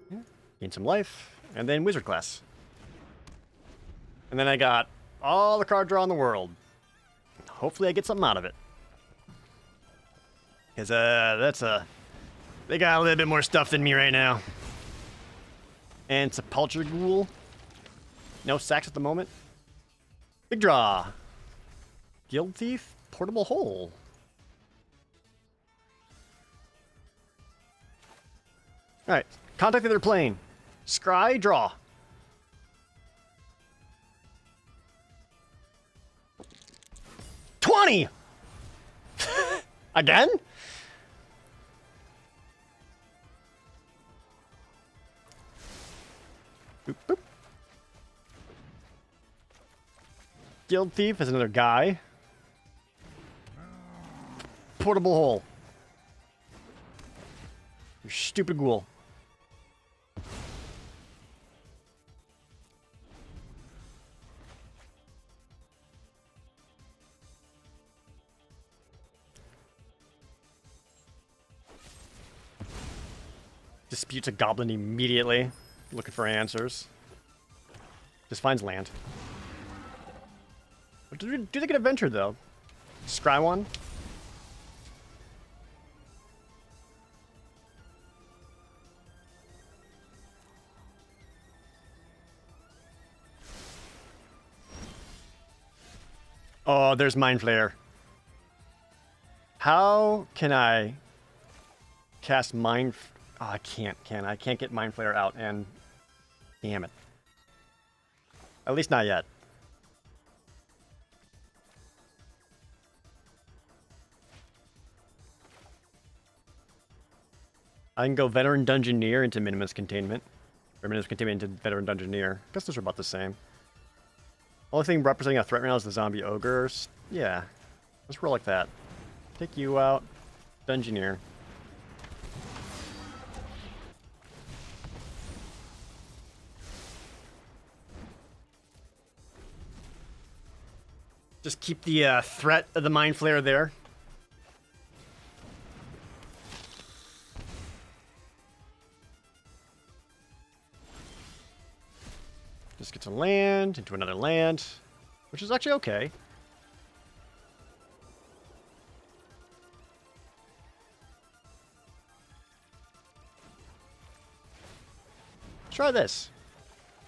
Yeah. Gain some life, and then Wizard class. And then I got all the card draw in the world. Hopefully I get something out of it. Because, they got a little bit more stuff than me right now. And Sepulchre Ghoul. No sacks at the moment. Big draw. Guild Thief. Portable Hole. Alright. Contact the other plane. Scry, draw. $20! Again? Boop, boop. Guild Thief is another guy. Portable Hole. You stupid ghoul. Disputes a goblin immediately. Looking for answers. Just finds land. Do they get adventure though? Scry one? Oh, there's Mind Flayer. How can I cast Mind... Oh, I can't, I can't get Mind Flayer out, and... Damn it. At least not yet. I can go Veteran Dungeoneer into Minimus Containment. Or Minimus Containment into Veteran Dungeoneer. I guess those are about the same. Only thing representing a threat right now is the Zombie Ogres. Yeah. Let's roll like that. Take you out. Dungeoneer. Just keep the threat of the Mind Flayer there. Just get to land, into another land, which is actually okay. Let's try this.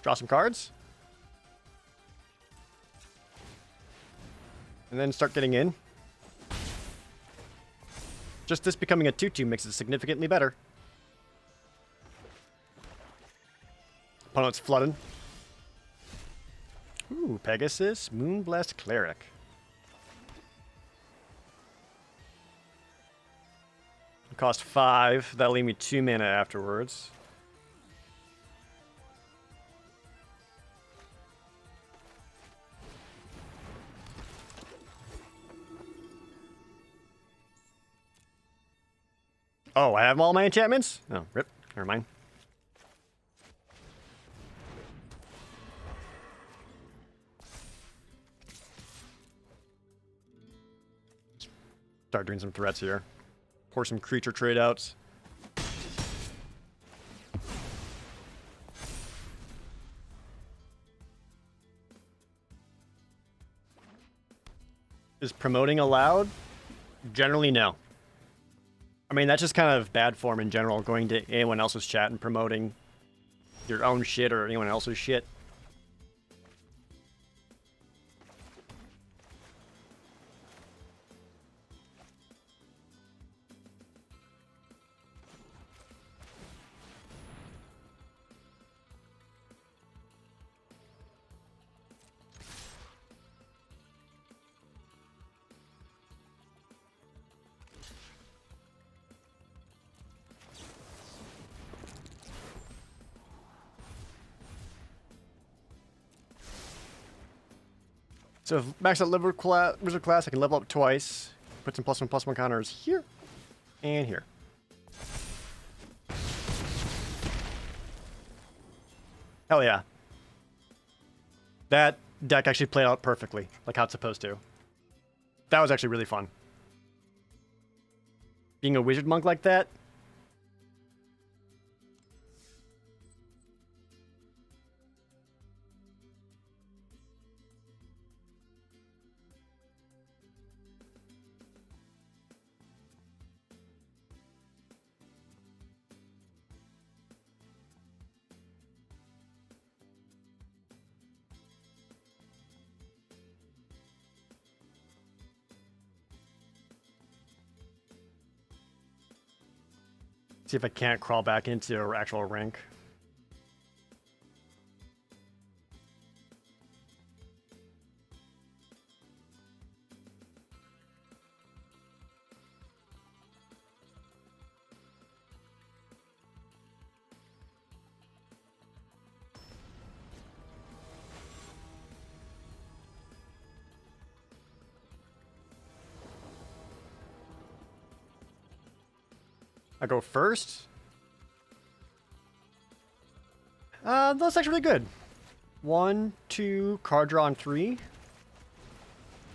Draw some cards. And then start getting in. Just this becoming a 2/2 makes it significantly better. Opponent's flooding. Ooh, Pegasus, Moonblast Cleric. Cost 5. That'll leave me 2 mana afterwards. Oh, I have all my enchantments? Oh, rip. Never mind. Start doing some threats here. Pour some creature trade outs. Is promoting allowed? Generally, no. I mean, that's just kind of bad form in general, going to anyone else's chat and promoting your own shit or anyone else's shit. So if max out wizard class, I can level up twice. Put some +1/+1 counters here and here. Hell yeah. That deck actually played out perfectly, like how it's supposed to. That was actually really fun. Being a wizard monk like that. See if I can't crawl back into an actual rank. I go first. That's actually really good. 1, 2, card draw on 3.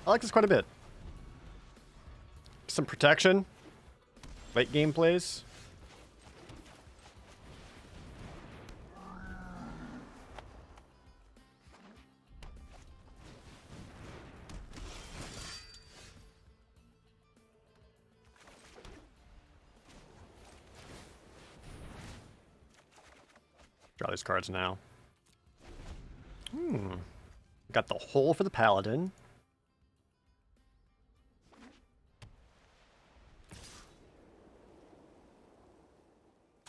I like this quite a bit. Some protection. Late game plays. Draw these cards now. Got the hole for the paladin.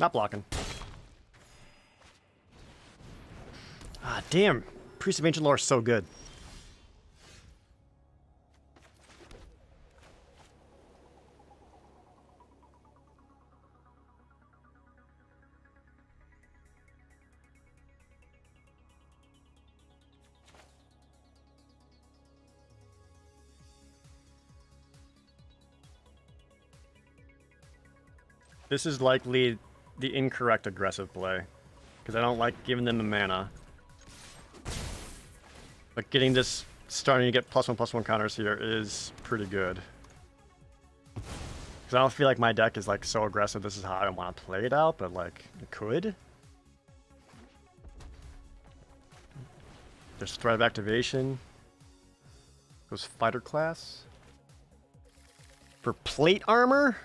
Not blocking. Ah, damn. Priest of Ancient Lore is so good. This is likely the incorrect aggressive play, because I don't like giving them the mana. But getting this, starting to get +1/+1 counters here is pretty good. Because I don't feel like my deck is like so aggressive, this is how I want to play it out, but like, it could. There's threat of activation. Goes fighter class. For plate armor?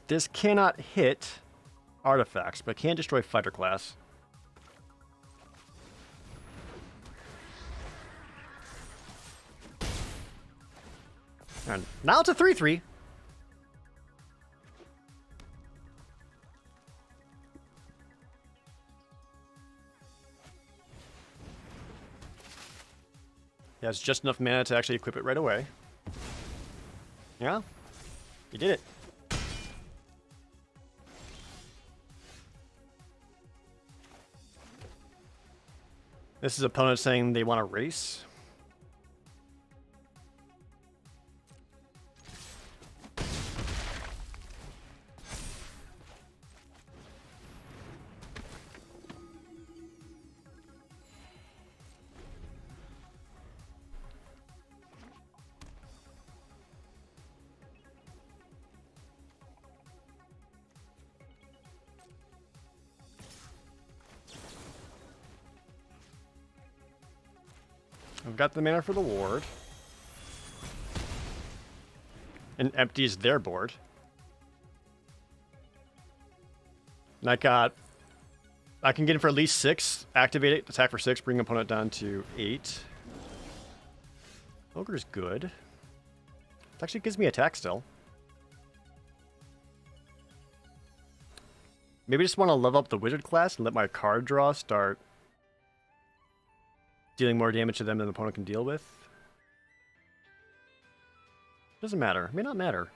This cannot hit artifacts, but can destroy fighter class. And now it's a 3/3. He has just enough mana to actually equip it right away. Yeah, you did it. This is opponent saying they want to race. I've got the mana for the ward. And empties their board. And I can get in for at least 6, activate it, attack for 6, bring opponent down to 8. Ogre's good. It actually gives me attack still. Maybe just want to level up the wizard class and let my card draw start dealing more damage to them than the opponent can deal with. Doesn't matter. May not matter.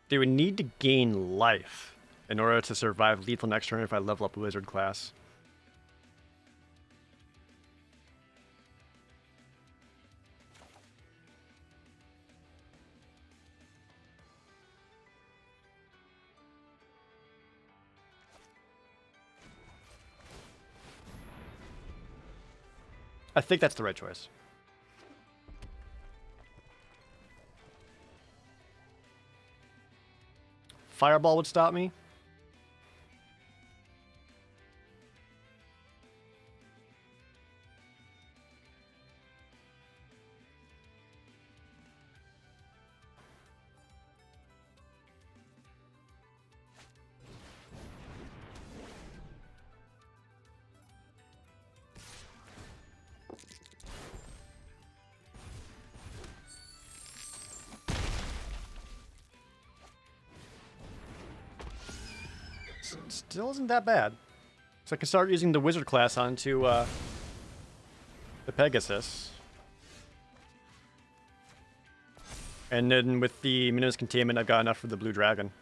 They would need to gain life in order to survive lethal next turn if I level up a wizard class. I think that's the right choice. Fireball would stop me. Still isn't that bad. So I can start using the wizard class onto the Pegasus. And then with the Minimus Containment, I've got enough for the blue dragon.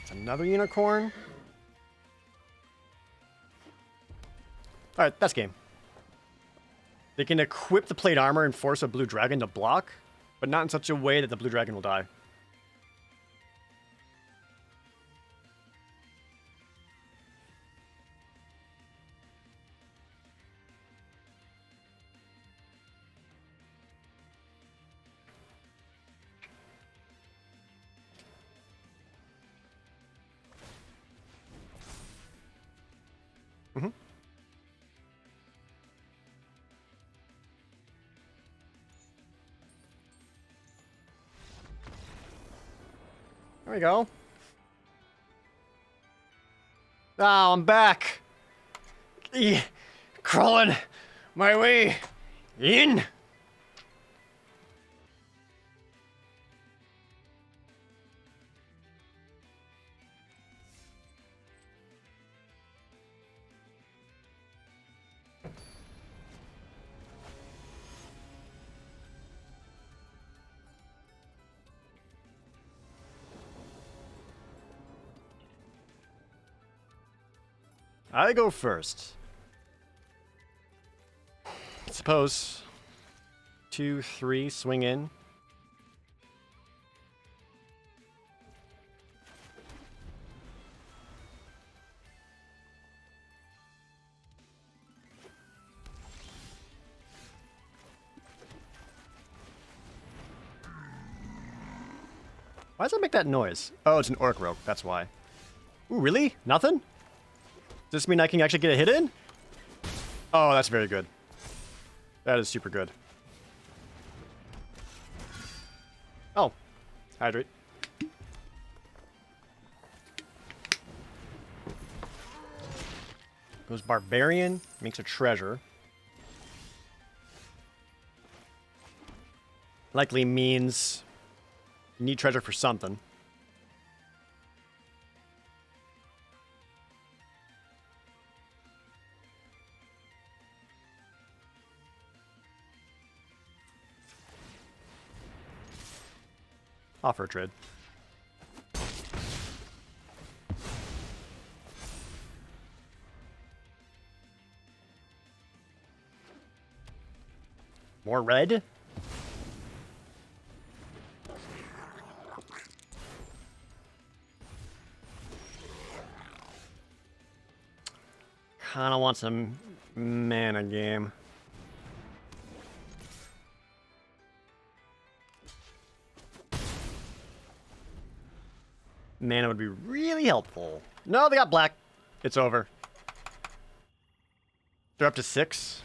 Another unicorn. Alright, that's game. They can equip the plate armor and force a blue dragon to block, but not in such a way that the blue dragon will die. Mm-hmm. There we go. Oh, I'm back. Crawling my way in. I go first. Suppose 2, 3, swing in. Why does that make that noise? Oh, it's an orc rope, that's why. Ooh, really? Nothing? Does this mean I can actually get a hit in? Oh, that's very good. That is super good. Oh. Hydrate. Goes Barbarian, makes a treasure. Likely means you need treasure for something. Offer a trade. More red? Kinda want some mana game. Mana would be really helpful. No, they got black. It's over. They're up to 6.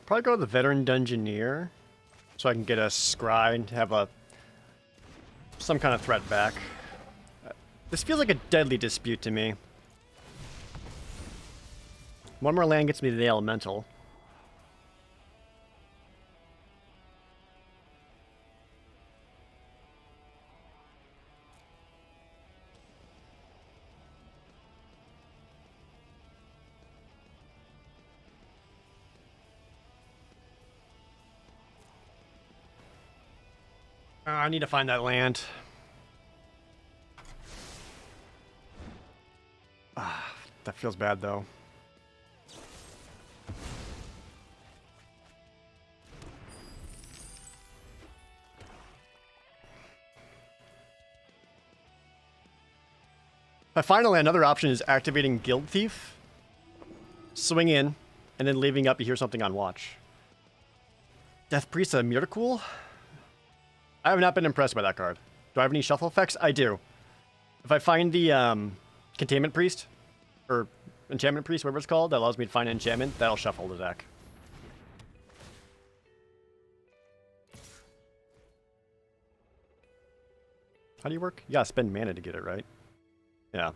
Probably go to the Veteran Dungeoneer, so I can get a Scry and have some kind of threat back. This feels like a deadly dispute to me. One more land gets me the Elemental. I need to find that land. That feels bad, though. Finally, another option is activating Guild Thief. Swing in, and then leaving up, you hear something on watch. Death Priest of Myrticool? I have not been impressed by that card. Do I have any shuffle effects? I do. If I find the Containment Priest, or Enchantment Priest, whatever it's called, that allows me to find an enchantment, that'll shuffle the deck. How do you work? You gotta spend mana to get it, right? Yeah.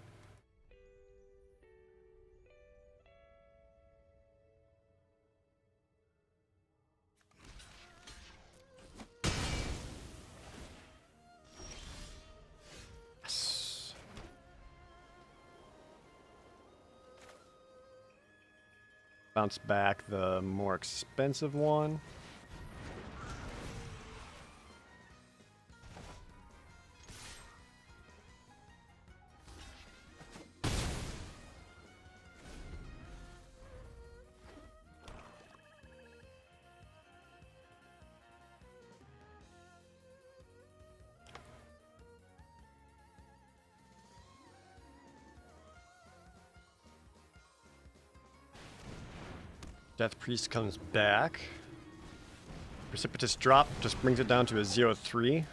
Bounce back the more expensive one. Death Priest comes back. Precipitous Drop just brings it down to a 0-3.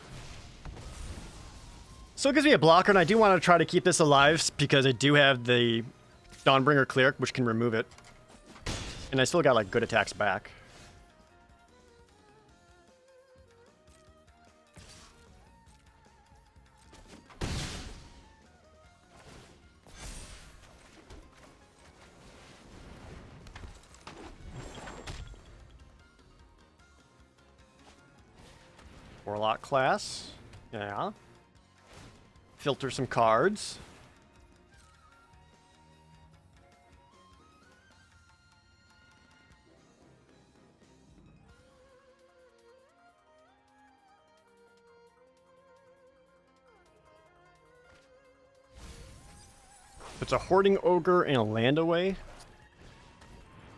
So it gives me a blocker, and I do want to try to keep this alive because I do have the Dawnbringer Cleric, which can remove it. And I still got like good attacks back. Warlock class. Yeah. Filter some cards. It's a Hoarding Ogre and a land away.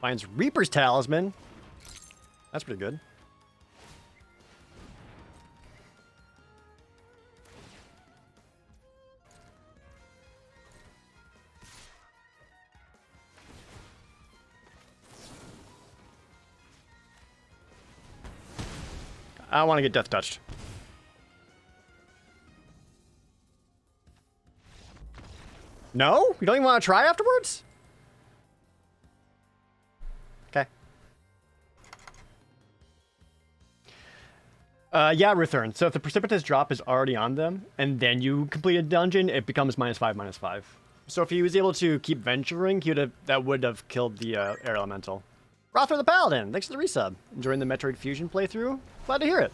Finds Reaper's Talisman. That's pretty good. I want to get death touched. No? You don't even want to try afterwards? Okay. Yeah, Ruthern. So if the Precipitous Drop is already on them, and then you complete a dungeon, it becomes -5/-5. So if he was able to keep venturing, that would have killed the Air Elemental. Rother the Paladin, thanks for the resub. Enjoying the Metroid Fusion playthrough? Glad to hear it.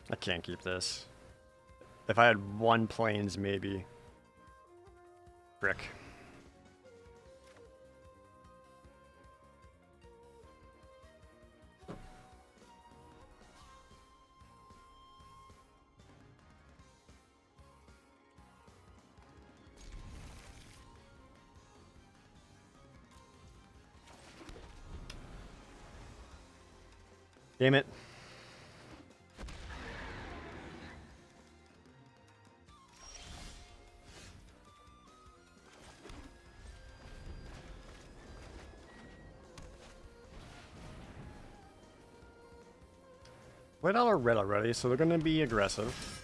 I can't keep this. If I had one planes, maybe. Frick. Damn it. White out are red already, so they're gonna be aggressive.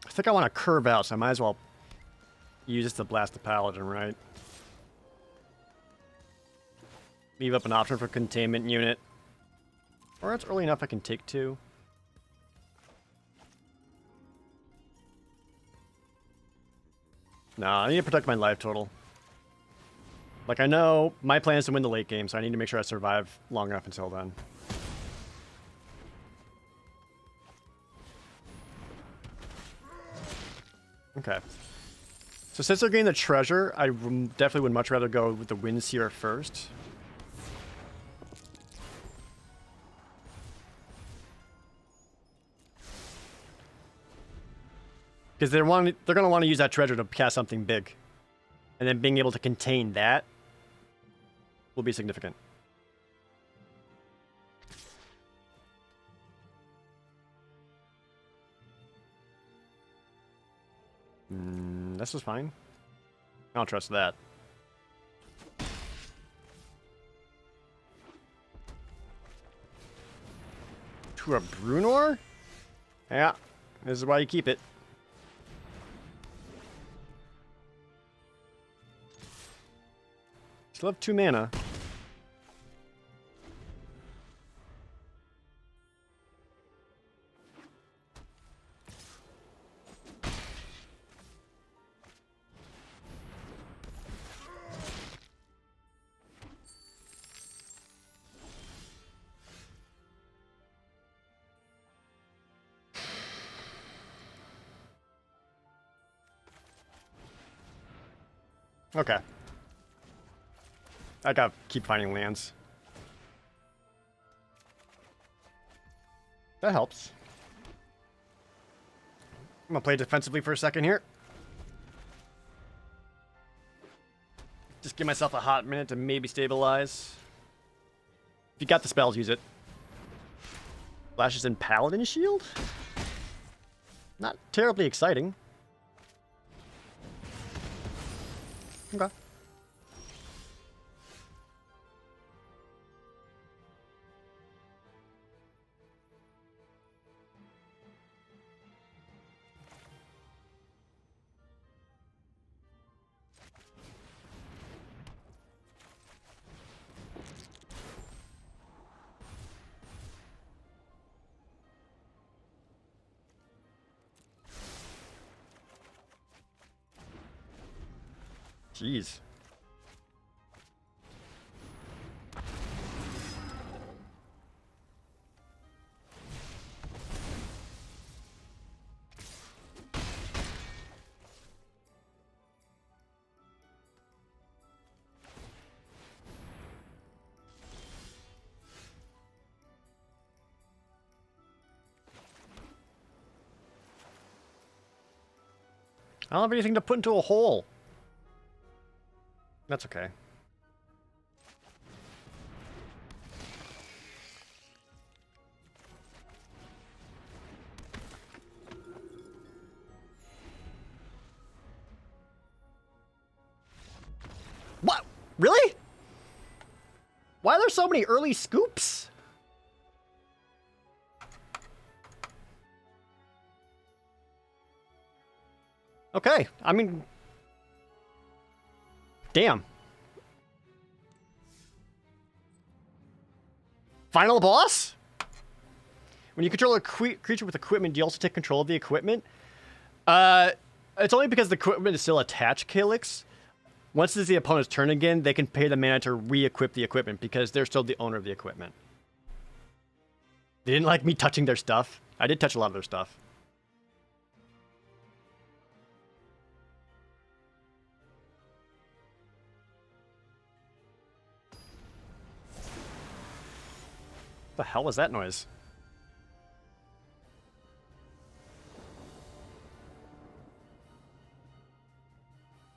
I think I want to curve out, so I might as well use this to blast the Paladin, right? Leave up an option for containment unit. Or it's early enough I can take two. Nah, I need to protect my life total. Like, I know my plan is to win the late game, so I need to make sure I survive long enough until then. Okay. So since they're getting the treasure, I definitely would much rather go with the winds here first. Because they're going to want to use that treasure to cast something big. And then being able to contain that will be significant. This is fine. I don't trust that. To a Brunor? Yeah, this is why you keep it. Still have 2 mana. Okay. I gotta keep finding lands. That helps. I'm gonna play defensively for a second here. Just give myself a hot minute to maybe stabilize. If you got the spells, use it. Flashes in Paladin Shield? Not terribly exciting. Okay. Jeez. I don't have anything to put into a hole. That's okay. What? Really? Why are there so many early scoops? Okay, I mean... Damn. final boss? When you control a creature with equipment, do you also take control of the equipment? It's only because the equipment is still attached, Calyx. Once it's the opponent's turn again, they can pay the mana to re-equip the equipment because they're still the owner of the equipment. They didn't like me touching their stuff. I did touch a lot of their stuff. What the hell was that noise?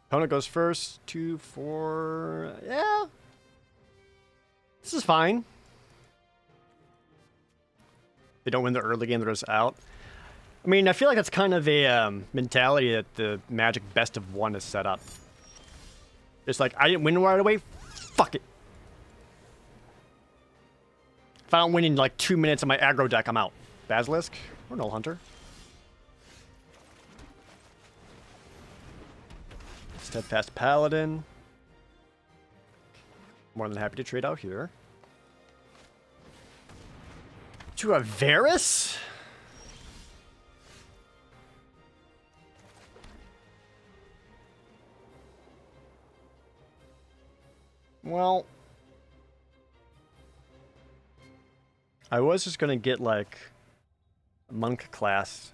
Opponent goes first. 2, 4. Yeah. This is fine. They don't win the early game, they're just out. I mean, I feel like that's kind of a mentality that the Magic best of one is set up. It's like, I didn't win right away. Fuck it. If I don't win in like 2 minutes on my aggro deck, I'm out. Basilisk or Null Hunter. Steadfast Paladin. More than happy to trade out here. To a Varus? Well, I was just gonna get like a monk class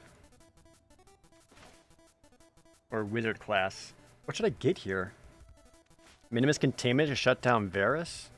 or wizard class. What should I get here? Minimus Containment to shut down Varus?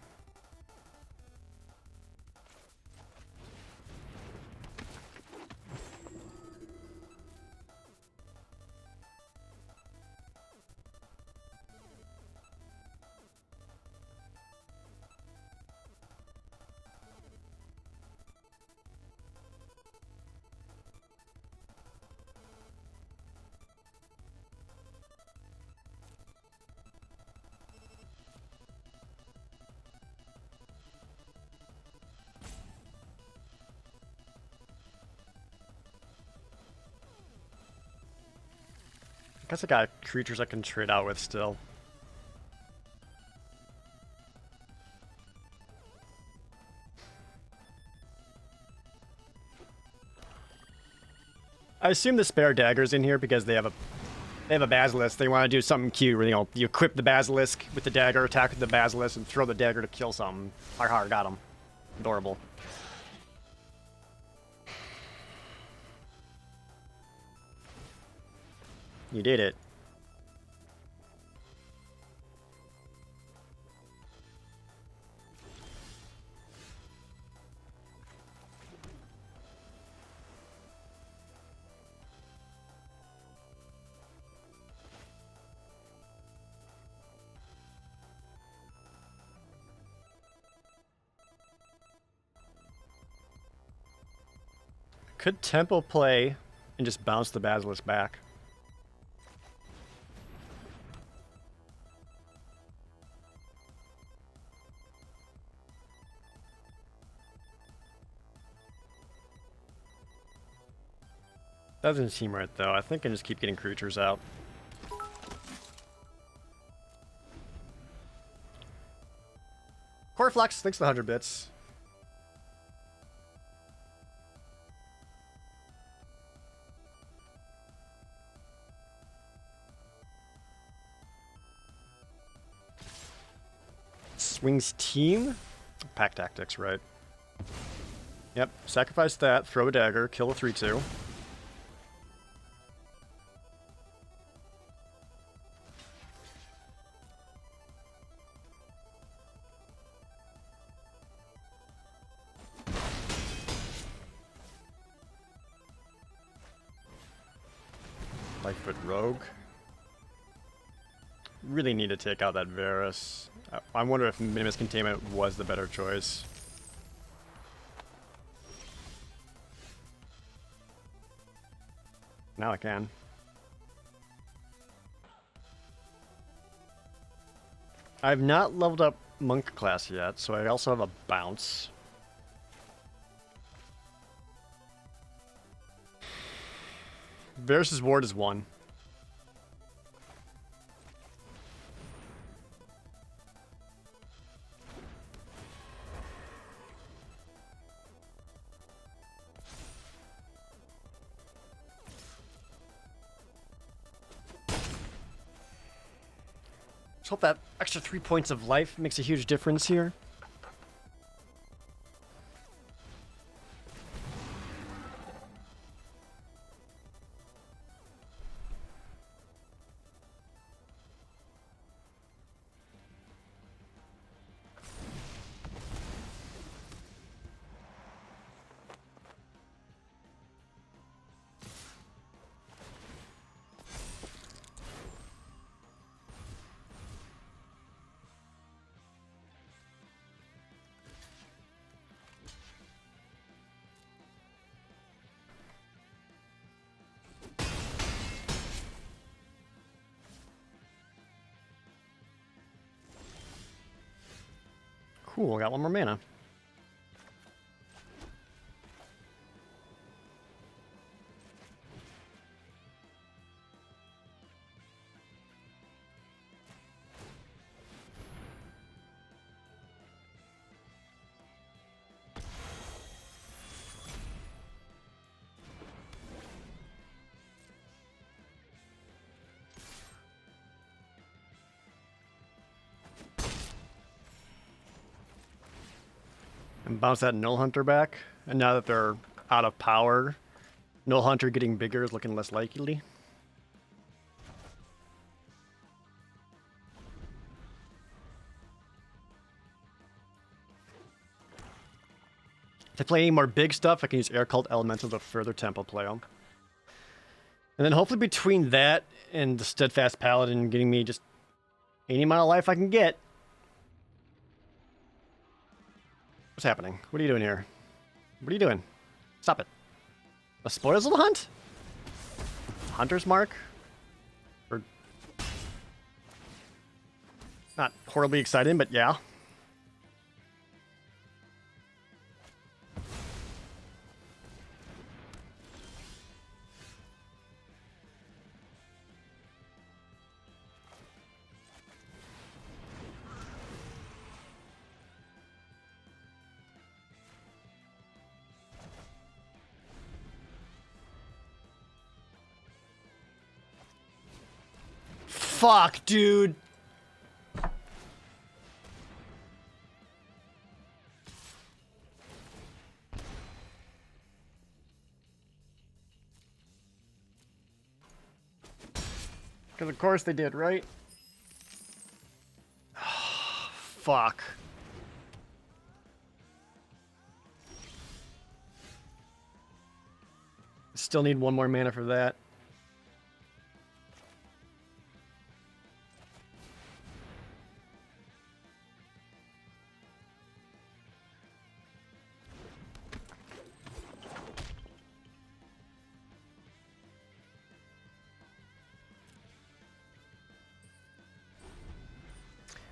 I guess I got creatures I can trade out with still. I assume the spare dagger's in here because they have a basilisk. They want to do something cute where, you know, you equip the basilisk with the dagger, attack with the basilisk, and throw the dagger to kill something. Har har, got him. Adorable. You did it. Could tempo play and just bounce the basilisk back. Doesn't seem right though. I think I just keep getting creatures out. Coreflex, thanks for the 100 bits. Swings team? Pack tactics, right. Yep, sacrifice that, throw a dagger, kill a 3/2. Lightfoot Rogue. Really need to take out that Varus. I wonder if Minimus Containment was the better choice. Now I can. I've not leveled up Monk class yet, so I also have a bounce. Varus's ward is 1. Let's hope that extra 3 points of life makes a huge difference here. Cool, got one more mana. And bounce that Null Hunter back. And now that they're out of power, Null Hunter getting bigger is looking less likely. If I play any more big stuff, I can use Air Cult Elemental to further tempo play them. And then hopefully between that and the Steadfast Paladin getting me just any amount of life I can get. What's happening? What are you doing here? What are you doing? Stop it. A spoils hunt? Hunter's mark? Or not horribly exciting, but yeah. Fuck, dude. Because of course they did, right? Fuck. Still need one more mana for that.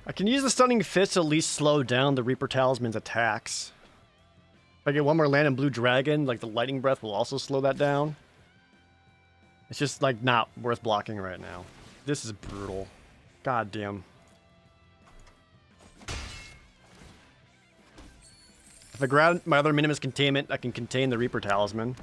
I can use the Stunning Fist to at least slow down the Reaper Talisman's attacks. If I get one more land and Blue Dragon, like the Lightning Breath will also slow that down. It's just like not worth blocking right now. This is brutal. God damn. If I grab my other Minimus Containment, I can contain the Reaper Talisman.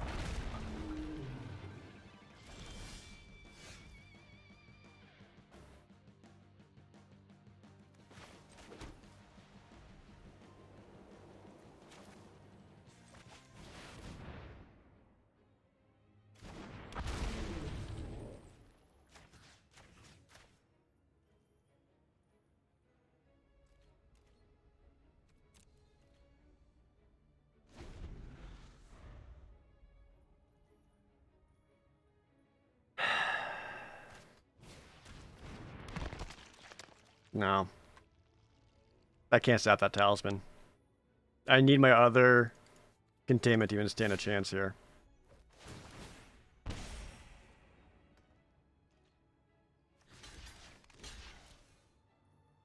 No. I can't stop that talisman. I need my other containment to even stand a chance here.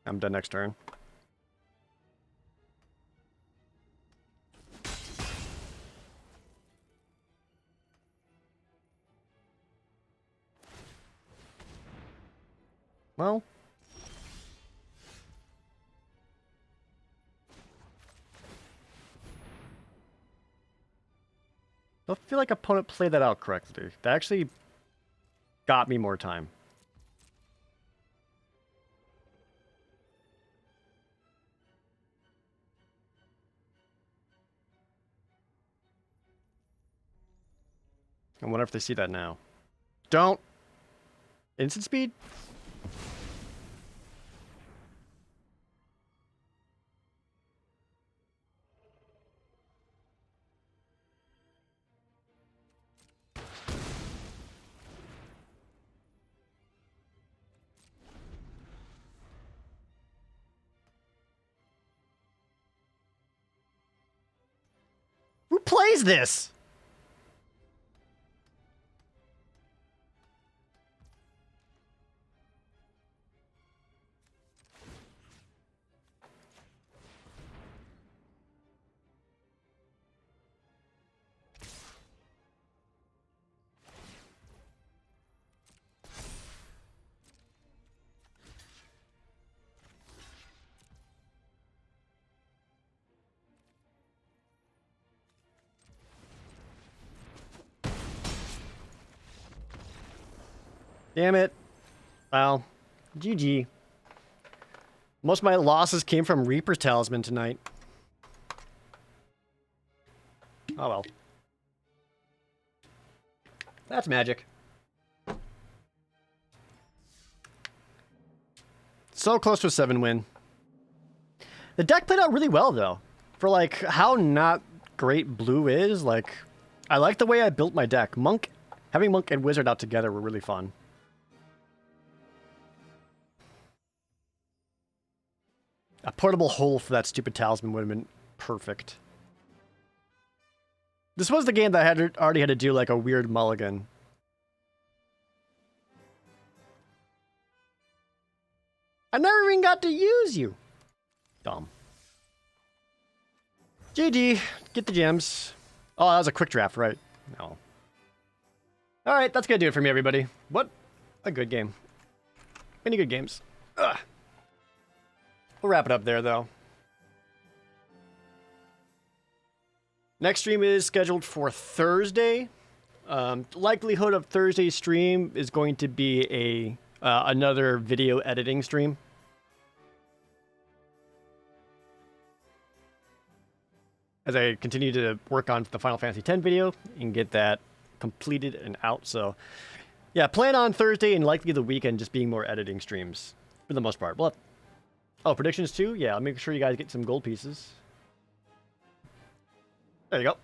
I'm done next turn. Well. I don't feel like opponent played that out correctly. That actually got me more time. I wonder if they see that now. Don't. Instant speed? Who plays this? Damn it. Well, GG. Most of my losses came from Reaper's Talisman tonight. Oh well. That's magic. So close to a 7-win. The deck played out really well, though. For, like, how not great blue is. Like, I like the way I built my deck. Having Monk and Wizard out together were really fun. A portable hole for that stupid talisman would have been perfect. This was the game that I already had to do like a weird mulligan. I never even got to use you. Dumb. GG. Get the gems. Oh, that was a quick draft, right? No. Alright, that's gonna do it for me, everybody. What a good game. Many good games. Ugh. We'll wrap it up there, though. Next stream is scheduled for Thursday. Likelihood of Thursday's stream is going to be another video editing stream. As I continue to work on the Final Fantasy X video and get that completed and out. So, yeah, plan on Thursday and likely the weekend just being more editing streams for the most part. Oh, predictions too? Yeah, I'll make sure you guys get some gold pieces. There you go.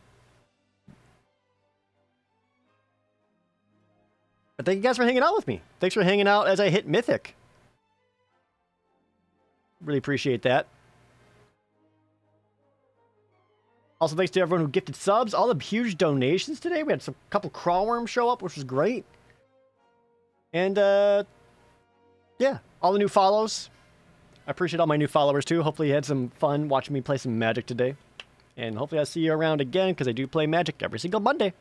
But thank you guys for hanging out with me. Thanks for hanging out as I hit Mythic. Really appreciate that. Also, thanks to everyone who gifted subs. All the huge donations today. We had a couple crawworms show up, which was great. And, yeah, all the new follows. I appreciate all my new followers, too. Hopefully you had some fun watching me play some Magic today. And hopefully I'll see you around again, because I do play Magic every single Monday.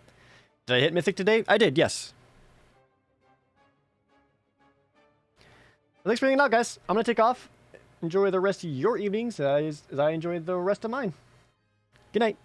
Did I hit Mythic today? I did, yes. Well, thanks for hanging out, guys. I'm going to take off. Enjoy the rest of your evenings as I enjoy the rest of mine. Good night.